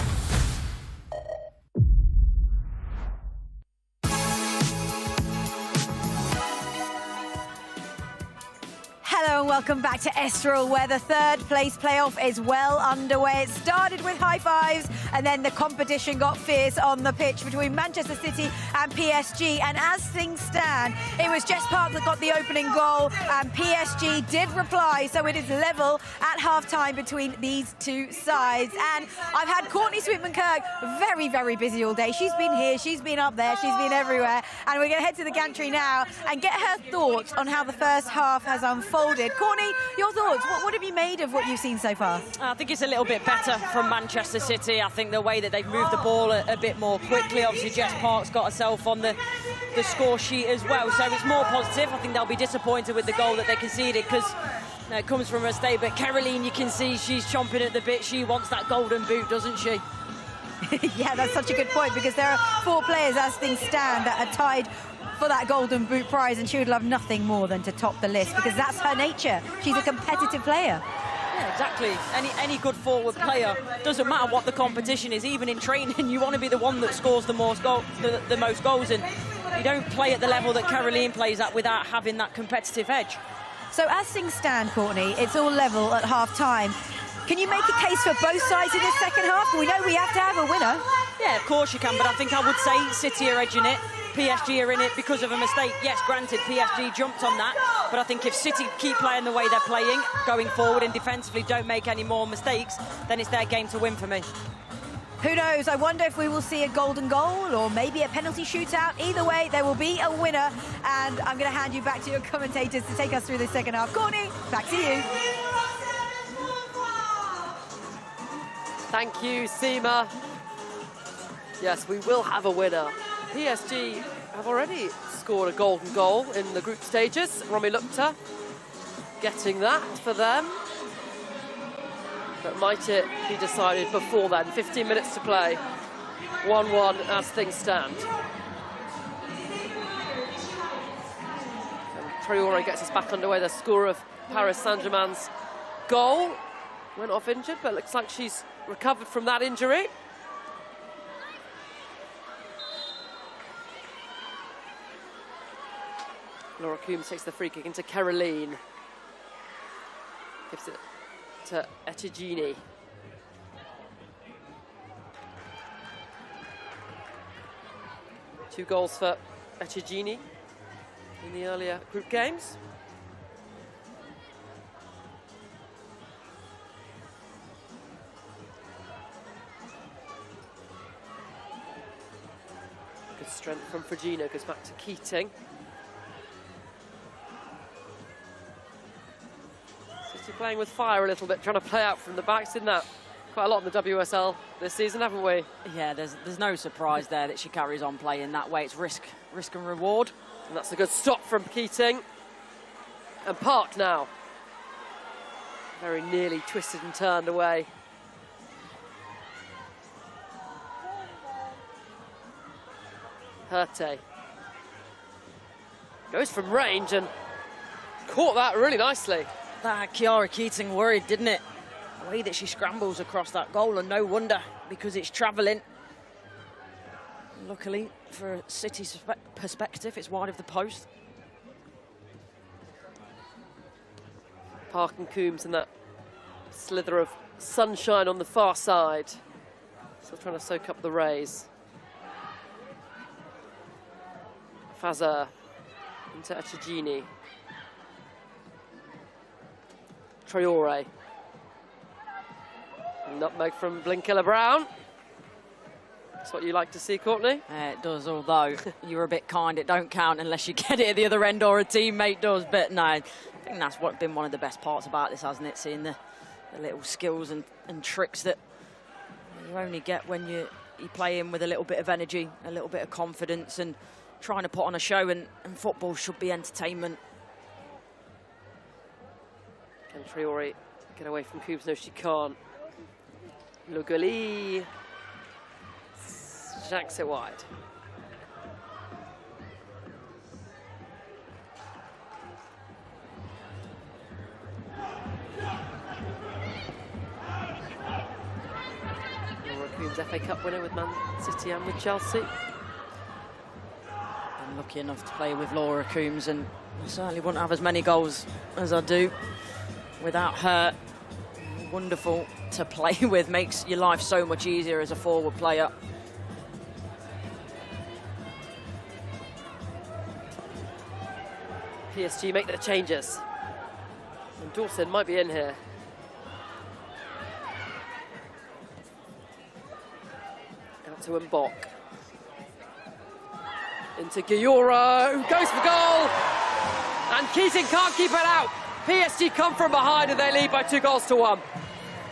Hello and welcome back to Estoril, where the third place playoff is well underway. It started with high fives and then the competition got fierce on the pitch between Manchester City and PSG. And as things stand, it was Jess Park that got the opening goal and PSG did reply. So it is level at half-time between these two sides. And I've had Courtney Sweetman-Kirk very, very busy all day. She's been here, she's been up there, she's been everywhere. And we're going to head to the gantry now and get her thoughts on how the first half has unfolded. Courtney, your thoughts? What have you made of what you've seen so far? I think it's a little bit better from Manchester City. I think the way that they've moved the ball a bit more quickly. Obviously, Jess Park's got herself on the score sheet as well, so it's more positive. I think they'll be disappointed with the goal that they conceded because it comes from her state. But Caroline, you can see she's chomping at the bit. She wants that golden boot, doesn't she? Yeah, that's such a good point because there are 4 players as things stand that are tied for that golden boot prize, and she would love nothing more than to top the list because that's her nature. She's a competitive player. Yeah, exactly. Any good forward player, doesn't matter what the competition is, even in training, you want to be the one that scores the most goals, and you don't play at the level that Caroline plays at without having that competitive edge. So as things stand, Courtney, it's all level at half-time. Can you make a case for both sides in the second half? We know we have to have a winner. Yeah, of course you can, but I think I would say City are edging it. PSG are in it because of a mistake. Yes, granted, PSG jumped on that, but I think if City keep playing the way they're playing, going forward and defensively don't make any more mistakes, then it's their game to win for me. Who knows? I wonder if we will see a golden goal or maybe a penalty shootout. Either way, there will be a winner, and I'm going to hand you back to your commentators to take us through the second half. Courtney, back to you. Thank you, Seema. Yes, we will have a winner. PSG have already scored a golden goal in the group stages. Romy Lukta getting that for them. But might it be decided before then? 15 minutes to play. 1-1 as things stand. And Traore gets us back underway, the score of Paris Saint-Germain's goal. went off injured, but looks like she's recovered from that injury. Laura Coombs takes the free kick into Caroline. Gives it to Etigini. Two goals for Etigini in the earlier group games. Good strength from Fragino, goes back to Keating. City playing with fire a little bit, trying to play out from the backs, didn't that? Quite a lot in the WSL this season, haven't we? Yeah, there's no surprise there that she carries on playing that way. It's risk and reward. And that's a good stop from Keating. And Park now. Very nearly twisted and turned away. Herte. Goes from range and caught that really nicely. That had Kiara Keating worried, didn't it? The way that she scrambles across that goal, and no wonder, because it's travelling. Luckily, for City's perspective, it's wide of the post. Park and Coombs and that slither of sunshine on the far side. Still trying to soak up the rays. Fazer into Etigini. Traore. Nutmeg from Blinkilla Brown. That's what you like to see, Courtney? It does, although you're a bit kind. It don't count unless you get it at the other end or a teammate does. But no, I think that's what's been one of the best parts about this, hasn't it? Seeing the little skills and tricks that you only get when you play in with a little bit of energy, a little bit of confidence, and trying to put on a show. And football should be entertainment. Can Traore get away from Coombs? No, she can't. Lugali jacks it wide. Laura Coombs, FA Cup winner with Man City and with Chelsea. I'm lucky enough to play with Laura Coombs, and I certainly wouldn't have as many goals as I do without her. Wonderful to play with, makes your life so much easier as a forward player. PSG make their changes. And Dawson might be in here. Out to Mbok. Into Giora, who goes for goal! And Keating can't keep it out. PSG come from behind and they lead by 2-1.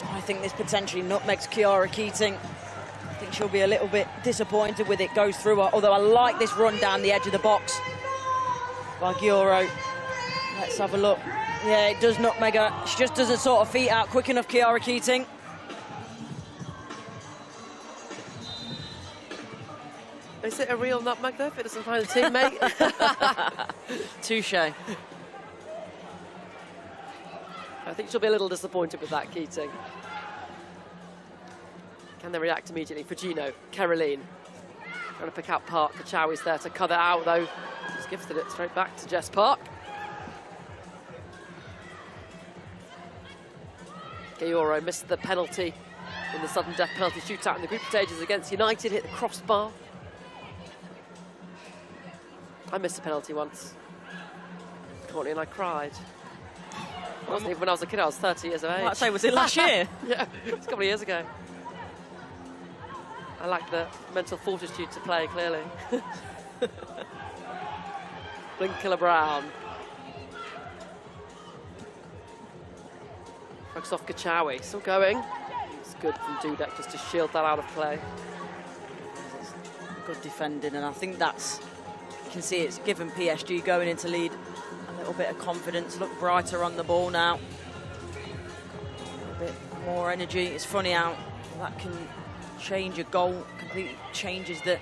I think this potentially nutmegs Kiara Keating. I think she'll be a little bit disappointed with it, goes through her, although I like this run down the edge of the box by Gioro. Let's have a look. Yeah, it does nutmeg her. She just doesn't sort of feet out quick enough, Kiara Keating. Is it a real nutmeg though if it doesn't find a teammate? Touche. I think she'll be a little disappointed with that, Keating. Can they react immediately? Fragino, Caroline. Trying to pick out Park. Kachawi's there to cut it out, though. Just gifted it straight back to Jess Park. Gioro missed the penalty in the sudden death penalty shootout in the group stages against United. Hit the crossbar. I missed a penalty once, Courtney, and I cried. It wasn't even when I was a kid, I was 30 years of age. I'd say, was it last year? Yeah, it was a couple of years ago. I lacked the mental fortitude to play, clearly. Blinkilla Brown. Focus off Kachawi, still going. It's good from Dudek just to shield that out of play. Good defending, and I think that's, you can see it's given PSG going into lead a little bit of confidence, look brighter on the ball now. A bit more energy. It's funny how that can change a goal, completely changes the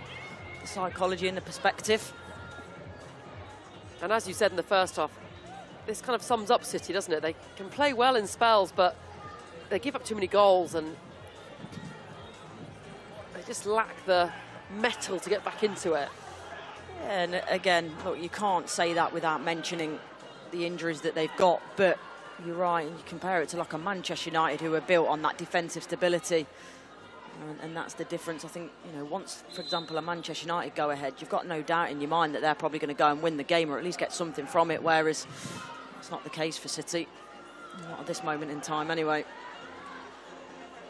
psychology and the perspective. And as you said in the first half, this kind of sums up City, doesn't it? They can play well in spells, but they give up too many goals and they just lack the mettle to get back into it. Yeah, and again, look, you can't say that without mentioning the injuries that they've got, but you're right, and you compare it to like a Manchester United who are built on that defensive stability, and that's the difference. I think, you know, once, for example, a Manchester United go ahead, you've got no doubt in your mind that they're probably going to go and win the game or at least get something from it, whereas it's not the case for City, not at this moment in time anyway.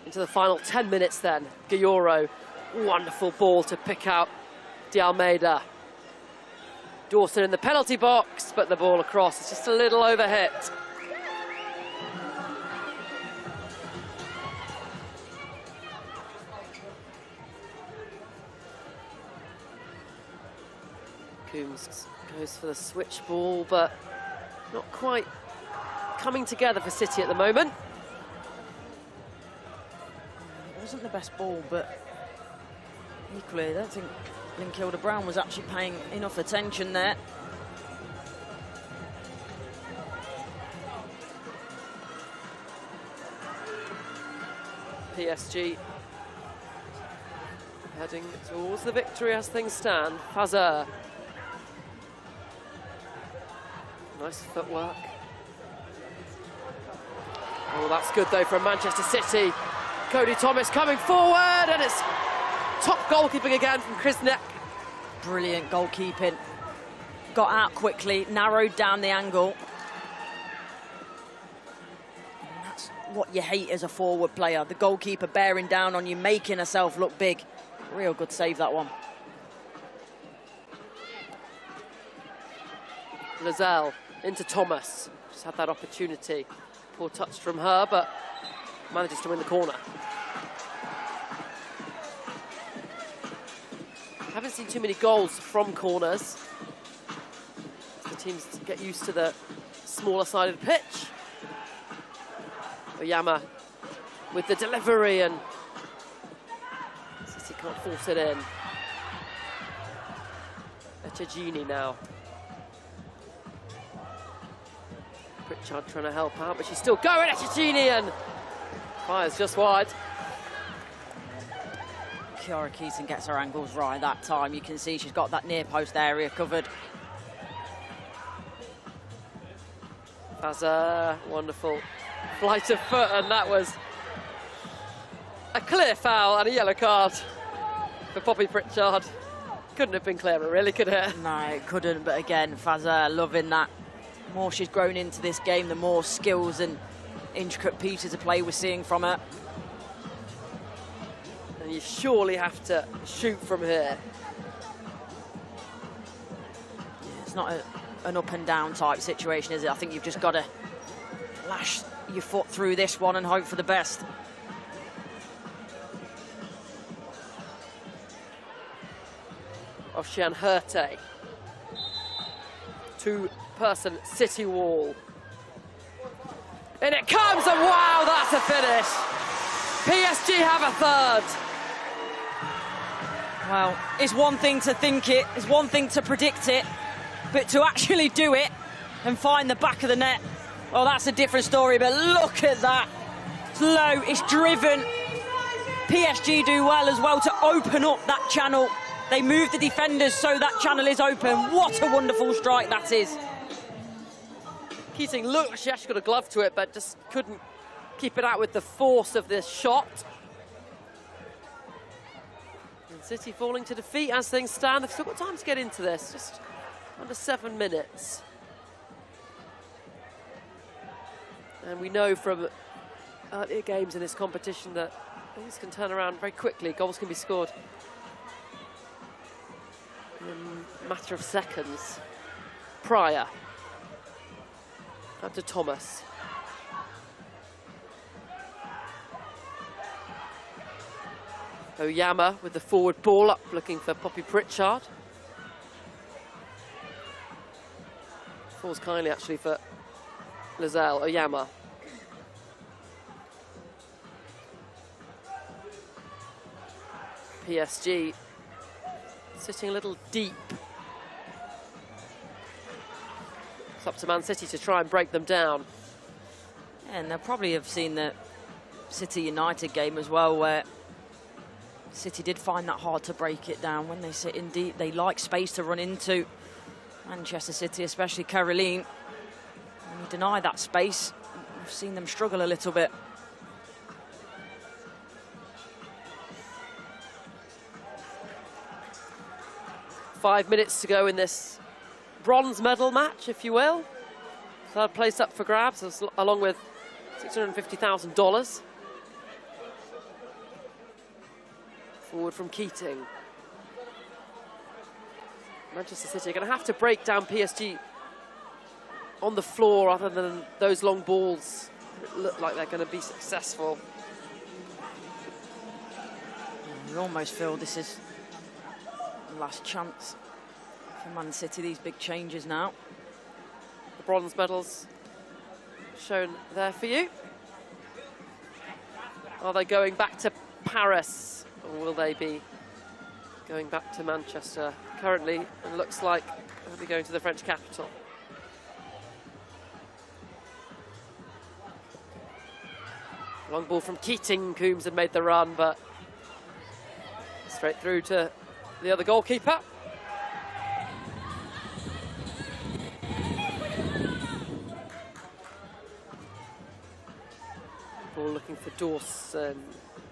Into the final 10 minutes then, Gayoro, wonderful ball to pick out De Almeida. Dawson in the penalty box, but the ball across, it's just a little overhit. Coombs goes for the switch ball, but not quite coming together for City at the moment. It wasn't the best ball, but equally, I don't think Linkilda Brown was actually paying enough attention there. PSG heading towards the victory as things stand. Fazer. Nice footwork. Oh, that's good though from Manchester City. Cody Thomas coming forward, and it's top goalkeeping again from Krisnek. Brilliant goalkeeping. Got out quickly, narrowed down the angle. And that's what you hate as a forward player. The goalkeeper bearing down on you, making herself look big. Real good save, that one. Lozelle into Thomas. Just had that opportunity. Poor touch from her, but manages to win the corner. Haven't seen too many goals from corners. The teams get used to the smaller side of the pitch. Oyama with the delivery, and City can't force it in. Echegini now. Pritchard trying to help out, but she's still going. Echegini, and fires just wide. Kiara Keaton gets her angles right that time. You can see she's got that near post area covered. Fazer, wonderful flight of foot, and that was a clear foul and a yellow card for Poppy Pritchard. Couldn't have been clearer, really, could it? No, it couldn't, but again, Fazer loving that. The more she's grown into this game, the more skills and intricate pieces of play we're seeing from her. And you surely have to shoot from here. Yeah, it's not an up and down type situation, is it? I think you've just got to lash your foot through this one and hope for the best. Ocean Hurte. Two-person City wall. And it comes, and wow, that's a finish. PSG have a third. Well, it's one thing to think it, it's one thing to predict it, but to actually do it and find the back of the net, well, that's a different story, but look at that. It's low, it's driven. PSG do well as well to open up that channel. They move the defenders so that channel is open. What a wonderful strike that is. Keating looked, she actually got a glove to it, but just couldn't keep it out with the force of this shot. And City falling to defeat as things stand. They've still got time to get into this, just under 7 minutes. And we know from earlier games in this competition that things can turn around very quickly. Goals can be scored in a matter of seconds. Pryor. Up to Thomas. Oyama with the forward ball up, looking for Poppy Pritchard. Falls kindly actually for Lozelle. Oyama. PSG sitting a little deep. It's up to Man City to try and break them down. And they'll probably have seen that City United game as well, where City did find that hard to break it down. When they sit in deep, they like space to run into. Manchester City, especially Caroline, when you deny that space, we've seen them struggle a little bit. Five minutes to go in this bronze medal match, if you will. Third place up for grabs, along with $650,000. Forward from Keating. Manchester City are going to have to break down PSG on the floor other than those long balls. It look like they're going to be successful. You almost feel this is the last chance for Man City, these big changes now. The bronze medals shown there for you. Are they going back to Paris, or will they be going back to Manchester? Currently, it looks like they'll be going to the French capital. Long ball from Keating. Coombs had made the run, but straight through to the other goalkeeper. Ball looking for Dawson.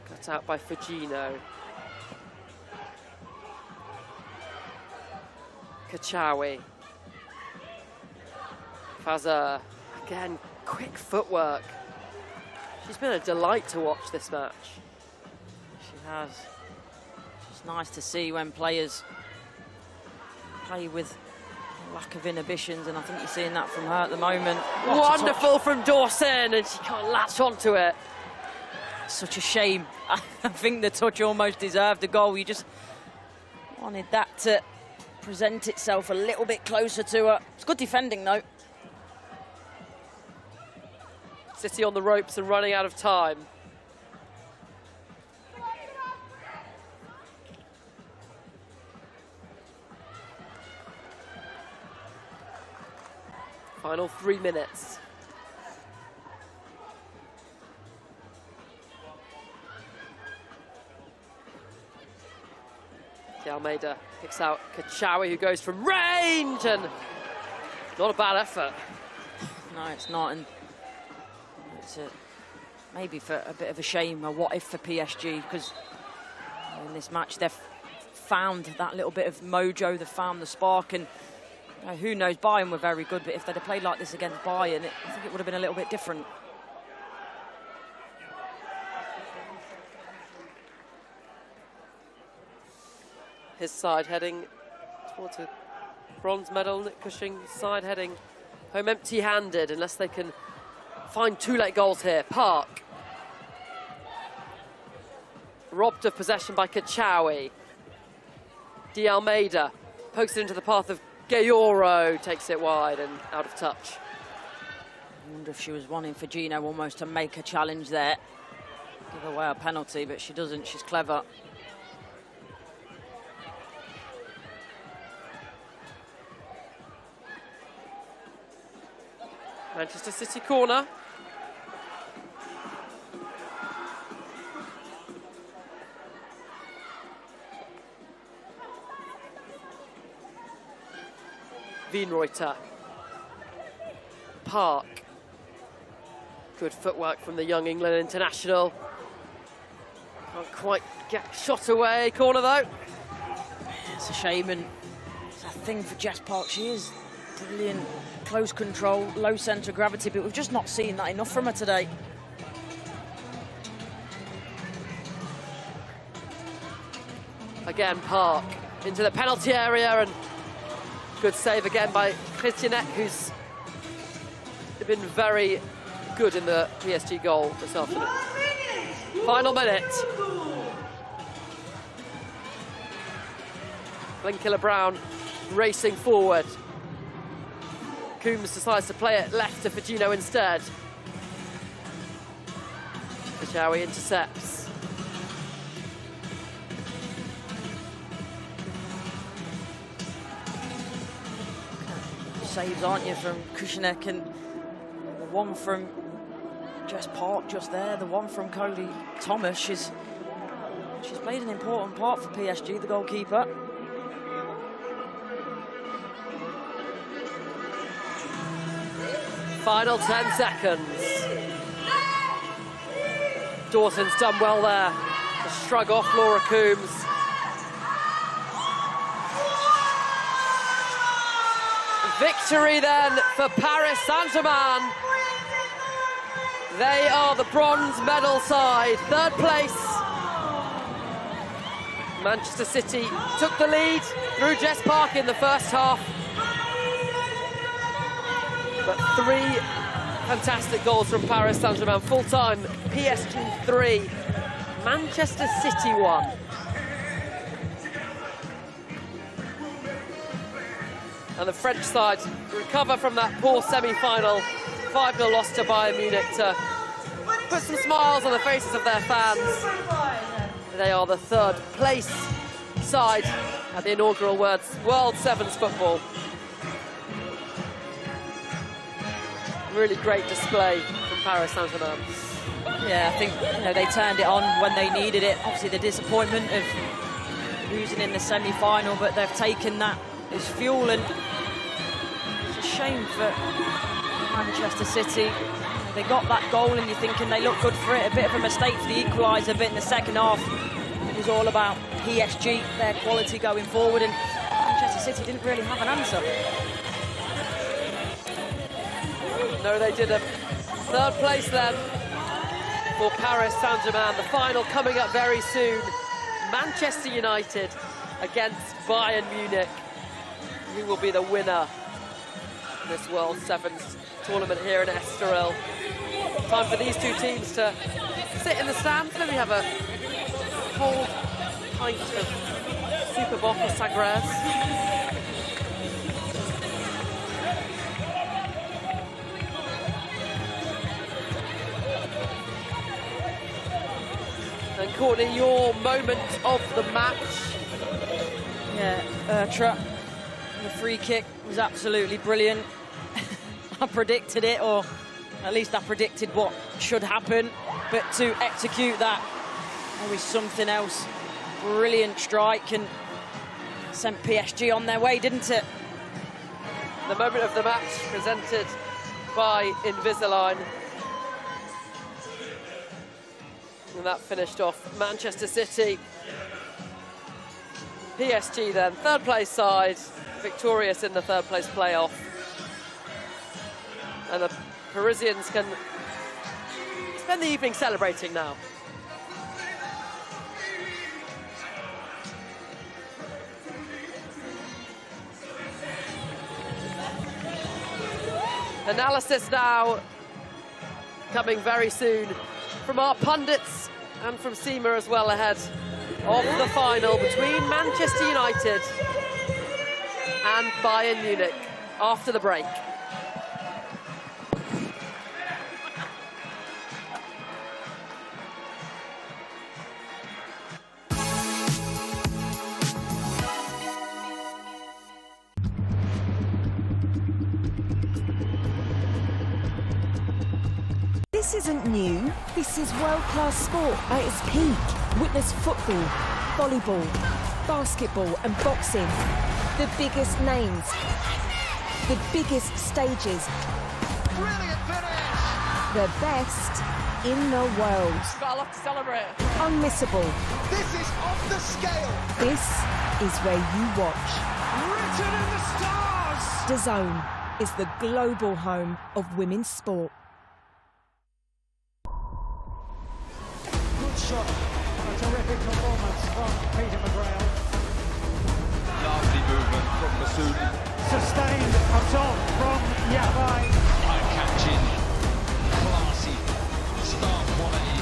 Cut out by Fugino. Kachawi. Faza. Again, quick footwork. She's been a delight to watch this match. She has. It's nice to see when players play with a lack of inhibitions, and I think you're seeing that from her at the moment. Wonderful from Dawson, and she can't latch onto it. Such a shame. I think the touch almost deserved a goal. You just wanted that to present itself a little bit closer to her. It's good defending, though. City on the ropes and running out of time. Final 3 minutes. Almeida picks out Kachawi, who goes from range, and not a bad effort. No, it's not, and it's maybe for a bit of a shame, a what if for PSG, because in this match they've found that little bit of mojo, they've found the spark, and who knows, Bayern were very good, but if they'd have played like this against Bayern, I think it would have been a little bit different. His side heading towards a bronze medal. Nick Cushing side heading home empty-handed unless they can find 2 late goals here. Park. Robbed of possession by Kachawi. De Almeida pokes it into the path of Gayoro, takes it wide and out of touch. I wonder if she was wanting for Gino almost to make a challenge there. Give away a penalty, but she doesn't. She's clever. Manchester City corner. Wienreuter. Park. Good footwork from the young England international. Can't quite get shot away. Corner though. It's a shame, and it's a thing for Jess Park. She is brilliant. Close control, low centre of gravity, but we've just not seen that enough from her today. Again, Park into the penalty area, and good save again by Christianek, who's been very good in the PSG goal this afternoon. Final minute. Glenkiller-Brown racing forward. Coombs decides to play it left to Fugino instead. Kachawi intercepts. Saves, aren't you, from Kushnek, and one from Jess Park just there, the one from Cody Thomas. She's played an important part for PSG, the goalkeeper. Final 10 seconds. Dawson's done well there. A shrug off Laura Coombs. Victory then for Paris Saint-Germain. They are the bronze medal side, third place. Manchester City took the lead through Jess Park in the first half. But 3 fantastic goals from Paris Saint-Germain. Full-time, PSG 3, Manchester City 1. And the French side recover from that poor semi-final 5-0 loss to Bayern Munich to put some smiles on the faces of their fans. They are the third place side at the inaugural World Sevens football. Really great display from Paris Saint-Germain. Yeah, I think they turned it on when they needed it. Obviously the disappointment of losing in the semi-final, but they've taken that as fuel, and it's a shame for Manchester City. They got that goal and you're thinking they look good for it. A bit of a mistake for the equaliser, but in the second half it was all about PSG, their quality going forward, and Manchester City didn't really have an answer. No, they didn't. Third place then for Paris Saint-Germain. The final coming up very soon. Manchester United against Bayern Munich. Who will be the winner of this World Sevens tournament here in Estoril? Time for these two teams to sit in the stands. Maybe have a cold pint of Super Bock or Sagres. And Courtney, your moment of the match. Yeah, Urtra. The free kick was absolutely brilliant. I predicted it, or at least I predicted what should happen, but to execute that, there was something else. Brilliant strike and sent PSG on their way, didn't it? The moment of the match presented by Invisalign. And that finished off Manchester City. PSG then, third place side, victorious in the third place playoff. And the Parisians can spend the evening celebrating now. Analysis now coming very soon from our pundits and from Seema as well ahead of the final between Manchester United and Bayern Munich after the break. This isn't new. This is world-class sport at its peak. Witness football, volleyball, basketball and boxing. The biggest names, the biggest stages. Brilliant finish! The best in the world. Got a lot to celebrate. Unmissable. This is off the scale. This is where you watch. Written in the stars! DAZN is the global home of women's sport. Shot. A terrific performance from Peter McGrail. Lovely movement from Masoudi. Sustained up top from Yavai. Eye-catching, classy, star quality.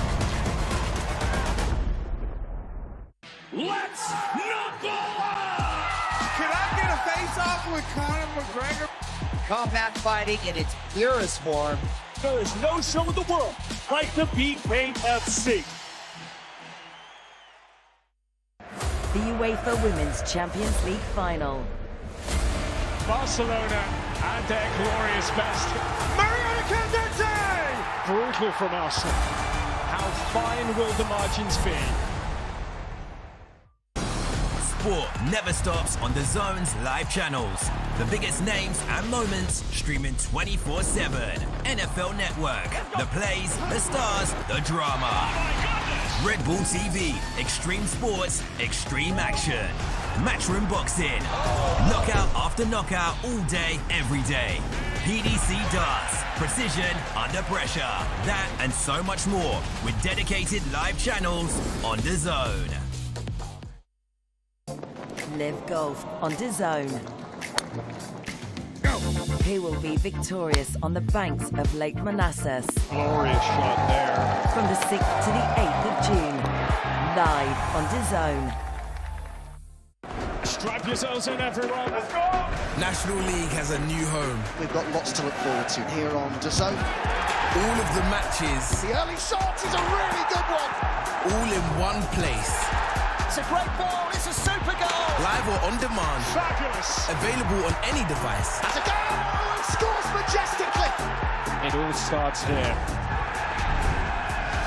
Let's knuckle up! Can I get a face-off with Conor McGregor? Combat fighting in its purest form. There is no show in the world like the BKFC. The UEFA Women's Champions League final. Barcelona at their glorious best. Mariana Candete! brutal from Arsenal. How fine will the margins be? Sport never stops on DAZN's live channels. The biggest names and moments streaming 24/7. NFL Network, the plays, the stars, the drama. Red Bull TV, extreme sports, extreme action. Matchroom boxing. Knockout after knockout all day, every day. PDC darts, precision under pressure. That and so much more with dedicated live channels on DAZN. Live golf on DAZN. Who will be victorious on the banks of Lake Manassas? Glorious shot there. From the 6th to the 8th of June. Live on DAZN. Strap yourselves in, everyone. Let's go! National League has a new home. We've got lots to look forward to here on DAZN. All of the matches. The early shot is a really good one. All in one place. It's a great ball. It's a super goal. Live or on demand. Fabulous. Available on any device. That's a goal and scores majestically. It all starts here.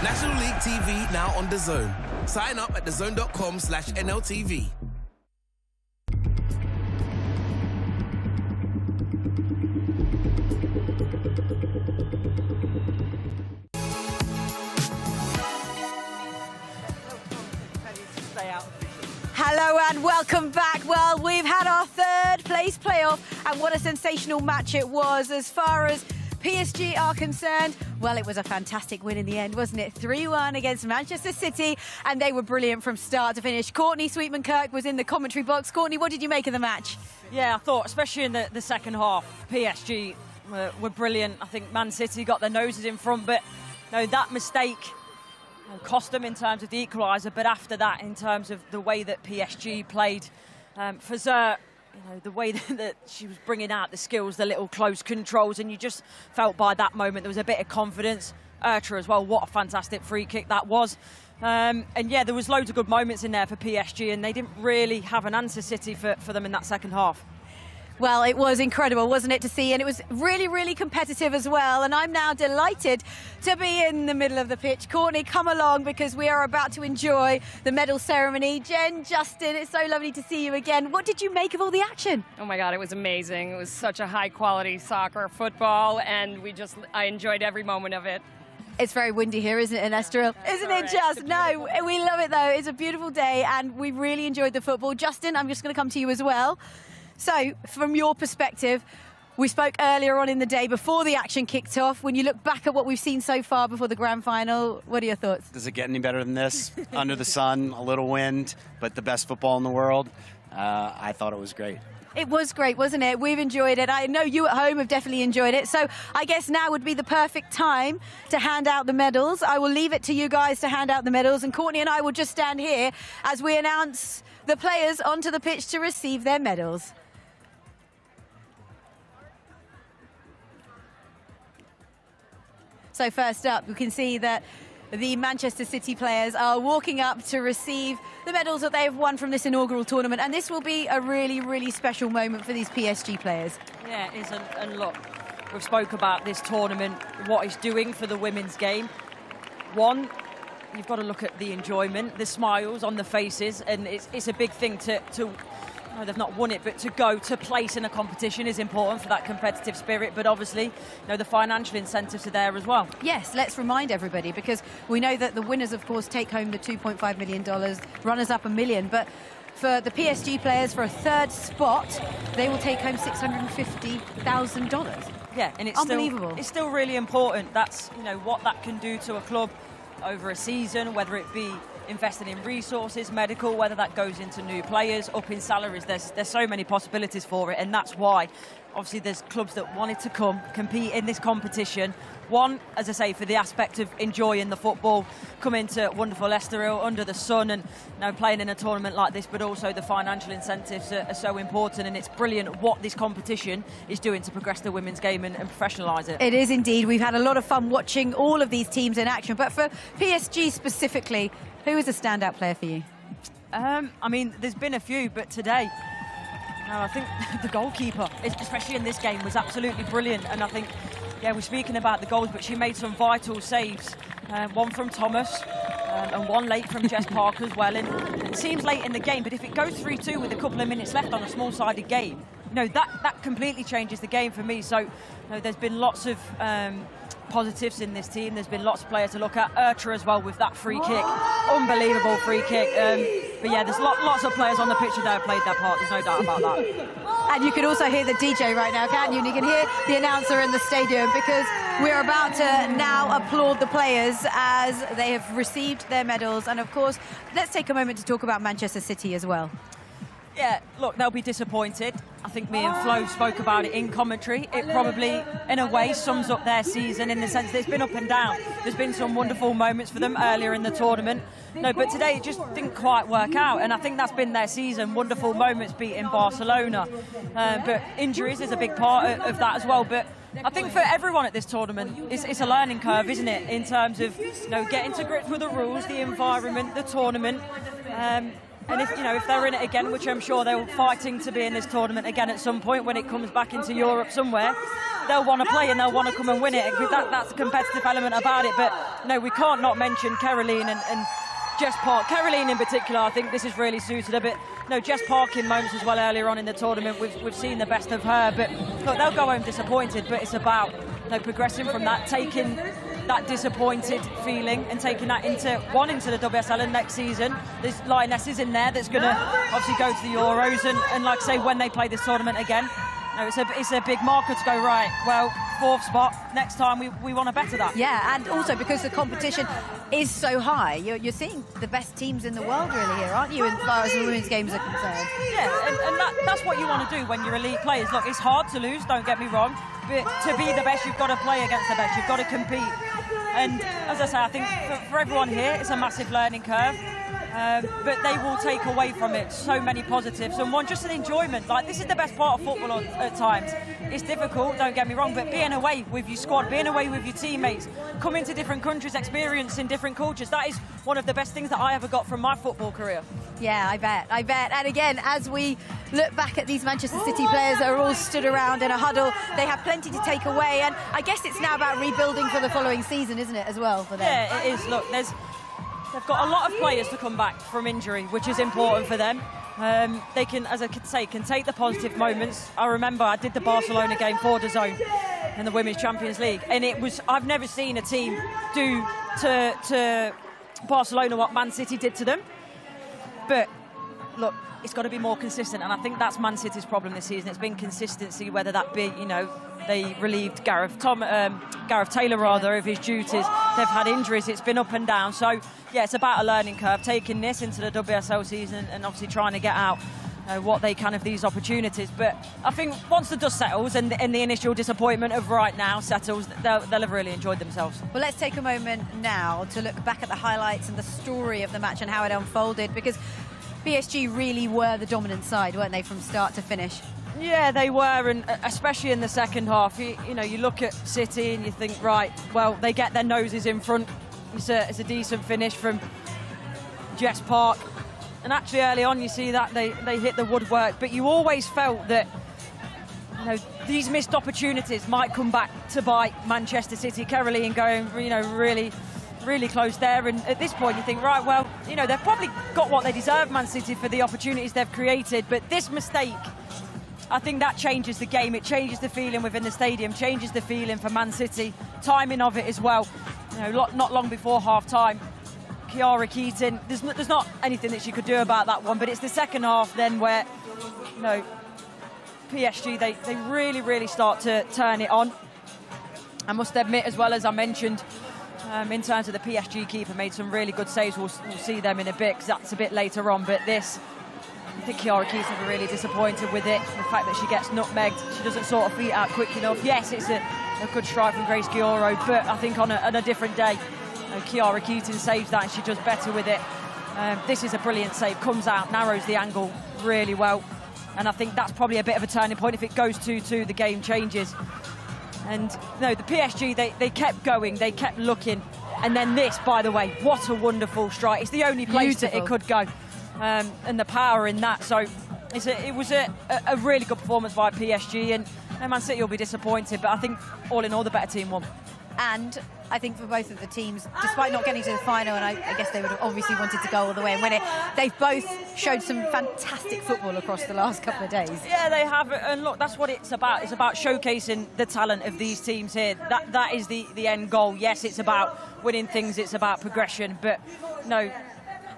National League TV now on DAZN. Sign up at DAZN.com/NLTV. Hello and welcome back. Well, we've had our third place playoff, and what a sensational match it was. As far as PSG are concerned, well, it was a fantastic win in the end, wasn't it? 3-1 against Manchester City, and they were brilliant from start to finish. Courtney Sweetman-Kirk was in the commentary box. Courtney, what did you make of the match? Yeah, I thought, especially in the second half, PSG were brilliant. I think Man City got their noses in front, but no, that mistake cost them in terms of the equaliser. But after that, in terms of the way that PSG played, for Zer, the way that she was bringing out the skills, the little close controls, and you just felt by that moment there was a bit of confidence. Urtra as well, what a fantastic free kick that was. And yeah, there was loads of good moments in there for PSG, and they didn't really have an answer, City, for them in that second half. Well, it was incredible, wasn't it, to see? And it was really, really competitive as well. And I'm now delighted to be in the middle of the pitch. Courtney, come along, because we are about to enjoy the medal ceremony. Jen, Justin, it's so lovely to see you again. What did you make of all the action? Oh my God, it was amazing. It was such a high-quality soccer, football, and I enjoyed every moment of it. It's very windy here, isn't it, in Estoril? Isn't it just? No, we love it, though. It's a beautiful day, and we really enjoyed the football. Justin, I'm just going to come to you as well. So, from your perspective, we spoke earlier on in the day before the action kicked off. When you look back at what we've seen so far before the grand final, what are your thoughts? Does it get any better than this? Under the sun, a little wind, but the best football in the world. I thought it was great. It was great, wasn't it? We've enjoyed it. I know you at home have definitely enjoyed it. So I guess now would be the perfect time to hand out the medals. I will leave it to you guys to hand out the medals, and Courtney and I will just stand here as we announce the players onto the pitch to receive their medals. So first up, we can see that the Manchester City players are walking up to receive the medals that they've won from this inaugural tournament. And this will be a really, really special moment for these PSG players. Yeah, it is. And look, we've spoke about this tournament, what it's doing for the women's game. One, you've got to look at the enjoyment, the smiles on the faces. And it's a big thing to no, they've not won it, but to go to place in a competition is important for that competitive spirit. But obviously, the financial incentives are there as well. Yes, let's remind everybody, because we know that the winners, of course, take home the $2.5 million, runners up $1 million. But for the PSG players, for a third spot, they will take home $650,000. Yeah, and it's unbelievable. It's still really important. That's what that can do to a club over a season, whether it be invested in resources, medical, whether that goes into new players, up in salaries. There's so many possibilities for it, and that's why obviously there's clubs that wanted to come compete in this competition. One, as I say, for the aspect of enjoying the football, come into wonderful Estoril under the sun and playing in a tournament like this, but also the financial incentives are so important, and it's brilliant what this competition is doing to progress the women's game and professionalise it. It is indeed. We've had a lot of fun watching all of these teams in action, but for PSG specifically, who is a standout player for you? I mean, there's been a few, but today, I think the goalkeeper, especially in this game, was absolutely brilliant. And I think yeah, we're speaking about the goals, but she made some vital saves. One from Thomas and one late from Jess Park as well. And it seems late in the game, but if it goes 3-2 with a couple of minutes left on a small-sided game, that completely changes the game for me. So there's been lots of positives in this team. There's been lots of players to look at. Urtra as well with that free kick. Unbelievable free kick. But yeah, there's lots of players on the pitch that have played their part. There's no doubt about that. And you can also hear the DJ right now, can't you? And you can hear the announcer in the stadium, because we're about to now applaud the players as they have received their medals. And of course, let's take a moment to talk about Manchester City as well. Yeah, look, they'll be disappointed. I think me and Flo spoke about it in commentary. It probably, in a way, sums up their season in the sense that it's been up and down. There's been some wonderful moments for them earlier in the tournament. But today it just didn't quite work out, and I think that's been their season. Wonderful moments beating Barcelona. But injuries is a big part of that as well. But I think for everyone at this tournament, it's a learning curve, isn't it? In terms of getting to grips with the rules, the environment, the tournament. And if they're in it again, which I'm sure they're fighting to be in this tournament again at some point when it comes back into Europe somewhere, they'll want to play and they'll want to come and win it. That's a competitive element about it. But we can't not mention Caroline and Jess Park. Caroline in particular, I think this has really suited her. But Jess Park in moments as well earlier on in the tournament, we've seen the best of her. But look, they'll go home disappointed. But it's about progressing from that, taking that disappointed feeling and taking that into the WSL and next season. There's Lionesses in there that's going to obviously go to the Euros and like I say, when they play this tournament again, it's a big marker to go, right, well, 4th spot, next time we want to better that. Yeah, and also because the competition is so high, you're seeing the best teams in the world really here, aren't you, as far as the women's games are concerned? Yeah, and that's what you want to do when you're elite players. Look, it's hard to lose, don't get me wrong, but to be the best, you've got to play against the best, you've got to compete. And as I say, I think for everyone here, it's a massive learning curve. But they will take away from it so many positives, and one, just an enjoyment. Like, this is the best part of football at times. It's difficult, don't get me wrong, but being away with your squad, being away with your teammates, coming to different countries, experiencing different cultures, that is one of the best things that I ever got from my football career. Yeah, I bet. And again, as we look back at these Manchester City players that are all stood around in a huddle, they have plenty to take away, and I guess it's now about rebuilding for the following season, isn't it, as well, for them? Yeah, it is. Look, they've got a lot of players to come back from injury, which is important for them. They can, as I could say, can take the positive moments. I remember I did the Barcelona game for DAZN in the Women's Champions League, and I've never seen a team do to Barcelona what Man City did to them. But look, it's got to be more consistent, and I think that's Man City's problem this season. It's been consistency, whether that be, they relieved Gareth Taylor of his duties. They've had injuries. It's been up and down. So, yeah, it's about a learning curve, taking this into the WSL season and obviously trying to get out what they can of these opportunities. But I think once the dust settles and the initial disappointment of right now settles, they'll have really enjoyed themselves. Well, let's take a moment now to look back at the highlights and the story of the match and how it unfolded, because PSG really were the dominant side, weren't they, from start to finish? Yeah, they were, and especially in the second half. You look at City and you think, right, well, they get their noses in front. It's a decent finish from Jess Park. And actually early on you see that they hit the woodwork, but you always felt that these missed opportunities might come back to bite Manchester City. Caroline going really close there, and at this point you think, right, well, they've probably got what they deserve, Man City, for the opportunities they've created, but this mistake, I think that changes the game. It changes the feeling within the stadium, changes the feeling for Man City, timing of it as well. Not long before half-time, Chiara Keaton, there's not anything that she could do about that one, but it's the second half then where, PSG, they really start to turn it on. I must admit, as well, as I mentioned, in terms of the PSG keeper, made some really good saves. We'll see them in a bit, because that's a bit later on, but this, I think Chiara Keaton will be really disappointed with it. The fact that she gets nutmegged, she doesn't sort of feet out quick enough. Yes, it's a good strike from Grace Chioro, but I think on a different day, Chiara Keaton saves that and she does better with it. This is a brilliant save, comes out, narrows the angle really well, and I think that's probably a bit of a turning point. If it goes 2-2, the game changes. And the PSG, they kept going, they kept looking, and then this, by the way, what a wonderful strike. It's the only place that it could go, and the power in that. So it was a really good performance by PSG, and Man City will be disappointed, but I think all in all the better team won. And I think for both of the teams, despite not getting to the final, and I guess they would have obviously wanted to go all the way and win it, they've both showed some fantastic football across the last couple of days. Yeah, they have, and look, that's what it's about. It's about showcasing the talent of these teams here. That is the end goal. Yes, it's about winning things, it's about progression, but no,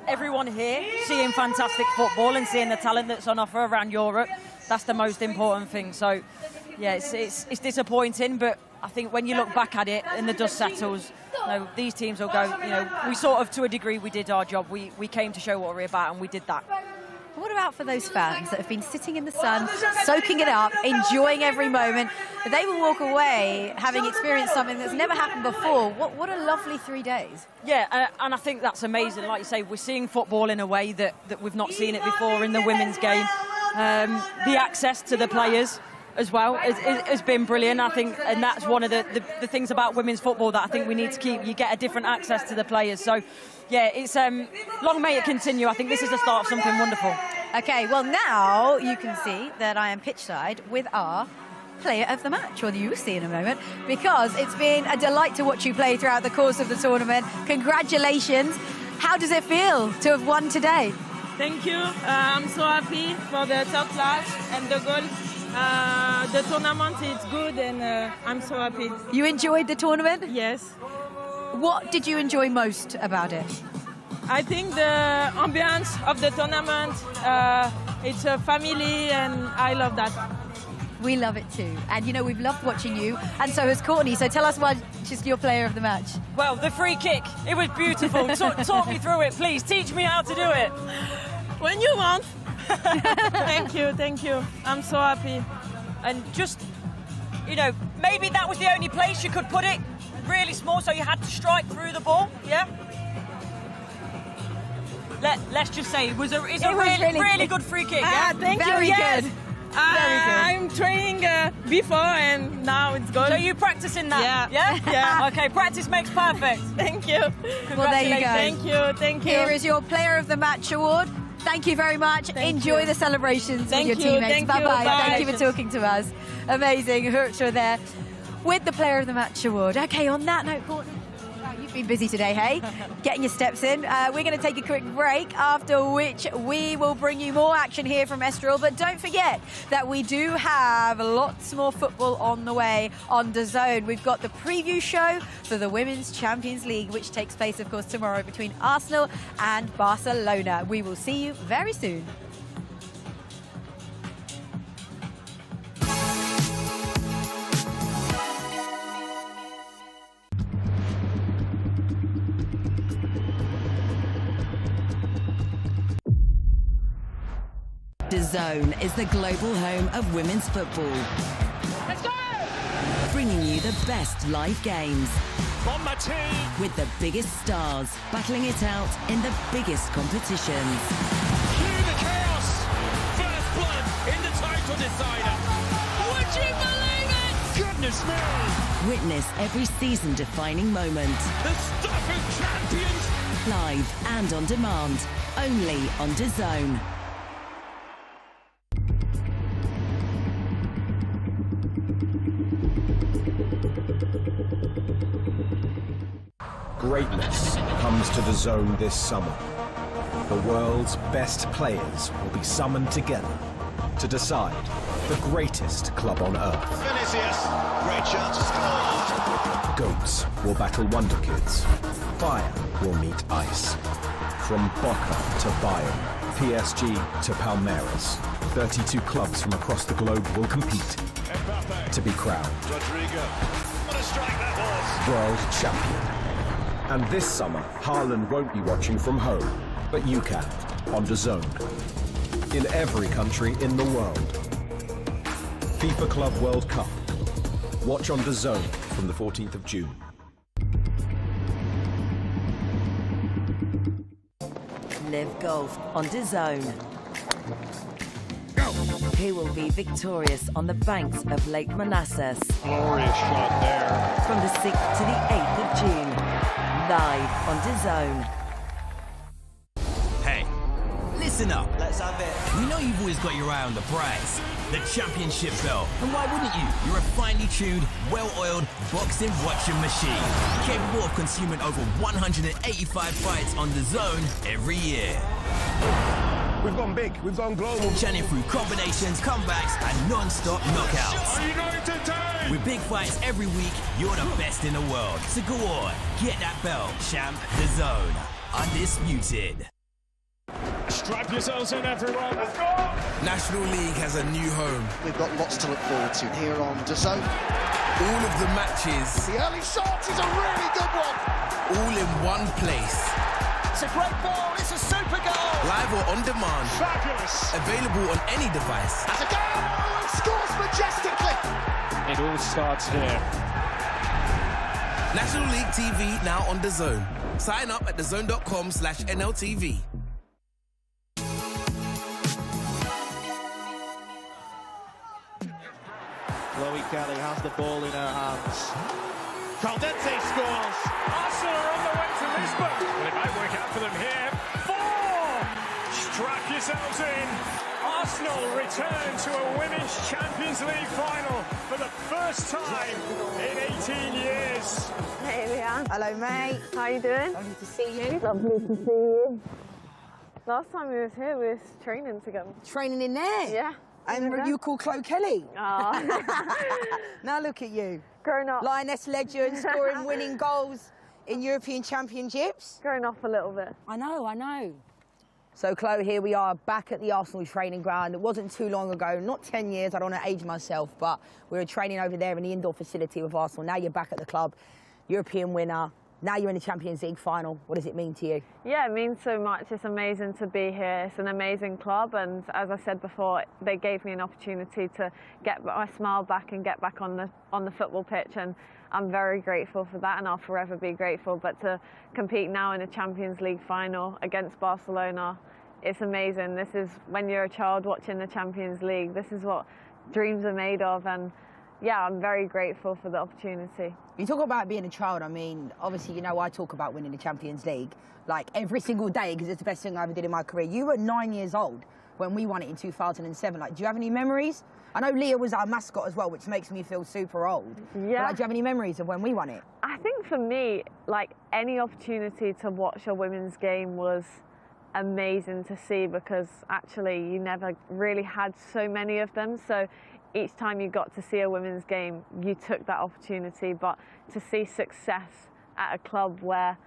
everyone here seeing fantastic football and seeing the talent that's on offer around Europe, that's the most important thing. So, yeah, it's disappointing, but I think when you look back at it and the dust settles, these teams will go, we sort of, to a degree, we did our job. We came to show what we're about, and we did that. What about for those fans that have been sitting in the sun, soaking it up, enjoying every moment? They will walk away having experienced something that's never happened before. What a lovely 3 days. Yeah, and I think that's amazing. Like you say, we're seeing football in a way that we've not seen it before in the women's game. The access to the players as well has been brilliant, I think, and that's one of the things about women's football that I think we need to keep. You get a different access to the players. So, yeah, it's long may it continue. I think this is the start of something wonderful. Okay, well, now you can see that I am pitchside with our player of the match, or you will see in a moment, because it's been a delight to watch you play throughout the course of the tournament. Congratulations. How does it feel to have won today? Thank you. I'm so happy for the third class and the goal. The tournament is good, and I'm so happy. You enjoyed the tournament? Yes. What did you enjoy most about it? I think the ambience of the tournament, it's a family, and I love that. We love it too. And, we've loved watching you, and so has Courtney. So tell us why she's your player of the match. Well, the free kick, it was beautiful. Talk me through it, please. Teach me how to do it. When you want. Thank you. I'm so happy. And just, maybe that was the only place you could put it, really small, so you had to strike through the ball, yeah? Let's just say it was a really good free kick, yeah? Thank Very you. good. I'm training before, and now it's good. So you practicing that? Yeah. Okay, practice makes perfect. Thank you. Well, there you go. Thank you. Here is your Player of the Match award. Thank you very much. Enjoy the celebrations with your teammates. Bye-bye. Thank you for talking to us. Amazing. Hurcha there with the Player of the Match award. Okay, on that note, Courtney, you've been busy today, hey? Getting your steps in. We're going to take a quick break, after which we will bring you more action here from Estoril. But don't forget that we do have lots more football on the way on DAZN. We've got the preview show for the Women's Champions League, which takes place, of course, tomorrow between Arsenal and Barcelona. We will see you very soon. DAZN is the global home of women's football. Let's go! Bringing you the best live games. On my team! With the biggest stars battling it out in the biggest competitions. Through the chaos! First blood in the title decider! Would you believe it? Goodness me! Witness every season-defining moment. The stuff of champions! Live and on demand. Only on DAZN. Greatness comes to DAZN this summer. The world's best players will be summoned together to decide the greatest club on earth. Vinicius, great chance to score. Goats will battle Wonder Kids. Fire will meet ice. From Boca to Bayern, PSG to Palmeiras, 32 clubs from across the globe will compete to be crowned Rodrigo, what a strike that was. world champion. And this summer, Haaland won't be watching from home, but you can, on DAZN. In every country in the world. FIFA Club World Cup. Watch on DAZN from the 14th of June. Live golf on DAZN. Who will be victorious on the banks of Lake Manassas? Glorious shot there. From the 6th to the 8th of June. Live on DAZN. Hey, Listen up. Let's have it. We know you've always got your eye on the prize, the championship belt. And why wouldn't you? You're a finely tuned, well-oiled boxing watching machine, capable of consuming over 185 fights on DAZN every year. We've gone big, we've gone global. Churning through combinations, comebacks, and non-stop knockouts. Are you going to take? With big fights every week, you're the best in the world. So go on, get that belt, champ. DAZN, undisputed. Strap yourselves in, everyone. Let's go! National League has a new home. We've got lots to look forward to here on DAZN. All of the matches. The early shot is a really good one. All in one place. It's a great ball. It's a super goal. Live or on demand. Fabulous. Available on any device. That's a goal. And scores majestically. It all starts here. National League TV now on DAZN. Sign up at DAZN.com/NLTV. Chloe Kelly has the ball in her hands. Caldente scores. Arsenal are on the way to Lisbon. Well, it might work out for them here. 4! Strap yourselves in. Arsenal return to a Women's Champions League final for the first time in 18 years. Hey, Leanne. Hello, mate. How you doing? Lovely to see you. Lovely to see you. Last time we was here, we was training together. Training in there? Yeah. And you called Chloe Kelly? Oh. Now look at you. Grown up. Lioness legend, scoring winning goals in European Championships. Grown up a little bit. I know, I know. So, Chloe, here we are back at the Arsenal training ground. It wasn't too long ago, not 10 years, I don't want to age myself, but we were training over there in the indoor facility with Arsenal. Now you're back at the club, European winner. Now you're in the Champions League final. What does it mean to you? Yeah, it means so much. It's amazing to be here. It's an amazing club, and as I said before, they gave me an opportunity to get my smile back and get back on the football pitch, and I'm very grateful for that, and I'll forever be grateful. But to compete now in a Champions League final against Barcelona, it's amazing. This is when you're a child watching the Champions League. This is what dreams are made of, and yeah, I'm very grateful for the opportunity. You talk about being a child. I mean, obviously, you know, I talk about winning the Champions League like every single day because it's the best thing I ever did in my career. You were 9 years old when we won it in 2007. Like, do you have any memories? I know Leah was our mascot as well, which makes me feel super old. Yeah. But, like, do you have any memories of when we won it? I think for me, like, any opportunity to watch a women's game was amazing to see because actually you never really had so many of them. So each time you got to see a women's game, you took that opportunity. But to see success at a club where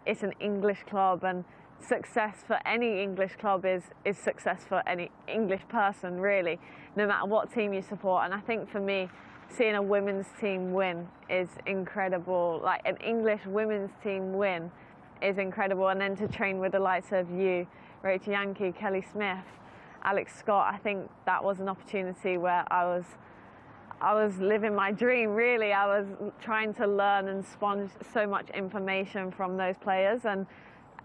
it's an English club, and success for any English club is success for any English person, really, no matter what team you support. And I think for me, seeing a women's team win is incredible. Like, an English women's team win is incredible. And then to train with the likes of you, Rachel Yankee, Kelly Smith, Alex Scott, I think that was an opportunity where I was living my dream, really. I was trying to learn and sponge so much information from those players, and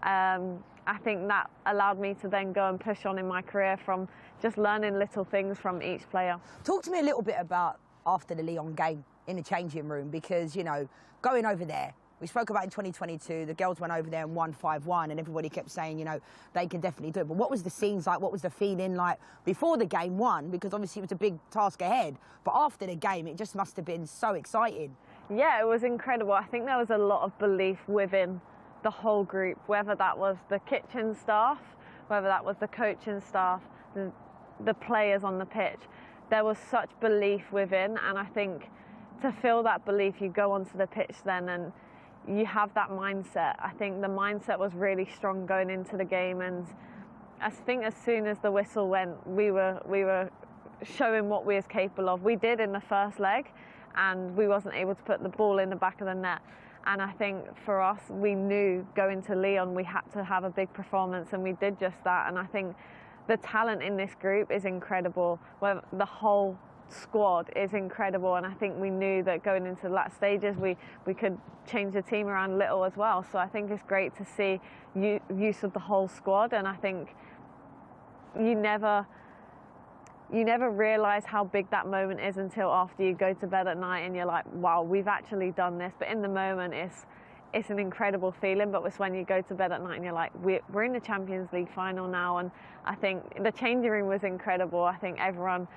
I think that allowed me to then go and push on in my career from just learning little things from each player. Talk to me a little bit about after the Lyon game in the changing room, because, you know, going over there, we spoke about in 2022, the girls went over there and won 5-1, and everybody kept saying, you know, they can definitely do it. But what was the scenes like? What was the feeling like before the game won? Because obviously it was a big task ahead. But after the game, it just must have been so exciting. Yeah, it was incredible. I think there was a lot of belief within the whole group, whether that was the kitchen staff, whether that was the coaching staff, the players on the pitch. There was such belief within, and I think to feel that belief, you go onto the pitch then and you have that mindset. I think the mindset was really strong going into the game, and I think as soon as the whistle went, we were showing what we was capable of. We did in the first leg, and we wasn't able to put the ball in the back of the net. And I think for us, we knew going to Lyon, we had to have a big performance, and we did just that. And I think the talent in this group is incredible. Where the whole squad is incredible, and I think we knew that going into the last stages we could change the team around a little as well. So I think it's great to see use of the whole squad, and I think you never realize how big that moment is until after you go to bed at night and you're like, wow, we've actually done this. But in the moment, it's an incredible feeling, but it's when you go to bed at night and you're like, we're in the Champions League final now. And I think the changing room was incredible. I think everyone,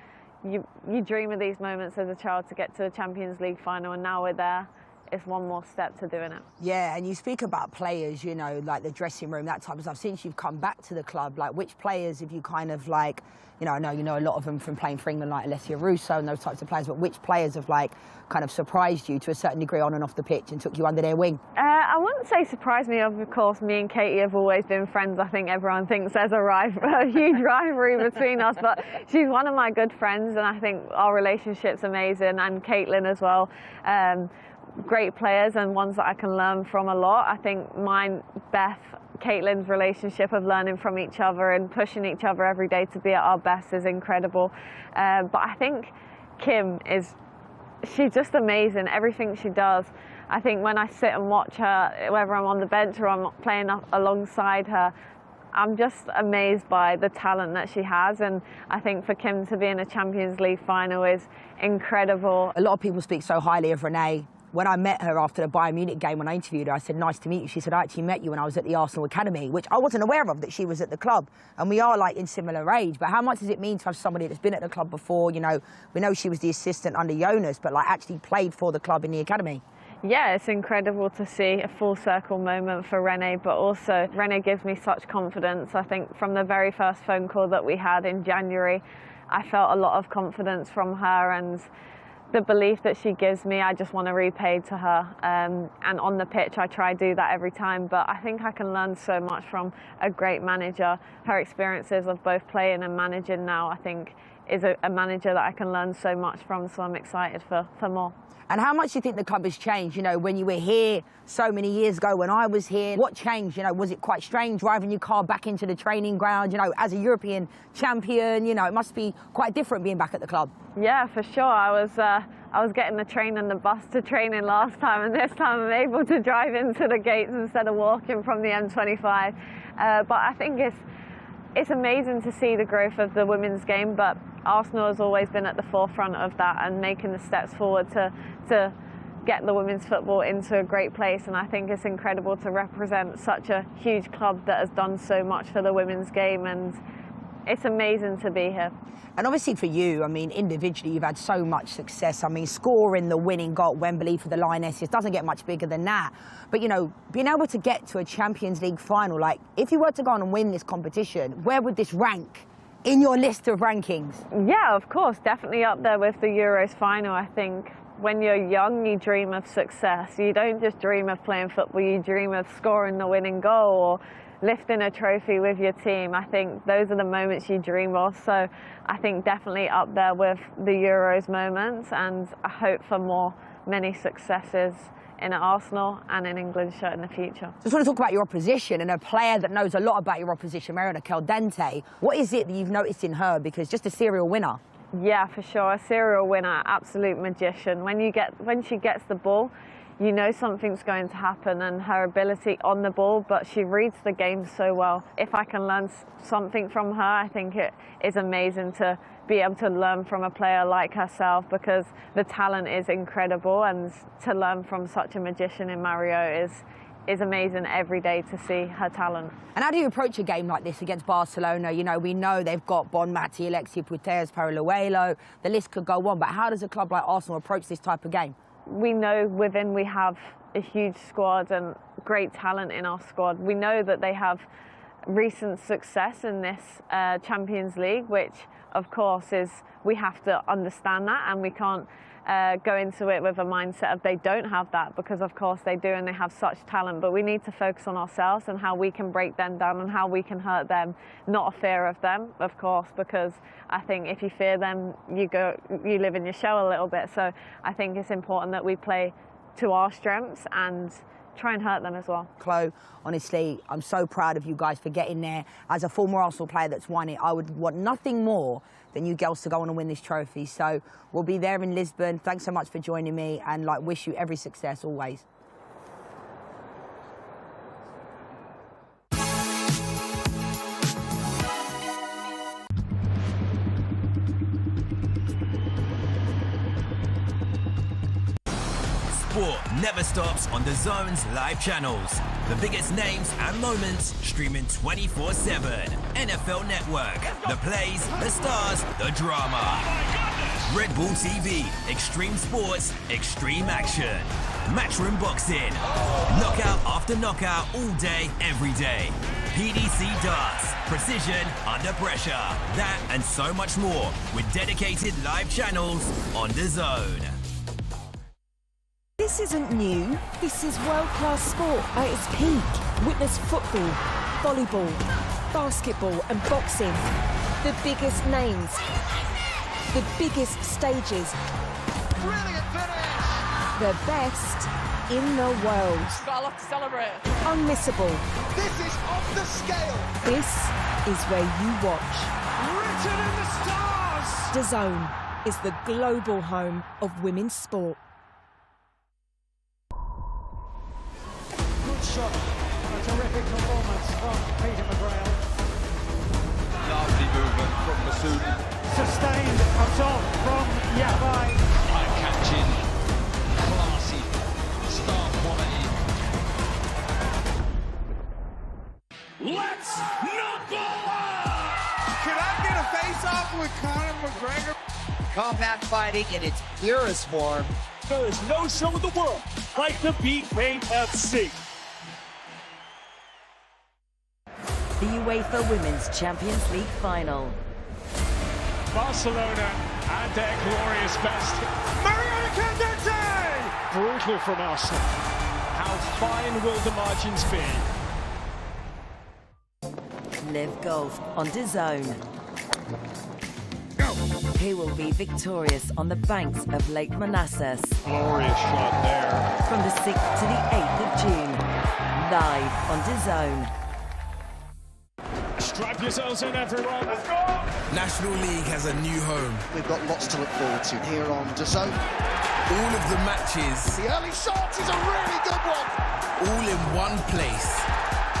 you dream of these moments as a child to get to the Champions League final, and now we're there. It's one more step to doing it. Yeah, and you speak about players, you know, like the dressing room, that type of stuff. Since you've come back to the club, like, which players have you kind of like, you know, I know you know a lot of them from playing for England, like Alessia Russo and those types of players, but which players have like kind of surprised you to a certain degree on and off the pitch and took you under their wing? I wouldn't say surprised me. Of course, me and Katie have always been friends. I think everyone thinks there's a huge rivalry between us, but she's one of my good friends, and I think our relationship's amazing, and Caitlin as well. Great players and ones that I can learn from a lot. I think mine, Beth, Caitlin's relationship of learning from each other and pushing each other every day to be at our best is incredible. But I think Kim she's just amazing, everything she does. I think when I sit and watch her, whether I'm on the bench or I'm playing alongside her, I'm just amazed by the talent that she has, and I think for Kim to be in a Champions League final is incredible. A lot of people speak so highly of Renee. When I met her after the Bayern Munich game, when I interviewed her, I said, nice to meet you. She said, I actually met you when I was at the Arsenal Academy, which I wasn't aware of, that she was at the club. And we are like in similar age. But how much does it mean to have somebody that's been at the club before? You know, we know she was the assistant under Jonas, but like actually played for the club in the academy. Yeah, it's incredible to see a full circle moment for Renee, but also Renee gives me such confidence. I think from the very first phone call that we had in January, I felt a lot of confidence from her, and the belief that she gives me, I just want to repay to her. And on the pitch, I try to do that every time, but I think I can learn so much from a great manager. Her experiences of both playing and managing now, I think, is a manager that I can learn so much from, so I'm excited for more. And how much do you think the club has changed? You know, when you were here so many years ago, when I was here, what changed? You know, was it quite strange driving your car back into the training ground? You know, as a European champion, you know, it must be quite different being back at the club. Yeah, for sure. I was getting the train and the bus to training last time, and this time I'm able to drive into the gates instead of walking from the M25. But I think it's amazing to see the growth of the women's game, but Arsenal has always been at the forefront of that and making the steps forward to get the women's football into a great place. And I think it's incredible to represent such a huge club that has done so much for the women's game, and it's amazing to be here. And obviously for you, I mean, individually, you've had so much success. I mean, scoring the winning goal at Wembley for the Lionesses doesn't get much bigger than that. But, you know, being able to get to a Champions League final, like, if you were to go on and win this competition, where would this rank in your list of rankings? Yeah, of course, definitely up there with the Euros final. I think when you're young, you dream of success. You don't just dream of playing football, you dream of scoring the winning goal or lifting a trophy with your team. I think those are the moments you dream of. So I think definitely up there with the Euros moments, and I hope for many successes in Arsenal and in England's shirt in the future. Just want to talk about your opposition, and a player that knows a lot about your opposition, Mariona Caldente. What is it that you've noticed in her? Because just a serial winner. Yeah, for sure, a serial winner, absolute magician. When she gets the ball, you know something's going to happen, and her ability on the ball, but she reads the game so well. If I can learn something from her, I think it is amazing to be able to learn from a player like herself, because the talent is incredible, and to learn from such a magician in Mario is amazing every day to see her talent. And how do you approach a game like this against Barcelona? You know, we know they've got Bonmati, Alexia Putellas, Paraluelo, the list could go on, but how does a club like Arsenal approach this type of game? We know we have a huge squad and great talent in our squad. We know that they have recent success in this Champions League, which of course we have to understand that, and we can't go into it with a mindset of they don't have that, because of course they do and they have such talent. But we need to focus on ourselves and how we can break them down and how we can hurt them, not a fear of them, of course, because I think if you fear them, you live in your shell a little bit. So I think it's important that we play to our strengths and try and hurt them as well. Chloe, honestly, I'm so proud of you guys for getting there. As a former Arsenal player that's won it, I would want nothing more than you girls to go on and win this trophy. So we'll be there in Lisbon. Thanks so much for joining me, and wish you every success always. sport never stops on DAZN's live channels. The biggest names and moments streaming 24/7. NFL Network, the plays, the stars, the drama. Red Bull TV, extreme sports, extreme action. Matchroom boxing. Knockout after knockout all day, every day. PDC darts, precision under pressure. That and so much more with dedicated live channels on DAZN. This isn't new. This is world-class sport at its peak. Witness football, volleyball, basketball and boxing. The biggest names, the biggest stages. Brilliant finish! The best in the world. Got a lot to celebrate. Unmissable. This is off the scale! This is where you watch. Written in the stars! DAZN is the global home of women's sport. Good shot. A terrific performance from Peter McGrail. Lovely movement from Masoudi. Sustained up top from Yabai. Eye-catching, classy, star quality. Let's knuckle up! Can I get a face-off with Conor McGregor? Combat fighting in its purest form. There is no show in the world like the BKFC. The UEFA Women's Champions League final. Barcelona at their glorious best. Mariana Candente! Brutal from Arsenal. How fine will the margins be? Live golf on DAZN. Who will be victorious on the banks of Lake Manassas? Glorious shot there. From the 6th to the 8th of June. Live on DAZN. Strap yourselves in, everyone. Let's go! National League has a new home. We've got lots to look forward to here on DAZN. All of the matches. The early shot is a really good one. All in one place.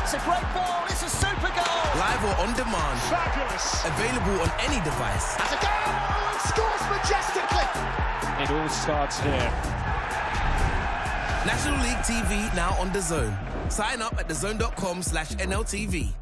It's a great ball. It's a super goal. Live or on demand. Fabulous. Available on any device. That's a goal. And scores majestically. It all starts here. National League TV now on DAZN. Sign up at DAZN.com/NLTV.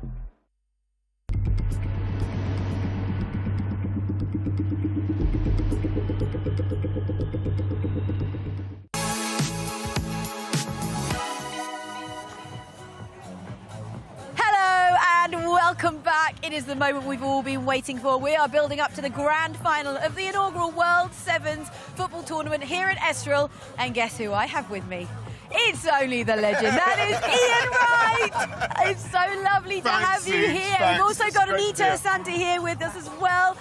Welcome back. It is the moment we've all been waiting for. We are building up to the grand final of the inaugural World Sevens football tournament here in Estoril. And guess who I have with me? It's only the legend. That is Ian Wright. It's so lovely to have you here. We've also got Anita Asante here with us as well.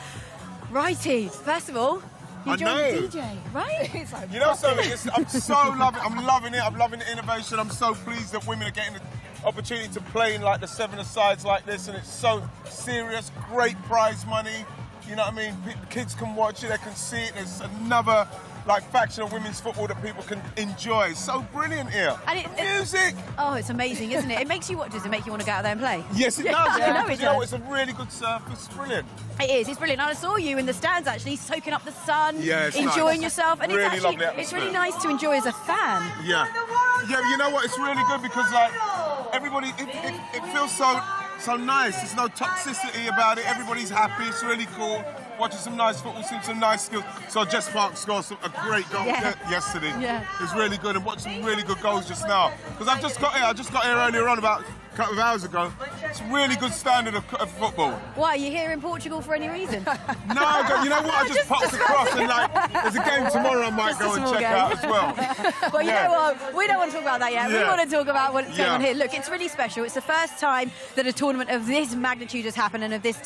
Righty, first of all, you joined DJ, right? You know something? I'm so loving it. I'm loving it. I'm loving the innovation. I'm so pleased that women are getting the opportunity to play in like the seven-a-sides like this, and it's so serious. Great prize money. You know what I mean? Kids can watch it. They can see it. There's another like faction of women's football that people can enjoy. It's so brilliant here. And music. Oh, it's amazing, isn't it? It makes you what does it make you want to go out there and play? Yes, it does. I know it does. It's a really good surface. It's brilliant. It is. It's brilliant. And I saw you in the stands actually, soaking up the sun, it's enjoying nice. yourself, and really it's actually lovely it's really nice to enjoy as a fan. Yeah. Yeah. You know what? It's really good because like everybody, it feels so nice. There's no toxicity about it. Everybody's happy. It's really cool. Watching some nice football, seeing some nice skills. So Jess Park scored a great goal yesterday. Yeah. It was really good, and watched some really good goals just now. Because I just got here earlier on about a couple of hours ago. It's a really good standard of football. Why, are you here in Portugal for any reason? No, you know what? I just popped across and like, there's a game tomorrow I might go and check out as well. Well, you know what? We don't want to talk about that yet. We Yeah. want to talk about what's going on Yeah. here. Look, it's really special. It's the first time that a tournament of this magnitude has happened and of this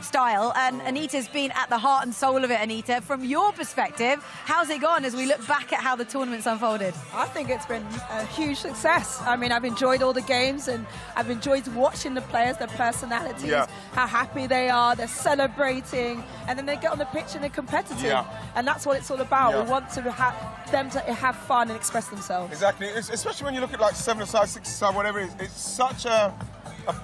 style. And Anita's been at the heart and soul of it, Anita. From your perspective, how's it gone as we look back at how the tournament's unfolded? I think it's been a huge success. I mean, I've enjoyed all the games and I've enjoyed watching the players, their personalities, how happy they are, they're celebrating, and then they get on the pitch and they're competitive. Yeah. And that's what it's all about. Yeah. We want to them to have fun and express themselves. Exactly, especially when you look at like 7-a-side, 6-a-side, whatever it is. It's such a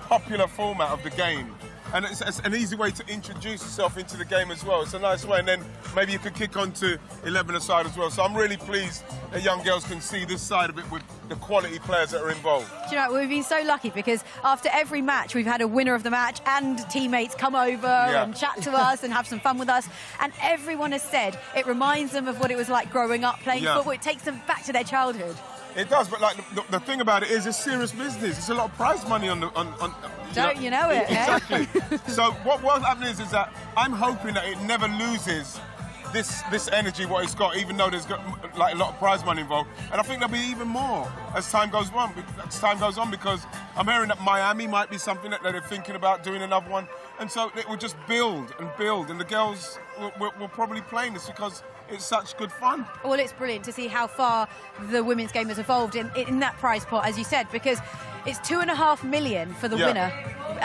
popular format of the game. And it's an easy way to introduce yourself into the game as well. It's a nice way, and then maybe you could kick on to 11-a-side as well. So I'm really pleased that young girls can see this side of it with the quality players that are involved. Do you know, we've been so lucky because after every match, we've had a winner of the match and teammates come over and chat to us and have some fun with us. And everyone has said it reminds them of what it was like growing up playing football. It takes them back to their childhood. It does, but like the thing about it is it's serious business. It's a lot of prize money on Don't you know it? Exactly. So what's happening is that I'm hoping that it never loses this energy what it's got, even though there's got like a lot of prize money involved. And I think there'll be even more as time goes on. Because I'm hearing that Miami might be something that they're thinking about doing another one, and so it will just build and build. And the girls will probably play this because it's such good fun. Well, it's brilliant to see how far the women's game has evolved in that prize pot, as you said, because it's $2.5 million for the winner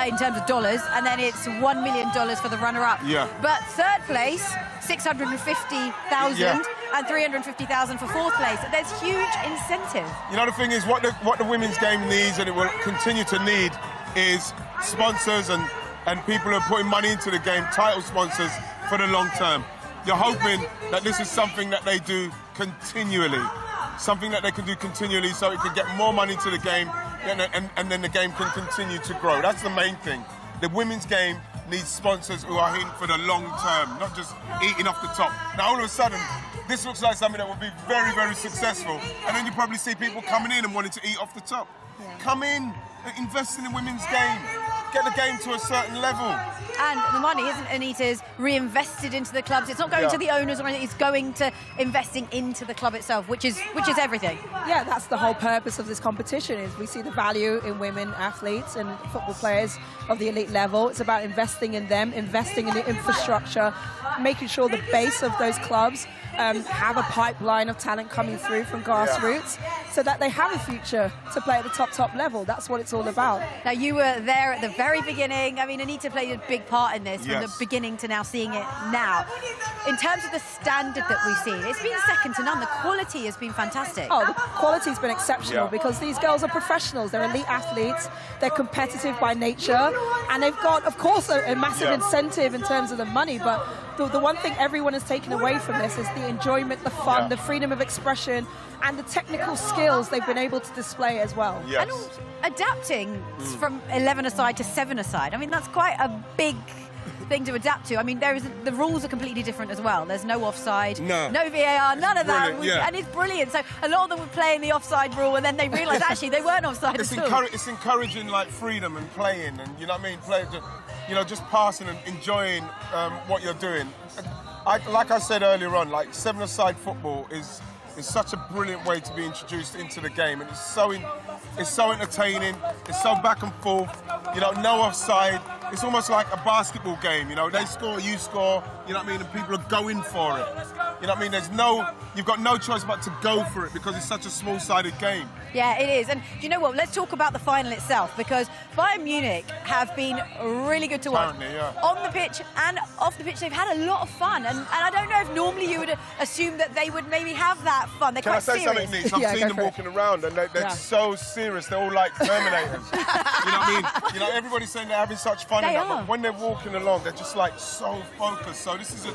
in terms of dollars, and then it's $1 million for the runner-up. Yeah. But third place, $650,000 and $350,000 for fourth place. There's huge incentive. You know, the thing is, what the women's game needs, and it will continue to need, is sponsors and people who are putting money into the game, title sponsors for the long term. You're hoping that this is something that they do continually, something that they can do continually so it can get more money to the game, and then the game can continue to grow. That's the main thing. The women's game needs sponsors who are in for the long term, not just eating off the top. Now, all of a sudden, this looks like something that will be very, very successful, and then you probably see people coming in and wanting to eat off the top. Yeah. Come in, invest in the women's game, get the game to a certain level. And the money, isn't Anita's, reinvested into the clubs. It's not going to the owners or anything, it's going to investing into the club itself, which is everything. Yeah, that's the whole purpose of this competition, is we see the value in women athletes and football players of the elite level. It's about investing in them, investing in the infrastructure, making sure the base of those clubs have a pipeline of talent coming through from grassroots so that they have a future to play at the top level. That's what it's all about. Now, you were there at the very beginning. I mean, Anita played a big part in this from the beginning to now seeing it now. In terms of the standard that we've seen, it's been second to none. The quality has been fantastic. Oh, the quality's been exceptional because these girls are professionals. They're elite athletes. They're competitive by nature. And they've got, of course, a massive incentive in terms of the money. But the one thing everyone has taken away from this is the enjoyment, the fun, the freedom of expression, and the technical skills they've been able to display as well. Yes. And adapting from 11-a-side to 7-a-side. I mean, that's quite a big thing to adapt to. I mean, the rules are completely different as well. There's no offside, no VAR, none of that. And it's brilliant. So a lot of them were playing the offside rule, and then they realised actually they weren't offside at all. It's encouraging like freedom and playing, and you know what I mean, playing, just passing and enjoying what you're doing. Like I said earlier on, like 7-a-side football is such a brilliant way to be introduced into the game, and it's so entertaining. It's so back and forth. No offside. It's almost like a basketball game. They score, you score. You know what I mean? And people are going for it. You know what I mean? You've got no choice but to go for it because it's such a small-sided game. Yeah, it is. And do you know what? Let's talk about the final itself, because Bayern Munich have been really good to watch. On the pitch and off the pitch, they've had a lot of fun. And I don't know if normally you would assume that they would maybe have that fun. They're quite serious. Can I say something, Nick? I've seen them walking around, and they're so serious. They're all like Terminators. You know what I mean? Everybody's saying they're having such fun. But when they're walking along, they're just like so focused. So this is a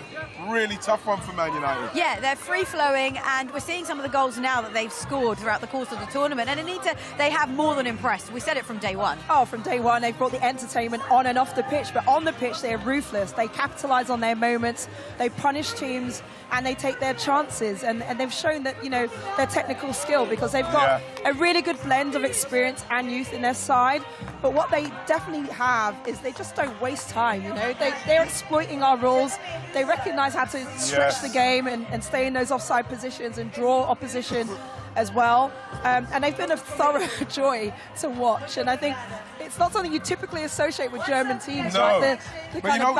really tough one for Man United. Yeah, they're free-flowing, and we're seeing some of the goals now that they've scored throughout the course of the tournament. And Anita, they have more than impressed. We said it from day one. Oh, from day one, they've brought the entertainment on and off the pitch. But on the pitch, they're ruthless. They capitalise on their moments. They punish teams, and they take their chances. And they've shown that, their technical skill, because they've got a really good blend of experience and youth in their side. But what they definitely have is they just don't waste time, They're exploiting our rules. They recognise how to stretch the game and stay in those offside positions and draw opposition as well. And they've been a thorough joy to watch. And I think it's not something you typically associate with German teams, right? The but you know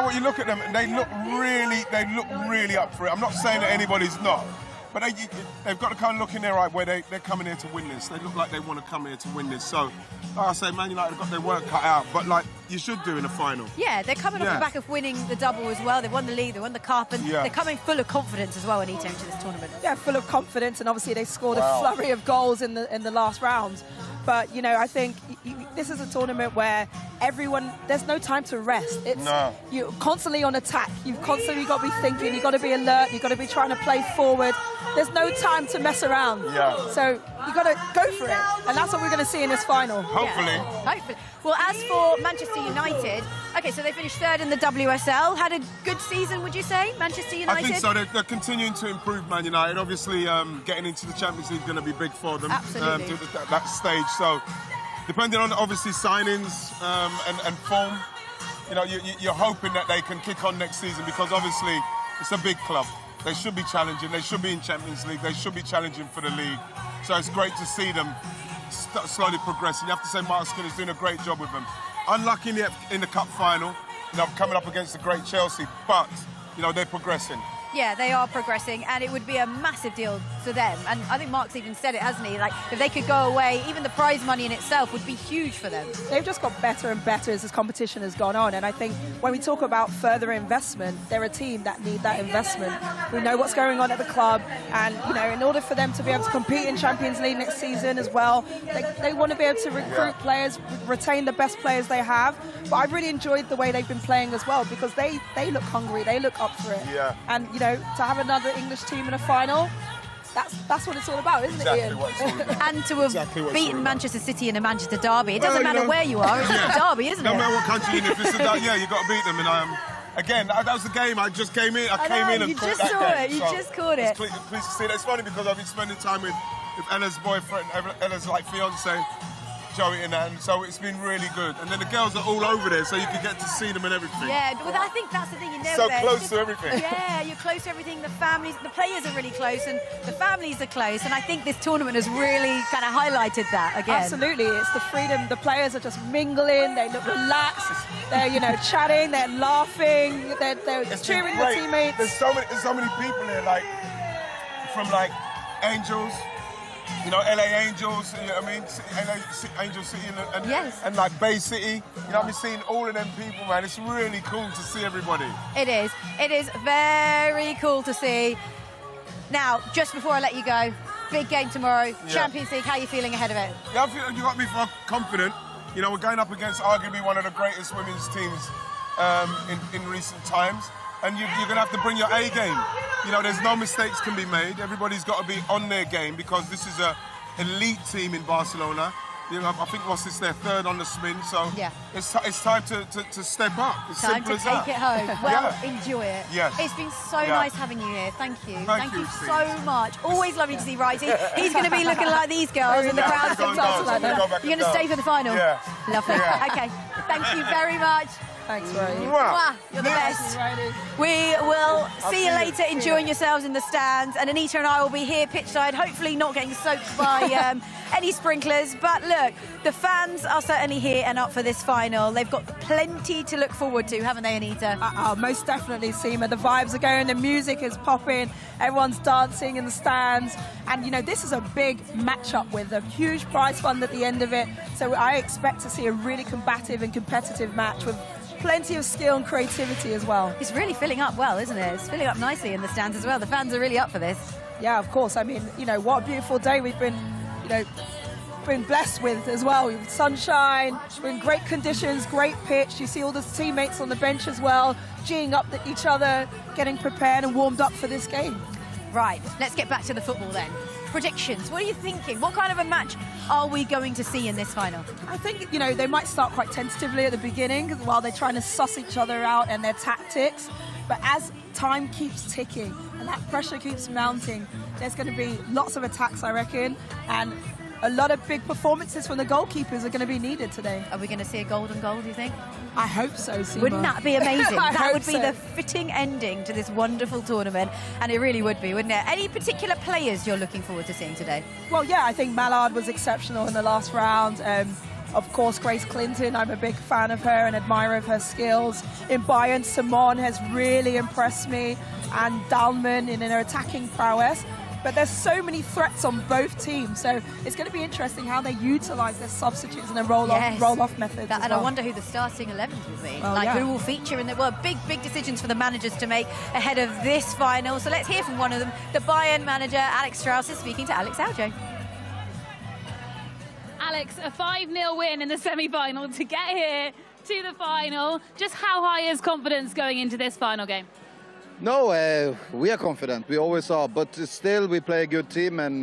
what, you look at them and they look really up for it. I'm not saying that anybody's not. But they've got to kind of look in their eye where they're coming here to win this. They look like they want to come here to win this. So, like I say, Man United have got their work cut out. But, like, you should do in a final. Yeah, they're coming off the back of winning the double as well. They've won the league, they won the cup, and they're coming full of confidence as well, Anita, into this tournament. Yeah, full of confidence, and obviously they scored a flurry of goals in the last round. But, I think this is a tournament where everyone, there's no time to rest. You're constantly on attack. You've constantly got to be thinking, you've got to be alert, you've got to be trying to play forward. There's no time to mess around. So you've got to go for it. And that's what we're going to see in this final. Hopefully. Hopefully. Well, as for Manchester United, okay, so they finished third in the WSL. Had a good season, would you say, Manchester United? I think so. They're continuing to improve, Man United. Obviously, getting into the Champions League is going to be big for them. Absolutely. To that stage. So, depending on, obviously, signings and form, you know, you're hoping that they can kick on next season because, obviously, it's a big club. They should be challenging. They should be in Champions League. They should be challenging for the league. So it's great to see them slowly progressing. You have to say Mark Skinner's doing a great job with them. Unlucky in the cup final, you know, coming up against the great Chelsea, but, you know, they're progressing. Yeah, they are progressing, and it would be a massive deal to them. And I think Mark's even said it, hasn't he? Like, if they could go away, even the prize money in itself would be huge for them. They've just got better and better as this competition has gone on. And I think when we talk about further investment, they're a team that need that investment. We know what's going on at the club. And, you know, in order for them to be able to compete in Champions League next season as well, they want to be able to recruit players, retain the best players they have. But I really enjoyed the way they've been playing as well because they look hungry. They look up for it. And, you know, to have another English team in a final, that's what it's all about, isn't it, Ian? What it's all about. And to have beaten Manchester City in a Manchester derby, it doesn't matter where you are, it's a derby, isn't it? No matter what country you're in, if it's a derby, you've got to beat them. And again, that was the game. I just came in. I came in and caught that game. You just caught it. Pleased to see it. It's funny because I've been spending time with Ella's boyfriend, Ella's like fiance, Joey, and that, and so it's been really good. And then the girls are all over there, so you can get to see them and everything. Yeah, well, I think that's the thing. You know, so close to everything. Yeah, you're close to everything. The families, the players are really close, and the families are close. And I think this tournament has really kind of highlighted that again. Absolutely, it's the freedom. The players are just mingling. They look relaxed. They're, you know, chatting. They're laughing. They're cheering the teammates. There's so many people here, like from like Angels. You know, LA Angels, you know what I mean? LA Angel City and like Bay City. You know, I've been seeing all of them people, man. It's really cool to see everybody. It is. It is very cool to see. Now, just before I let you go, big game tomorrow, Champions League. How are you feeling ahead of it? Yeah, I feel you got me confident. You know, we're going up against arguably one of the greatest women's teams in recent times. And you're going to have to bring your A game. You know, there's no mistakes can be made. Everybody's got to be on their game because this is an elite team in Barcelona. You know, I think it's their third on the spin, so it's time to step up. It's time simple to as take that. it home. Well, enjoy it. Yes. It's been so nice having you here. Thank you. Thank you so much. Always lovely to see Righty. He's going to be looking like these girls and the crowd's going to like them. You're going to stay for the final? Yeah. Lovely. Okay. Thank you very much. Thanks, Righty. You're the best. We will see you later, enjoying yourselves in the stands. And Anita and I will be here pitchside, hopefully not getting soaked by any sprinklers. But look, the fans are certainly here and up for this final. They've got plenty to look forward to, haven't they, Anita? Most definitely, Seema. The vibes are going, the music is popping, everyone's dancing in the stands. And, you know, this is a big matchup with a huge prize fund at the end of it. So I expect to see a really combative and competitive match with plenty of skill and creativity as well. It's really filling up well, isn't it? It's filling up nicely in the stands as well. The fans are really up for this. Yeah, of course. I mean, you know, what a beautiful day we've been, you know, been blessed with as well. With sunshine, we're in great conditions, great pitch. You see all the teammates on the bench as well, geeing up each other, getting prepared and warmed up for this game. Right, let's get back to the football then. Predictions, what are you thinking? What kind of a match are we going to see in this final? I think, you know, they might start quite tentatively at the beginning while they're trying to suss each other out and their tactics. But as time keeps ticking and that pressure keeps mounting, there's going to be lots of attacks, I reckon, and a lot of big performances from the goalkeepers are going to be needed today. Are we going to see a golden goal, do you think? I hope so, Seema. Wouldn't that be amazing? That would be so. The fitting ending to this wonderful tournament, and it really would be, wouldn't it? Any particular players you're looking forward to seeing today? Well, yeah, I think Mallard was exceptional in the last round. Of course, Grace Clinton, I'm a big fan of her and admirer of her skills. In Bayern, Simone has really impressed me, and Dalman in her attacking prowess. But there's so many threats on both teams, so it's going to be interesting how they utilise their substitutes and their roll-off methods. And I wonder who the starting 11s will be. Who will feature in the big decisions for the managers to make ahead of this final. So let's hear from one of them. The Bayern manager, Alex Strauss, is speaking to Alex Auger. Alex, a 5-0 win in the semi-final to get here to the final. Just how high is confidence going into this final game? No, we are confident. We always are. But still, we play a good team, and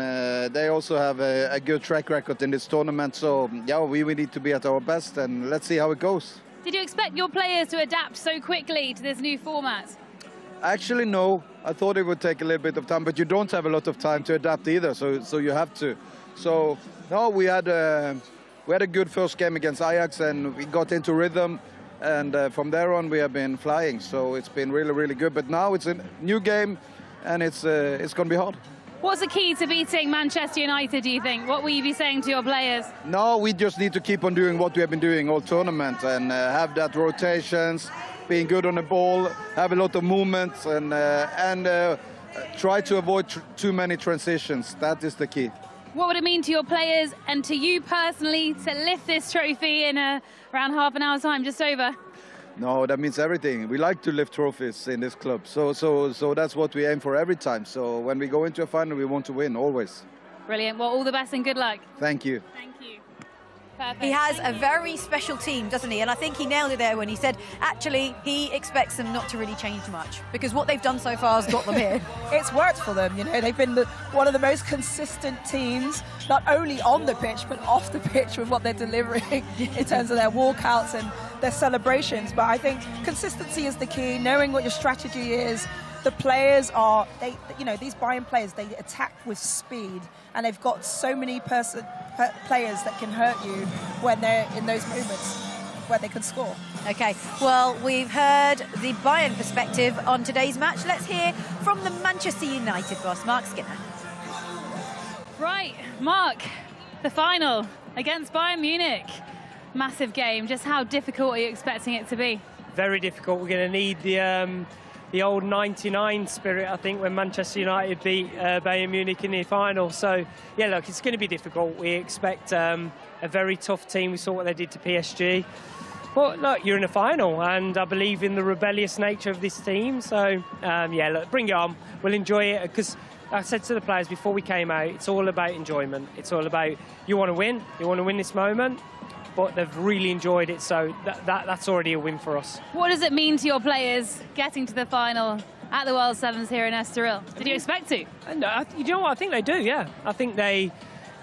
they also have a good track record in this tournament. So, yeah, we need to be at our best, and let's see how it goes. Did you expect your players to adapt so quickly to this new format? Actually, no. I thought it would take a little bit of time, but you don't have a lot of time to adapt either, so you have to. So, no, we had a good first game against Ajax, and we got into rhythm. And from there on, we have been flying. So it's been really, really good. But now it's a new game, and it's going to be hard. What's the key to beating Manchester United, do you think? What will you be saying to your players? No, we just need to keep on doing what we have been doing all tournament and have that rotations, being good on the ball, have a lot of movements, and try to avoid too many transitions. That is the key. What would it mean to your players and to you personally to lift this trophy in around half an hour's time, just over? No, that means everything. We like to lift trophies in this club, so that's what we aim for every time. So when we go into a final, we want to win, always. Brilliant. Well, all the best and good luck. Thank you. Thank you. Perfect. He has a very special team, doesn't he? And I think he nailed it there when he said, actually, he expects them not to really change much because what they've done so far has got them here. It's worked for them, you know. They've been one of the most consistent teams, not only on the pitch, but off the pitch with what they're delivering in terms of their walkouts and their celebrations. But I think consistency is the key, knowing what your strategy is. The players are, these Bayern players, they attack with speed, and they've got so many players that can hurt you when they're in those moments where they can score. Okay, well, we've heard the Bayern perspective on today's match. Let's hear from the Manchester United boss, Mark Skinner. Right, Mark, the final against Bayern Munich. Massive game. Just how difficult are you expecting it to be? Very difficult. We're going to need the old 99 spirit, I think, when Manchester United beat Bayern Munich in the final. So, yeah, look, it's going to be difficult. We expect a very tough team. We saw what they did to PSG. But, look, you're in a final, and I believe in the rebellious nature of this team. So, yeah, look, bring it on. We'll enjoy it, because I said to the players before we came out, it's all about enjoyment. It's all about you want to win. You want to win this moment. But they've really enjoyed it, so that's already a win for us. What does it mean to your players getting to the final at the World Sevens here in Estoril? Did you expect to? No, you know what? I think they do, yeah. I think they,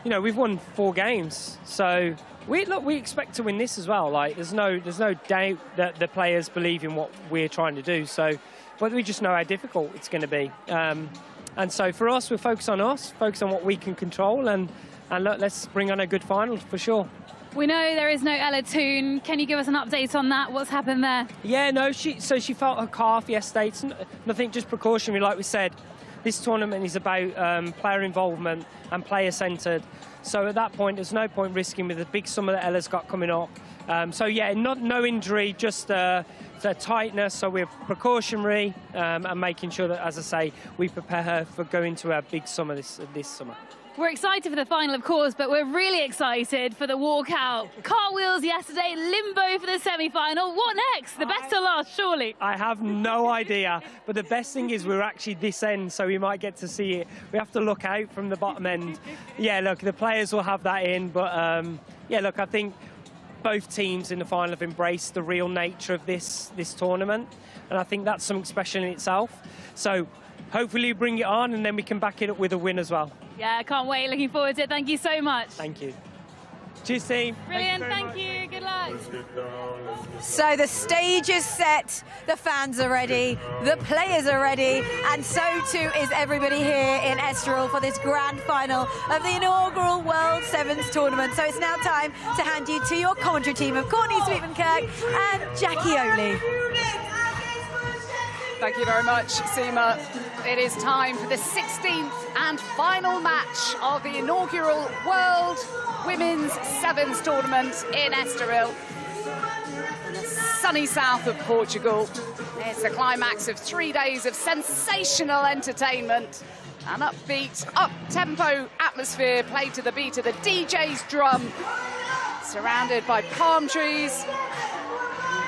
we've won 4 games, so we expect to win this as well. Like, there's no doubt that the players believe in what we're trying to do. So, but we just know how difficult it's going to be. And so for us, we're focused on what we can control, and look, let's bring on a good final for sure. We know there is no Ella Toon. Can you give us an update on that? What's happened there? Yeah, no, she felt her calf yesterday. It's nothing, just precautionary, like we said. This tournament is about player involvement and player-centred. So at that point, there's no point risking with the big summer that Ella's got coming up. So yeah, no injury, just the tightness. So we're precautionary and making sure that, as I say, we prepare her for going to our big summer this summer. We're excited for the final, of course, but we're really excited for the walkout. Cartwheels yesterday, limbo for the semi-final. What next? The best to last, surely. I have no idea, but the best thing is we're actually this end, so we might get to see it. We have to look out from the bottom end. Yeah, look, the players will have that in, but yeah, look, I think both teams in the final have embraced the real nature of this tournament, and I think that's something special in itself. So hopefully bring it on, and then we can back it up with a win as well. Yeah, I can't wait. Looking forward to it. Thank you so much. Thank you. Cheers, team. Brilliant. Thank you. Good luck. So the stage is set, the fans are ready, the players are ready, and so too is everybody here in Estoril for this grand final of the inaugural World Sevens tournament. So it's now time to hand you to your commentary team of Courtney Sweetman-Kirk and Jackie Oley. Thank you very much, Seema. It is time for the 16th and final match of the inaugural World Women's Sevens tournament in Estoril, in the sunny south of Portugal. It's the climax of 3 days of sensational entertainment. An upbeat, up-tempo atmosphere played to the beat of the DJ's drum, surrounded by palm trees,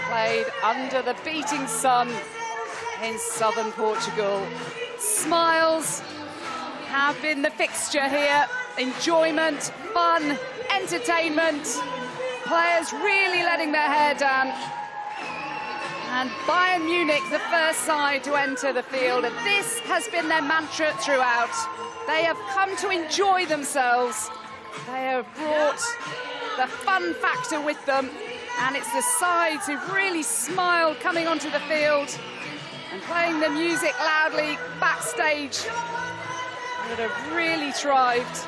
played under the beating sun in southern Portugal. Smiles have been the fixture here. Enjoyment, fun, entertainment. players really letting their hair down. And Bayern Munich, the first side to enter the field, and this has been their mantra throughout. They have come to enjoy themselves. They have brought the fun factor with them, and it's the sides who've really smiled coming onto the field and playing the music loudly backstage that have really thrived.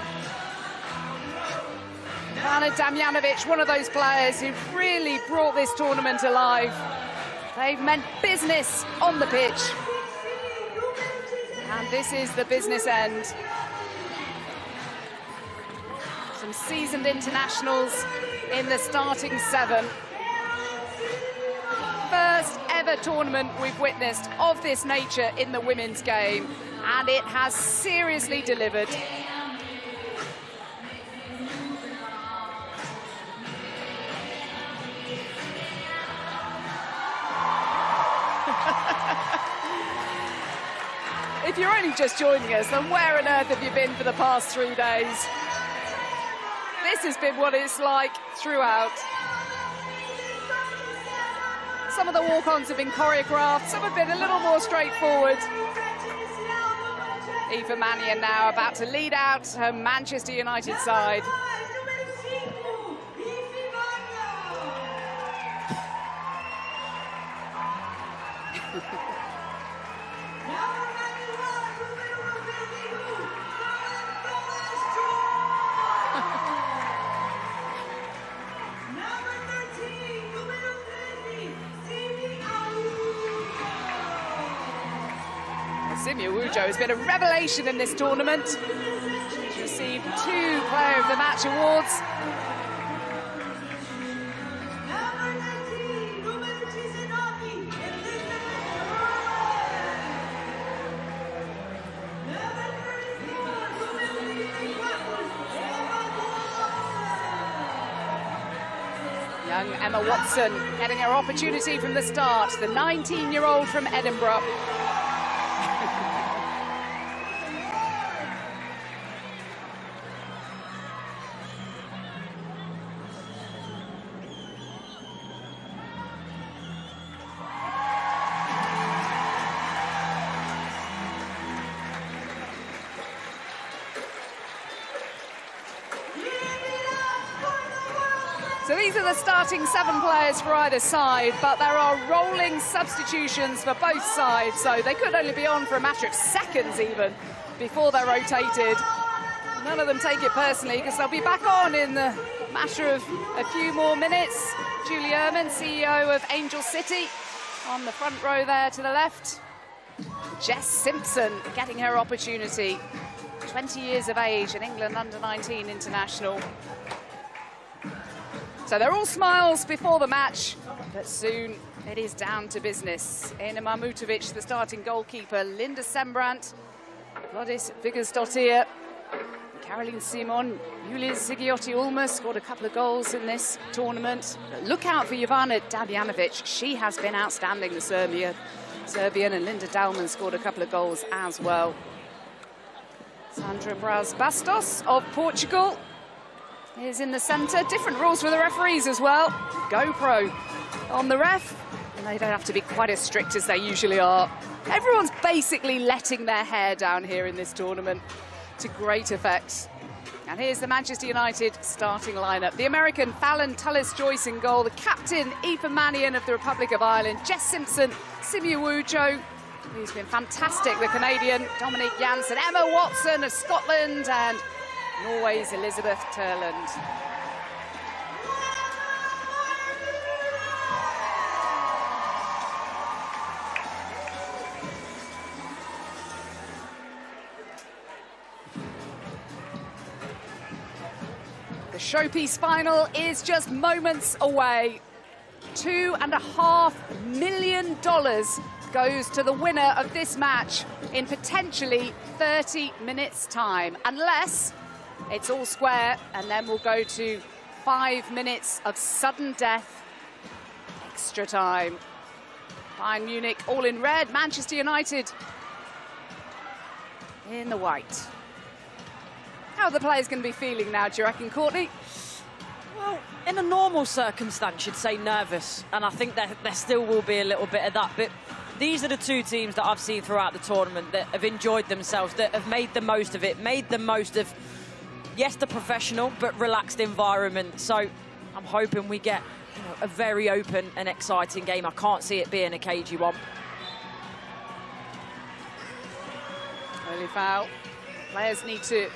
Ivana Damjanovic, one of those players who really brought this tournament alive. They've meant business on the pitch. And this is the business end. Some seasoned internationals in the starting 7. First ever tournament we've witnessed of this nature in the women's game, and it has seriously delivered. If you're only just joining us, then where on earth have you been for the past 3 days? This has been what it's like throughout. Some of the walk-ons have been choreographed, some have been a little more straightforward. Aoife Mannion now about to lead out her Manchester United side. Simia Wujo has been a revelation in this tournament. She's received 2 Player of the Match awards. Young Emma Watson getting her opportunity from the start, the 19-year-old from Edinburgh. So these are the starting 7 players for either side, but there are rolling substitutions for both sides, so they could only be on for a matter of seconds even before they're rotated. None of them take it personally because they'll be back on in the matter of a few more minutes. Julie Ehrman, CEO of Angel City, on the front row there to the left. Jess Simpson getting her opportunity. 20 years of age, an England under-19 international. So they're all smiles before the match, but soon it is down to business. Ina Marmutovic, the starting goalkeeper, Linda Sembrant, Vlodis Vigersdottir, Caroline Simon, Julia Zigiotti-Ulmer scored a couple of goals in this tournament. But look out for Ivana Damjanovic. She has been outstanding, the Serbian, and Linda Dalman scored a couple of goals as well. Sandra Braz Bastos of Portugal is in the centre. Different rules for the referees as well. GoPro on the ref, and they don't have to be quite as strict as they usually are. Everyone's basically letting their hair down here in this tournament to great effect. And here's the Manchester United starting lineup. The American Fallon Tullis-Joyce in goal, the captain Aoife Mannion of the Republic of Ireland, Jess Simpson, Simia Wujo, who's been fantastic, the Canadian, Dominique Janssen, Emma Watson of Scotland, and Norway's Elizabeth Turland. The showpiece final is just moments away. $2.5 million goes to the winner of this match in potentially 30 minutes' time, unless it's all square, and then we'll go to 5 minutes of sudden death, extra time. Bayern Munich all in red, Manchester United in the white. How are the players going to be feeling now, do you reckon, Courtney? Well, in a normal circumstance, you'd say nervous, and I think there still will be a little bit of that. But these are the two teams that I've seen throughout the tournament that have enjoyed themselves, that have made the most of it, made the most of, yes, the professional, but relaxed environment. So I'm hoping we get a very open and exciting game. I can't see it being a cagey one. Early foul. Players need to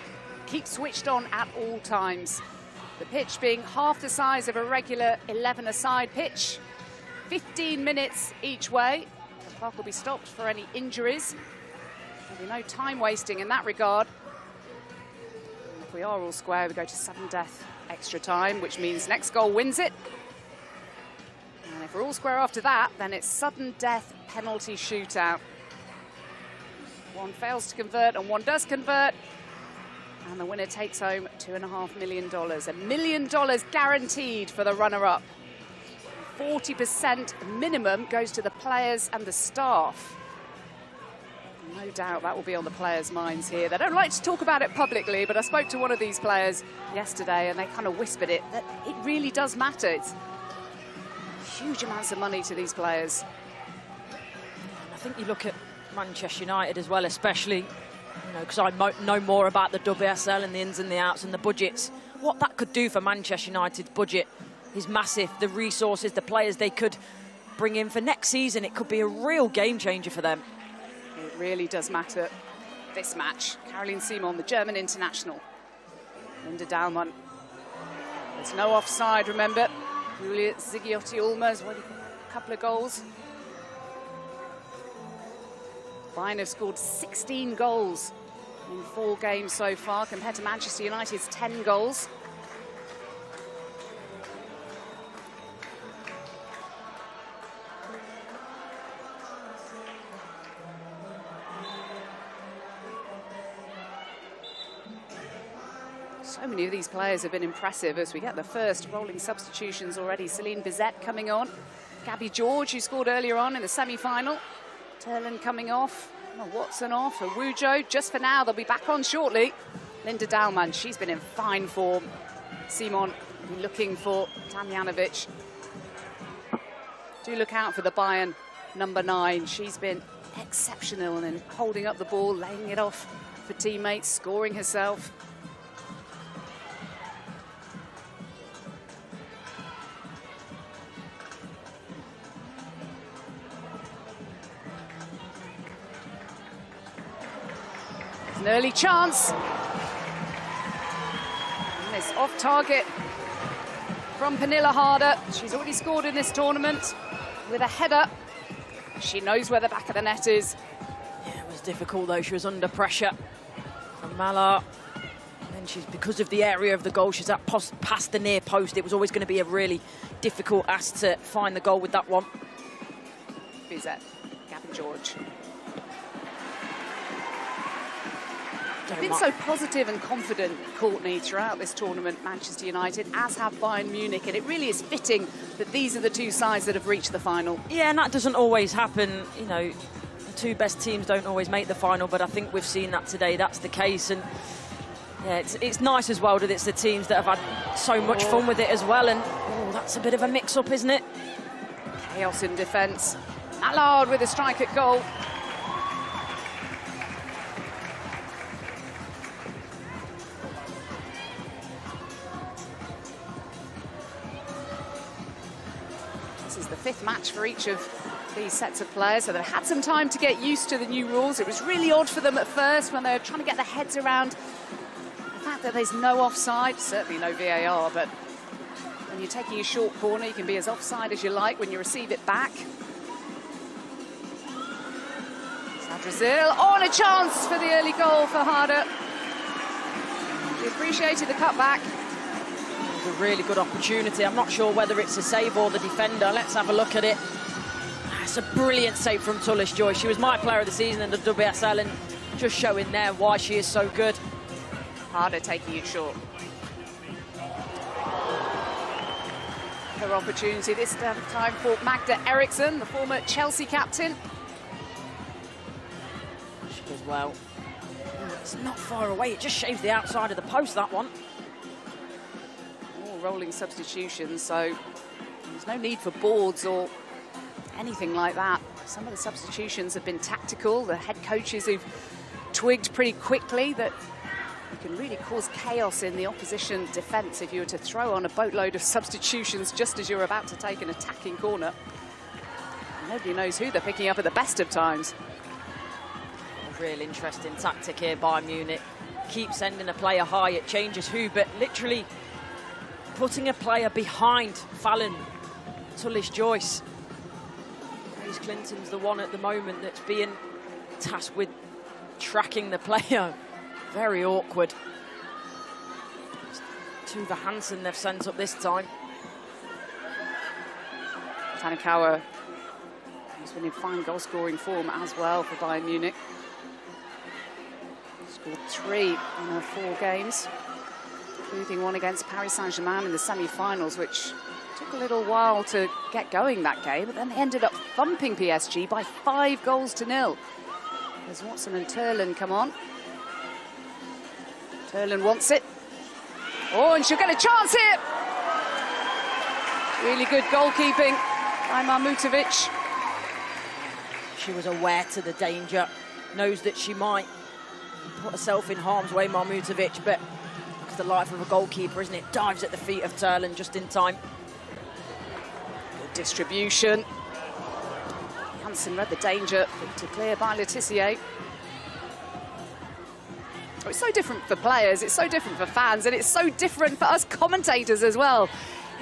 keep switched on at all times. The pitch being half the size of a regular 11-a-side pitch. 15 minutes each way. The clock will be stopped for any injuries. There'll be no time wasting in that regard. And if we are all square, we go to sudden death extra time, which means next goal wins it. And if we're all square after that, then it's sudden death penalty shootout. One fails to convert and one does convert. And the winner takes home $2.5 million. $1 million guaranteed for the runner-up. 40% minimum goes to the players and the staff. No doubt that will be on the players' minds here. They don't like to talk about it publicly, but I spoke to one of these players yesterday and they kind of whispered it, that it really does matter. It's huge amounts of money to these players. I think you look at Manchester United as well, especially, because I know more about the WSL and the ins and the outs and the budgets. What that could do for Manchester United's budget is massive. The resources, the players they could bring in for next season, it could be a real game changer for them. It really does matter, this match. Caroline Simon, the German international. Linda Dahlmann. There's no offside, remember. Julia Zigiotti-Ulmer's already a couple of goals. Bayern have scored 16 goals in 4 games so far, compared to Manchester United's 10 goals. So many of these players have been impressive as we get the first rolling substitutions already. Celine Bizet coming on. Gabby George, who scored earlier on in the semi-final. Turlin coming off. Watson off. Awujo, just for now, they'll be back on shortly. Linda Dahlmann, she's been in fine form. Simon looking for Damjanovic. Do look out for the Bayern number 9. She's been exceptional and then holding up the ball, laying it off for teammates, scoring herself. An early chance. And this off target from Pernilla Harder. She's already scored in this tournament with a header. She knows where the back of the net is. Yeah, it was difficult though. She was under pressure from Mallard. And then she's, because of the area of the goal, she's up past the near post. It was always going to be a really difficult ask to find the goal with that one. Bizet, Gavin George. They've been so positive and confident, Courtney, throughout this tournament, Manchester United, as have Bayern Munich, and it really is fitting that these are the two sides that have reached the final. Yeah, and that doesn't always happen. The two best teams don't always make the final, but I think we've seen that today. That's the case, and yeah, it's nice as well that it's the teams that have had so much fun with it as well, and that's a bit of a mix-up, isn't it? Chaos in defence. Allard with a strike at goal. This is the 5th match for each of these sets of players, so they've had some time to get used to the new rules. It was really odd for them at first when they were trying to get their heads around the fact that there's no offside, certainly no VAR, but when you're taking a short corner, you can be as offside as you like when you receive it back. Sadrazil on a chance for the early goal for Harder. He appreciated the cutback. It was a really good opportunity. I'm not sure whether it's a save or the defender. Let's have a look at it. It's a brilliant save from Tullis Joy. She was my player of the season in the WSL, and just showing there why she is so good. Harder taking it short. Her opportunity this time for Magda Eriksson, the former Chelsea captain. She does well. It's not far away. It just shaves the outside of the post, that one. rolling substitutions, so there's no need for boards or anything like that. Some of the substitutions have been tactical. The head coaches who've twigged pretty quickly that you can really cause chaos in the opposition defence if you were to throw on a boatload of substitutions just as you're about to take an attacking corner. Nobody knows who they're picking up at the best of times. A real interesting tactic here by Munich. Keep sending a player high, it changes who, but literally putting a player behind Fallon Tullis-Joyce. Grace Clinton's the one at the moment that's being tasked with tracking the player. Very awkward. Tuva Hansen they've sent up this time. Tanikawa has been in fine goal-scoring form as well for Bayern Munich. Scored 3 in her 4 games, including one against Paris Saint-Germain in the semi-finals, which took a little while to get going that game, but then they ended up thumping PSG by 5-0. As Watson and Turlin come on. Turlin wants it. Oh, and she'll get a chance here. Really good goalkeeping by Mahmutovic. She was aware to the danger, knows that she might put herself in harm's way, Mahmutovic, but it's the life of a goalkeeper, isn't it? Dives at the feet of Turlin just in time. Good distribution. Hansen read the danger, to clear by Letizier. Oh, it's so different for players, it's so different for fans, and it's so different for us commentators as well.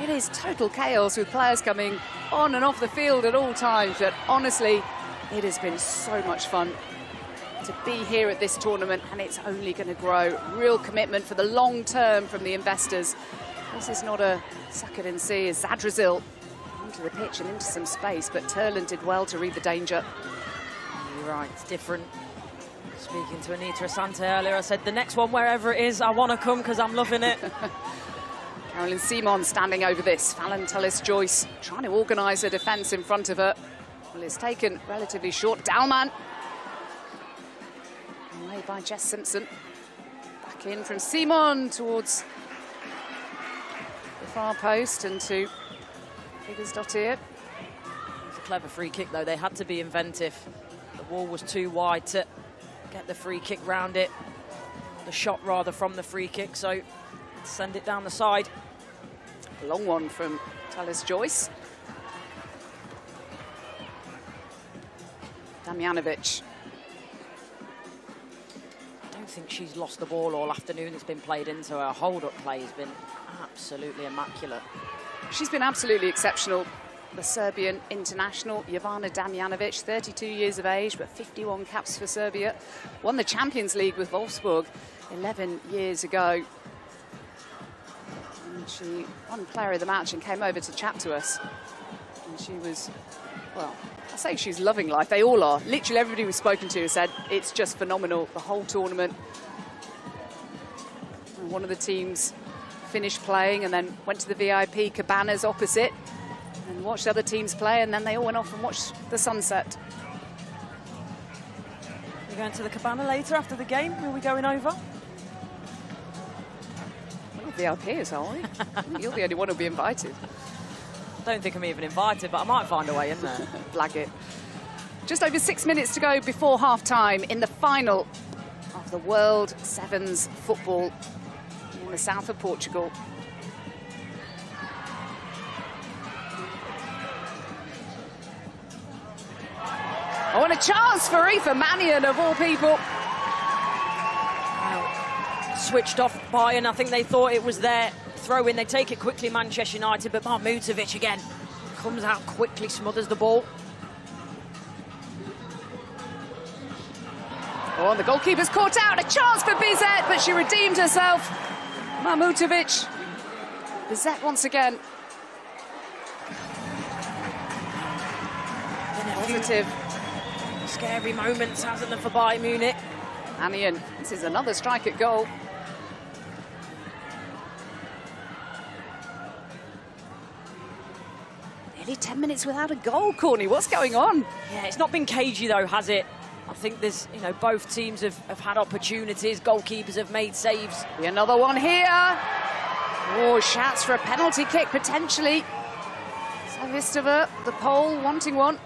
It is total chaos with players coming on and off the field at all times, but honestly, it has been so much fun to be here at this tournament, and it's only going to grow. Real commitment for the long term from the investors. This is not a suck it and see as Zadrazil onto the pitch and into some space, but Turlin did well to read the danger. You're right, it's different. Speaking to Anita Asante earlier, I said the next one, wherever it is, I want to come because I'm loving it. Caroline Simon standing over this. Fallon Tullis-Joyce trying to organise her defence in front of her. Well, it's taken relatively short. Dalman. Away by Jess Simpson. Back in from Simon towards the far post and to Higginsdottir. It's a clever free kick, though. They had to be inventive. The wall was too wide to get the free kick round it. The shot, rather, from the free kick, so send it down the side. A long one from Tullis-Joyce. Damjanovic. I don't think she's lost the ball all afternoon. It's been played into her. Hold-up play has been absolutely immaculate. She's been absolutely exceptional. The Serbian international, Jovana Damjanovic, 32 years of age, but 51 caps for Serbia. Won the Champions League with Wolfsburg 11 years ago. And she won player of the match and came over to chat to us. And she was, well, I say she's loving life. They all are. Literally everybody we've spoken to has said it's just phenomenal, the whole tournament. And one of the teams finished playing and then went to the VIP cabanas opposite and watched other teams play, and then they all went off and watched the sunset. We're going to the cabana later after the game. Are we going over? We're not VIPs, are we? You're the only one who'll be invited. I don't think I'm even invited, but I might find a way in there. Flag it. Just over 6 minutes to go before half-time in the final of the World Sevens football in the south of Portugal. Oh, and a chance for Aoife Mannion, of all people. Switched off Bayern. I think they thought it was their throw-in. They take it quickly, Manchester United, but Mahmutovic again comes out quickly, smothers the ball. Oh, and the goalkeeper's caught out. A chance for Bizet, but she redeemed herself. Mahmutovic. Bizet once again. Positive. Scary moments, hasn't there, for Bayern Munich? Mannion, this is another strike at goal. Nearly 10 minutes without a goal, Corny. What's going on? Yeah, it's not been cagey, though, has it? I think there's, you know, both teams have had opportunities. Goalkeepers have made saves. Another one here. Oh, shouts for a penalty kick, potentially. Savistova, the pole, wanting one.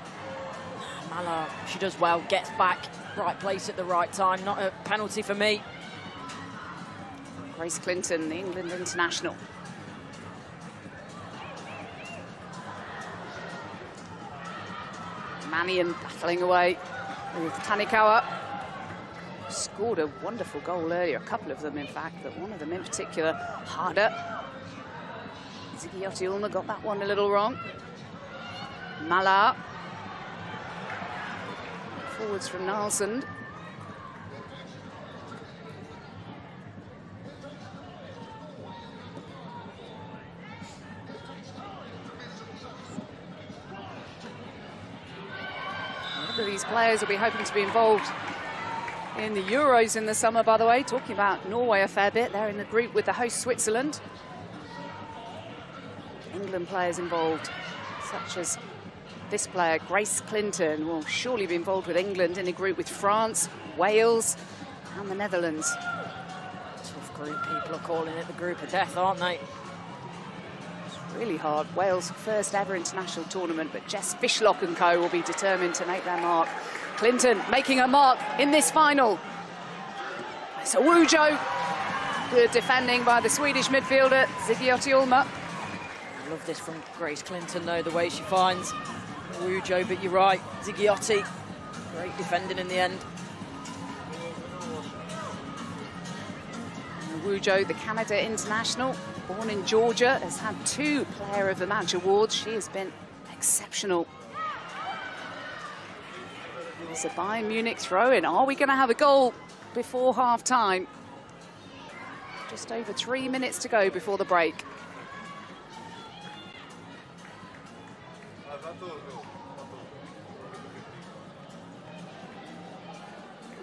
Mala, she does well, gets back, right place at the right time. Not a penalty for me. Grace Clinton, the England international. Mannion battling away with Tanikawa. Scored a wonderful goal earlier, a couple of them in fact, but one of them in particular harder. Ziggy Ulma got that one a little wrong. Mala. Forwards from Nalsund. These players will be hoping to be involved in the Euros in the summer, by the way. Talking about Norway a fair bit. They're in the group with the host Switzerland. England players involved, such as this player, Grace Clinton, will surely be involved with England in a group with France, Wales and the Netherlands. Tough group. People are calling it the group of death, aren't they? Really hard. Wales' first ever international tournament, but Jess Fishlock and co will be determined to make their mark. Clinton making a mark in this final. It's Awujo. Good defending by the Swedish midfielder, Ziggy Ulma. I love this from Grace Clinton, though, the way she finds Awujo, but you're right, Ziggy. Great defending in the end. Awujo, the Canada international, born in Georgia, has had 2 Player of the Match awards. She has been exceptional. It's a Bayern Munich throw-in. Are we going to have a goal before half-time? Just over 3 minutes to go before the break.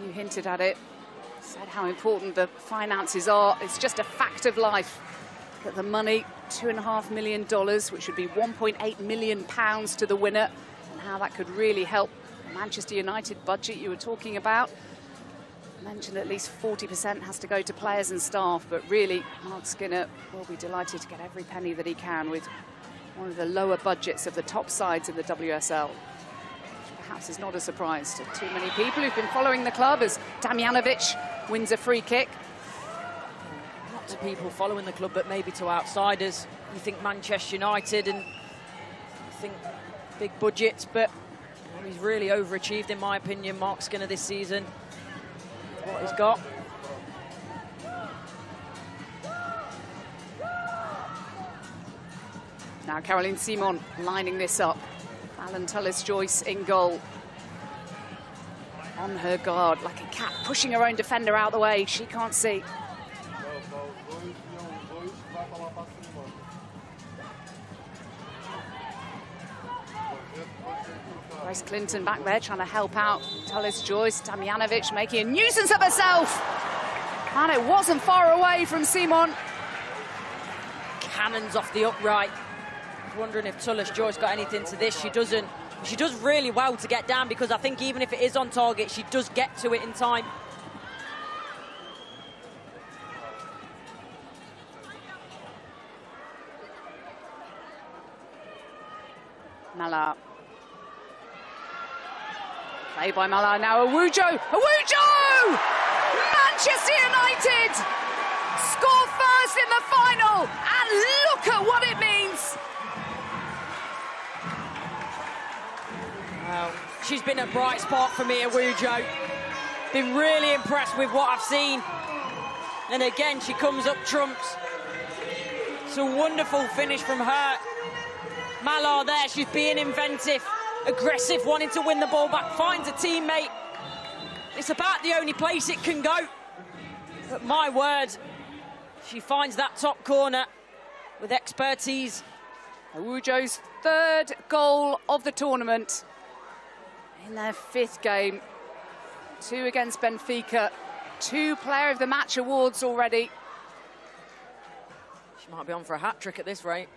You hinted at it, said how important the finances are. It's just a fact of life that the money, $2.5 million, which would be £1.8 million to the winner, and how that could really help the Manchester United budget you were talking about. I mentioned at least 40% has to go to players and staff, but really Mark Skinner will be delighted to get every penny that he can with one of the lower budgets of the top sides in the WSL. Perhaps is not a surprise to too many people who've been following the club as Damjanovic wins a free kick. Not to people following the club, but maybe to outsiders. You think Manchester United and you think big budgets, but he's really overachieved, in my opinion, Mark Skinner this season. What he's got. Now Caroline Simon lining this up. Alan Tullis-Joyce in goal. On her guard, like a cat, pushing her own defender out the way. She can't see. Grace Clinton back there trying to help out Tullis-Joyce. Damjanovic making a nuisance of herself. And it wasn't far away from Simon. Cannons off the upright. Wondering if Tullis-Joyce got anything to this. She doesn't. She does really well to get down, because I think even if it is on target, she does get to it in time. Mala. Play by Mala now. Awujo! Awujo! Manchester United score first in the final, and look at what it means. Wow. She's been a bright spot for me, Awujo. Been really impressed with what I've seen. And again, she comes up trumps. It's a wonderful finish from her. Mala there, she's being inventive, aggressive, wanting to win the ball back, finds a teammate. It's about the only place it can go. But my word, she finds that top corner with expertise. Awujo's 3rd goal of the tournament in their 5th game. 2 against Benfica, 2 Player of the Match awards already. She might be on for a hat-trick at this rate.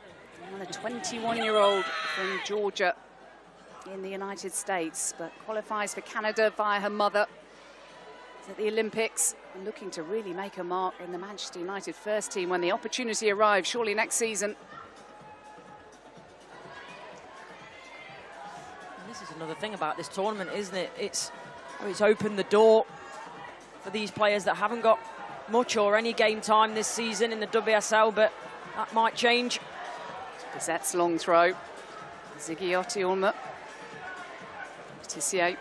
And a 21-year-old from Georgia in the United States, but qualifies for Canada via her mother. at the Olympics and looking to really make a mark in the Manchester United first team when the opportunity arrives, surely next season. And this is another thing about this tournament, isn't it? It's opened the door for these players that haven't got much or any game time this season in the WSL, but that might change. Bizet's long throw. Zigiotti Ulmer. Tissier.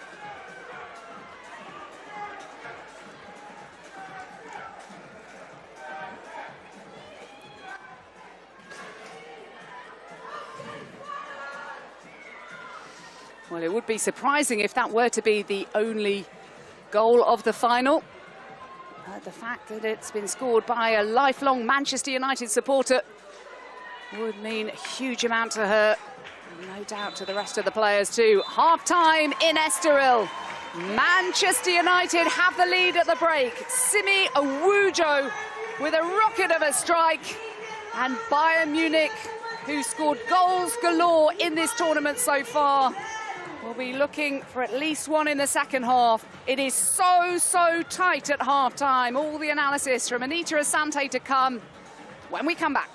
Well, it would be surprising if that were to be the only goal of the final. The fact that it's been scored by a lifelong Manchester United supporter would mean a huge amount to her. No doubt to the rest of the players too. Half-time in Estoril. Manchester United have the lead at the break. Simi Awujo with a rocket of a strike. And Bayern Munich, who scored goals galore in this tournament so far, will be looking for at least one in the second half. It is so tight at half-time. All the analysis from Anita Asante to come when we come back.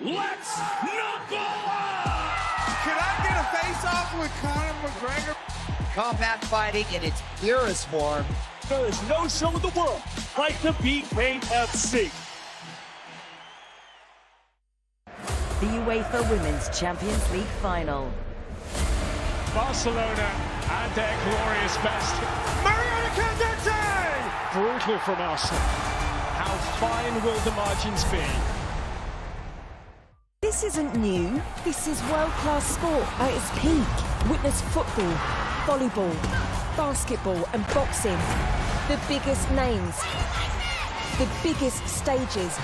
Let's knuckle up! Can I get a face-off with Conor McGregor? Combat fighting in its purest form. There is no show in the world like the BKFC. The UEFA Women's Champions League final. Barcelona at their glorious best. Mariana Candete! Brutal from Arsenal. How fine will the margins be? This isn't new. This is world-class sport at its peak. Witness football, volleyball, basketball and boxing. The biggest names, the biggest stages.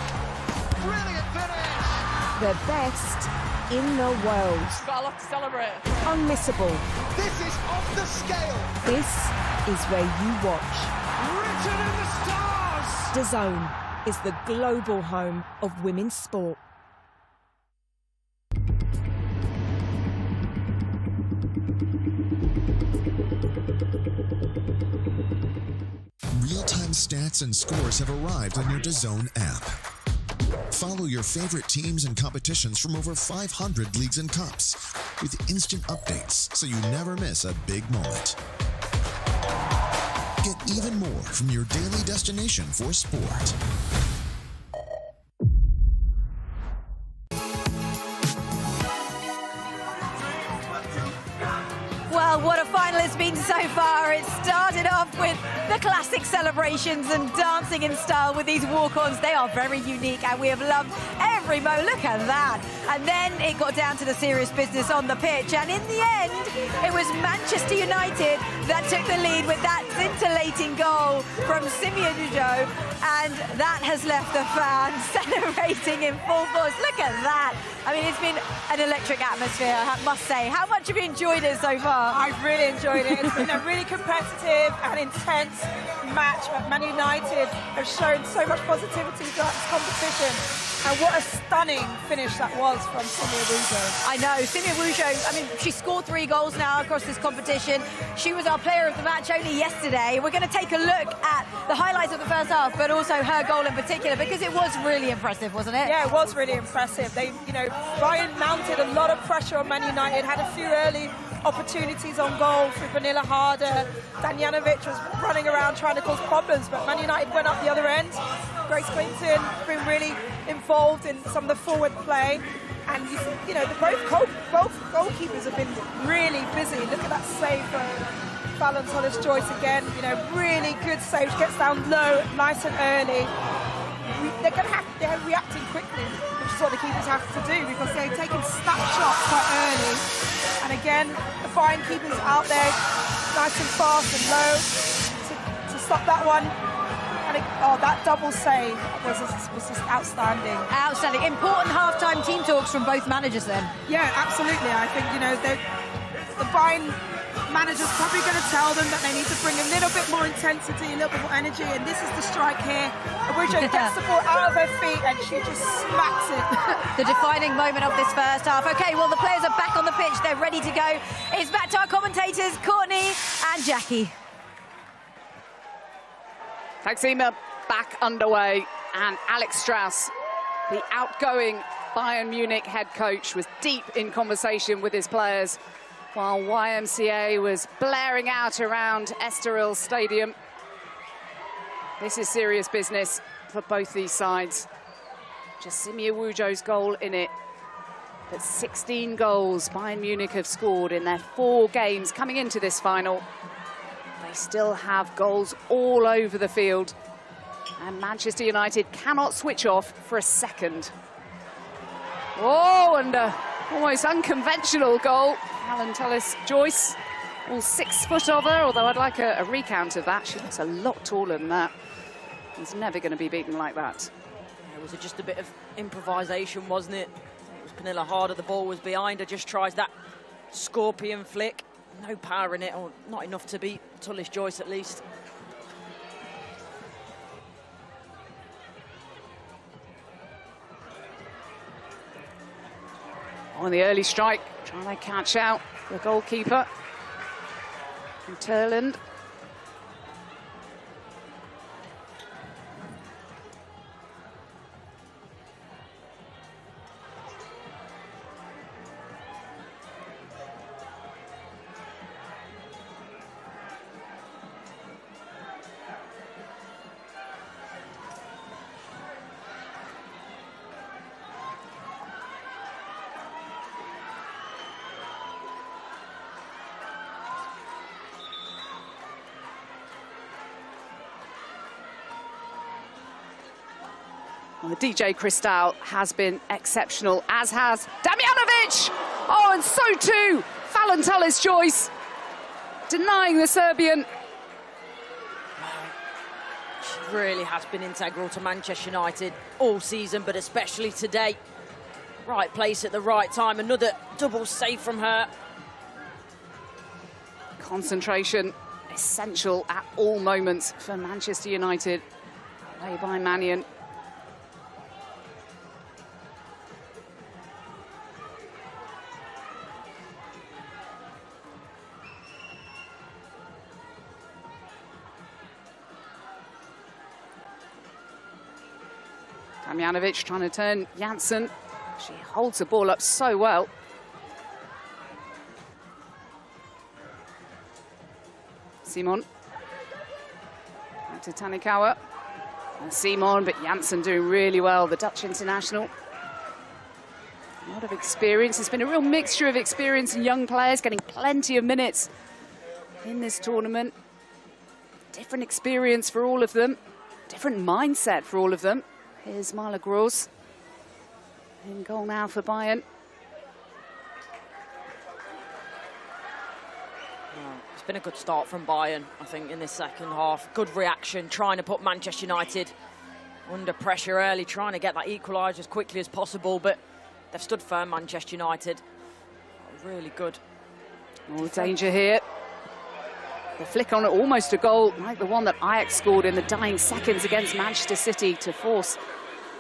Brilliant finish! The best in the world. Got a lot to celebrate. Unmissable. This is off the scale. This is where you watch. Written in the stars! DAZN is the global home of women's sport. Real-time stats and scores have arrived on your DAZN app. Follow your favorite teams and competitions from over 500 leagues and cups with instant updates so you never miss a big moment. Get even more from your daily destination for sport. Well, what a final it's been so far. It started off with the classic celebrations and dancing in style with these walk-ons. They are very unique and we have loved every mo. Look at that. And then it got down to the serious business on the pitch. And in the end, it was Manchester United that took the lead with that scintillating goal from Simi Awujo. And that has left the fans celebrating in full force. Look at that. I mean, it's been an electric atmosphere, I must say. How much have you enjoyed it so far? I've really enjoyed it. It's been a really competitive and intense match. Man United have shown so much positivity throughout this competition. And what a stunning finish that was from Simi Awujo. I know, Simi Awujo, I mean, she scored 3 goals now across this competition. She was our player of the match only yesterday. We're going to take a look at the highlights of the first half, but also her goal in particular, because it was really impressive, wasn't it? Yeah, it was really impressive. They, Bayern mounted a lot of pressure on Man United, had a few early opportunities on goal through Vanilla Harder. Damjanovic was running around trying to cause problems, but Man United went up the other end. Grace Clinton has been really involved in some of the forward play. And, both goalkeepers have been really busy. Look at that save for Fallon Hollis-Joyce again. Really good save. She gets down low, nice and early. They're reacting quickly, which is what the keepers have to do because they're taking snapshots quite early. And again, the Bayern keepers out there, nice and fast and low to stop that one. And that double save was just outstanding. Outstanding. Important half-time team talks from both managers then. Yeah, absolutely. I think, you know, the Bayern manager's probably going to tell them that they need to bring a little bit more intensity, a little bit more energy, and this is the strike here. Arujo gets the ball out of her feet and she just smacks it. The defining moment of this first half. Okay, well, the players are back on the pitch. They're ready to go. It's back to our commentators, Courtney and Jackie. Taxima back underway, and Alex Strauss, the outgoing Bayern Munich head coach, was deep in conversation with his players while YMCA was blaring out around Estoril Stadium. This is serious business for both these sides. Jasimir Wujo's goal in it, but 16 goals Bayern Munich have scored in their 4 games coming into this final. They still have goals all over the field, and Manchester United cannot switch off for a second. Oh, and almost unconventional goal. Alan Tullis-Joyce, all 6 foot of her, although I'd like a recount of that. She looks a lot taller than that. He's never going to be beaten like that. It was just a bit of improvisation, wasn't it? It was Pernilla Harder, the ball was behind her, just tries that scorpion flick. No power in it, or not enough to beat Tullis-Joyce at least. On the early strike, trying to catch out the goalkeeper from Turland. Well, the DJ Cristal has been exceptional, as has Damjanovic. Oh, and so too Fallon Tullis-Joyce, denying the Serbian. She really has been integral to Manchester United all season, but especially today. Right place at the right time, another double save from her. Concentration essential at all moments for Manchester United. Play by Mannion. Damjanovic trying to turn Janssen. She holds the ball up so well. Simon. Back to Tanikawa. And Simon, but Janssen doing really well, the Dutch international. A lot of experience. It's been a real mixture of experience and young players getting plenty of minutes in this tournament. Different experience for all of them. Different mindset for all of them. Here's Marla Gross in goal now for Bayern. It's been a good start from Bayern, I think, in this second half. Good reaction, trying to put Manchester United under pressure early, trying to get that equaliser as quickly as possible, but they've stood firm, Manchester United. Really good. More danger here. The flick on it, almost a goal, like the one that Ajax scored in the dying seconds against Manchester City to force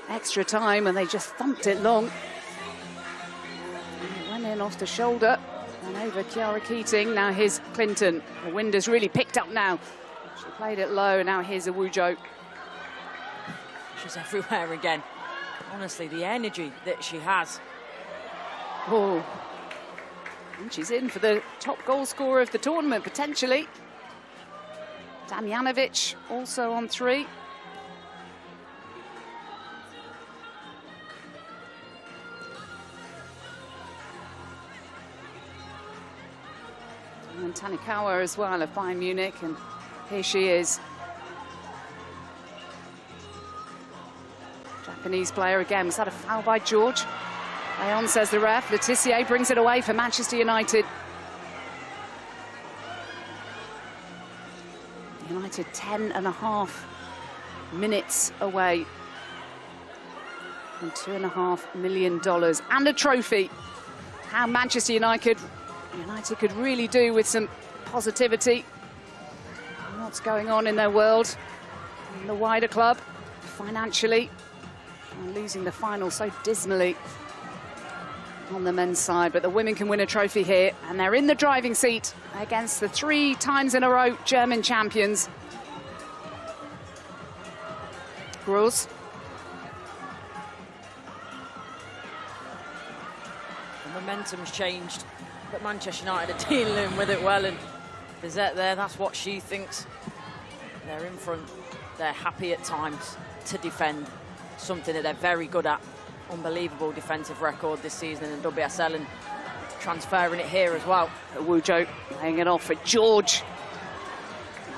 extra time, and they just thumped it long. And it went in off the shoulder and over Chiara Keating. Now here's Clinton. The wind has really picked up now. She played it low, and now here's Awujo. She's everywhere again. Honestly, the energy that she has. Oh, and she's in for the top goal scorer of the tournament, potentially. Damjanovic also on 3. And Tanikawa as well of Bayern Munich, and here she is. Japanese player again. Was that a foul by George? Leon says the ref. Letitia brings it away for Manchester United. United 10.5 minutes away from $2.5 million and a trophy. How Manchester United could really do with some positivity. What's going on in their world, in the wider club, financially, and losing the final so dismally on the men's side. But the women can win a trophy here, and they're in the driving seat against the 3 times in a row German champions. Groß. The momentum's changed, but Manchester United are dealing with it well, and Bizet there, that's what she thinks. They're in front, they're happy at times to defend, something that they're very good at. Unbelievable defensive record this season in WSL, and transferring it here as well. Wujo laying it off for George.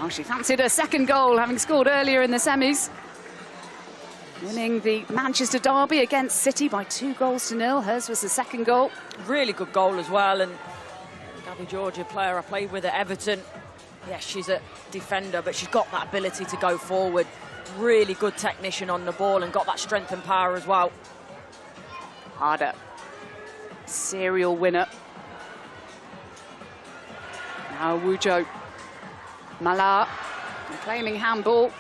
Oh, she fancied her second goal, having scored earlier in the semis. Winning the Manchester derby against City by 2-0. Hers was the second goal. Really good goal as well, and Gabby George, a player I played with at Everton. Yes, she's a defender, but she's got that ability to go forward. Really good technician on the ball, and got that strength and power as well. Harder. Serial winner. Now Wujo. Malar claiming handball.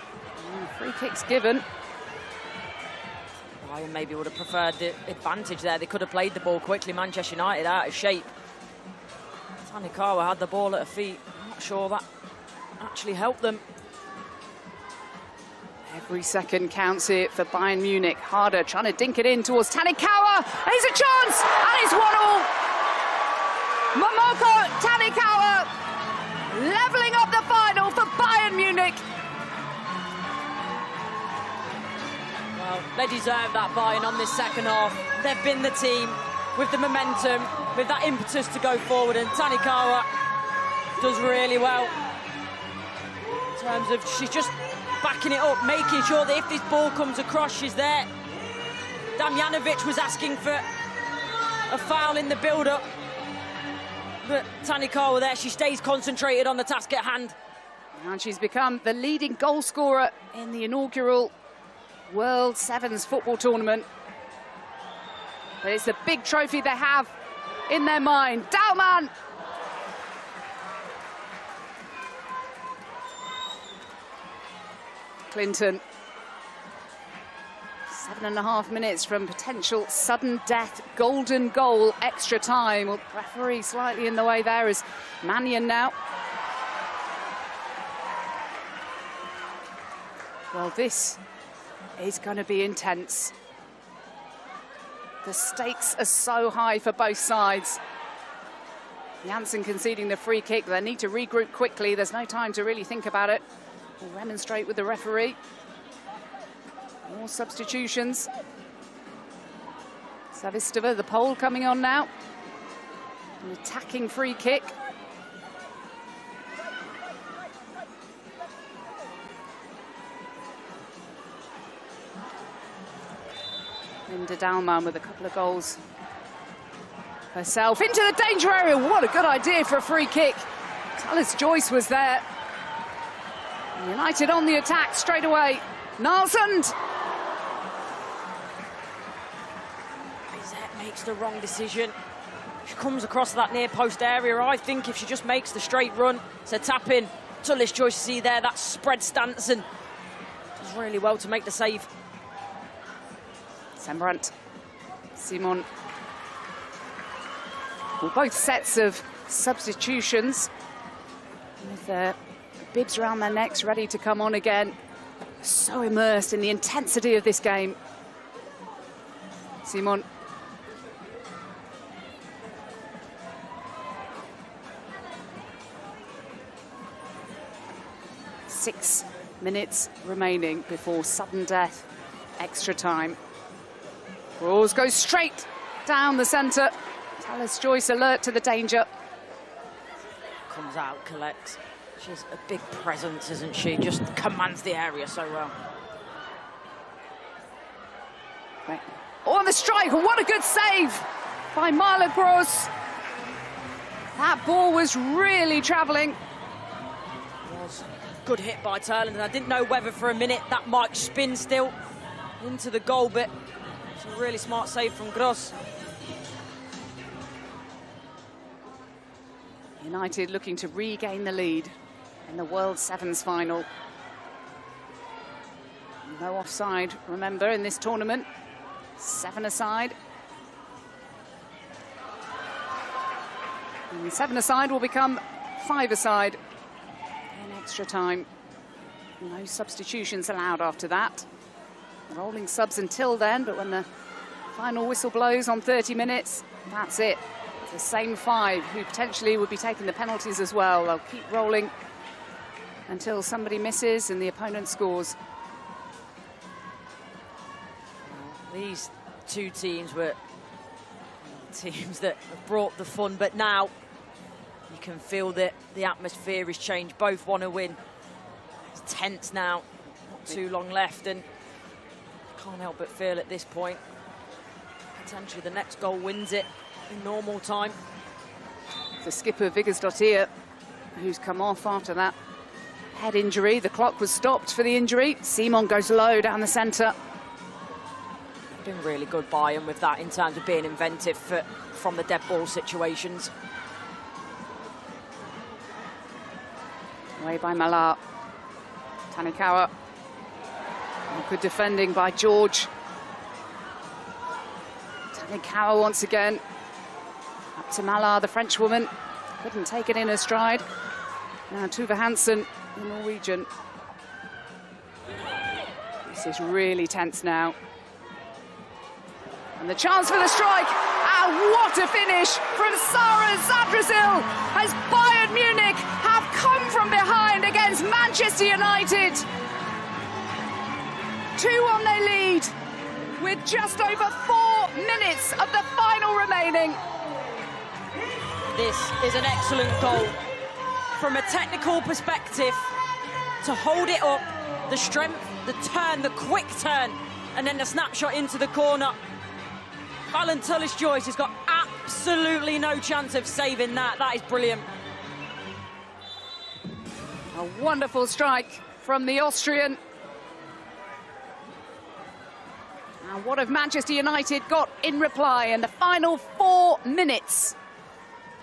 Free kicks given. Bayern maybe would have preferred the advantage there. They could have played the ball quickly. Manchester United out of shape. Tanikawa had the ball at her feet. I'm not sure that actually helped them. Every second counts here for Bayern Munich. Harder trying to dink it in towards Tanikawa. There's a chance, and it's 1-1. Momoko Tanikawa levelling up the final for Bayern Munich. Well, they deserve that Bayern on this second half. They've been the team with the momentum, with that impetus to go forward, and Tanikawa does really well. In terms of, she's just backing it up, making sure that if this ball comes across, she's there. Damjanovic was asking for a foul in the build-up, but Tanikawa there, she stays concentrated on the task at hand. And she's become the leading goal scorer in the inaugural World Sevens football tournament. But it's the big trophy they have in their mind. Daumann! Clinton. 7.5 minutes from potential sudden death, golden goal, extra time. Well, referee slightly in the way there is Mannion now. Well, this is going to be intense. The stakes are so high for both sides. Janssen conceding the free kick. They need to regroup quickly. There's no time to really think about it. We'll remonstrate with the referee. More substitutions. Savistova, the pole coming on now. An attacking free kick. Linda Daumann with a couple of goals herself. Into the danger area. What a good idea for a free kick. Tallis Joyce was there. United on the attack straight away. Nalsund. Bizet makes the wrong decision. She comes across that near post area. I think if she just makes the straight run, it's a tap in. Tallis Joyce, see there, that spread stance, and does really well to make the save. Sembrant, Simon. Well, both sets of substitutions with their bibs around their necks, ready to come on again. So immersed in the intensity of this game. Simon. Six minutes remaining before sudden death, extra time. Groß goes straight down the centre. Tallis Joyce alert to the danger. Comes out, collects. She's a big presence, isn't she? Just commands the area so well. Right. On the strike, what a good save by Marla Groß. That ball was really travelling. Well, was a good hit by Turland, and I didn't know whether for a minute that might spin still into the goal, but it's a really smart save from Gross. United looking to regain the lead in the World Sevens final. No offside, remember, in this tournament. 7 aside. And 7 aside will become 5 aside in extra time. No substitutions allowed after that. Rolling subs until then, but when the final whistle blows on 30 minutes, that's it. It's the same 5 who potentially would be taking the penalties as well. They'll keep rolling until somebody misses and the opponent scores. These two teams were teams that have brought the fun, but now you can feel that the atmosphere has changed. Both want to win. It's tense now, not too long left, and I can't help but feel at this point potentially the next goal wins it in normal time. The skipper Viggersdottir, who's come off after that head injury. The clock was stopped for the injury. Simon goes low down the centre. Been really good Bayern with that in terms of being inventive from the dead ball situations. Away by Malar. Tanikawa. Good defending by George. Tanikawa once again. Up to Malar, the French woman. Couldn't take it in her stride. Now Tuva Hansen, the Norwegian. This is really tense now. And the chance for the strike. And what a finish from Sara Zadrazil as Bayern Munich have come from behind against Manchester United. 2 on their lead with just over 4 minutes of the final remaining. This is an excellent goal. From a technical perspective, to hold it up, the strength, the turn, the quick turn, and then the snapshot into the corner. Fallon Tullis-Joyce has got absolutely no chance of saving that. That is brilliant. A wonderful strike from the Austrian. And what have Manchester United got in reply in the final 4 minutes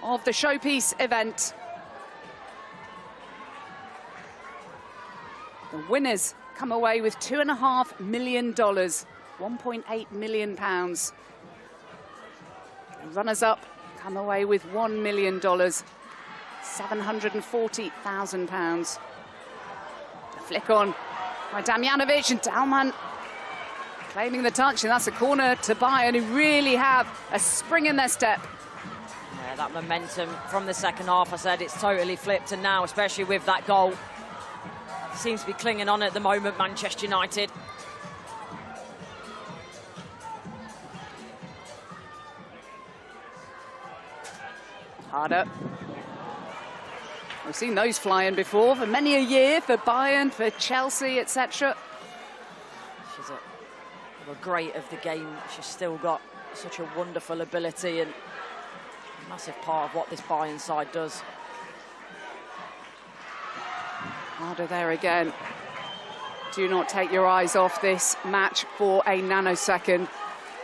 of the showpiece event? The winners come away with $2.5 million, £1.8 million. Runners-up come away with $1 million, £740,000. A flick on by Damjanovic, and Dalman claiming the touch, and that's a corner to Bayern, who really have a spring in their step. Yeah, that momentum from the second half, I said, it's totally flipped, and now, especially with that goal, seems to be clinging on at the moment, Manchester United. Harder. We've seen those flying before for many a year, for Bayern, for Chelsea, etc. She's a great of the game. She's still got such a wonderful ability and a massive part of what this Bayern side does. Harder there again. Do not take your eyes off this match for a nanosecond.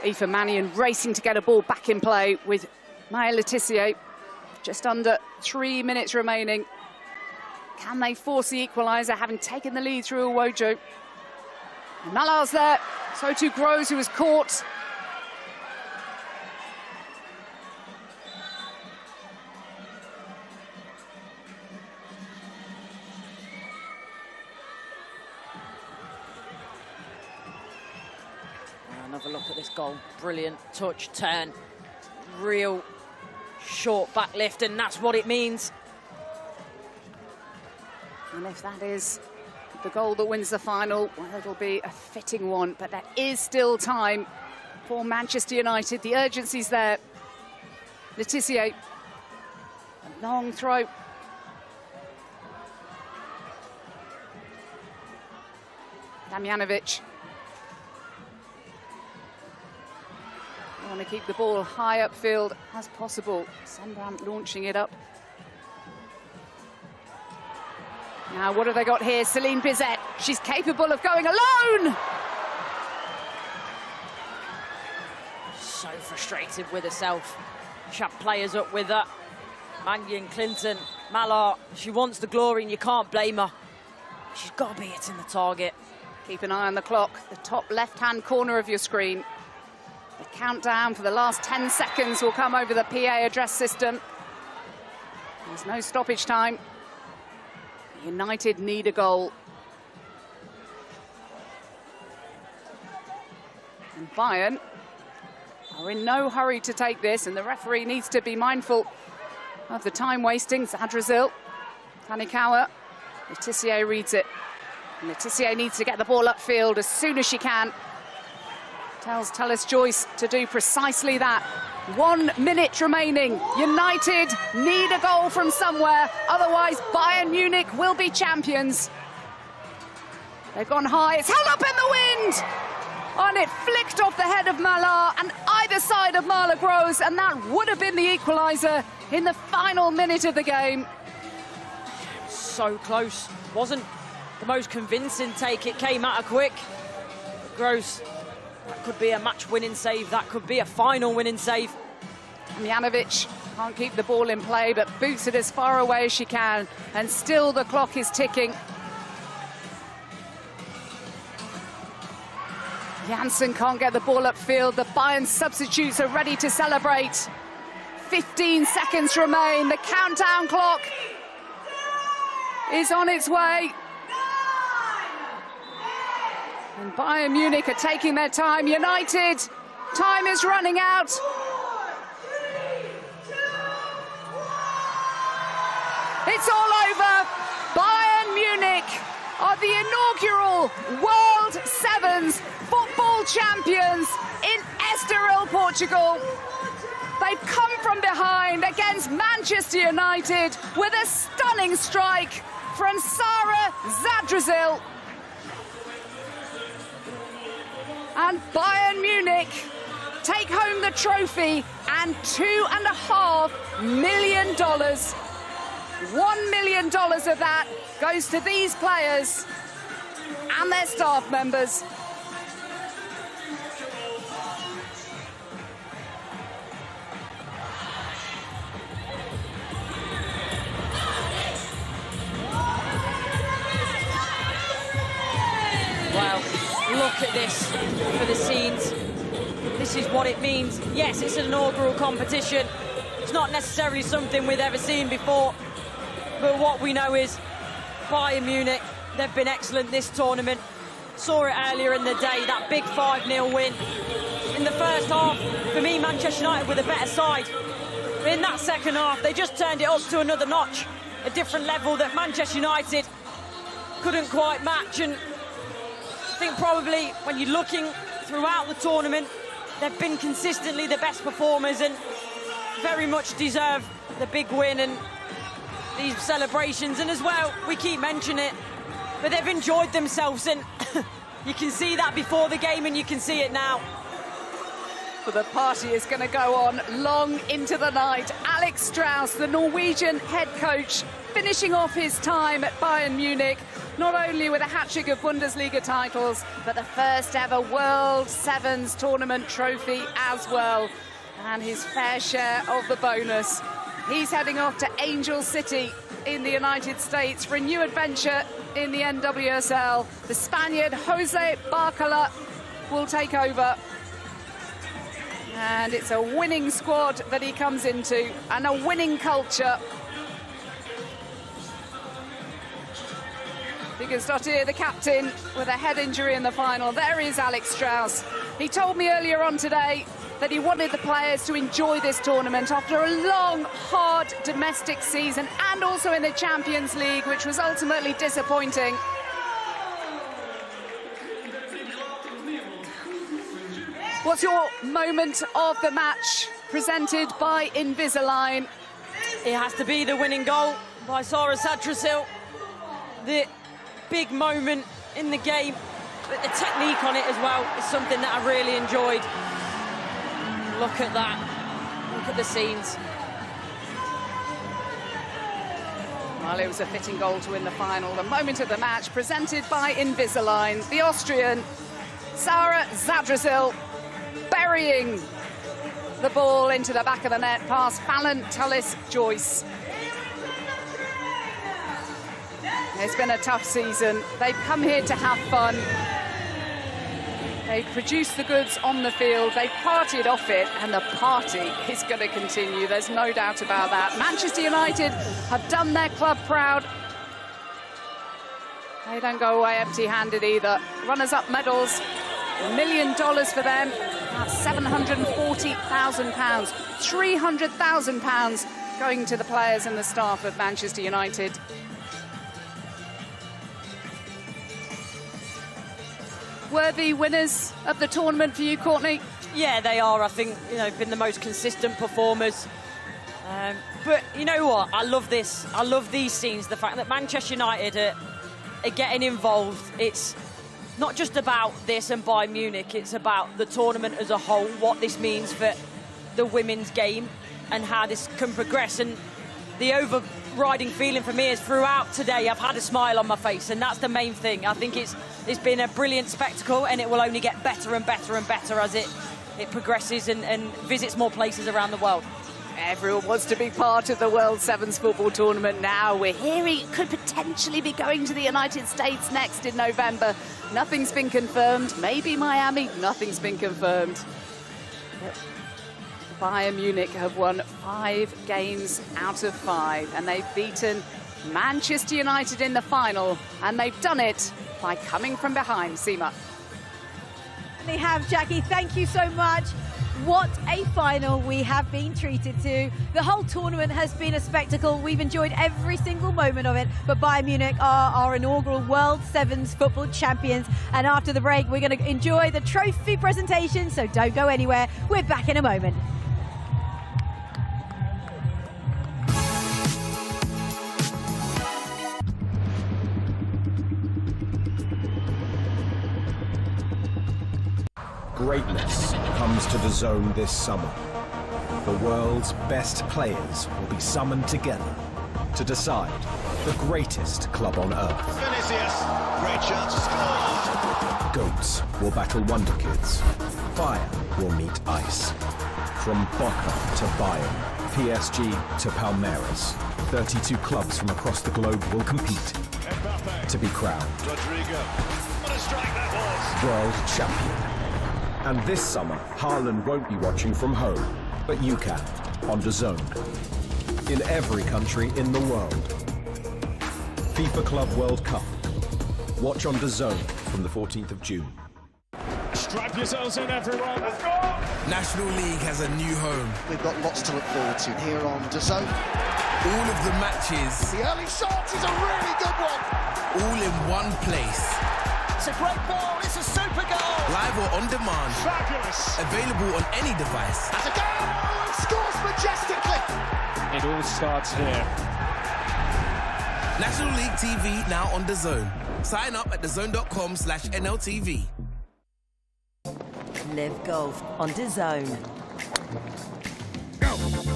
Aoife Mannion racing to get a ball back in play with Maya Letitia. Just under 3 minutes remaining. Can they force the equaliser, having taken the lead through Awojo? Malar's there, so too Groves, who was caught. Another look at this goal. Brilliant touch, turn, real short back lift, and that's what it means. And if that is the goal that wins the final, well, it'll be a fitting one. But there is still time for Manchester United. The urgency's there. Letitia, a long throw. Damjanovic. They want to keep the ball high upfield as possible. Sembram launching it up. Now, what have they got here? Celine Bizet. She's capable of going alone. So frustrated with herself. She had players up with her. Mannion, Clinton, Mallard. She wants the glory, and you can't blame her. She's got to be hitting the target. Keep an eye on the clock, the top left-hand corner of your screen. The countdown for the last 10 seconds will come over the PA address system. There's no stoppage time. United need a goal. And Bayern are in no hurry to take this, and the referee needs to be mindful of the time wasting. Zadrazil, Tanikawa, Letitia reads it. And Letitia needs to get the ball upfield as soon as she can. Tells Tellis Joyce to do precisely that. 1 minute remaining. United need a goal from somewhere, otherwise Bayern Munich will be champions. They've gone high, it's held up in the wind! And it flicked off the head of Mallard and either side of Marla Gross, and that would have been the equaliser in the final minute of the game. So close. Wasn't the most convincing take. It came at her quick. Gross, that could be a match-winning save. That could be a final winning save. And Janovic can't keep the ball in play, but boots it as far away as she can. And still the clock is ticking. Janssen can't get the ball upfield. The Bayern substitutes are ready to celebrate. 15 seconds remain. The countdown clock is on its way. And Bayern Munich are taking their time. United, time is running out. It's all over. Bayern Munich are the inaugural World Sevens football champions in Estoril, Portugal. They've come from behind against Manchester United with a stunning strike from Sarah Zadrazil. And Bayern Munich take home the trophy and $2.5 million. $1 million of that goes to these players and their staff members. Wow, look at this for the scenes. This is what it means. Yes, it's an inaugural competition. It's not necessarily something we've ever seen before. But what we know is Bayern Munich, they've been excellent this tournament. Saw it earlier in the day, that big 5-0 win. In the first half, for me, Manchester United were the better side. In that second half, they just turned it up to another notch, a different level that Manchester United couldn't quite match. And I think probably when you're looking throughout the tournament, they've been consistently the best performers and very much deserve the big win and these celebrations. And as well, we keep mentioning it, but they've enjoyed themselves, and you can see that before the game and you can see it now. But the party is going to go on long into the night. Alex Strauss, the Norwegian head coach, finishing off his time at Bayern Munich, not only with a hat-trick of Bundesliga titles, but the first ever World Sevens tournament trophy as well, and his fair share of the bonus. He's heading off to Angel City in the United States for a new adventure in the NWSL. The Spaniard Jose Barcala will take over. And it's a winning squad that he comes into, and a winning culture. Biggersdottir, the captain, with a head injury in the final. There is Alex Strauss. He told me earlier on today that he wanted the players to enjoy this tournament after a long, hard domestic season, and also in the Champions League, which was ultimately disappointing. What's your moment of the match presented by Invisalign? It has to be the winning goal by Sarah Zadrazil. The big moment in the game, but the technique on it as well is something that I really enjoyed. Look at that. Look at the scenes. Well, it was a fitting goal to win the final. The moment of the match presented by Invisalign. The Austrian, Sarah Zadrazil, burying the ball into the back of the net past Fallon Tullis-Joyce. It's been a tough season. They've come here to have fun. They've produced the goods on the field. They've partied off it, and the party is going to continue. There's no doubt about that. Manchester United have done their club proud. They don't go away empty-handed either. Runners-up medals, $1 million for them. That's £740,000. £300,000 going to the players and the staff of Manchester United. Worthy winners of the tournament for you, Courtney? Yeah, they are. I think, you know, been the most consistent performers. But you know what? I love this. I love these scenes. The fact that Manchester United are getting involved. It's not just about this and Bayern Munich. It's about the tournament as a whole, what this means for the women's game and how this can progress. And the overriding feeling for me is throughout today I've had a smile on my face, and that's the main thing. I think it's been a brilliant spectacle, and it will only get better and better and better as it progresses and visits more places around the world. Everyone wants to be part of the World Sevens football tournament now. We're hearing it could potentially be going to the United States next in November. Nothing's been confirmed. Maybe Miami. Nothing's been confirmed. But Bayern Munich have won 5 games out of 5, and they've beaten Manchester United in the final, and they've done it by coming from behind. Seema. They have, Jackie. Thank you so much. What a final we have been treated to. The whole tournament has been a spectacle. We've enjoyed every single moment of it. But Bayern Munich are our inaugural World Sevens football champions. And after the break, we're going to enjoy the trophy presentation. So don't go anywhere. We're back in a moment. Greatness comes to DAZN this summer. The world's best players will be summoned together to decide the greatest club on earth. Vinicius, great chance to score. Goats will battle Wonder Kids. Fire will meet ice. From Boca to Bayern, PSG to Palmeiras, 32 clubs from across the globe will compete to be crowned Rodrigo, what a strike that was. world champion. And this summer, Haaland won't be watching from home, but you can, on DAZN. In every country in the world. FIFA Club World Cup. Watch on DAZN from the 14th of June. Strap yourselves in, everyone. Let's go! National League has a new home. We've got lots to look forward to here on DAZN. All of the matches. The early shot is a really good one. All in one place. It's a great ball, it's a super goal. Live or on demand. Fabulous. Available on any device. That's a goal, and scores majestically. It all starts here. National League TV now on DAZN. Sign up at DAZN.com/NLTV. Live golf on DAZN.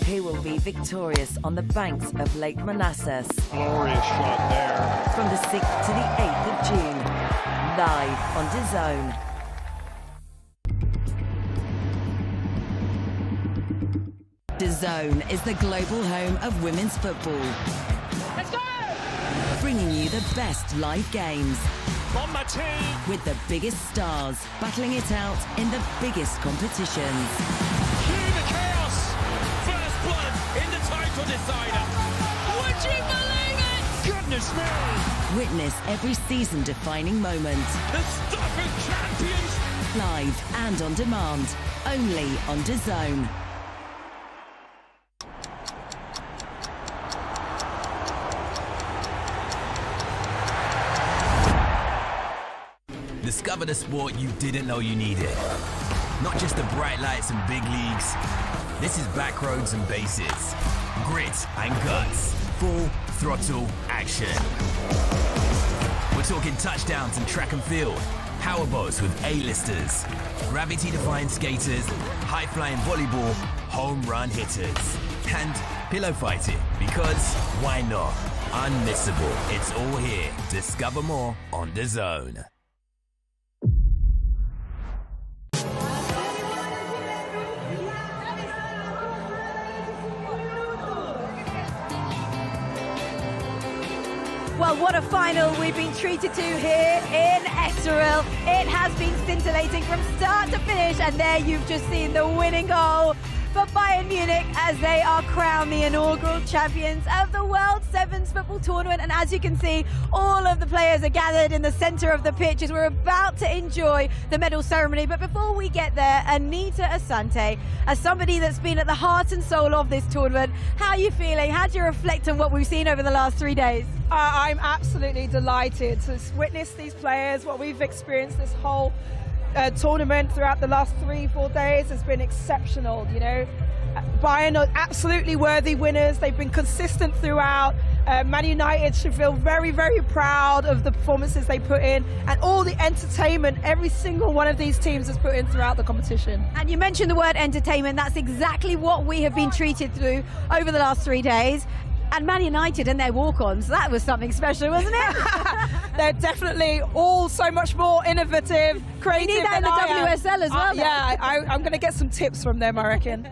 Who will be victorious on the banks of Lake Manassas? Glorious shot there. From the 6th to the 8th of June. Live on DAZN. DAZN is the global home of women's football. Let's go! Bringing you the best live games. On my team. With the biggest stars battling it out in the biggest competitions. Cue the chaos! First blood in the title decider. Would you believe it? Goodness me! Witness every season-defining moment. The stuff of champions! Live and on demand. Only on DAZN. Discover the sport you didn't know you needed. Not just the bright lights and big leagues. This is back roads and bases. Grit and guts. Full throttle action. We're talking touchdowns and track and field. Powerboats with A-listers. Gravity-defying skaters. High-flying volleyball. Home run hitters. And pillow fighting. Because why not? Unmissable. It's all here. Discover more on DAZN. Well, what a final we've been treated to here in Estoril. It has been scintillating from start to finish, and there you've just seen the winning goal for Bayern Munich as they are crowned the inaugural champions of the World Sevens football tournament. And as you can see, all of the players are gathered in the center of the pitch as we're about to enjoy the medal ceremony. But before we get there, Anita Asante, as somebody that's been at the heart and soul of this tournament, how are you feeling? How do you reflect on what we've seen over the last 3 days? I'm absolutely delighted to witness these players. What we've experienced this whole tournament throughout the last 3-4 days has been exceptional. You know, Bayern are absolutely worthy winners. They've been consistent throughout. Man United should feel very, very proud of the performances they put in and all the entertainment every single one of these teams has put in throughout the competition. And you mentioned the word entertainment. That's exactly what we have been treated through over the last 3 days. And Man United and their walk-ons, that was something special, wasn't it? They're definitely all so much more innovative, creative. We need that in the WSL as well. Yeah, I'm going to get some tips from them, I reckon.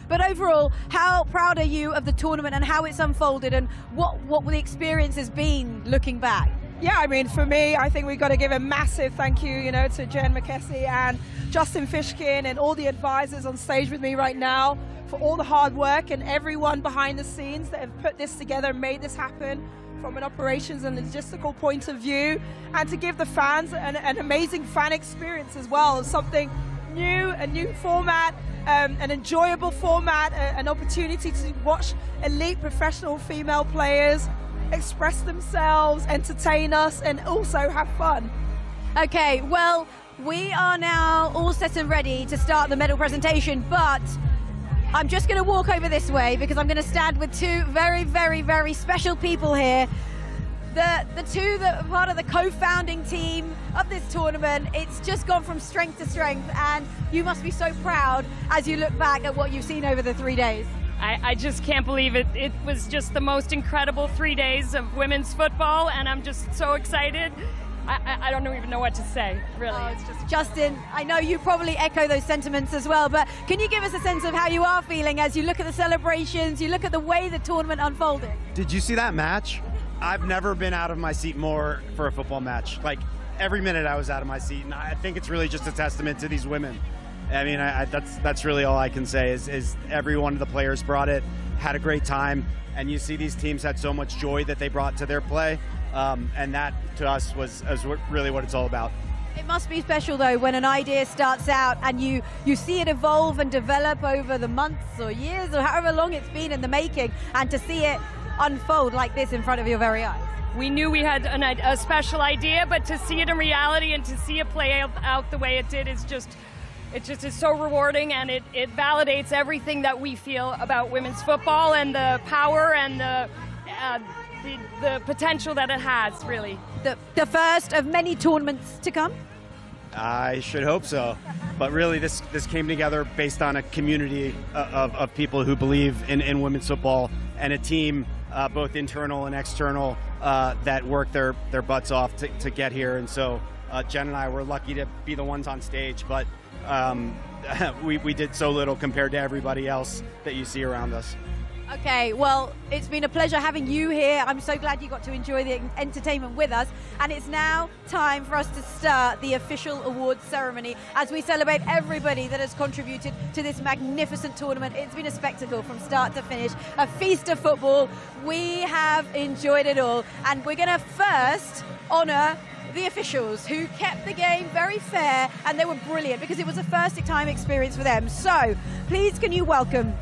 But overall, how proud are you of the tournament and how it's unfolded and what the experience has been looking back? Yeah, I mean, for me, I think we've got to give a massive thank you, you know, to Jen McKessie and Justin Fishkin and all the advisors on stage with me right now for all the hard work and everyone behind the scenes that have put this together and made this happen from an operations and logistical point of view, and to give the fans an amazing fan experience as well, something new, a new format, an enjoyable format, an opportunity to watch elite professional female players express themselves, entertain us, and also have fun. Okay, well, we are now all set and ready to start the medal presentation, but I'm just going to walk over this way because I'm going to stand with two very, very, very special people here. The two that are part of the co-founding team of this tournament. It's just gone from strength to strength, and you must be so proud as you look back at what you've seen over the 3 days. I just can't believe it. It was just the most incredible 3 days of women's football, and I'm just so excited. I don't even know what to say, really. Oh, it's just Justin, I know you probably echo those sentiments as well, but can you give us a sense of how you are feeling as you look at the celebrations, you look at the way the tournament unfolded? Did you see that match? I've never been out of my seat more for a football match. Like, every minute I was out of my seat, and I think it's really just a testament to these women. I mean, that's really all I can say is every one of the players brought it, had a great time, and you see these teams had so much joy that they brought to their play. And that, to us, was really what it's all about. It must be special, though, when an idea starts out and you see it evolve and develop over the months or years or however long it's been in the making, and to see it unfold like this in front of your very eyes. We knew we had a special idea, but to see it in reality and to see it play out the way it did is just is so rewarding, and it validates everything that we feel about women's football and the power and the potential that it has, really. The first of many tournaments to come? I should hope so. But really, this came together based on a community of people who believe in women's football, and a team, both internal and external, that work their butts off to get here. And so Jen and I were lucky to be the ones on stage, but we did so little compared to everybody else that you see around us. Okay, well, it's been a pleasure having you here. I'm so glad you got to enjoy the entertainment with us. And it's now time for us to start the official awards ceremony as we celebrate everybody that has contributed to this magnificent tournament. It's been a spectacle from start to finish, a feast of football. We have enjoyed it all. And we're going to first honor the officials who kept the game very fair, and they were brilliant because it was a first-time experience for them. So please can you welcome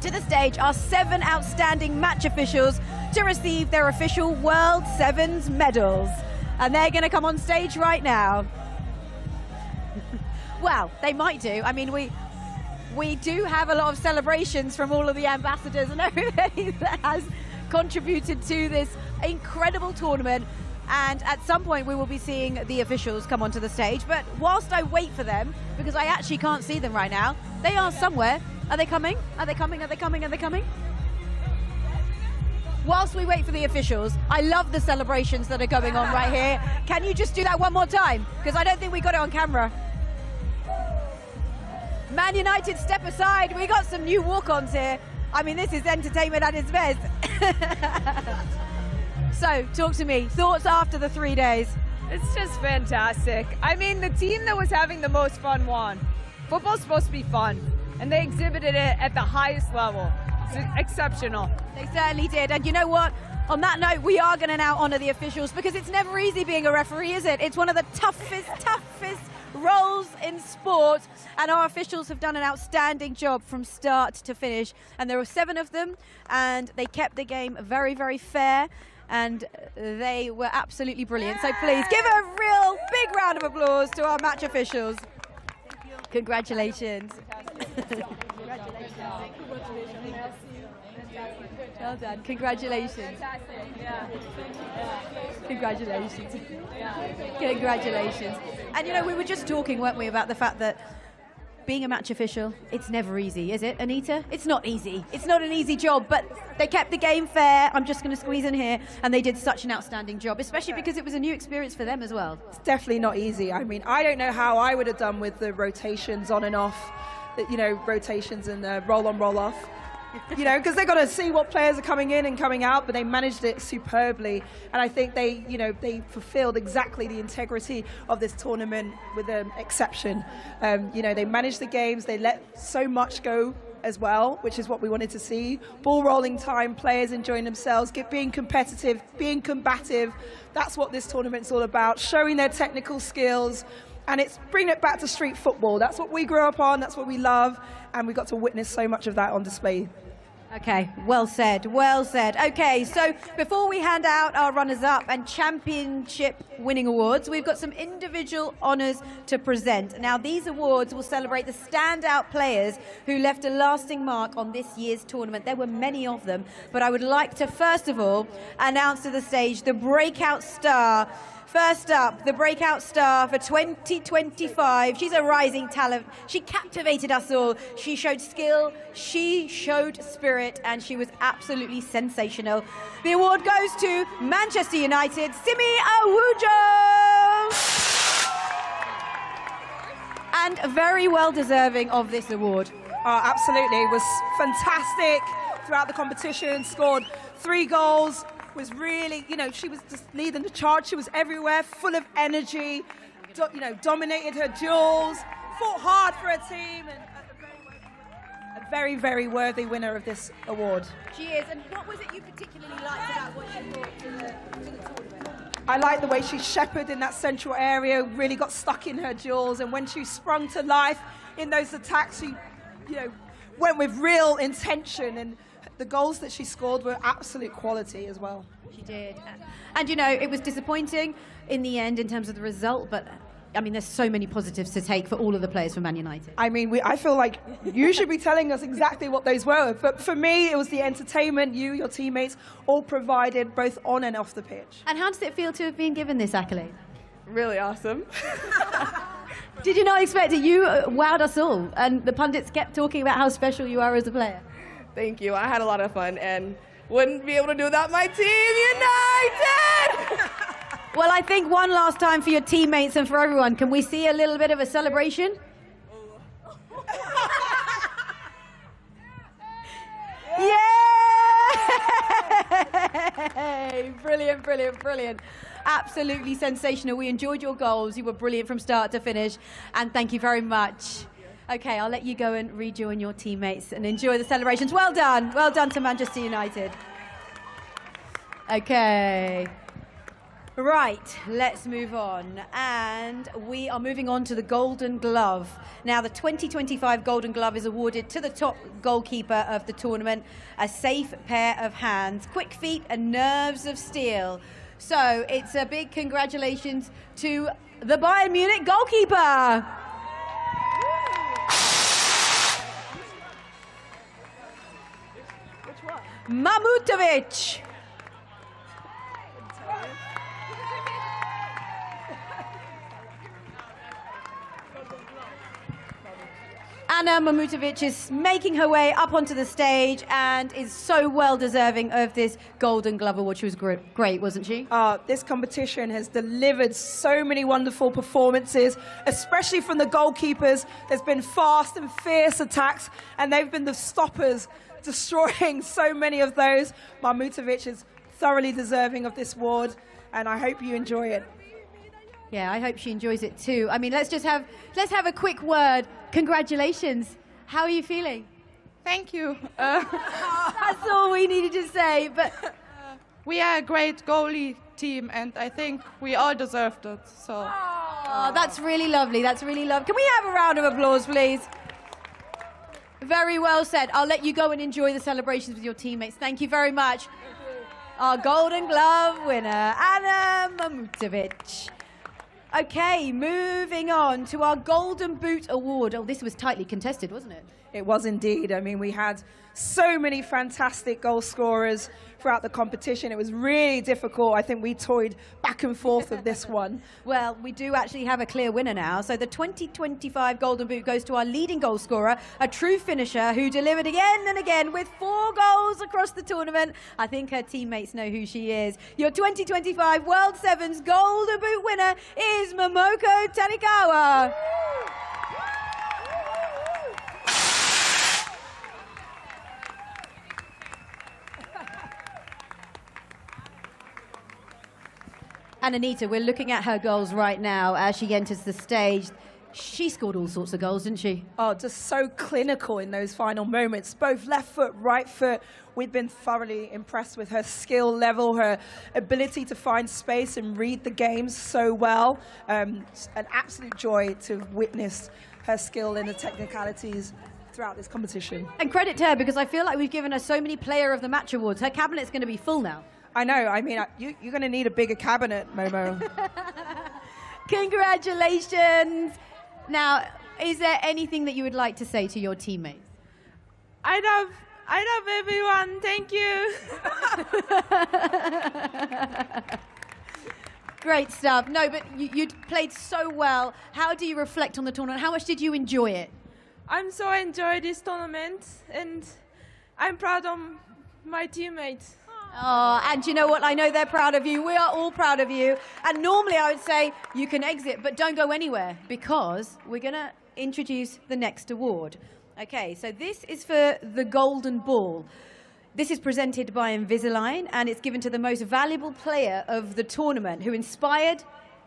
to the stage our 7 outstanding match officials to receive their official World Sevens medals. And they're going to come on stage right now. Well, they might do. I mean, we do have a lot of celebrations from all of the ambassadors and everybody that has contributed to this incredible tournament. And at some point we will be seeing the officials come onto the stage. But whilst I wait for them, because I actually can't see them right now, they are somewhere. Are they coming? Are they coming? Are they coming? Are they coming? whilst we wait for the officials, I love the celebrations that are going on right here. Can you just do that one more time? Because I don't think we got it on camera. Man United, step aside. We got some new walk-ons here. I mean, this is entertainment at its best. So, talk to me. Thoughts after the 3 days? It's just fantastic. I mean, the team that was having the most fun won. Football's supposed to be fun, and they exhibited it at the highest level. It's exceptional. They certainly did. And you know what? On that note, we are going to now honour the officials, because it's never easy being a referee, is it? It's one of the toughest roles in sport, and our officials have done an outstanding job from start to finish. And there were 7 of them, and they kept the game very, very fair, and they were absolutely brilliant. So please give a real big round of applause to our match officials. Congratulations. Well done. Congratulations. Congratulations. Congratulations. And you know, we were just talking, weren't we, about the fact that being a match official, it's never easy, is it, Anita? It's not easy. It's not an easy job, but they kept the game fair. I'm just going to squeeze in here, and they did such an outstanding job, especially because it was a new experience for them as well. It's definitely not easy. I mean, I don't know how I would have done with the rotations on and off, you know, rotations and roll on, roll off. You know, because they've got to see what players are coming in and coming out, but they managed it superbly. And I think they, you know, they fulfilled exactly the integrity of this tournament with an exception. You know, they managed the games, they let so much go as well, which is what we wanted to see. Ball rolling time, players enjoying themselves, being competitive, being combative. That's what this tournament's all about, showing their technical skills. And it's bringing it back to street football. That's what we grew up on, that's what we love, and we got to witness so much of that on display. Okay, well said, well said. Okay, so before we hand out our runners-up and championship winning awards, we've got some individual honours to present. Now, these awards will celebrate the standout players who left a lasting mark on this year's tournament. There were many of them, but I would like to, first of all, announce to the stage the breakout star. First up, the breakout star for 2025. She's a rising talent. She captivated us all. She showed skill, she showed spirit, and she was absolutely sensational. The award goes to Manchester United, Simi Awujo! And very well deserving of this award. Oh, absolutely. It was fantastic throughout the competition, scored 3 goals. Was really, you know, she was just leading the charge. She was everywhere, full of energy, you know, dominated her duels, fought hard for her team, and a very, very worthy winner of this award. She is. And what was it you particularly liked about what she brought to the tournament? I like the way she shepherded in that central area, really got stuck in her duels, and when she sprung to life in those attacks, she, you know, went with real intention, and the goals that she scored were absolute quality as well. She did. And, you know, it was disappointing in the end in terms of the result, but, I mean, there's so many positives to take for all of the players for Man United. I mean, I feel like you should be telling us exactly what those were. But for me, it was the entertainment you, your teammates, all provided, both on and off the pitch. And how does it feel to have been given this accolade? Really awesome. Did you not expect it? You wowed us all, and the pundits kept talking about how special you are as a player. Thank you. I had a lot of fun and wouldn't be able to do without my team, United! Well, I think one last time for your teammates and for everyone, can we see a little bit of a celebration? Yay! Brilliant, brilliant, brilliant. Absolutely sensational. We enjoyed your goals. You were brilliant from start to finish. And thank you very much. Okay, I'll let you go and rejoin your teammates and enjoy the celebrations. Well done. Well done to Manchester United. Okay. Right, let's move on. And we are moving on to the Golden Glove. Now, the 2025 Golden Glove is awarded to the top goalkeeper of the tournament, a safe pair of hands, quick feet and nerves of steel. So it's a big congratulations to the Bayern Munich goalkeeper. Mamutovic. Anna Mamutovic is making her way up onto the stage and is so well deserving of this Golden Glove Award. She was great, wasn't she? This competition has delivered so many wonderful performances, especially from the goalkeepers. There's been fast and fierce attacks, and they've been the stoppers, destroying so many of those. Mamutovic is thoroughly deserving of this award, and I hope you enjoy it. Yeah, I hope she enjoys it too. I mean, let's have a quick word. Congratulations. How are you feeling? Thank you. That's all we needed to say. But we are a great goalie team, and I think we all deserved it. So. Oh, that's really lovely. That's really lovely. Can we have a round of applause, please? Very well said. I'll let you go and enjoy the celebrations with your teammates. Thank you very much. Our Golden Glove winner, Anna Mamutovic. Okay, moving on to our Golden Boot Award. Oh, this was tightly contested, wasn't it? It was indeed. I mean, we had so many fantastic goal scorers throughout the competition. It was really difficult. I think we toyed back and forth with this one. Well, we do actually have a clear winner now. So the 2025 Golden Boot goes to our leading goal scorer, a true finisher who delivered again and again with 4 goals across the tournament. I think her teammates know who she is. Your 2025 World Sevens Golden Boot winner is Momoko Tanikawa. And Anita, we're looking at her goals right now as she enters the stage. She scored all sorts of goals, didn't she? Oh, just so clinical in those final moments. Both left foot, right foot. We've been thoroughly impressed with her skill level, her ability to find space and read the games so well. An absolute joy to witness her skill in the technicalities throughout this competition. And credit to her, because I feel like we've given her so many Player of the Match awards. Her cabinet's going to be full now. I know. I mean, you're going to need a bigger cabinet, Momo. Congratulations. Now, is there anything that you would like to say to your teammates? I love everyone. Thank you. Great stuff. No, but you played so well. How do you reflect on the tournament? How much did you enjoy it? I'm so enjoyed this tournament, and I'm proud of my teammates. Oh, and you know what? I know they're proud of you. We are all proud of you. And normally I would say you can exit, but don't go anywhere, because we're going to introduce the next award. Okay, so this is for the Golden Ball. This is presented by Invisalign, and it's given to the most valuable player of the tournament who inspired,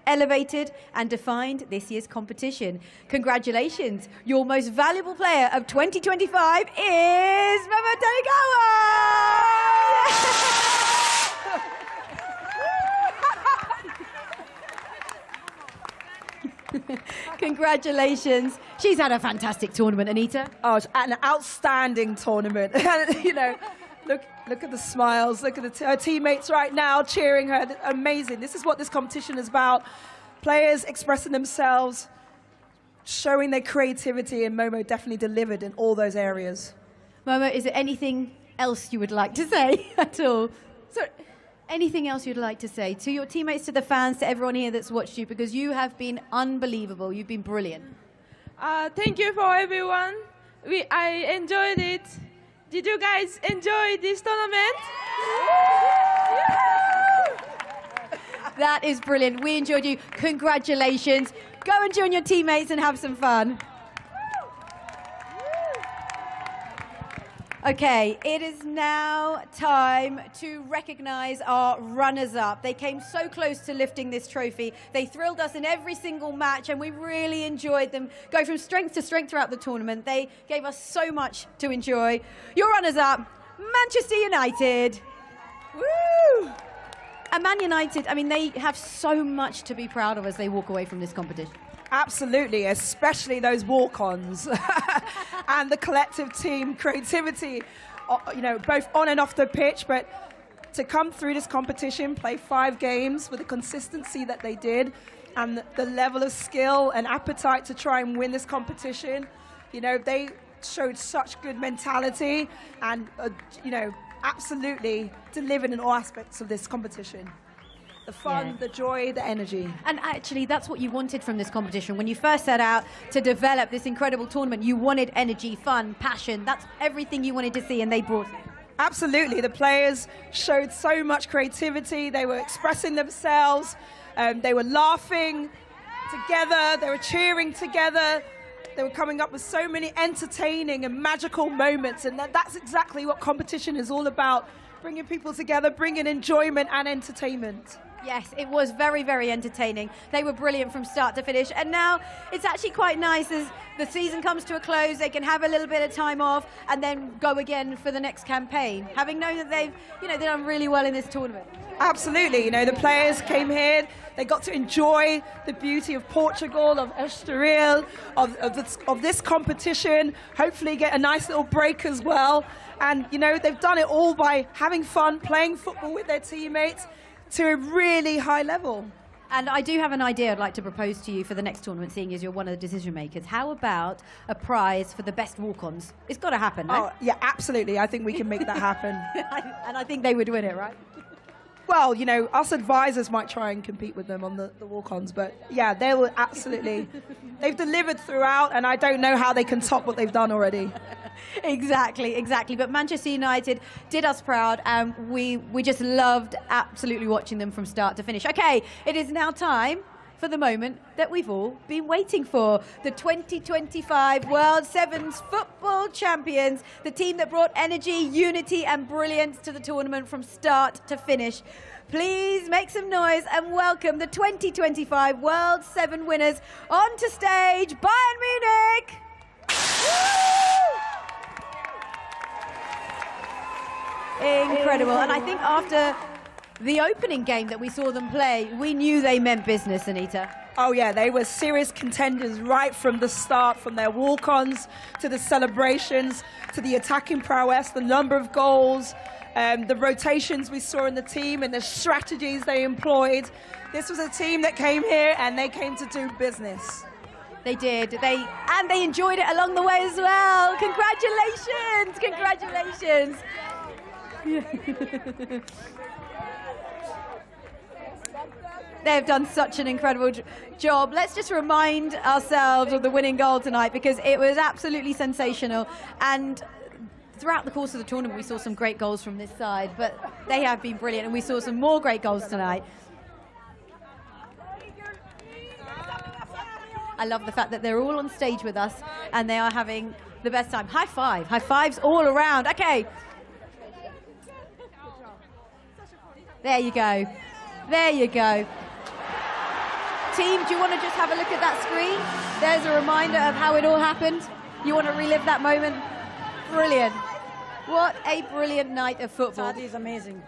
elevated, and defined this year's competition. Congratulations. Your most valuable player of 2025 is Momo Tanikawa! Congratulations. She's had a fantastic tournament, Anita. Oh, an outstanding tournament. You know, look at the smiles. Look at her teammates right now cheering her. Amazing. This is what this competition is about. Players expressing themselves, showing their creativity, and Momo definitely delivered in all those areas. Momo, is there anything else you would like to say at all? So, anything else you'd like to say to your teammates, to the fans, to everyone here that's watched you, because you have been unbelievable. You've been brilliant. Thank you for everyone. I enjoyed it. Did you guys enjoy this tournament? That is brilliant. We enjoyed you. Congratulations. Go and join your teammates and have some fun. Okay, it is now time to recognize our runners-up. They came so close to lifting this trophy. They thrilled us in every single match, and we really enjoyed them. Go from strength to strength throughout the tournament. They gave us so much to enjoy. Your runners-up, Manchester United. Woo! And Man United, I mean, they have so much to be proud of as they walk away from this competition. Absolutely, especially those walk-ons and the collective team creativity, you know, both on and off the pitch. But to come through this competition, play 5 games with the consistency that they did, and the level of skill and appetite to try and win this competition, you know, they showed such good mentality and, you know, absolutely delivered in all aspects of this competition. The fun, the joy, the energy. And actually, that's what you wanted from this competition. When you first set out to develop this incredible tournament, you wanted energy, fun, passion. That's everything you wanted to see, and they brought it. Absolutely. The players showed so much creativity. They were expressing themselves. They were laughing together. They were cheering together. They were coming up with so many entertaining and magical moments. And that's exactly what competition is all about. Bringing people together, bringing enjoyment and entertainment. Yes, it was very, very entertaining. They were brilliant from start to finish. And now it's actually quite nice as the season comes to a close, they can have a little bit of time off and then go again for the next campaign, having known that they've done really well in this tournament. Absolutely. The players came here, they got to enjoy the beauty of Portugal, of Estoril, of this competition, hopefully get a nice little break as well. And, they've done it all by having fun, playing football with their teammates, to a really high level. And I do have an idea I'd like to propose to you for the next tournament, seeing as you're one of the decision makers. How about a prize for the best walk-ons? It's got to happen, no? Oh, yeah, absolutely. I think we can make that happen. And I think they would win it, right? Well, us advisors might try and compete with them on the walk-ons, but yeah, they will absolutely. They've delivered throughout, and I don't know how they can top what they've done already. Exactly. But Manchester United did us proud, and we just loved absolutely watching them from start to finish. Okay, it is now time for the moment that we've all been waiting for. The 2025 World Sevens Football Champions, the team that brought energy, unity and brilliance to the tournament from start to finish. Please make some noise and welcome the 2025 World Seven winners onto stage, Bayern Munich! Incredible. And I think after the opening game that we saw them play, we knew they meant business, Anita. Oh yeah, they were serious contenders right from the start, from their walk-ons to the celebrations, to the attacking prowess, the number of goals, the rotations we saw in the team and the strategies they employed. This was a team that came here and they came to do business. They did. They enjoyed it along the way as well. Congratulations! Congratulations! They've done such an incredible job. Let's just remind ourselves of the winning goal tonight, because it was absolutely sensational. And throughout the course of the tournament, we saw some great goals from this side, but they have been brilliant, and we saw some more great goals tonight. I love the fact that they're all on stage with us, and they are having the best time. High five. High fives all around. Okay. There you go. There you go. Team, do you want to just have a look at that screen? There's a reminder of how it all happened. You want to relive that moment? Brilliant. What a brilliant night of football. That is amazing.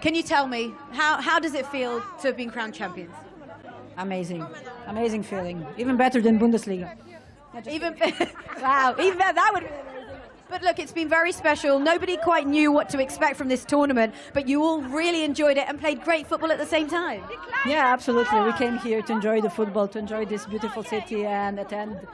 Can you tell me, how does it feel to have been crowned champions? Amazing. Amazing feeling. Even better than Bundesliga. Wow, even better. That would be amazing. But look, it's been very special. Nobody quite knew what to expect from this tournament, but you all really enjoyed it and played great football at the same time. Yeah, absolutely. We came here to enjoy the football, to enjoy this beautiful city, and at the end,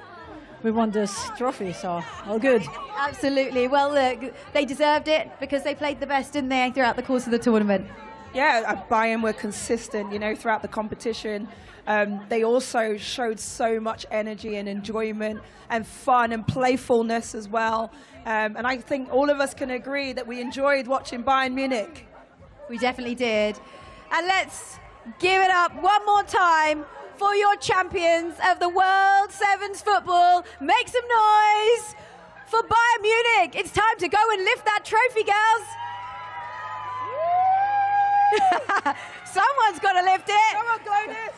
we won this trophy, so all good. Absolutely. Well, look, they deserved it because they played the best, didn't they, throughout the course of the tournament? Yeah, Bayern were consistent, throughout the competition. They also showed so much energy and enjoyment and fun and playfulness as well. And I think all of us can agree that we enjoyed watching Bayern Munich. We definitely did. And let's give it up one more time for your champions of the World Sevens football. Make some noise for Bayern Munich. It's time to go and lift that trophy, girls. Someone's got to lift it. Someone go this.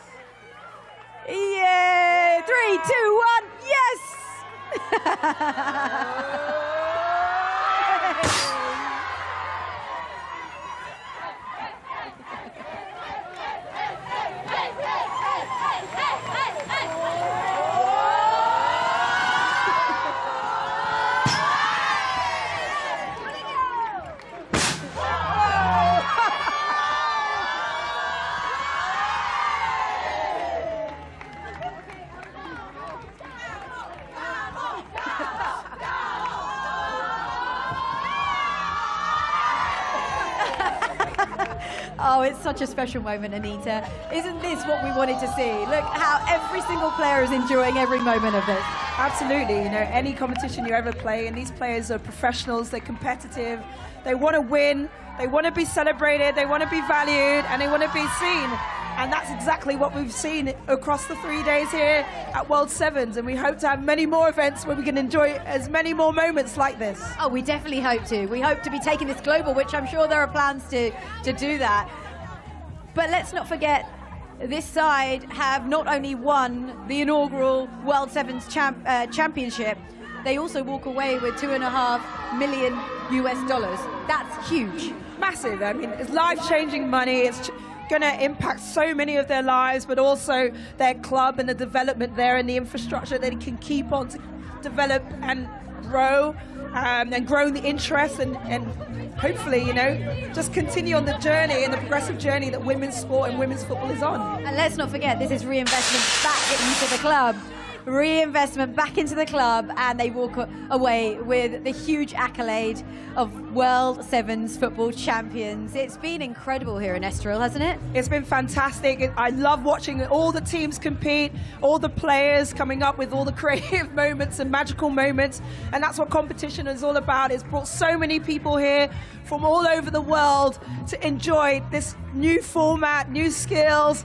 Yeah. 3, 2, 1. Yes. Oh, it's such a special moment, Anita. Isn't this what we wanted to see? Look how every single player is enjoying every moment of this. Absolutely. You know, any competition you ever play, and these players are professionals, they're competitive, they want to win, they want to be celebrated, they want to be valued, and they want to be seen. And that's exactly what we've seen across the 3 days here at World Sevens. And we hope to have many more events where we can enjoy as many more moments like this. Oh, we definitely hope to. We hope to be taking this global, which I'm sure there are plans to do that. But let's not forget, this side have not only won the inaugural World Sevens championship, they also walk away with $2.5 million US. That's huge. Massive. I mean, it's life-changing money. It's going to impact so many of their lives, but also their club and the development there and the infrastructure that it can keep on to develop and grow the interest and hopefully, you know, just continue on the journey and the progressive journey that women's sport and women's football is on. And let's not forget, this is reinvestment back into the club. Reinvestment back into the club, and they walk away with the huge accolade of World Sevens football champions. It's been incredible here in Estoril, hasn't it? It's been fantastic. I love watching all the teams compete, all the players coming up with all the creative moments and magical moments, and that's what competition is all about. It's brought so many people here from all over the world to enjoy this new format, new skills,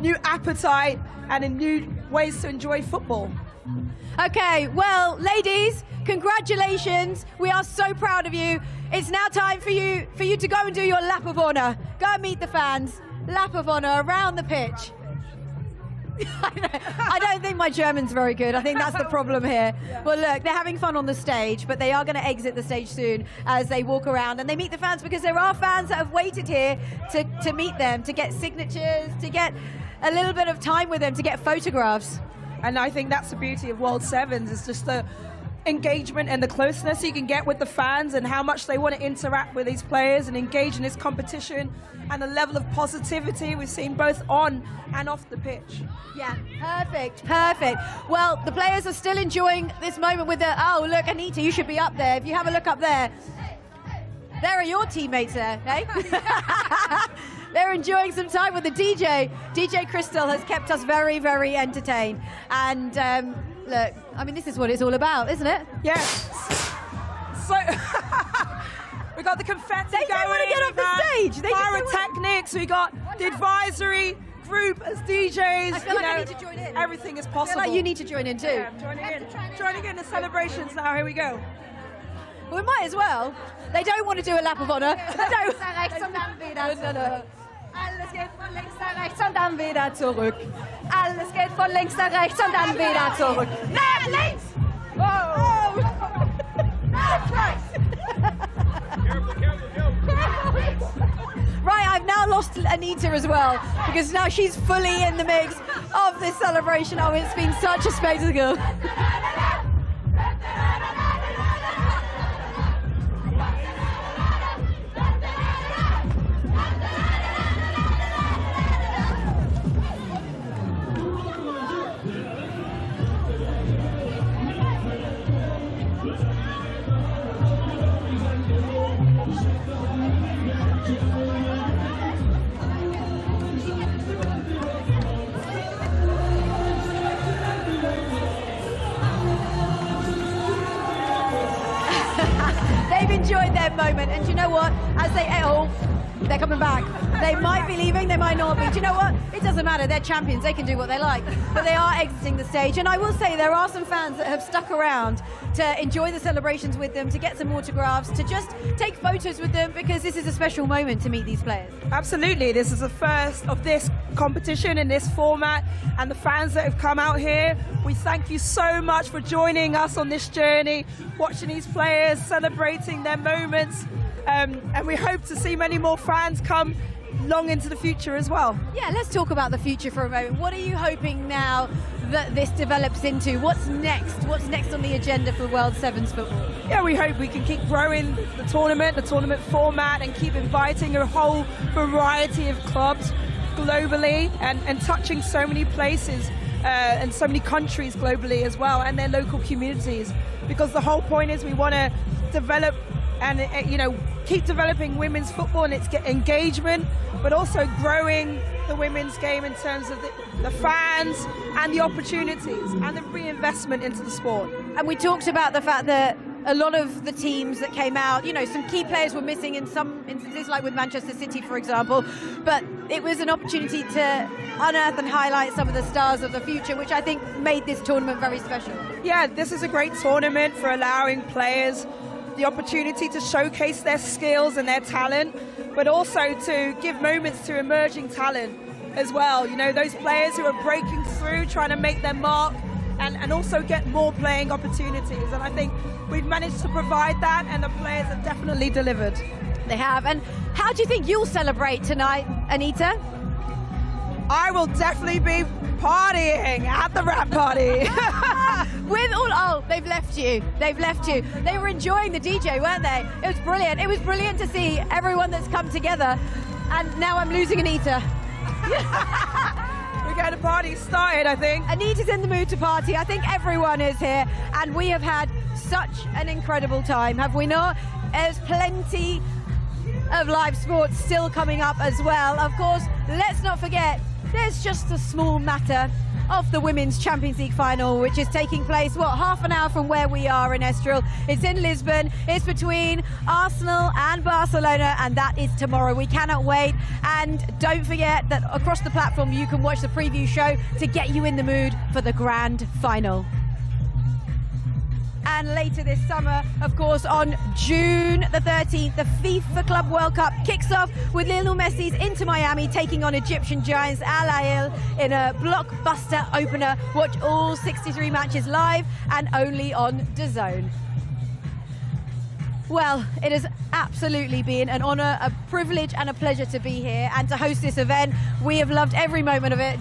new appetite, and in new ways to enjoy football. Okay, well, ladies, congratulations. We are so proud of you. It's now time for you to go and do your lap of honor. Go and meet the fans. Lap of honor around the pitch. I don't think my German's very good. I think that's the problem here. Well, look, they're having fun on the stage, but they are going to exit the stage soon as they walk around and they meet the fans, because there are fans that have waited here to meet them, to get signatures, to get a little bit of time with them, to get photographs. And I think that's the beauty of World Sevens, is just the engagement and the closeness you can get with the fans and how much they want to interact with these players and engage in this competition, and the level of positivity we've seen both on and off the pitch. Yeah, perfect. Well, the players are still enjoying this moment with the, oh, look, Anita, you should be up there. If you have a look up there, there are your teammates there, eh? They're enjoying some time with the DJ. DJ Crystal has kept us very, very entertained. And look, I mean, this is what it's all about, isn't it? Yes. So we got the confetti They don't want to get off the stage. They pyrotechnics. We got the advisory group as DJs. I feel like I need to join in. Everything is I possible. feel like you need to join in too. Yeah, I'm joining in the celebrations now. Here we go. Well, we might as well. They don't want to do a lap of honor. They don't. Alles geht von links nach rechts und dann wieder zurück. Alles geht von links nach rechts und dann wieder zurück. Nach links! Oh! That's right! Right, I've now lost Anita as well, because now she's fully in the mix of this celebration. Oh, it's been such a spectacle. Enjoyed their moment, and you know what, as they're coming back. They might be leaving, they might not be. Do you know what, it doesn't matter, they're champions, they can do what they like, but they are exiting the stage. And I will say there are some fans that have stuck around to enjoy the celebrations with them, to get some autographs, to just take photos with them, because this is a special moment to meet these players. Absolutely, this is the first of this competition in this format, and the fans that have come out here, we thank you so much for joining us on this journey, watching these players, celebrating their moments, and we hope to see many more fans come long into the future as well. Yeah, let's talk about the future for a moment. What are you hoping now that this develops into? What's next? What's next on the agenda for World Sevens football? Yeah, we hope we can keep growing the tournament format, and keep inviting a whole variety of clubs globally, and touching so many places and so many countries globally as well, and their local communities, because the whole point is we want to develop and keep developing women's football and its engagement, but also growing the women's game in terms of the fans and the opportunities and the reinvestment into the sport. And we talked about the fact that a lot of the teams that came out, some key players were missing in some instances, like with Manchester City, for example, but it was an opportunity to unearth and highlight some of the stars of the future, which I think made this tournament very special. Yeah, this is a great tournament for allowing players the opportunity to showcase their skills and their talent, but also to give moments to emerging talent as well. Those players who are breaking through, trying to make their mark, and also get more playing opportunities. And I think we've managed to provide that, and the players have definitely delivered. They have. And how do you think you'll celebrate tonight, Anita? I will definitely be partying at the wrap party. They've left you. They were enjoying the DJ, weren't they? It was brilliant. It was brilliant to see everyone that's come together. And now I'm losing Anita. We're going to party started, I think. Anita's in the mood to party. I think everyone is here. And we have had such an incredible time, have we not? There's plenty of live sports still coming up as well. Of course, let's not forget, there's just a small matter of the Women's Champions League final, which is taking place, half an hour from where we are in Estoril. It's in Lisbon. It's between Arsenal and Barcelona, and that is tomorrow. We cannot wait. And don't forget that across the platform, you can watch the preview show to get you in the mood for the grand final. And later this summer, of course, on June the 13th, the FIFA Club World Cup kicks off with Lionel Messi's Inter Miami taking on Egyptian giants Al Ahly in a blockbuster opener. Watch all 63 matches live and only on DAZN. Well, it has absolutely been an honour, a privilege and a pleasure to be here and to host this event. We have loved every moment of it.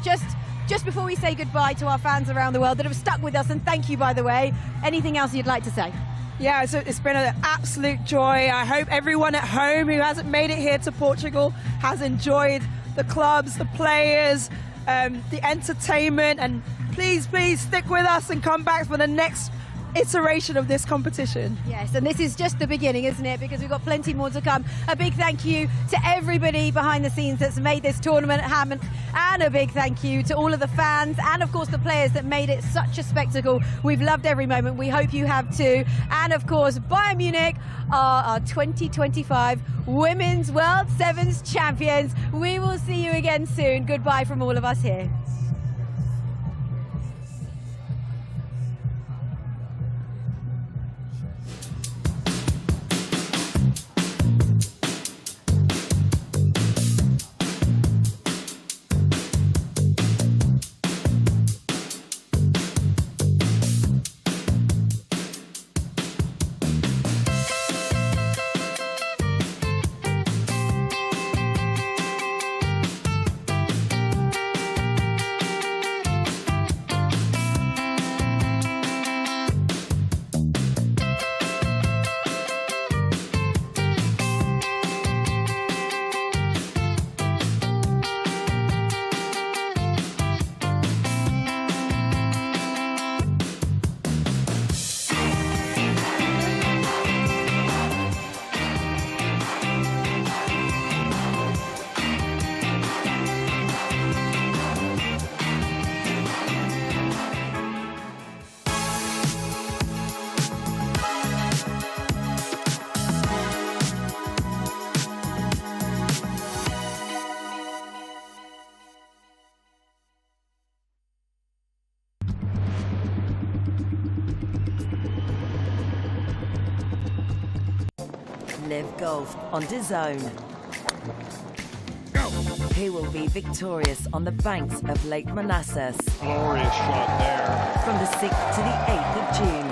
Just before we say goodbye to our fans around the world that have stuck with us, and thank you, by the way, anything else you'd like to say? Yeah, it's been an absolute joy. I hope everyone at home who hasn't made it here to Portugal has enjoyed the clubs, the players, the entertainment, and please stick with us and come back for the next iteration of this competition. Yes, and this is just the beginning, isn't it? Because we've got plenty more to come. A big thank you to everybody behind the scenes that's made this tournament happen, and a big thank you to all of the fans and of course the players that made it such a spectacle. We've loved every moment. We hope you have too. And of course, Bayern Munich are our 2025 Women's World Sevens champions. We will see you again soon. Goodbye from all of us here. Live golf on DAZN. Who will be victorious on the banks of Lake Manassas? Glorious shot there. From the 6th to the 8th of June,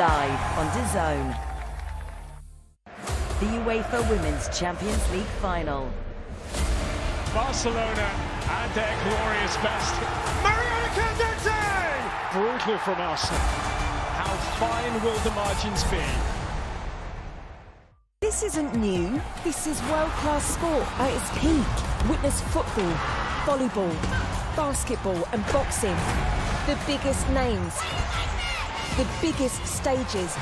live on DAZN. The UEFA Women's Champions League final. Barcelona at their glorious best. Mariana Candete! Brutal from Arsenal. How fine will the margins be? This isn't new. This is world-class sport at its peak. Witness football, volleyball, basketball and boxing. The biggest names, the biggest stages.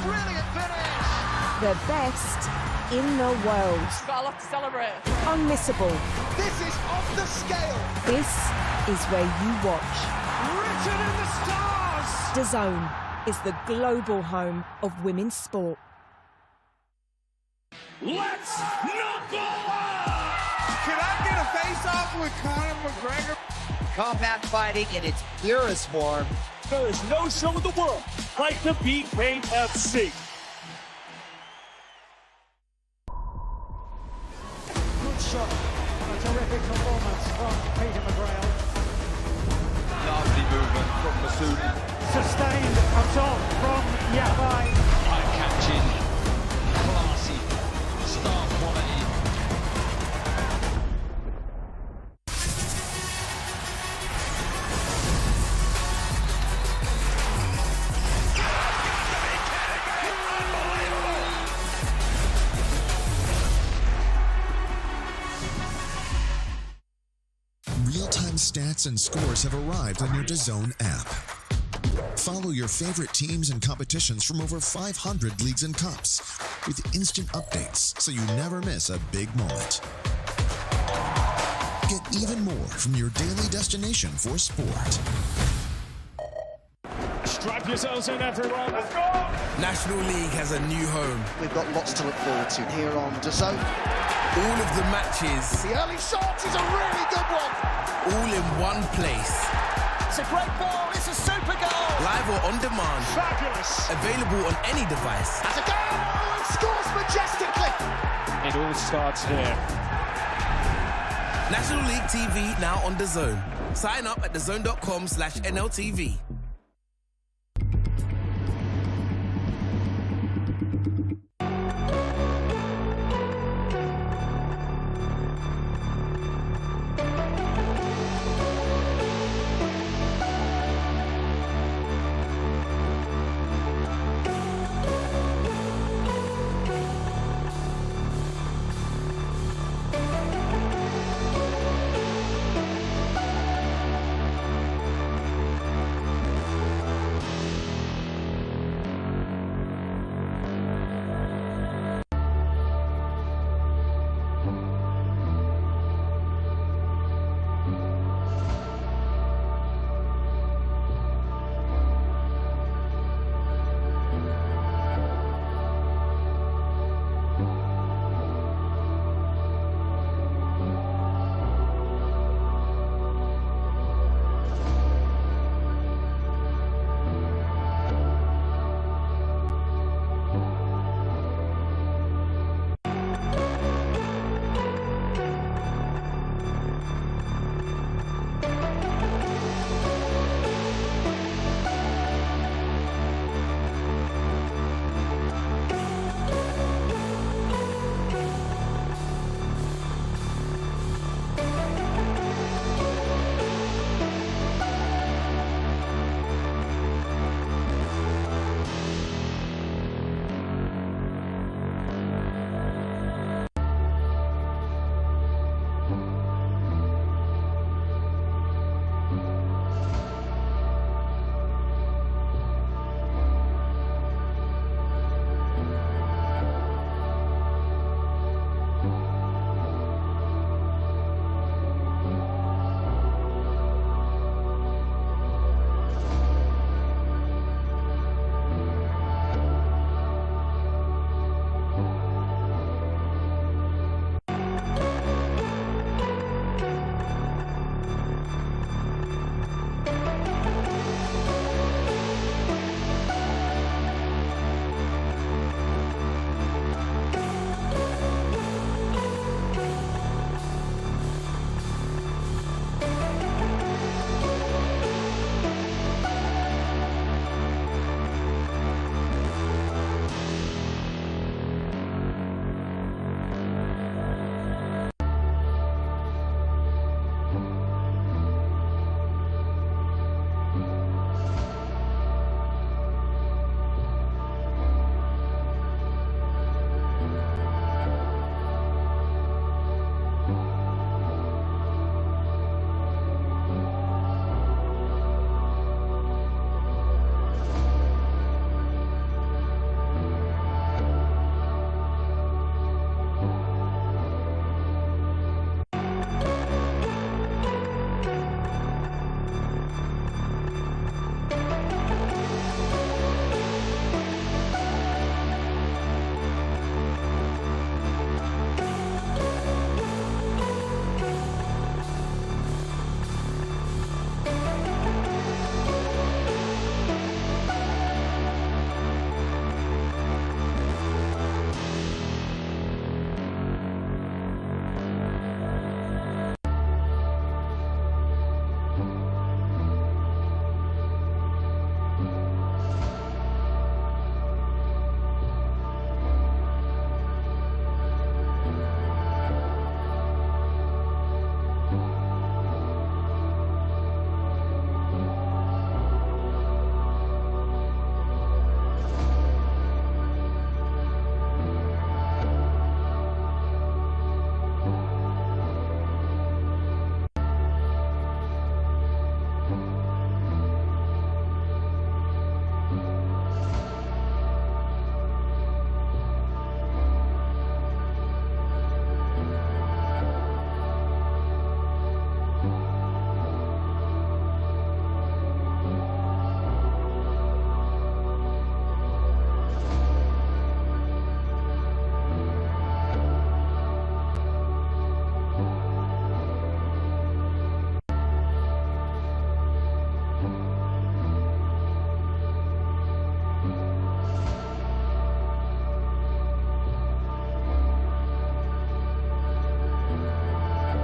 Brilliant finish! The best in the world. Got a lot to celebrate. Unmissable. This is off the scale. This is where you watch. Written in the stars. DAZN is the global home of women's sport. Let's knuckle up! Can I get a face-off with Conor McGregor? Combat fighting in its purest form. There is no show in the world like the BKFC. Good shot. A terrific performance from Peter McGrail. Lovely movement from Masoudi. Sustained a top from Yabai. Eye-catching, classy, star quality. Real-time stats and scores have arrived on your DAZN app. Follow your favorite teams and competitions from over 500 leagues and cups with instant updates so you never miss a big moment. Get even more from your daily destination for sport. Strap yourselves in, everyone. Let's go! National League has a new home. We've got lots to look forward to here on DAZN. All of the matches, The early shot is a really good one. all in one place. It's a great ball. It's a super goal. Live or on demand. Fabulous. Available on any device. Has a goal and scores majestically. It all starts here. National League TV now on DAZN. Sign up at DAZN.com/NLTV.